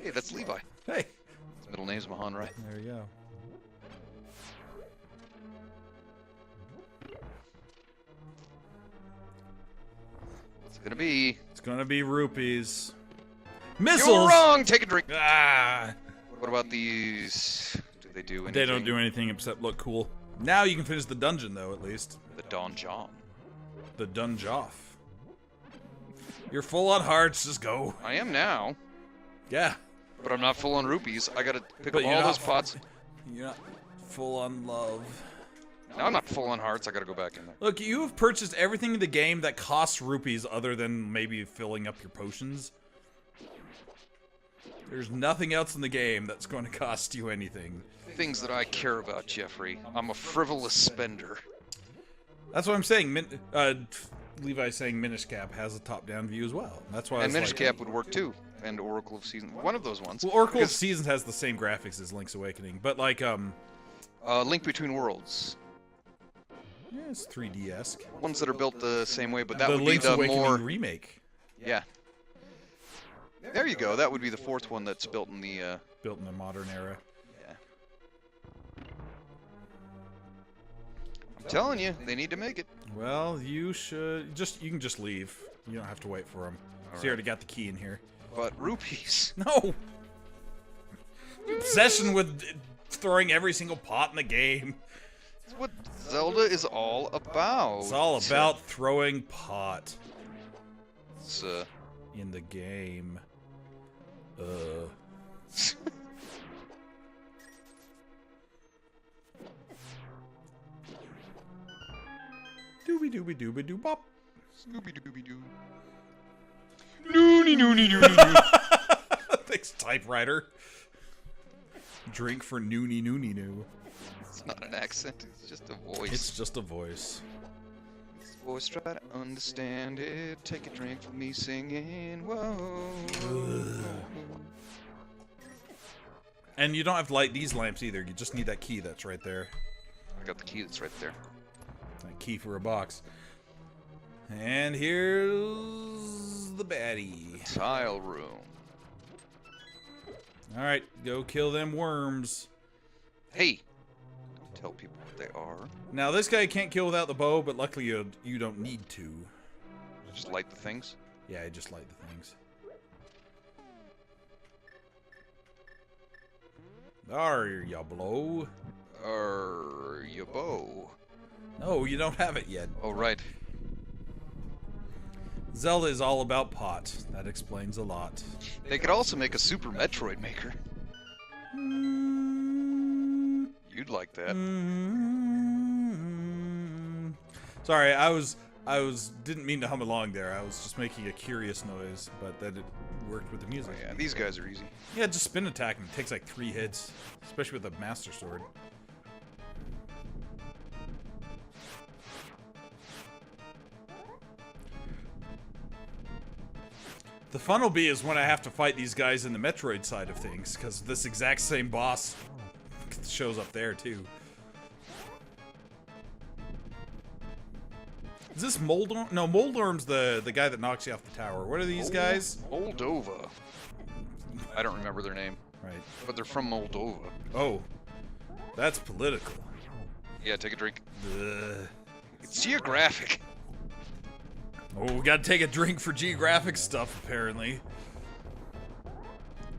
Hey, that's Levi. Hey, His middle name's Mahan Rai. there you go. It's gonna be. It's gonna be rupees. Missiles! You're wrong! Take a drink! Ah! What about these? Do they do anything? They don't do anything except look cool. Now you can finish the dungeon, though, at least. The Donjon. The dunjoff. You're full on hearts, just go. I am now, Yeah. but I'm not full on rupees. I gotta pick But up you're all not those pots. You're not full on love. Now I'm not full on hearts. I gotta go back in there. Look, you have purchased everything in the game that costs rupees other than maybe filling up your potions. There's nothing else in the game that's going to cost you anything. Things that I care about, Jeffrey. I'm a frivolous spender. That's what I'm saying. Levi's saying Minish Cap has a top-down view as well. That's why. And I was Minish like, Cap would work too. And Oracle of Seasons. One of those ones. well, Oracle of Because, Seasons has the same graphics as Link's Awakening, but like Link Between Worlds. yeah, it's 3D-esque. Ones that are built the same way, but that The would Link's be the Awakening more. remake Yeah. There you go. That would be the fourth one that's built in the. built in the modern era. Yeah. I'm telling you, they need to make it. Well, you should you can just leave. You don't have to wait for them. So you already got the key in here. But rupees. No. Obsession with throwing every single pot in the game. That's what Zelda is all about. It's all about throwing pot It's, in the game. Dooby dooby dooby doo bop. Scooby Dooby Doo. Noonie noonie noonie noo. Thanks, typewriter. Drink for noonie noonie noo. It's not an accent, it's just a voice. It's just a voice. This voice, try to understand it. Take a drink from me singing. Whoa. And you don't have to light these lamps either. You just need that key that's right there. I got the key that's right there. That key for a box. And here's the baddie. Tile room. Alright, go kill them worms. Hey! Don't tell people what they are. Now, this guy can't kill without the bow, but luckily you don't need to. Just light the things. Yeah, I just light the things. There you blow. Your bow. No, you don't have it yet. Oh, right. Zelda is all about pot. That explains a lot. They could also make a Super Metroid maker. You'd like that. Sorry, I didn't mean to hum along there. I was just making a curious noise, but that it worked with the music. Oh, yeah, these guys are easy. Yeah, just spin attack and it takes like 3 hits, especially with a Master Sword. The fun will be is when I have to fight these guys in the Metroid side of things, because this exact same boss shows up there too. Is this Moldorm? No, Moldorm's the guy that knocks you off the tower. What are these guys? Moldova. I don't remember their name. Right. But they're from Moldova. Oh. That's political. Yeah, take a drink. Ugh. It's geographic. Oh, we gotta take a drink for geographic stuff, apparently.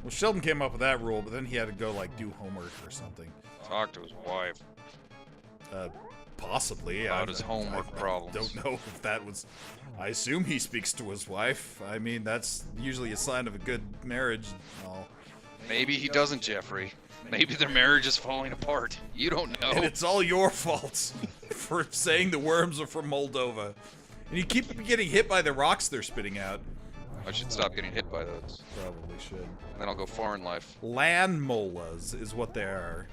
Well, Sheldon came up with that rule, but then he had to go, like, do homework or something. Talk to his wife. Possibly. About his homework problems. I don't know if that was... I assume he speaks to his wife. I mean, that's usually a sign of a good marriage and all. Maybe he doesn't, Jeffrey. Maybe their marriage is falling apart. You don't know. And it's all your fault for saying the worms are from Moldova. And you keep getting hit by the rocks they're spitting out. I should stop getting hit by those. Probably should. And then I'll go far in life. Land molas is what they are.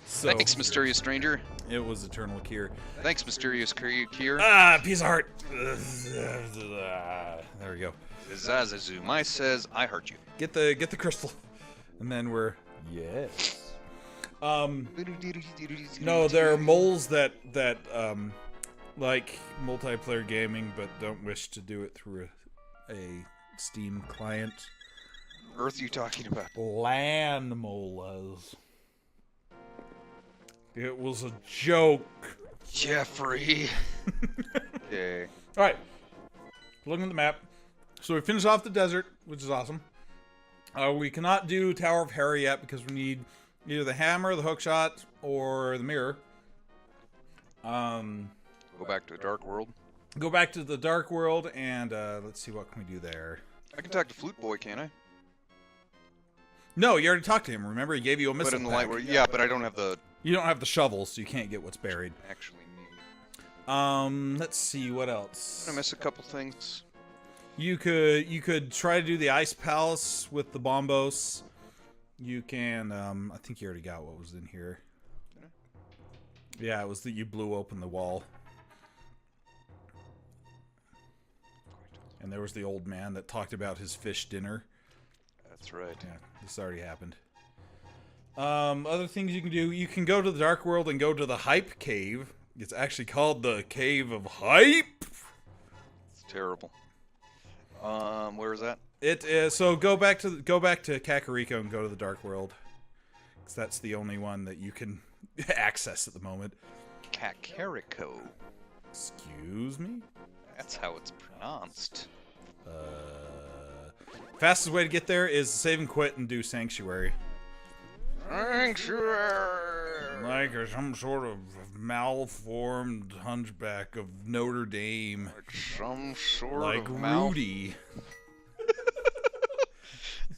So, thanks, mysterious stranger. It was Eternal Kier. Thanks, mysterious Kier. Ah, piece of heart. There we go. Zazazoom, I says, I hurt you. Get the crystal. And then we're... Yes. No, there are moles that like multiplayer gaming, but don't wish to do it through a Steam client. Earth you talking about? Land molas. It was a joke. Jeffrey. Okay. Alright. Looking at the map. So we finished off the desert, which is awesome. We cannot do Tower of Hera yet because we need either the hammer, the hookshot, or the mirror. Go back to the Dark World. Go back to the Dark World, and let's see what can we do there. I can talk to Flute Boy, can't I? No, you already talked to him. Remember, he gave you a missile But in the pack. light world, yeah, but I don't have the... You don't have the shovel, so you can't get what's buried. Actually need. Let's see what else. I miss a couple things. You could try to do the Ice Palace with the bombos. You can. I think you already got what was in here. Yeah, it was that you blew open the wall. And there was the old man that talked about his fish dinner. That's right. Yeah, this already happened. Other things you can do, you can go to the Dark World and go to the Hype Cave. It's actually called the Cave of Hype. It's terrible. Where is that? It is, so go back to Kakariko and go to the Dark World. Because that's the only one that you can access at the moment. Kakariko. Excuse me? That's how it's pronounced. Fastest way to get there is save and quit and do Sanctuary. Sanctuary! Like some sort of malformed hunchback of Notre Dame. Like some sort like of Rudy.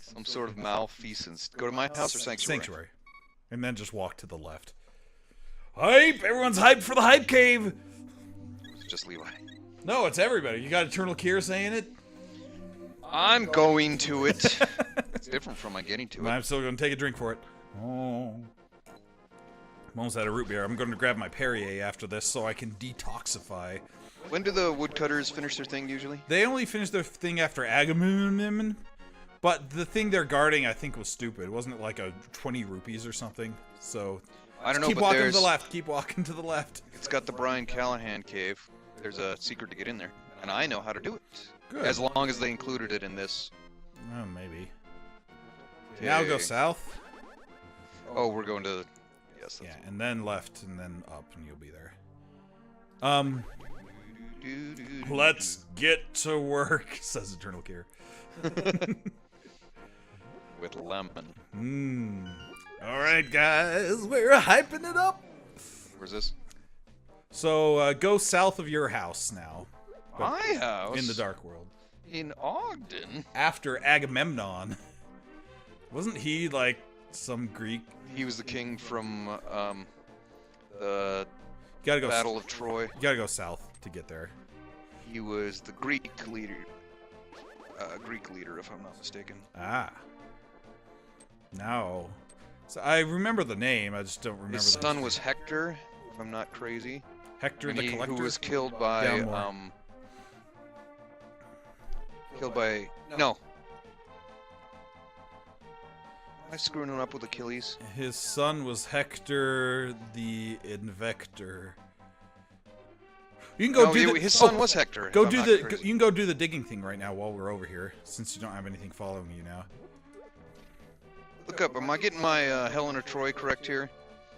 Some sort of malfeasance. Go to my house or Sanctuary? Sanctuary. And then just walk to the left. Hype! Everyone's hyped for the Hype Cave! It's just Levi. No, it's everybody. You got Eternal Kier saying it? I'm going to it. It's different from my getting to it. I'm still going to take a drink for it. Oh. I'm almost out of root beer. I'm going to grab my Perrier after this so I can detoxify. When do the woodcutters finish their thing usually? They only finish their thing after Agamemnon, but the thing they're guarding I think was stupid. Wasn't it like a 20 rupees or something? So I don't know, keep but walking to the left. Keep walking to the left. It's got the Brian Callahan cave. There's a secret to get in there, and I know how to do it. Good. As long as they included it in this. Oh, maybe. Okay. Now go south. Oh, we're going to... Yes. Yeah, and then left, and then up, and you'll be there. Let's get to work, says Eternal Kier. With lemon. Alright, guys, we're hyping it up. Where's this? So, go south of your house now. My house? In the Dark World. In Ogden? After Agamemnon. Wasn't he, like, some Greek? He was the king from, the Gotta go Battle of Troy. You gotta go south to get there. He was the Greek leader. Greek leader, if I'm not mistaken. Ah. No. So I remember the name, I just don't remember His son was Hector, if I'm not crazy. Hector the Collector? Who was killed by, Killed by... No. Am I screwing him up with Achilles? His son was Hector the Invector. You can go do the... His son was Hector. Go do the... You can go do the digging thing right now while we're over here, since you don't have anything following you now. Look up, am I getting my Helen or Troy correct here?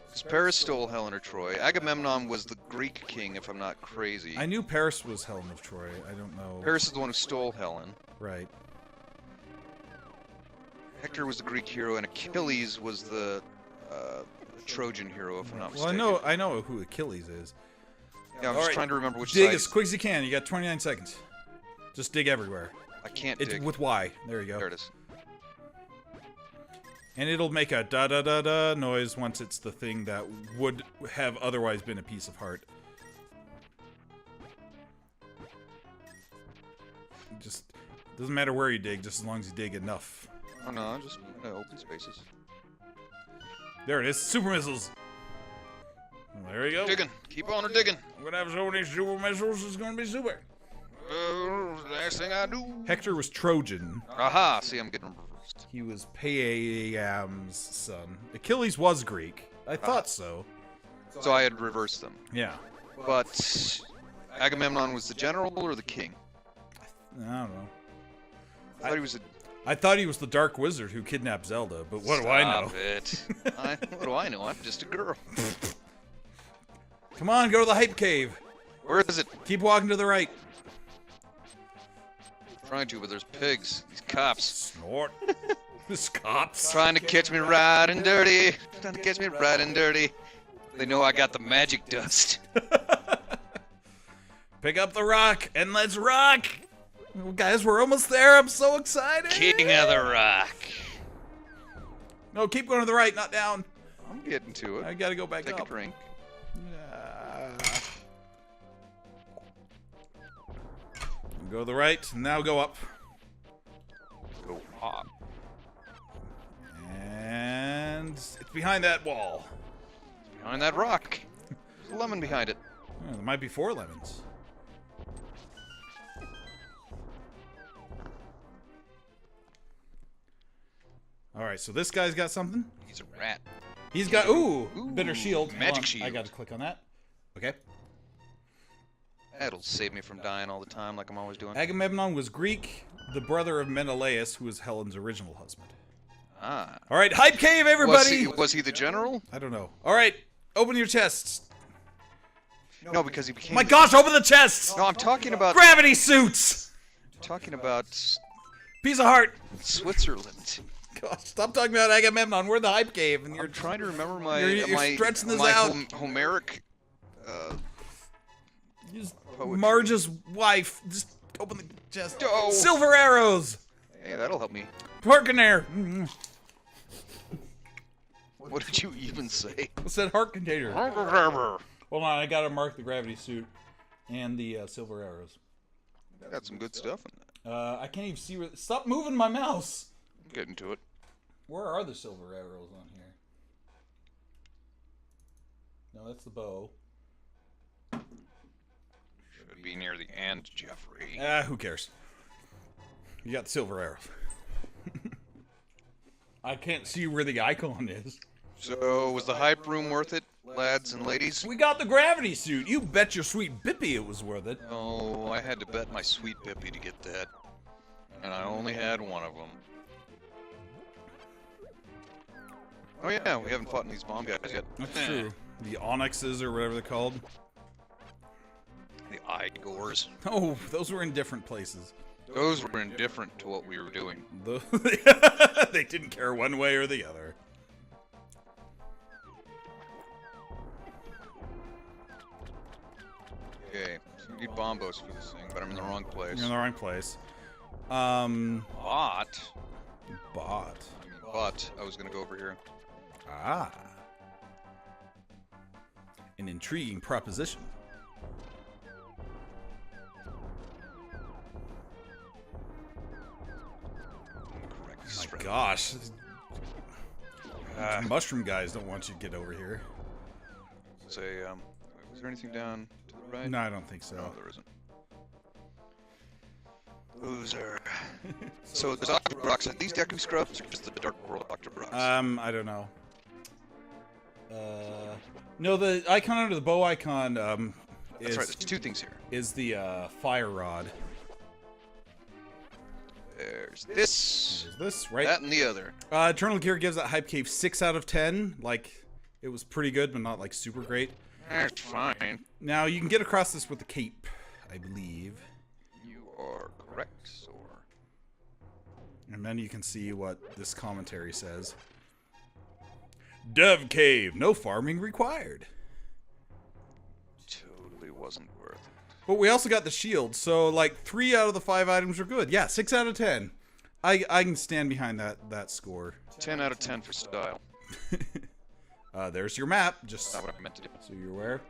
Because Paris stole Helen or Troy. Agamemnon was the Greek king, if I'm not crazy. I knew Paris was Helen of Troy. I don't know. Paris is the one who stole Helen. Right. Hector was the Greek hero, and Achilles was the Trojan hero, if I'm not mistaken. Well, I know who Achilles is. Yeah, I'm just trying to remember which dig side. as quick as you can. You got 29 seconds. Just dig everywhere. I can't dig. With Y. There you go. There it is. And it'll make a da-da-da-da noise once it's the thing that would have otherwise been a piece of heart. Just doesn't matter where you dig, just as long as you dig enough. Oh no, I'm just open spaces. There it is. Super missiles. There you go. Digging. Keep on digging. I'm gonna have so many super missiles, it's gonna be super. Last thing I do. Hector was Trojan. Aha! See, I'm getting reversed. He was Priam's son. Achilles was Greek. I thought so. So I had reversed them. Yeah. But Agamemnon was the general or the king? I don't know. I thought he was a... I thought he was the Dark Wizard who kidnapped Zelda, but what do I know? Stop it. What do I know? I'm just a girl. Come on, go to the hype cave. Where is it? Keep walking to the right. I'm trying to, but there's pigs. These cops. Snort. This cops. Trying to catch me right and dirty. Trying to catch me right and dirty. They know I got the magic dust. Pick up the rock and let's rock. Oh, guys, we're almost there. I'm so excited. King of the rock. No, keep going to the right, not down. I'm getting to it. I gotta go back Take up. a drink. Go to the right, now go up. Go up. And it's behind that wall. Behind that rock. There's a lemon behind it. Oh, there might be 4 lemons. Alright, so this guy's got something. He's a rat. He's got, ooh, bitter shield. Hold Magic on, shield. I gotta click on that. Okay. That'll save me from dying all the time like I'm always doing. Agamemnon was Greek, the brother of Menelaus, who was Helen's original husband. Ah. Alright, hype cave, everybody! Was he the general? I don't know. Alright, open your chests. No, because he became... My gosh, open the chests! No, I'm talking about... Gravity suits! I'm talking about... Piece of heart. Switzerland. Gosh, stop talking about Agamemnon. We're the hype cave, and you're I'm trying to remember my... You're stretching this out. Homeric... Just poetry. Marge's wife. Just open the chest. Oh. Silver arrows. Hey, that'll help me. Harkener. What did you even say? I said heart container. Hold on, I gotta mark the gravity suit and the silver arrows. Got some good stuff in that. I can't even see where. Stop moving my mouse. I'm getting to it. Where are the silver arrows on here? No, that's the bow. Should be near the end, Jeffrey. Who cares? You got the silver arrows. I can't see where the icon is. So, was the hype room worth it, lads and ladies? We got the gravity suit. You bet your sweet Bippy it was worth it. Oh, I had to bet my sweet Bippy to get that. And I only had one of them. Oh yeah, we haven't fought these bomb guys yet. That's true. The onyxes or whatever they're called. The Igors. Oh, those were in different places. Those were indifferent to what we were doing. They didn't care one way or the other. Okay, so we need bombos for this thing, but I'm in the wrong place. You're in the wrong place. But I was gonna go over here. Ah. An intriguing proposition. Oh my gosh. Mushroom guys don't want you to get over here. Say, is there anything down to the right? No, I don't think so. No, there isn't. Loser. So there's Octobrox. Are these Deku Scrubs or just the Dark World Octobrox? I don't know. No, the icon under the bow icon, That's right, there's two things here. is the, fire rod. There's this. There's this, right? That and the other. Eternal Gear gives that Hype Cave 6 out of 10. Like, it was pretty good, but not, like, super great. That's fine. Now, you can get across this with the cape, I believe. You are correct, Sor. And then you can see what this commentary says. Dev Cave, no farming required. Totally wasn't worth it. But we also got the shield, so like 3 out of the 5 items are good. Yeah, 6 out of 10. I can stand behind that score. 10 out of 10 for style. There's your map, just Not what I meant to do. so you're aware.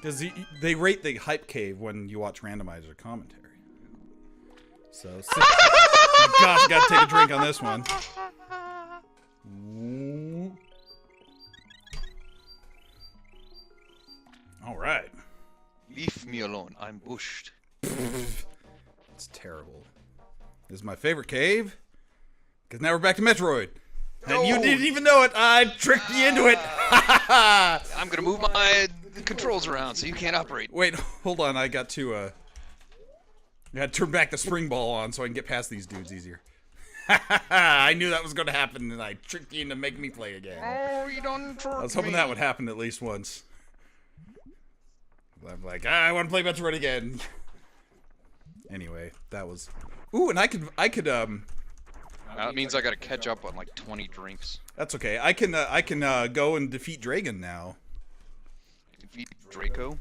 Because they rate the Hype Cave when you watch Randomizer commentary. So, gosh, gotta take a drink on this one. All right. Leave me alone. I'm bushed. It's terrible. This is my favorite cave. Because now we're back to Metroid. And you didn't even know it. I tricked you into it. I'm gonna move my controls around so you can't operate. Wait, hold on. I got to turn back the spring ball on so I can get past these dudes easier. I knew that was going to happen, and I tricked you into making me play again. Oh, you done tricked me. I was hoping that would happen at least once. I'm like, I want to play Metroid again. Anyway, that was... Ooh, and I could That means I gotta catch up on like 20 drinks. That's okay. I can go and defeat Dragon now. Defeat Draco?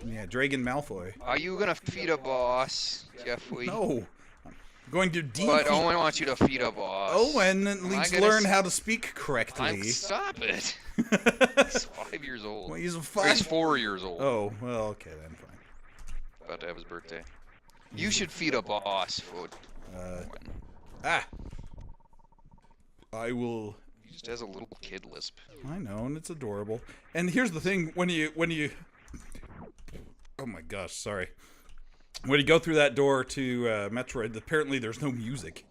Yeah, Dragon Malfoy. Are you gonna feed a boss, Jeffrey? No. I'm going to defeat... But Owen wants you to feed a boss. Owen needs to learn how to speak correctly. Stop it. He's 5 years old. Well, he's a Or 5... he's 4 years old. Oh, well, okay then, fine. About to have his birthday. You should feed a boss for Owen. I will... He just has a little kid lisp. I know, and it's adorable. And here's the thing, when you... Oh my gosh, sorry. When you go through that door to Metroid, apparently there's no music.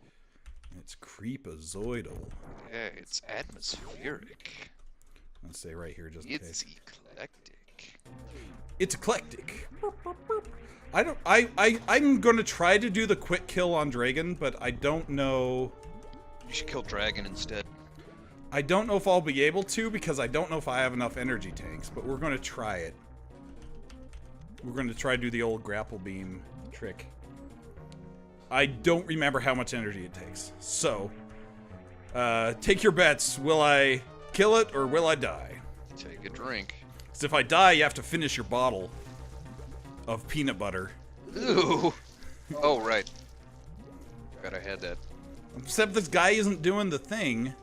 It's creepazoidal. Yeah, it's atmospheric. Let's say right here, just in It's case. eclectic. It's eclectic. I'm gonna try to do the quick kill on Dragon, but I don't know... You should kill Dragon instead. I don't know if I'll be able to, because I don't know if I have enough energy tanks, but we're gonna try it. We're gonna try to do the old grapple beam trick. I don't remember how much energy it takes. So, take your bets. Will I kill it, or will I die? Take a drink. Because if I die, you have to finish your bottle of peanut butter. Ooh. Oh, right. Forgot I had that. Except this guy isn't doing the thing.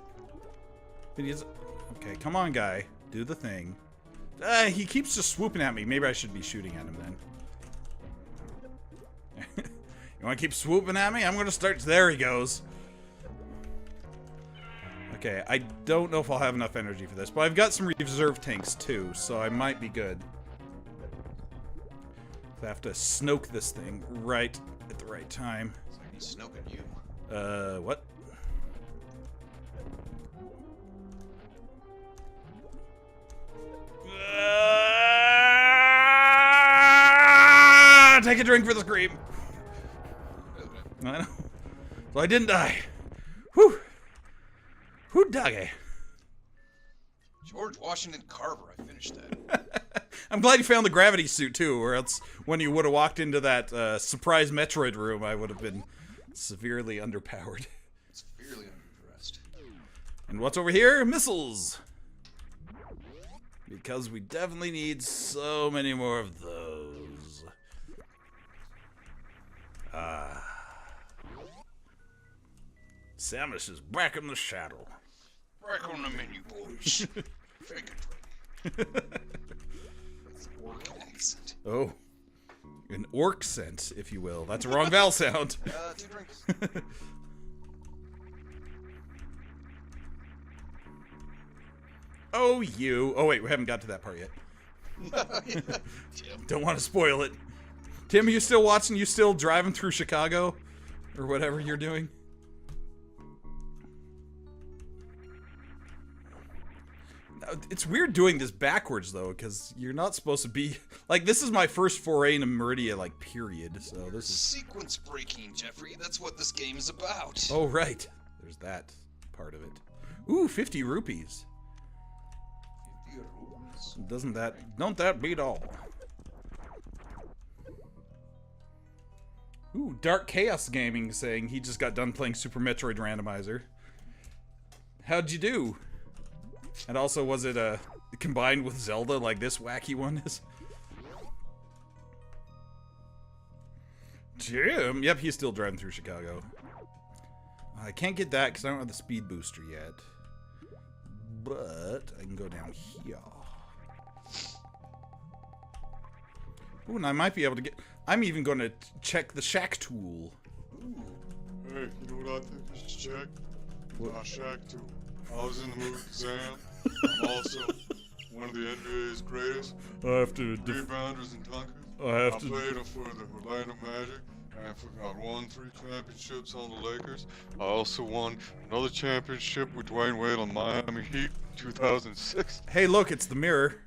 Okay, come on, guy. Do the thing. He keeps just swooping at me. Maybe I should be shooting at him then. You want to keep swooping at me? I'm going to start... There he goes. Okay, I don't know if I'll have enough energy for this, but I've got some reserve tanks too, so I might be good. I have to snoke this thing right at the right time. He's snoking you. What? Take a drink for the scream. I know. So I didn't die. Whew. Who doggy? George Washington Carver. I finished that. I'm glad you found the gravity suit too, or else when you would have walked into that surprise Metroid room, I would have been severely underpowered. Severely underdressed. And what's over here? Missiles! Because we definitely need so many more of those. Samus is back in the saddle. Back on the menu, boys. Take a drink. That's an orc accent. Oh. An orc scent, if you will. That's a wrong vowel sound. 2 drinks. Oh, you. Oh, wait, we haven't got to that part yet. Don't want to spoil it. Tim, are you still watching? You still driving through Chicago? Or whatever you're doing? It's weird doing this backwards, though, because you're not supposed to be... Like, this is my first foray into Meridia, like, period, so this is... Sequence breaking, Jeffrey. That's what this game is about. Oh, right. There's that part of it. Ooh, 50 rupees. 50 rupees. Don't that beat all? Ooh, Dark Chaos Gaming saying he just got done playing Super Metroid Randomizer. How'd you do? And also, was it combined with Zelda like this wacky one is? Jim! Yep, he's still driving through Chicago. I can't get that because I don't have the speed booster yet. But I can go down here. Ooh, and I might be able to get... I'm even going to check the shack tool. Ooh. Hey, you know what I think you should check? My shack tool. I was in the movie Sam. I'm also one of the NBA's greatest rebounders and dunkers. I played for the Orlando Magic and I won 3 championships on the Lakers. I also won another championship with Dwayne Wade on Miami Heat 2006. Hey, look, it's the mirror.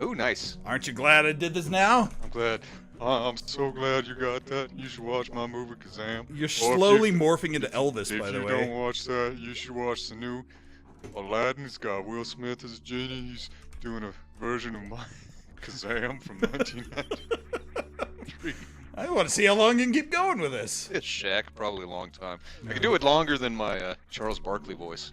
Ooh, nice. Aren't you glad I did this now? I'm glad. I'm so glad you got that. You should watch my movie Kazam. You're slowly morphing into Elvis, by the way. If you don't watch that, you should watch the new Aladdin. It's got Will Smith as a genie. He's doing a version of my Kazam from 1993. I want to see how long you can keep going with this. It's Shaq, probably a long time. I can do it longer than my Charles Barkley voice.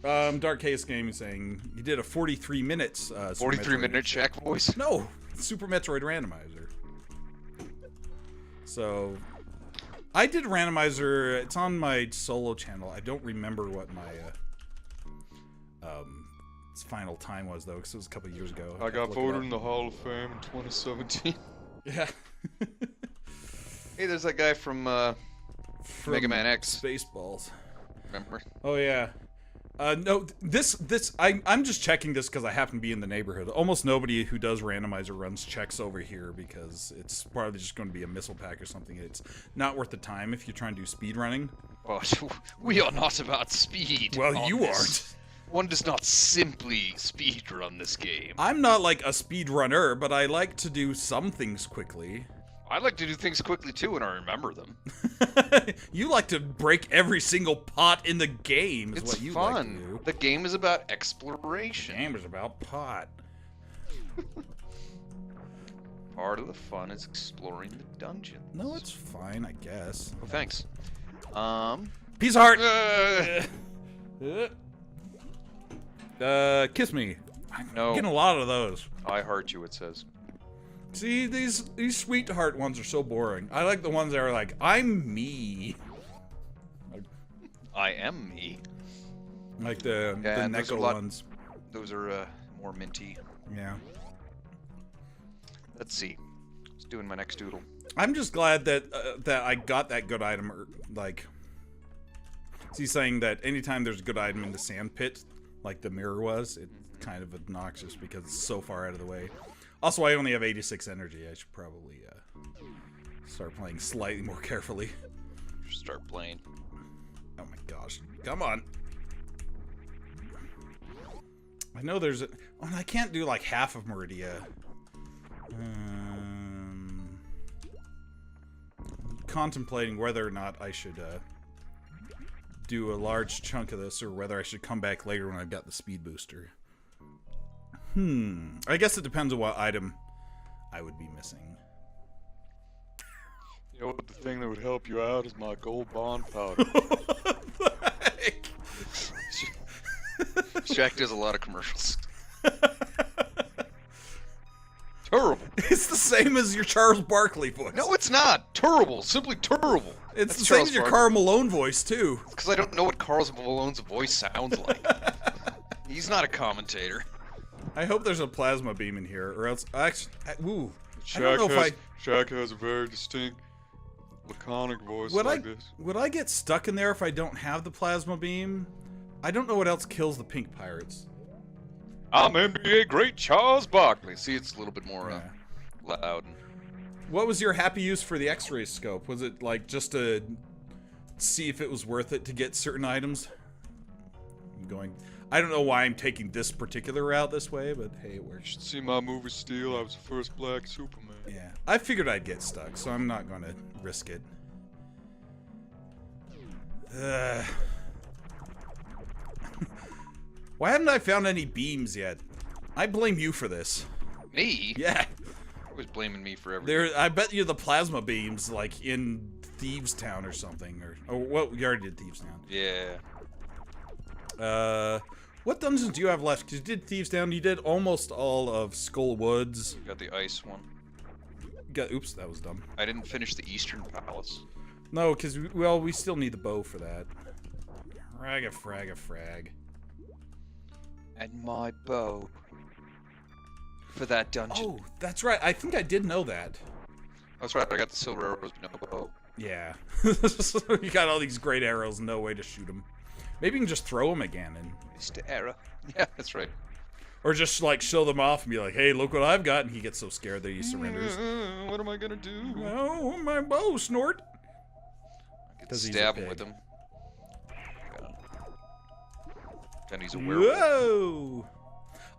Dark Case Game is saying you did a 43 minutes. 43-minute Shaq voice? No, Super Metroid Randomizer. So, I did Randomizer. It's on my solo channel. I don't remember what my final time was, though, because it was a couple years ago. I got voted in the Hall of Fame in 2017. Yeah. Hey, there's that guy from Mega Man X. Spaceballs. Remember? Oh, yeah. No, I'm just checking this because I happen to be in the neighborhood. Almost nobody who does Randomizer runs checks over here because it's probably just going to be a missile pack or something. It's not worth the time if you're trying to do speed running. Oh, we are not about speed. Well, you aren't. One does not simply speed run this game. I'm not like a speed runner, but I like to do some things quickly. I like to do things quickly too, and I remember them. You like to break every single pot in the game. Is It's what you fun. like to do. The game is about exploration. The game is about pot. Part of the fun is exploring the dungeons. No, it's fine, I guess. Oh, thanks. Piece of heart. Kiss me. No. I'm getting a lot of those. I heart you, it says. See, these sweetheart ones are so boring. I like the ones that are like, I'm me. I am me. Like the those are Neko ones. Those are more minty. Yeah. Let's see. Let's doing my next doodle. I'm just glad that that I got that good item. Like, he's saying that anytime there's a good item in the sand pit, like the mirror was, it's kind of obnoxious because it's so far out of the way. Also, I only have 86 energy. I should probably start playing slightly more carefully. Start playing. Oh my gosh. Come on. I know there's a... Oh, I can't do like half of Meridia. Contemplating whether or not I should do a large chunk of this or whether I should come back later when I've got the speed booster. I guess it depends on what item I would be missing. You know what, the thing that would help you out is my gold bond powder. Shaq does a lot of commercials. Terrible. It's the same as your Charles Barkley voice. No, it's not. Terrible. Simply terrible. It's That's the same Charles as your Barkley. Carl Malone voice, too. Because I don't know what Carl Malone's voice sounds like. He's not a commentator. I hope there's a plasma beam in here, or else... Actually, I don't know if Shaq has a very distinct, laconic voice like this. Would I get stuck in there if I don't have the plasma beam? I don't know what else kills the pink pirates. I'm NBA great Charles Barkley. See, it's a little bit more Yeah. loud. What was your happy use for the X-ray scope? Was it like just to see if it was worth it to get certain items? I don't know why I'm taking this particular route this way, but hey, it works. You should see my movie Steel. I was the first black Superman. Yeah, I figured I'd get stuck, so I'm not going to risk it. Why haven't I found any beams yet? I blame you for this. Me? Yeah. Always blaming me for everything. I bet you the plasma beams, like, in Thieves Town or something. Well, you already did Thieves Town. Yeah. What dungeons do you have left? Because you did Thieves Town, you did almost all of Skull Woods. Got the ice one. Oops, that was dumb. I didn't finish the Eastern Palace. No, because, well, we still need the bow for that. Frag. And my bow. For that dungeon. Oh, that's right. I think I did know that. That's right, I got the silver arrows, but no bow. Yeah. You got all these great arrows, no way to shoot them. Maybe you can just throw them again and... Mr. Arrow. Yeah, that's right. Or just, like, show them off and be like, hey, look what I've got, and he gets so scared that he surrenders. What am I gonna do? Oh, my bow, Snort! I could 'Cause he's a stab him pig. with him. Then he's a werewolf. Whoa!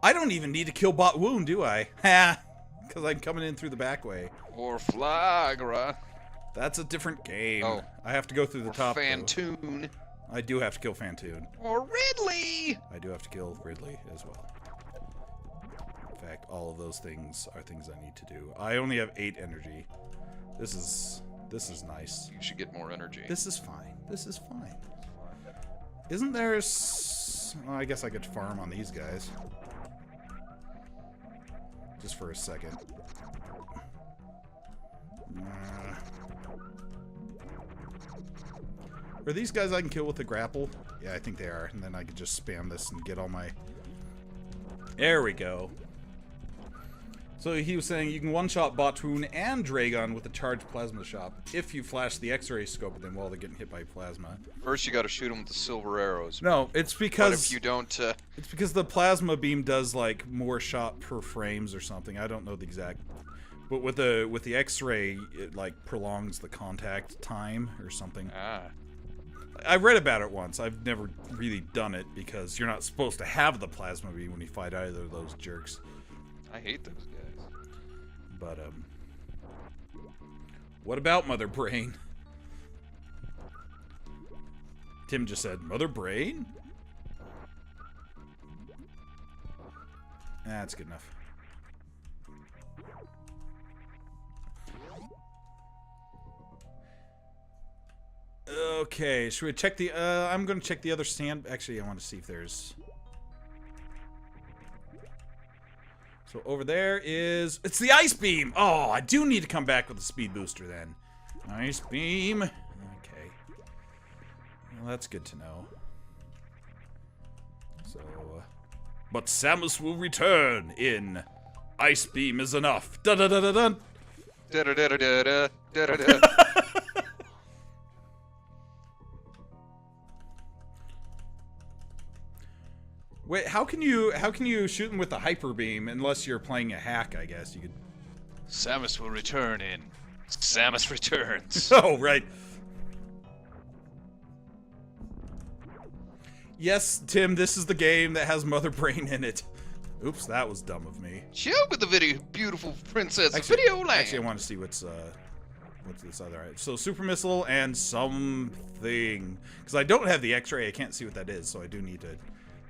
I don't even need to kill Bot Wound, do I? Ha! Because I'm coming in through the back way. Or Flagra. That's a different game. Oh. I have to go through the Or top, though. Fantoon. I do have to kill Fantoon. Or Ridley! I do have to kill Ridley as well. In fact, all of those things are things I need to do. I only have 8 energy. This is nice. You should get more energy. This is fine. This is fine. Isn't there well, I guess I could farm on these guys. Just for a second. Are these guys I can kill with the grapple? Yeah, I think they are. And then I can just spam this and get all my... There we go. So he was saying you can one-shot Batoon and Dragon with a charged plasma shot if you flash the X-ray scope at them while they're getting hit by plasma. First, you gotta shoot them with the silver arrows. No, it's because... But if you don't... It's because the plasma beam does, like, more shot per frames or something. I don't know the exact... But with the X-ray, it, like, prolongs the contact time or something. Ah. I read about it once. I've never really done it because you're not supposed to have the plasma beam when you fight either of those jerks. I hate those guys. But, what about Mother Brain? Tim just said, Mother Brain? That's good enough. Okay, should we check the, I'm gonna check the other stand. Actually, I want to see if there's... So over there is... It's the Ice Beam! Oh, I do need to come back with the Speed Booster then. Ice Beam. Okay. Well, that's good to know. So... But Samus will return in Ice Beam is enough. Da-da-da-da-dun! Da-da-da-da-da-da. Da-da-da. Wait, how can you shoot them with the Hyper Beam unless you're playing a hack, I guess? You could... Samus will return in Samus Returns. Oh, right. Yes, Tim, this is the game that has Mother Brain in it. Oops, that was dumb of me. Chill with the video, beautiful princess. Video land. Actually, I want to see what's this other item. So, Super Missile and something. Because I don't have the X-ray, I can't see what that is, so I do need to...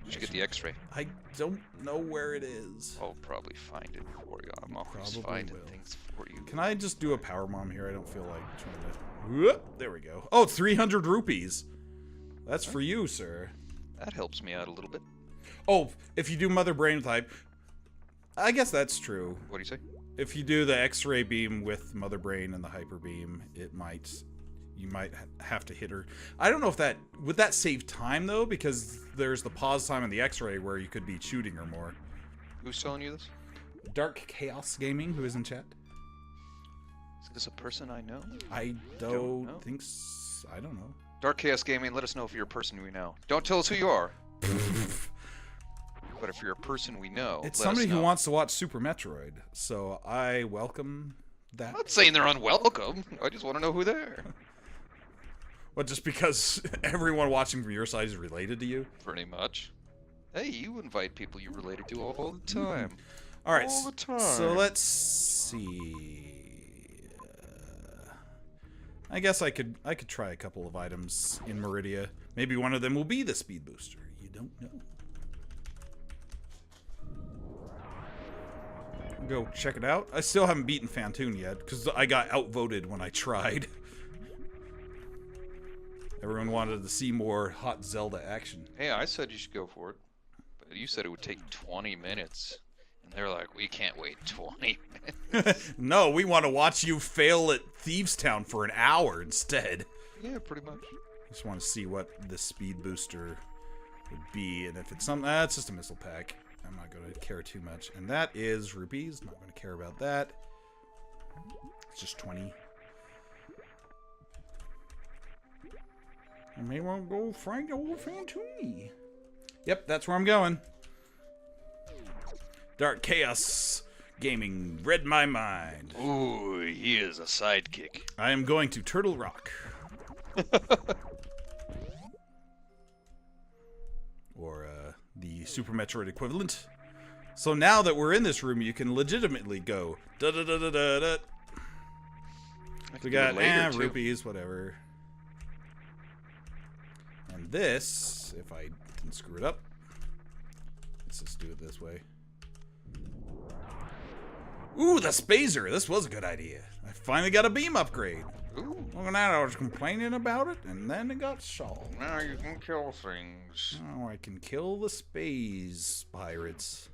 You should get the X-ray. I don't know where it is. I'll probably find it for you. I'm always Probably finding will. things for you. Can I just do a power bomb here? I don't feel like trying to... Whoop, there we go. Oh, 300 rupees. That's for you, sir. That helps me out a little bit. Oh, if you do Mother Brain type, I guess that's true. What do you say? If you do the X-ray beam with Mother Brain and the Hyper Beam, you might have to hit her. I don't know if that would that save time though, because there's the pause time on the X-ray where you could be shooting her more. Who's telling you this? Dark Chaos Gaming, who is in chat. Is this a person I know? I Don't know. don't think. I don't know. Dark Chaos Gaming, let us know if you're a person we know. Don't tell us who you are. But if you're a person we know, It's let us somebody who know. wants to watch Super Metroid, so I welcome that. I'm not saying they're unwelcome. I just want to know who they are. But just because everyone watching from your side is related to you? Pretty much. Hey, you invite people you related to all the time. All right. All the time. So let's see. I guess I could try a couple of items in Meridia. Maybe one of them will be the speed booster. You don't know. Go check it out. I still haven't beaten Fantoon yet because I got outvoted when I tried. Everyone wanted to see more hot Zelda action. Hey, I said you should go for it. But you said it would take 20 minutes. And they're like, we can't wait 20 minutes. No, we want to watch you fail at Thieves Town for an hour instead. Yeah, pretty much. Just want to see what the speed booster would be, and if it's something, that's just a missile pack. I'm not going to care too much. And that is rupees. Not going to care about that. It's just 20. I may want to go find old Fantoon. Yep, that's where I'm going. Dark Chaos Gaming read my mind. Ooh, he is a sidekick. I am going to Turtle Rock. Or the Super Metroid equivalent. So now that we're in this room, you can legitimately go da da da da da da. We got rupees, whatever. And this, if I can screw it up, let's just do it this way. Ooh, the Spazer. This was a good idea. I finally got a beam upgrade. Ooh. Look at that, I was complaining about it, and then it got solved. Now you can kill things. Oh, I can kill the space pirates.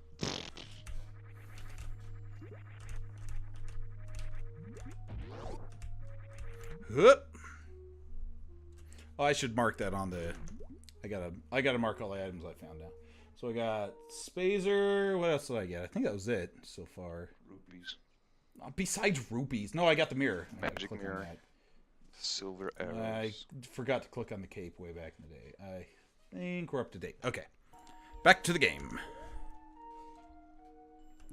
Hup. Oh, I should mark that on the... I gotta mark all the items I found now. So I got Spazer. What else did I get? I think that was it so far. Rupees. Besides rupees. No, I got the mirror. I gotta Magic click on mirror. that. Silver arrows. I forgot to click on the cape way back in the day. I think we're up to date. Okay. Back to the game.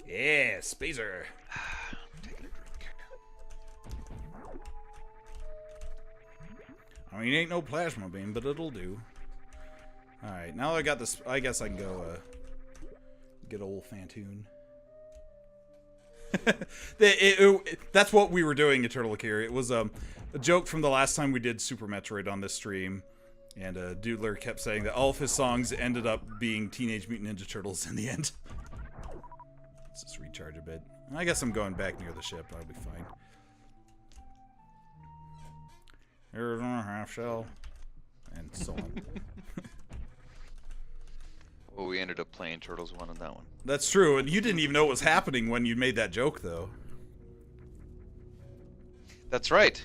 Yeah, Spazer. Taking a drink. I mean, it ain't no plasma beam, but it'll do. Alright, now I got this. I guess I can go get old Fantoon. That's what we were doing, Eternal Akira. It was a joke from the last time we did Super Metroid on this stream. And Doodler kept saying that all of his songs ended up being Teenage Mutant Ninja Turtles in the end. Let's just recharge a bit. I guess I'm going back near the ship. I'll be fine. Here's a half shell. And so on. Well, we ended up playing Turtles 1 on that one. That's true, and you didn't even know what was happening when you made that joke, though. That's right.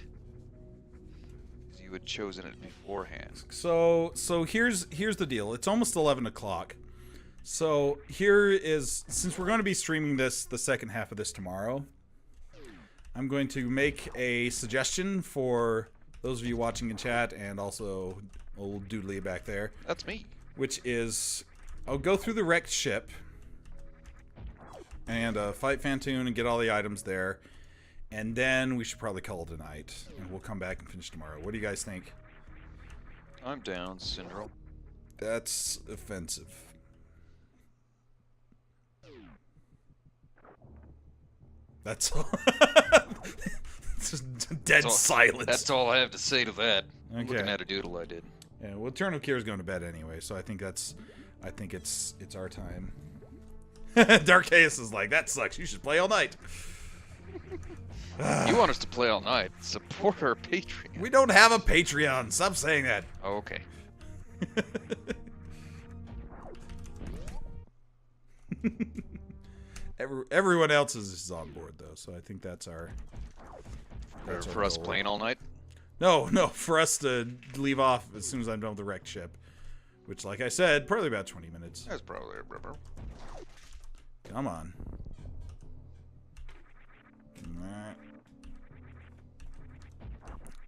Because you had chosen it beforehand. So here's the deal. It's almost 11 o'clock. So here is, since we're going to be streaming this, the second half of this tomorrow, I'm going to make a suggestion for those of you watching in chat and also old Doodly back there. That's me. Which is, I'll go through the wrecked ship and fight Fantoon and get all the items there. And then we should probably call it a night. And we'll come back and finish tomorrow. What do you guys think? I'm down, Syndrome. That's offensive. That's all. Just dead silence. That's all I have to say to that. Okay. Looking at a doodle I did. Yeah, well, Eternal Kira's going to bed anyway, so I think it's our time. Dark Chaos is like, that sucks. You should play all night. You want us to play all night? Support our Patreon. We don't have a Patreon. Stop saying that. Oh, okay. Everyone else is on board though, so I think that's our. For us goal. playing all night? No, for us to leave off as soon as I'm done with the wrecked ship, which, like I said, probably about 20 minutes. That's probably a rubber. Come on.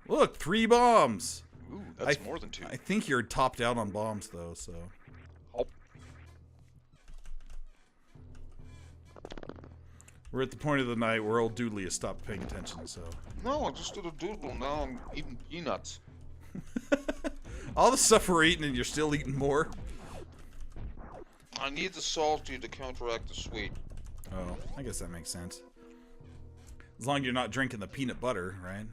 Look, 3 bombs. Ooh, that's more than 2. I think you're topped out on bombs though, so. Oh. We're at the point of the night where old Doodley has stopped paying attention, so... No, I just did a doodle. Now I'm eating peanuts. All the stuff we're eating and you're still eating more? I need the salty to counteract the sweet. Oh, I guess that makes sense. As long as you're not drinking the peanut butter, right?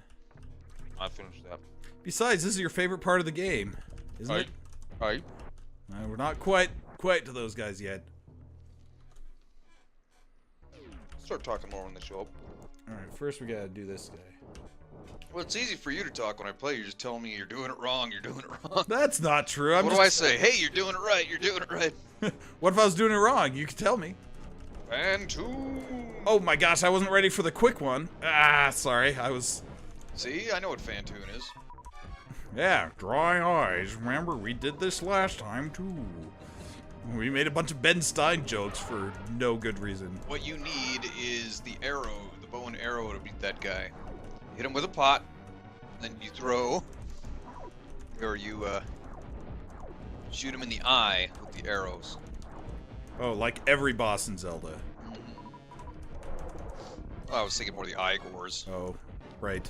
I finished that. Besides, this is your favorite part of the game, isn't it? Aye. We're not quite to those guys yet. Start talking more when they show up. Alright, first we gotta do this guy. Well, it's easy for you to talk when I play. You're just telling me you're doing it wrong. You're doing it wrong. That's not true. What do I say? Hey, you're doing it right. You're doing it right. What if I was doing it wrong? You could tell me. And two. Oh my gosh, I wasn't ready for the quick one. Ah, sorry. I was... See, I know what Fantoon is. Yeah, dry eyes. Remember, we did this last time, too. We made a bunch of Ben Stein jokes for no good reason. What you need is the arrow, the bow and arrow to beat that guy. Hit him with a pot, then you throw, or you shoot him in the eye with the arrows. Oh, like every boss in Zelda. Oh, I was thinking more the eye gores, Oh, right.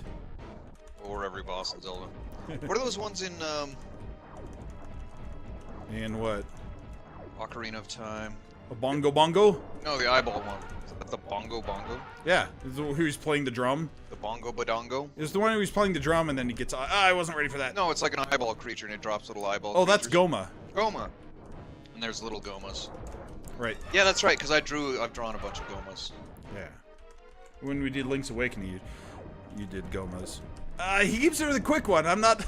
or every boss in Zelda. What are those ones in And what? Ocarina of Time? A bongo bongo? No, the eyeball one. Is that the bongo bongo? Yeah, who's playing the drum. The bongo badongo? It's the one who's playing the drum and then he gets... I wasn't ready for that. No, it's like an eyeball creature and it drops little eyeball Oh, that's creatures. Goma. Goma. And there's little Gomas. Right, Yeah, that's right, because I've drawn a bunch of Gomas. yeah. When we did Link's Awakening, you did Gomas. He keeps doing the quick one. I'm not...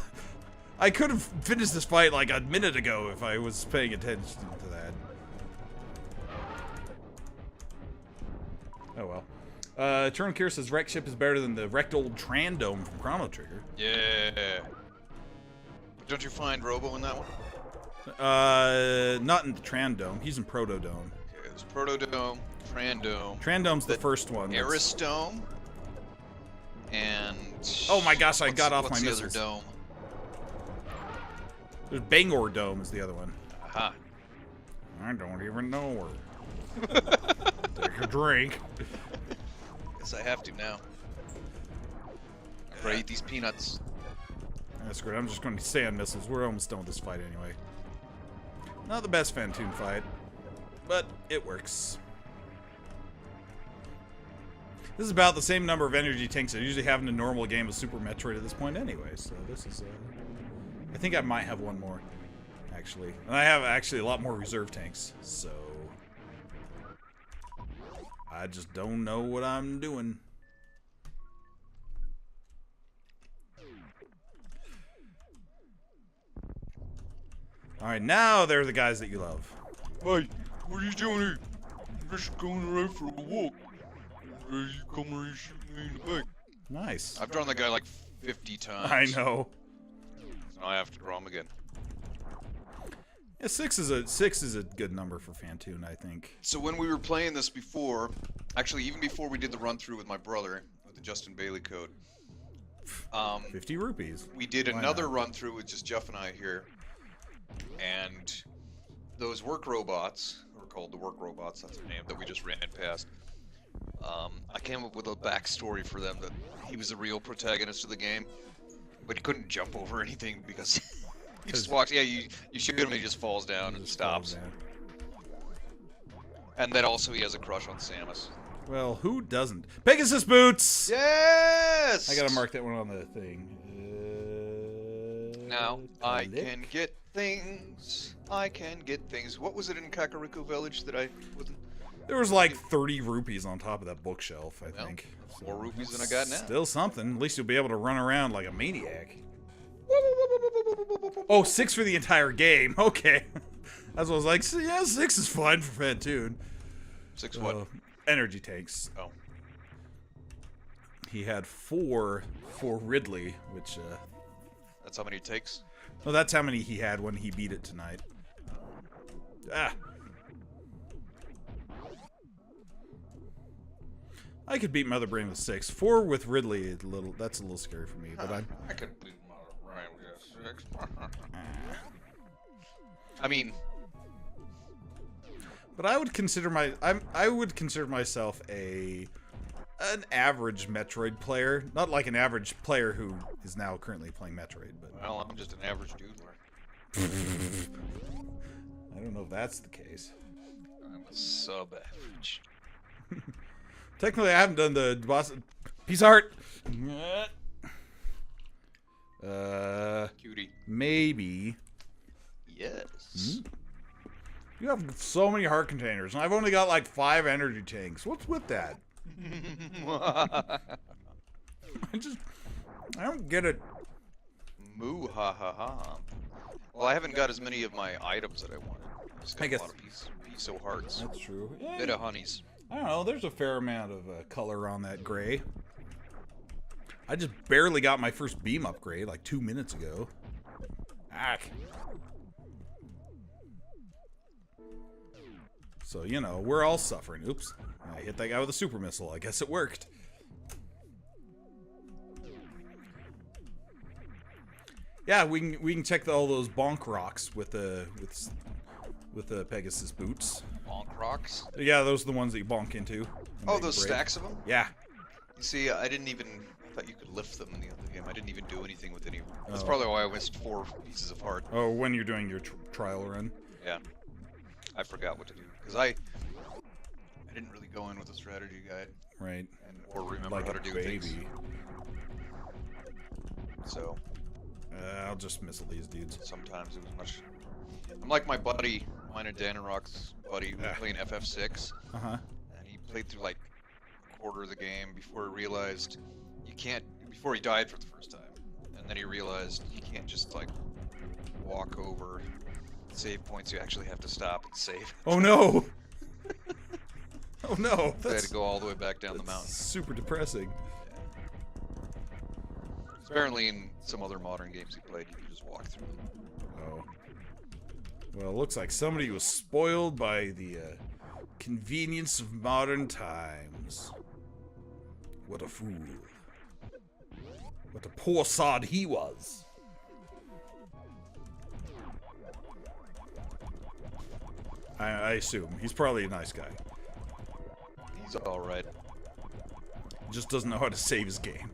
I could have finished this fight like a minute ago if I was paying attention to that. Oh well. Eternal Cure says Wreck Ship is better than the wrecked old Trandome from Chrono Trigger. Yeah. Don't you find Robo in that one? Not in the Trandome. He's in Protodome. Okay, there's Protodome, Trandome, Trandome's the first one. that's- Aristome, and... Oh my gosh, I got off what's my the missiles. other dome? There's Bangor Dome is the other one. Aha. I don't even know her. Take a drink. Guess I have to now. After I eat these peanuts. That's great. I'm just going to stay on missiles. We're almost done with this fight anyway. Not the best Fantoon fight, but it works. This is about the same number of energy tanks I usually have in a normal game of Super Metroid at this point anyway, so this is... I think I might have one more, actually. And I have actually a lot more reserve tanks, so... I just don't know what I'm doing. Alright, now they're the guys that you love. Hey, what are you doing here? I'm just going around for a walk. You come around and shoot me in the back. Nice. I've drawn that guy like 50 times. I know. So I have to draw him again. Yeah, six is a good number for Fantoon, I think. So when we were playing this before, actually even before we did the run through with my brother, with the Justin Bailey code, 50 rupees. we did Why another not? run through with just Jeff and I here, and those work robots, or called the work robots, that's the name that we just ran past. I came up with a backstory for them that he was the real protagonist of the game, but he couldn't jump over anything because he just walks. Yeah, you shoot him and he just falls down and stops. And then also he has a crush on Samus. Well, who doesn't? Pegasus boots! Yes! I gotta mark that one on the thing. Now I click. can get things. I can get things. What was it in Kakariko Village that I wasn't? There was like 30 rupees on top of that bookshelf, I Well, think. So, more rupees than I got now. Still something. At least you'll be able to run around like a maniac. Oh, 6 for the entire game. Okay. That's what I was like. Yeah, 6 is fine for Fantoon. 6 what? Energy tanks. Oh. He had 4 for Ridley, which, That's how many it takes? well, that's how many he had when he beat it tonight. Ah. I could beat Mother Brain with 6. 4 with Ridley, that's a little scary for me, but I could beat Mother Brain with 6. I mean, But I would consider I would consider myself an average Metroid player. Not like an average player who is now currently playing Metroid, but Well, I'm just an average doodler. I don't know if that's the case. I'm a sub-average. Technically, I haven't done the boss. Piece of heart. Cutie. Maybe. Yes. You have so many heart containers, and I've only got like 5 energy tanks. What's with that? I don't get it. Moo ha ha ha. Well, I haven't got as many of my items that I wanted. I just got I guess a lot of piso hearts. That's true. Bit of honeys. I don't know. There's a fair amount of color on that gray. I just barely got my first beam upgrade like 2 minutes ago. Ack. So, you know, we're all suffering. Oops. I hit that guy with a super missile. I guess it worked. Yeah, we can check all those bonk rocks with the Pegasus boots. Bonk rocks? Yeah, those are the ones that you bonk into. Oh, those stacks of them? Yeah. You see, I thought you could lift them in the other game. I didn't even do anything with any of them. That's probably why I missed 4 pieces of heart. Oh, when you're doing your trial run. Yeah. I forgot what to do. Because I didn't really go in with a strategy guide. Right. Or remember Like how to a do baby. things. So, I'll just missile these dudes. sometimes it was much... I'm like my buddy, mine and Dan and Rock's buddy, who was playing FF6. Uh-huh. And he played through like a quarter of the game before he realized before he died for the first time. And then he realized you can't just like walk over save points, you actually have to stop and save. Oh no! Oh no! So I had That's to go all the way back down the mountain. super depressing. Apparently in some other modern games he played, you could just walk through them. Oh. Well, it looks like somebody was spoiled by the convenience of modern times. What a fool. What a poor sod he was. I assume. He's probably a nice guy. He's alright. Just doesn't know how to save his game.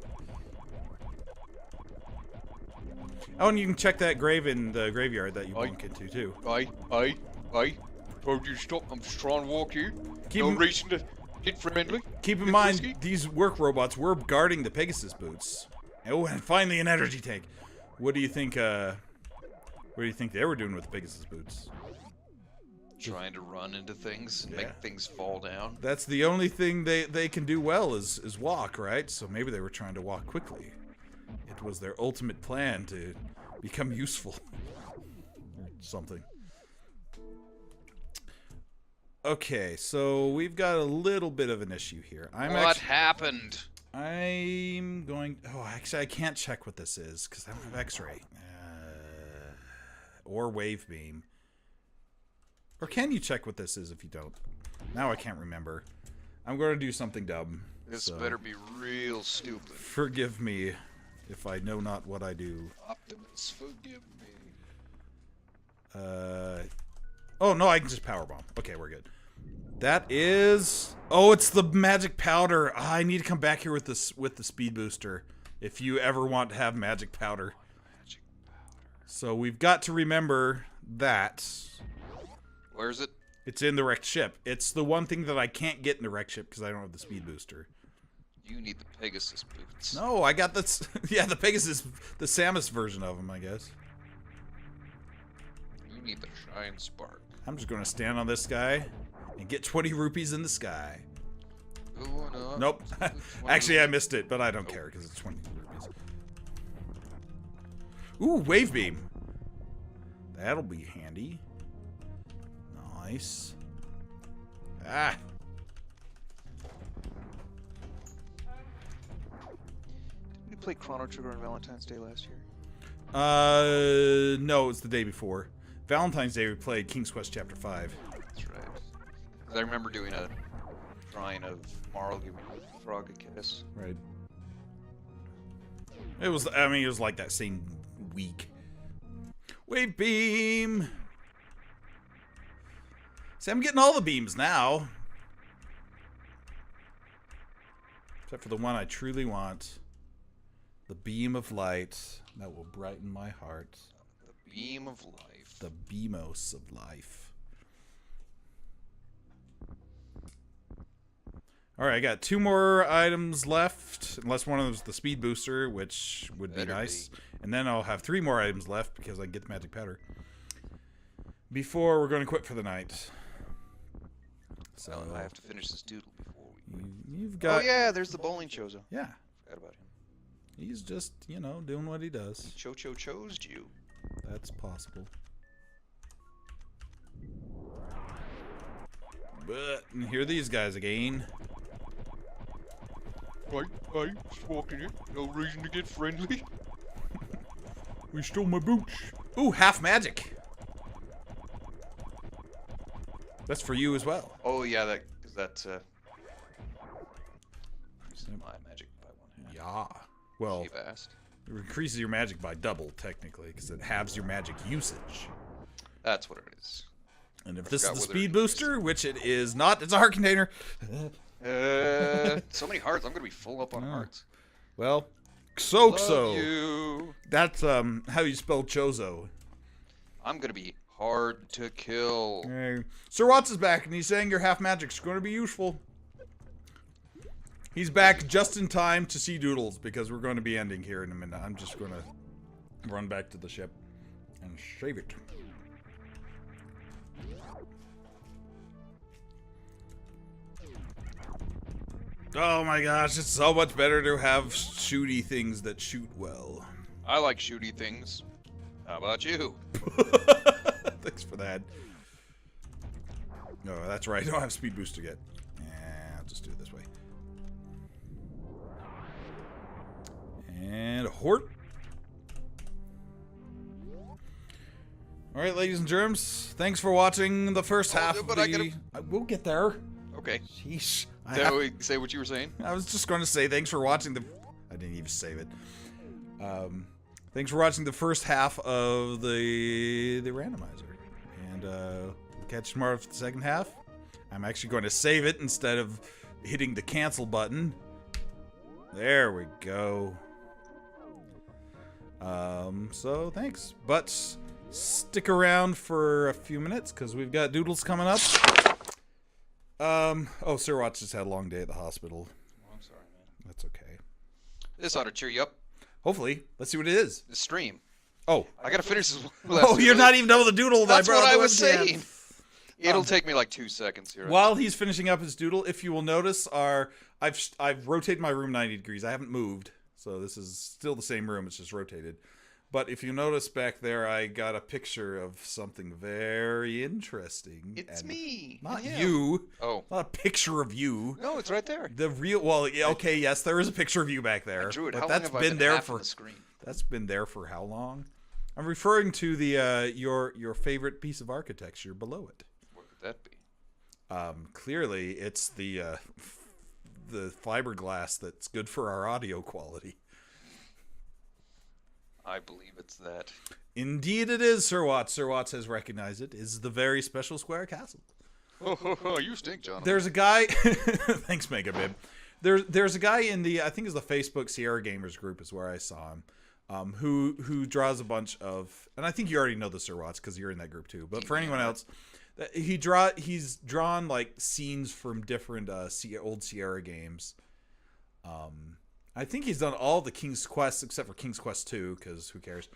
Oh, and you can check that grave in the graveyard that you bunk into, too. I told you to stop. I'm just trying to walk here. Keep no him- reason to get friendly. Keep in Get mind, frisky. these work robots were guarding the Pegasus boots. Oh, and finally an energy tank. What do you think, they were doing with the Pegasus boots? Trying to run into things and Yeah. make things fall down. That's the only thing they can do well is walk, right? So maybe they were trying to walk quickly. It was their ultimate plan to become useful. Or something. Okay, so we've got a little bit of an issue here. What happened? I'm going... Oh, actually, I can't check what this is, because I don't have X-ray. Or wave beam. Or can you check what this is if you don't? Now I can't remember. I'm going to do something dumb. This so better be real stupid. forgive me if I know not what I do. Optimus, forgive me. Oh, no, I can just power bomb. Okay, we're good. That is... Oh, it's the magic powder. I need to come back here with the speed booster if you ever want to have magic powder. Magic powder. So we've got to remember that. Where's it? It's in the wrecked ship. It's the one thing that I can't get in the wrecked ship because I don't have the speed booster. You need the Pegasus boots. No, I got this. Yeah, the Pegasus, the Samus version of them, I guess. You need the Shine Spark. I'm just going to stand on this guy and get 20 rupees in the sky. Going up. Nope. to the 20. Actually, I missed it, but I don't care because it's 20 rupees. Ooh, wave beam. That'll be handy. Nice. Ah. Didn't you play Chrono Trigger on Valentine's Day last year? No, it's the day before. Valentine's Day we played King's Quest Chapter 5. That's right. 'Cause I remember doing a drawing of Marl giving Frog a kiss. Right. It was, I mean, it was like that same week. Wave beam! See, I'm getting all the beams now. Except for the one I truly want. The beam of light that will brighten my heart. The beam of life. The beamos of life. Alright, I got 2 more items left. Unless one of them is the speed booster, which would be Better nice. And then I'll have 3 more items left because I can get the magic powder. Before we're going to quit for the night. So I have to finish this doodle before we... You've got... Oh yeah, there's the bowling Chozo. Yeah. Forgot about him. He's just, you know, doing what he does. Cho-Cho chose you. That's possible. But, and here are these guys again. Right, just walking in. No reason to get friendly. We stole my boots. Ooh, half magic. That's for you as well. Oh yeah, that increases my magic by 1/2. Yeah. Well, You've asked. it increases your magic by double, technically, because it halves your magic usage. That's what it is. And if this is forgot the whether speed it booster, which it is not, it's a heart container. So many hearts. I'm gonna be full up on hearts. Well, Love Xoxo. you. That's how you spell Chozo. I'm gonna be hard to kill. Sir Watts is back, and he's saying your half magic's going to be useful. He's back just in time to see Doodles, because we're going to be ending here in a minute. I'm just going to run back to the ship and save it. Oh my gosh, it's so much better to have shooty things that shoot well. I like shooty things. How about you? Thanks for that. No, that's right. I don't have speed booster yet. I'll just do it this way. And a hort. Alright, ladies and germs. Thanks for watching the first half of but the... We'll get there. Okay. Sheesh. Say what you were saying. I was just going to say thanks for watching the... I didn't even save it. Thanks for watching the first half of the randomizer. And we'll catch you tomorrow for the second half. I'm actually going to save it instead of hitting the cancel button. There we go. So thanks. But stick around for a few minutes because we've got Doodles coming up. Oh, Sir Watts just had a long day at the hospital. Oh, I'm sorry, man. That's okay. This ought to cheer you up. Hopefully. Let's see what it is. The stream. Oh. I gotta finish this. Oh, you're not even done with the doodle. That's I brought what I the was webcam. saying. It'll take me like 2 seconds here. While he's finishing up his doodle, if you will notice, I've rotated my room 90 degrees. I haven't moved, so this is still the same room. It's just rotated. But if you notice back there, I got a picture of something very interesting. It's me. Not and him. you. Oh. Not a picture of you. No, it's right there. The real. Well, yeah, okay, yes, there is a picture of you back there. I drew it. But How that's long have been I there half for. of the screen? That's been there for how long? I'm referring to the your favorite piece of architecture below it. What could that be? Clearly, it's the fiberglass that's good for our audio quality. I believe it's that. Indeed, it is, Sir Watts. Sir Watts has recognized it. Is the very special square castle. Oh, you stink, John. There's a guy. Thanks, Mega Bib. There's a guy in the I think it's the Facebook Sierra Gamers group is where I saw him. Who draws a bunch of, and I think you already know the Sir Watts because you're in that group too. But for anyone else, he's drawn like scenes from different old Sierra games. I think he's done all the King's Quest except for King's Quest 2 because who cares?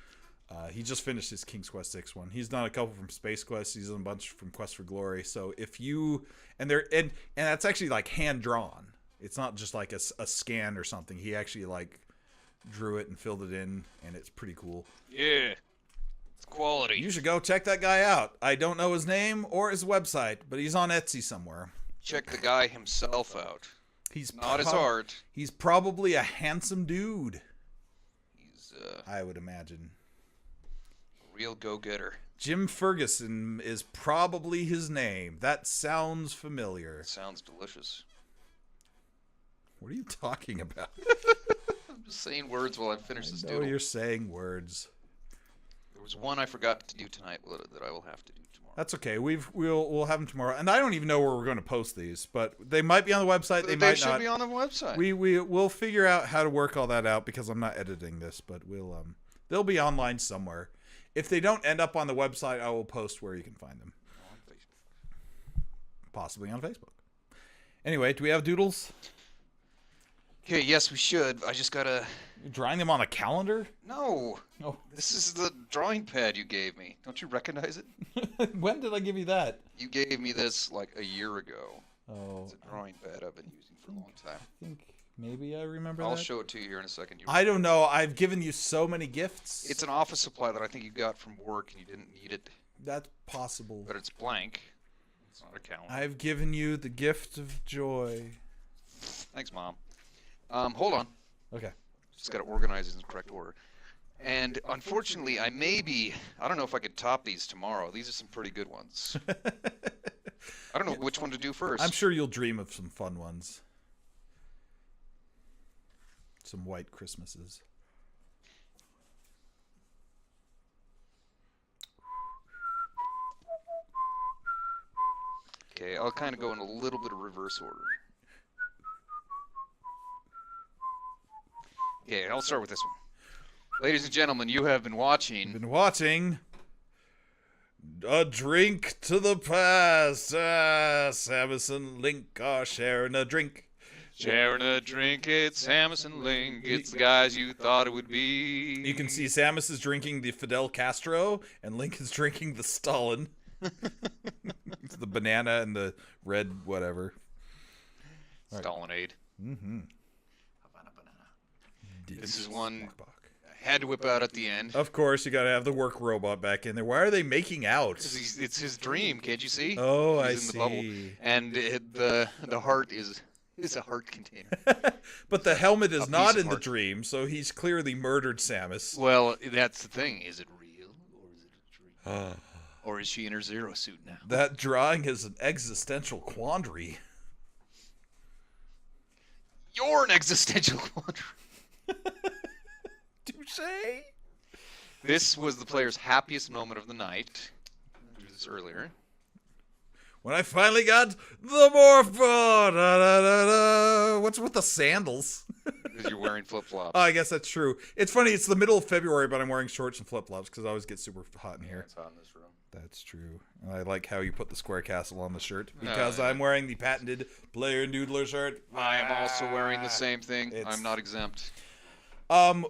He just finished his King's Quest 6 one. He's done a couple from Space Quest. He's done a bunch from Quest for Glory. So if you and that's actually like hand drawn. It's not just like a scan or something. He actually like drew it and filled it in, and it's pretty cool. Yeah, it's quality. You should go check that guy out. I don't know his name or his website, but he's on Etsy somewhere. Check the guy himself out. He's Not his art. He's probably a handsome dude. He's I would imagine. a real go-getter. Jim Ferguson is probably his name. That sounds familiar. Sounds delicious. What are you talking about? I'm just saying words while I finish this No, doodle. you're saying words. There was one I forgot to do tonight that I will have to do tomorrow. That's okay. We'll have them tomorrow, and I don't even know where we're going to post these, but they might be on the website. They might should not. be on the website. We'll figure out how to work all that out because I'm not editing this, but they'll be online somewhere. If they don't end up on the website, I will post where you can find them. On Facebook. Possibly on Facebook. Anyway, do we have doodles? Okay, yes, we should. I just gotta... You're drawing them on a calendar? No. Oh. This is the drawing pad you gave me. Don't you recognize it? When did I give you that? You gave me this like a year ago. Oh, It's a drawing pad I've been using for a long time. I think maybe I remember I'll that. show it to you here in a second. I don't know. I've given you so many gifts. It's an office supply that I think you got from work and you didn't need it, That's possible. but it's blank. It's not a calendar. I've given you the gift of joy. Thanks, Mom. Hold on. Okay. Just got to organize it in the correct order. And unfortunately, I don't know if I could top these tomorrow. These are some pretty good ones. I don't know which one to do first. I'm sure you'll dream of some fun ones. Some white Christmases. Okay, I'll kind of go in a little bit of reverse order. Okay, I'll start with this one. Ladies and gentlemen, you have been watching... A drink to the past. Samus and Link are sharing a drink. Sharing a drink, it's Samus and Link. It's the guys you thought it would be. You can see Samus is drinking the Fidel Castro, and Link is drinking the Stalin. It's the banana and the red whatever. Stalinade. Mm-hmm. Havana banana. This is one I had to whip out at the end. Of course, you gotta have the work robot back in there. Why are they making out? It's his dream, can't you see? Oh, I He's in see. the bubble. And the heart is a heart container. But the helmet is A not piece of in the heart. dream, so he's clearly murdered Samus. Well, that's the thing. Is it real or is it a dream? Or is she in her Zero suit now? That drawing is an existential quandary. You're an existential quandary. Touche. This was the player's happiest moment of the night. I did this earlier. When I finally got the Morpho. Da, da, da, da. What's with the sandals? Because you're wearing flip-flops. Oh, I guess that's true. It's funny. It's the middle of February, but I'm wearing shorts and flip-flops because I always get super hot in here. It's hot in this room. That's true. And I like how you put the square castle on the shirt because yeah. I'm wearing the patented Player Doodler shirt. I am also wearing the same thing. It's- I'm not exempt.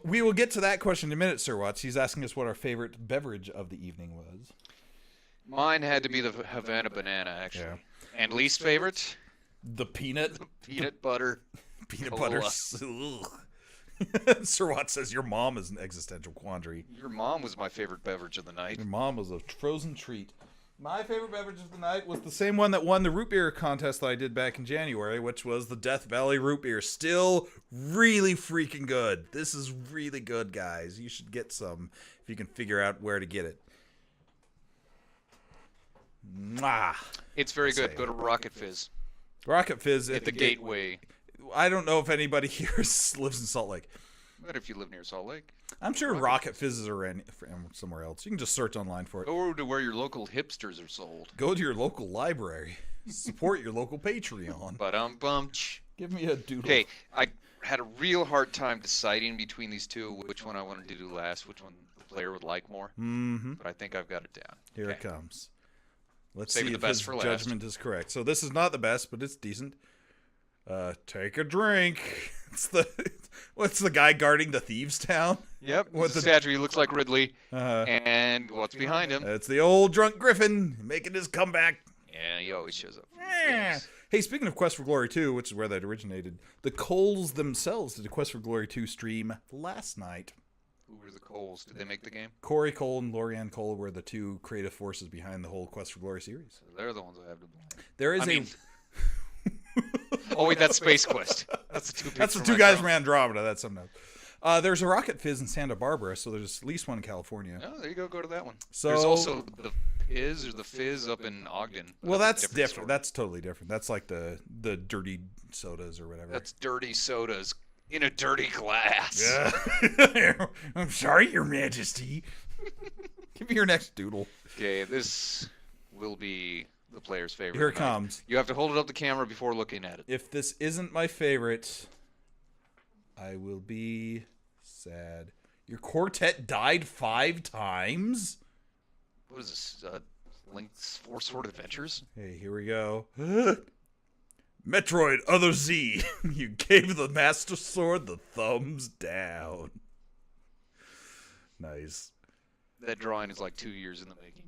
We will get to that question in a minute, Sir Watts. He's asking us what our favorite beverage of the evening was. Mine had to be the Havana banana, actually. Yeah. And least favorite? The peanut Peanut butter. peanut Cola. butter. Sir Watts says your mom is an existential quandary. Your mom was my favorite beverage of the night. Your mom was a frozen treat. My favorite beverage of the night was the same one that won the root beer contest that I did back in January, which was the Death Valley root beer. Still really freaking good. This is really good, guys. You should get some if you can figure out where to get it. Mwah. It's very Say good. Go to Rocket Fizz. Rocket Fizz At the Gateway. I don't know if anybody here lives in Salt Lake. But if you live near Salt Lake. I'm sure Rocket Fizzes are somewhere else. You can just search online for it. Go to where your local hipsters are sold. Go to your local library. Support your local Patreon. Bum. Give me a doodle. Okay, I had a real hard time deciding between these two which one I wanted to do last, which one the player would like more. Mm-hmm. But I think I've got it down. Here Okay. it comes. Let's Saving see the if best his for last. judgment is correct. So this is not the best, but it's decent. Take a drink. What's the guy guarding the thieves' town? Yep. What It's a the- statue. He looks like Ridley. Uh, And what's behind him? it's the old drunk Griffin making his comeback. Yeah, he always shows up. Hey, speaking of Quest for Glory 2, which is where that originated, the Coles themselves did a Quest for Glory 2 stream last night. Who were the Coles? Did they make the game? Corey Cole and Lorianne Cole were the two creative forces behind the whole Quest for Glory series. They're the ones I have to blame. There is I mean- Oh wait, that's Space Quest. That's the two. That's the two guys from Andromeda. That's something else. There's a Rocket Fizz in Santa Barbara, so there's at least one in California. Oh, there you go. Go to that one. So There's also the Fizz up in Ogden. well, that's a different. story. That's totally different. That's like the dirty sodas or whatever. That's dirty sodas in a dirty glass. Yeah. I'm sorry, Your Majesty. Give me your next doodle. Okay, this will be the player's favorite. Here it tonight. comes. You have to hold it up the camera before looking at it. If this isn't my favorite, I will be sad. Your quartet died 5 times? What is this? Link's 4 Sword Adventures? Hey, here we go. Metroid Other Z. You gave the Master Sword the thumbs down. Nice. That drawing is like 2 years in the making.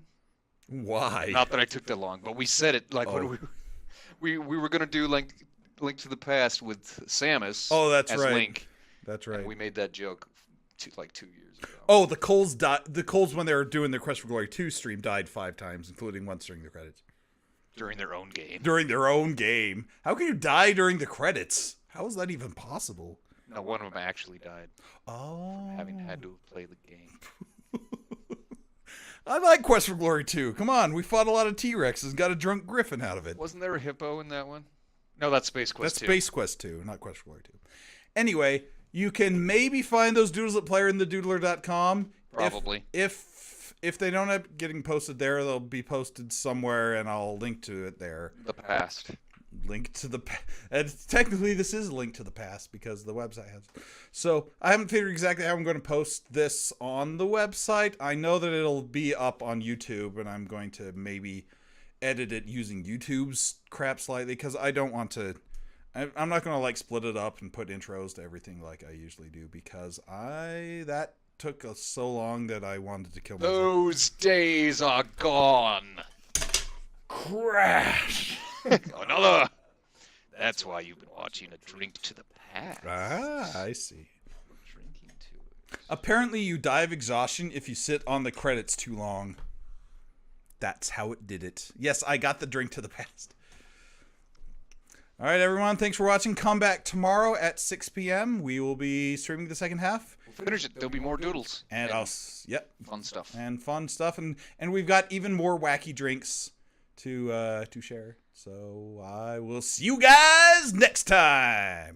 Why? Not that I took that long, but we said it like Oh. what we were gonna do Link to the Past with Samus. Oh, that's as right. Link. That's right. And we made that joke like 2 years ago. Oh, the Coles when they were doing their Quest for Glory 2 stream died 5 times, including once during the credits. During their own game. During their own game. How can you die during the credits? How is that even possible? No, one of them actually died. Oh. Having had to play the game. I like Quest for Glory 2. Come on, we fought a lot of T-Rexes and got a drunk griffin out of it. Wasn't there a hippo in that one? No, that's Space Quest 2. That's Space Quest 2, not Quest for Glory 2. Anyway, you can maybe find those doodles at player in the doodler.com. Probably. If they don't end up getting posted there, they'll be posted somewhere, and I'll link to it there. The past. Link to the and technically this is a link to the past because the website has. So I haven't figured exactly how I'm going to post this on the website. I know that it'll be up on YouTube, and I'm going to maybe edit it using YouTube's crap slightly because I don't want to. I'm not going to like split it up and put intros to everything like I usually do because that took so long that I wanted to kill myself. Those days are gone. Crash. Another. That's why you've been watching A Drink to the Past. Ah, I see. Drinking to it. Apparently you die of exhaustion if you sit on the credits too long. That's how it did it. Yes, I got the drink to the past. All right, everyone. Thanks for watching. Come back tomorrow at 6 p.m. We will be streaming the second half. We'll finish it. There'll be more doodles. And Fun stuff. and fun stuff. And we've got even more wacky drinks to share. So I will see you guys next time.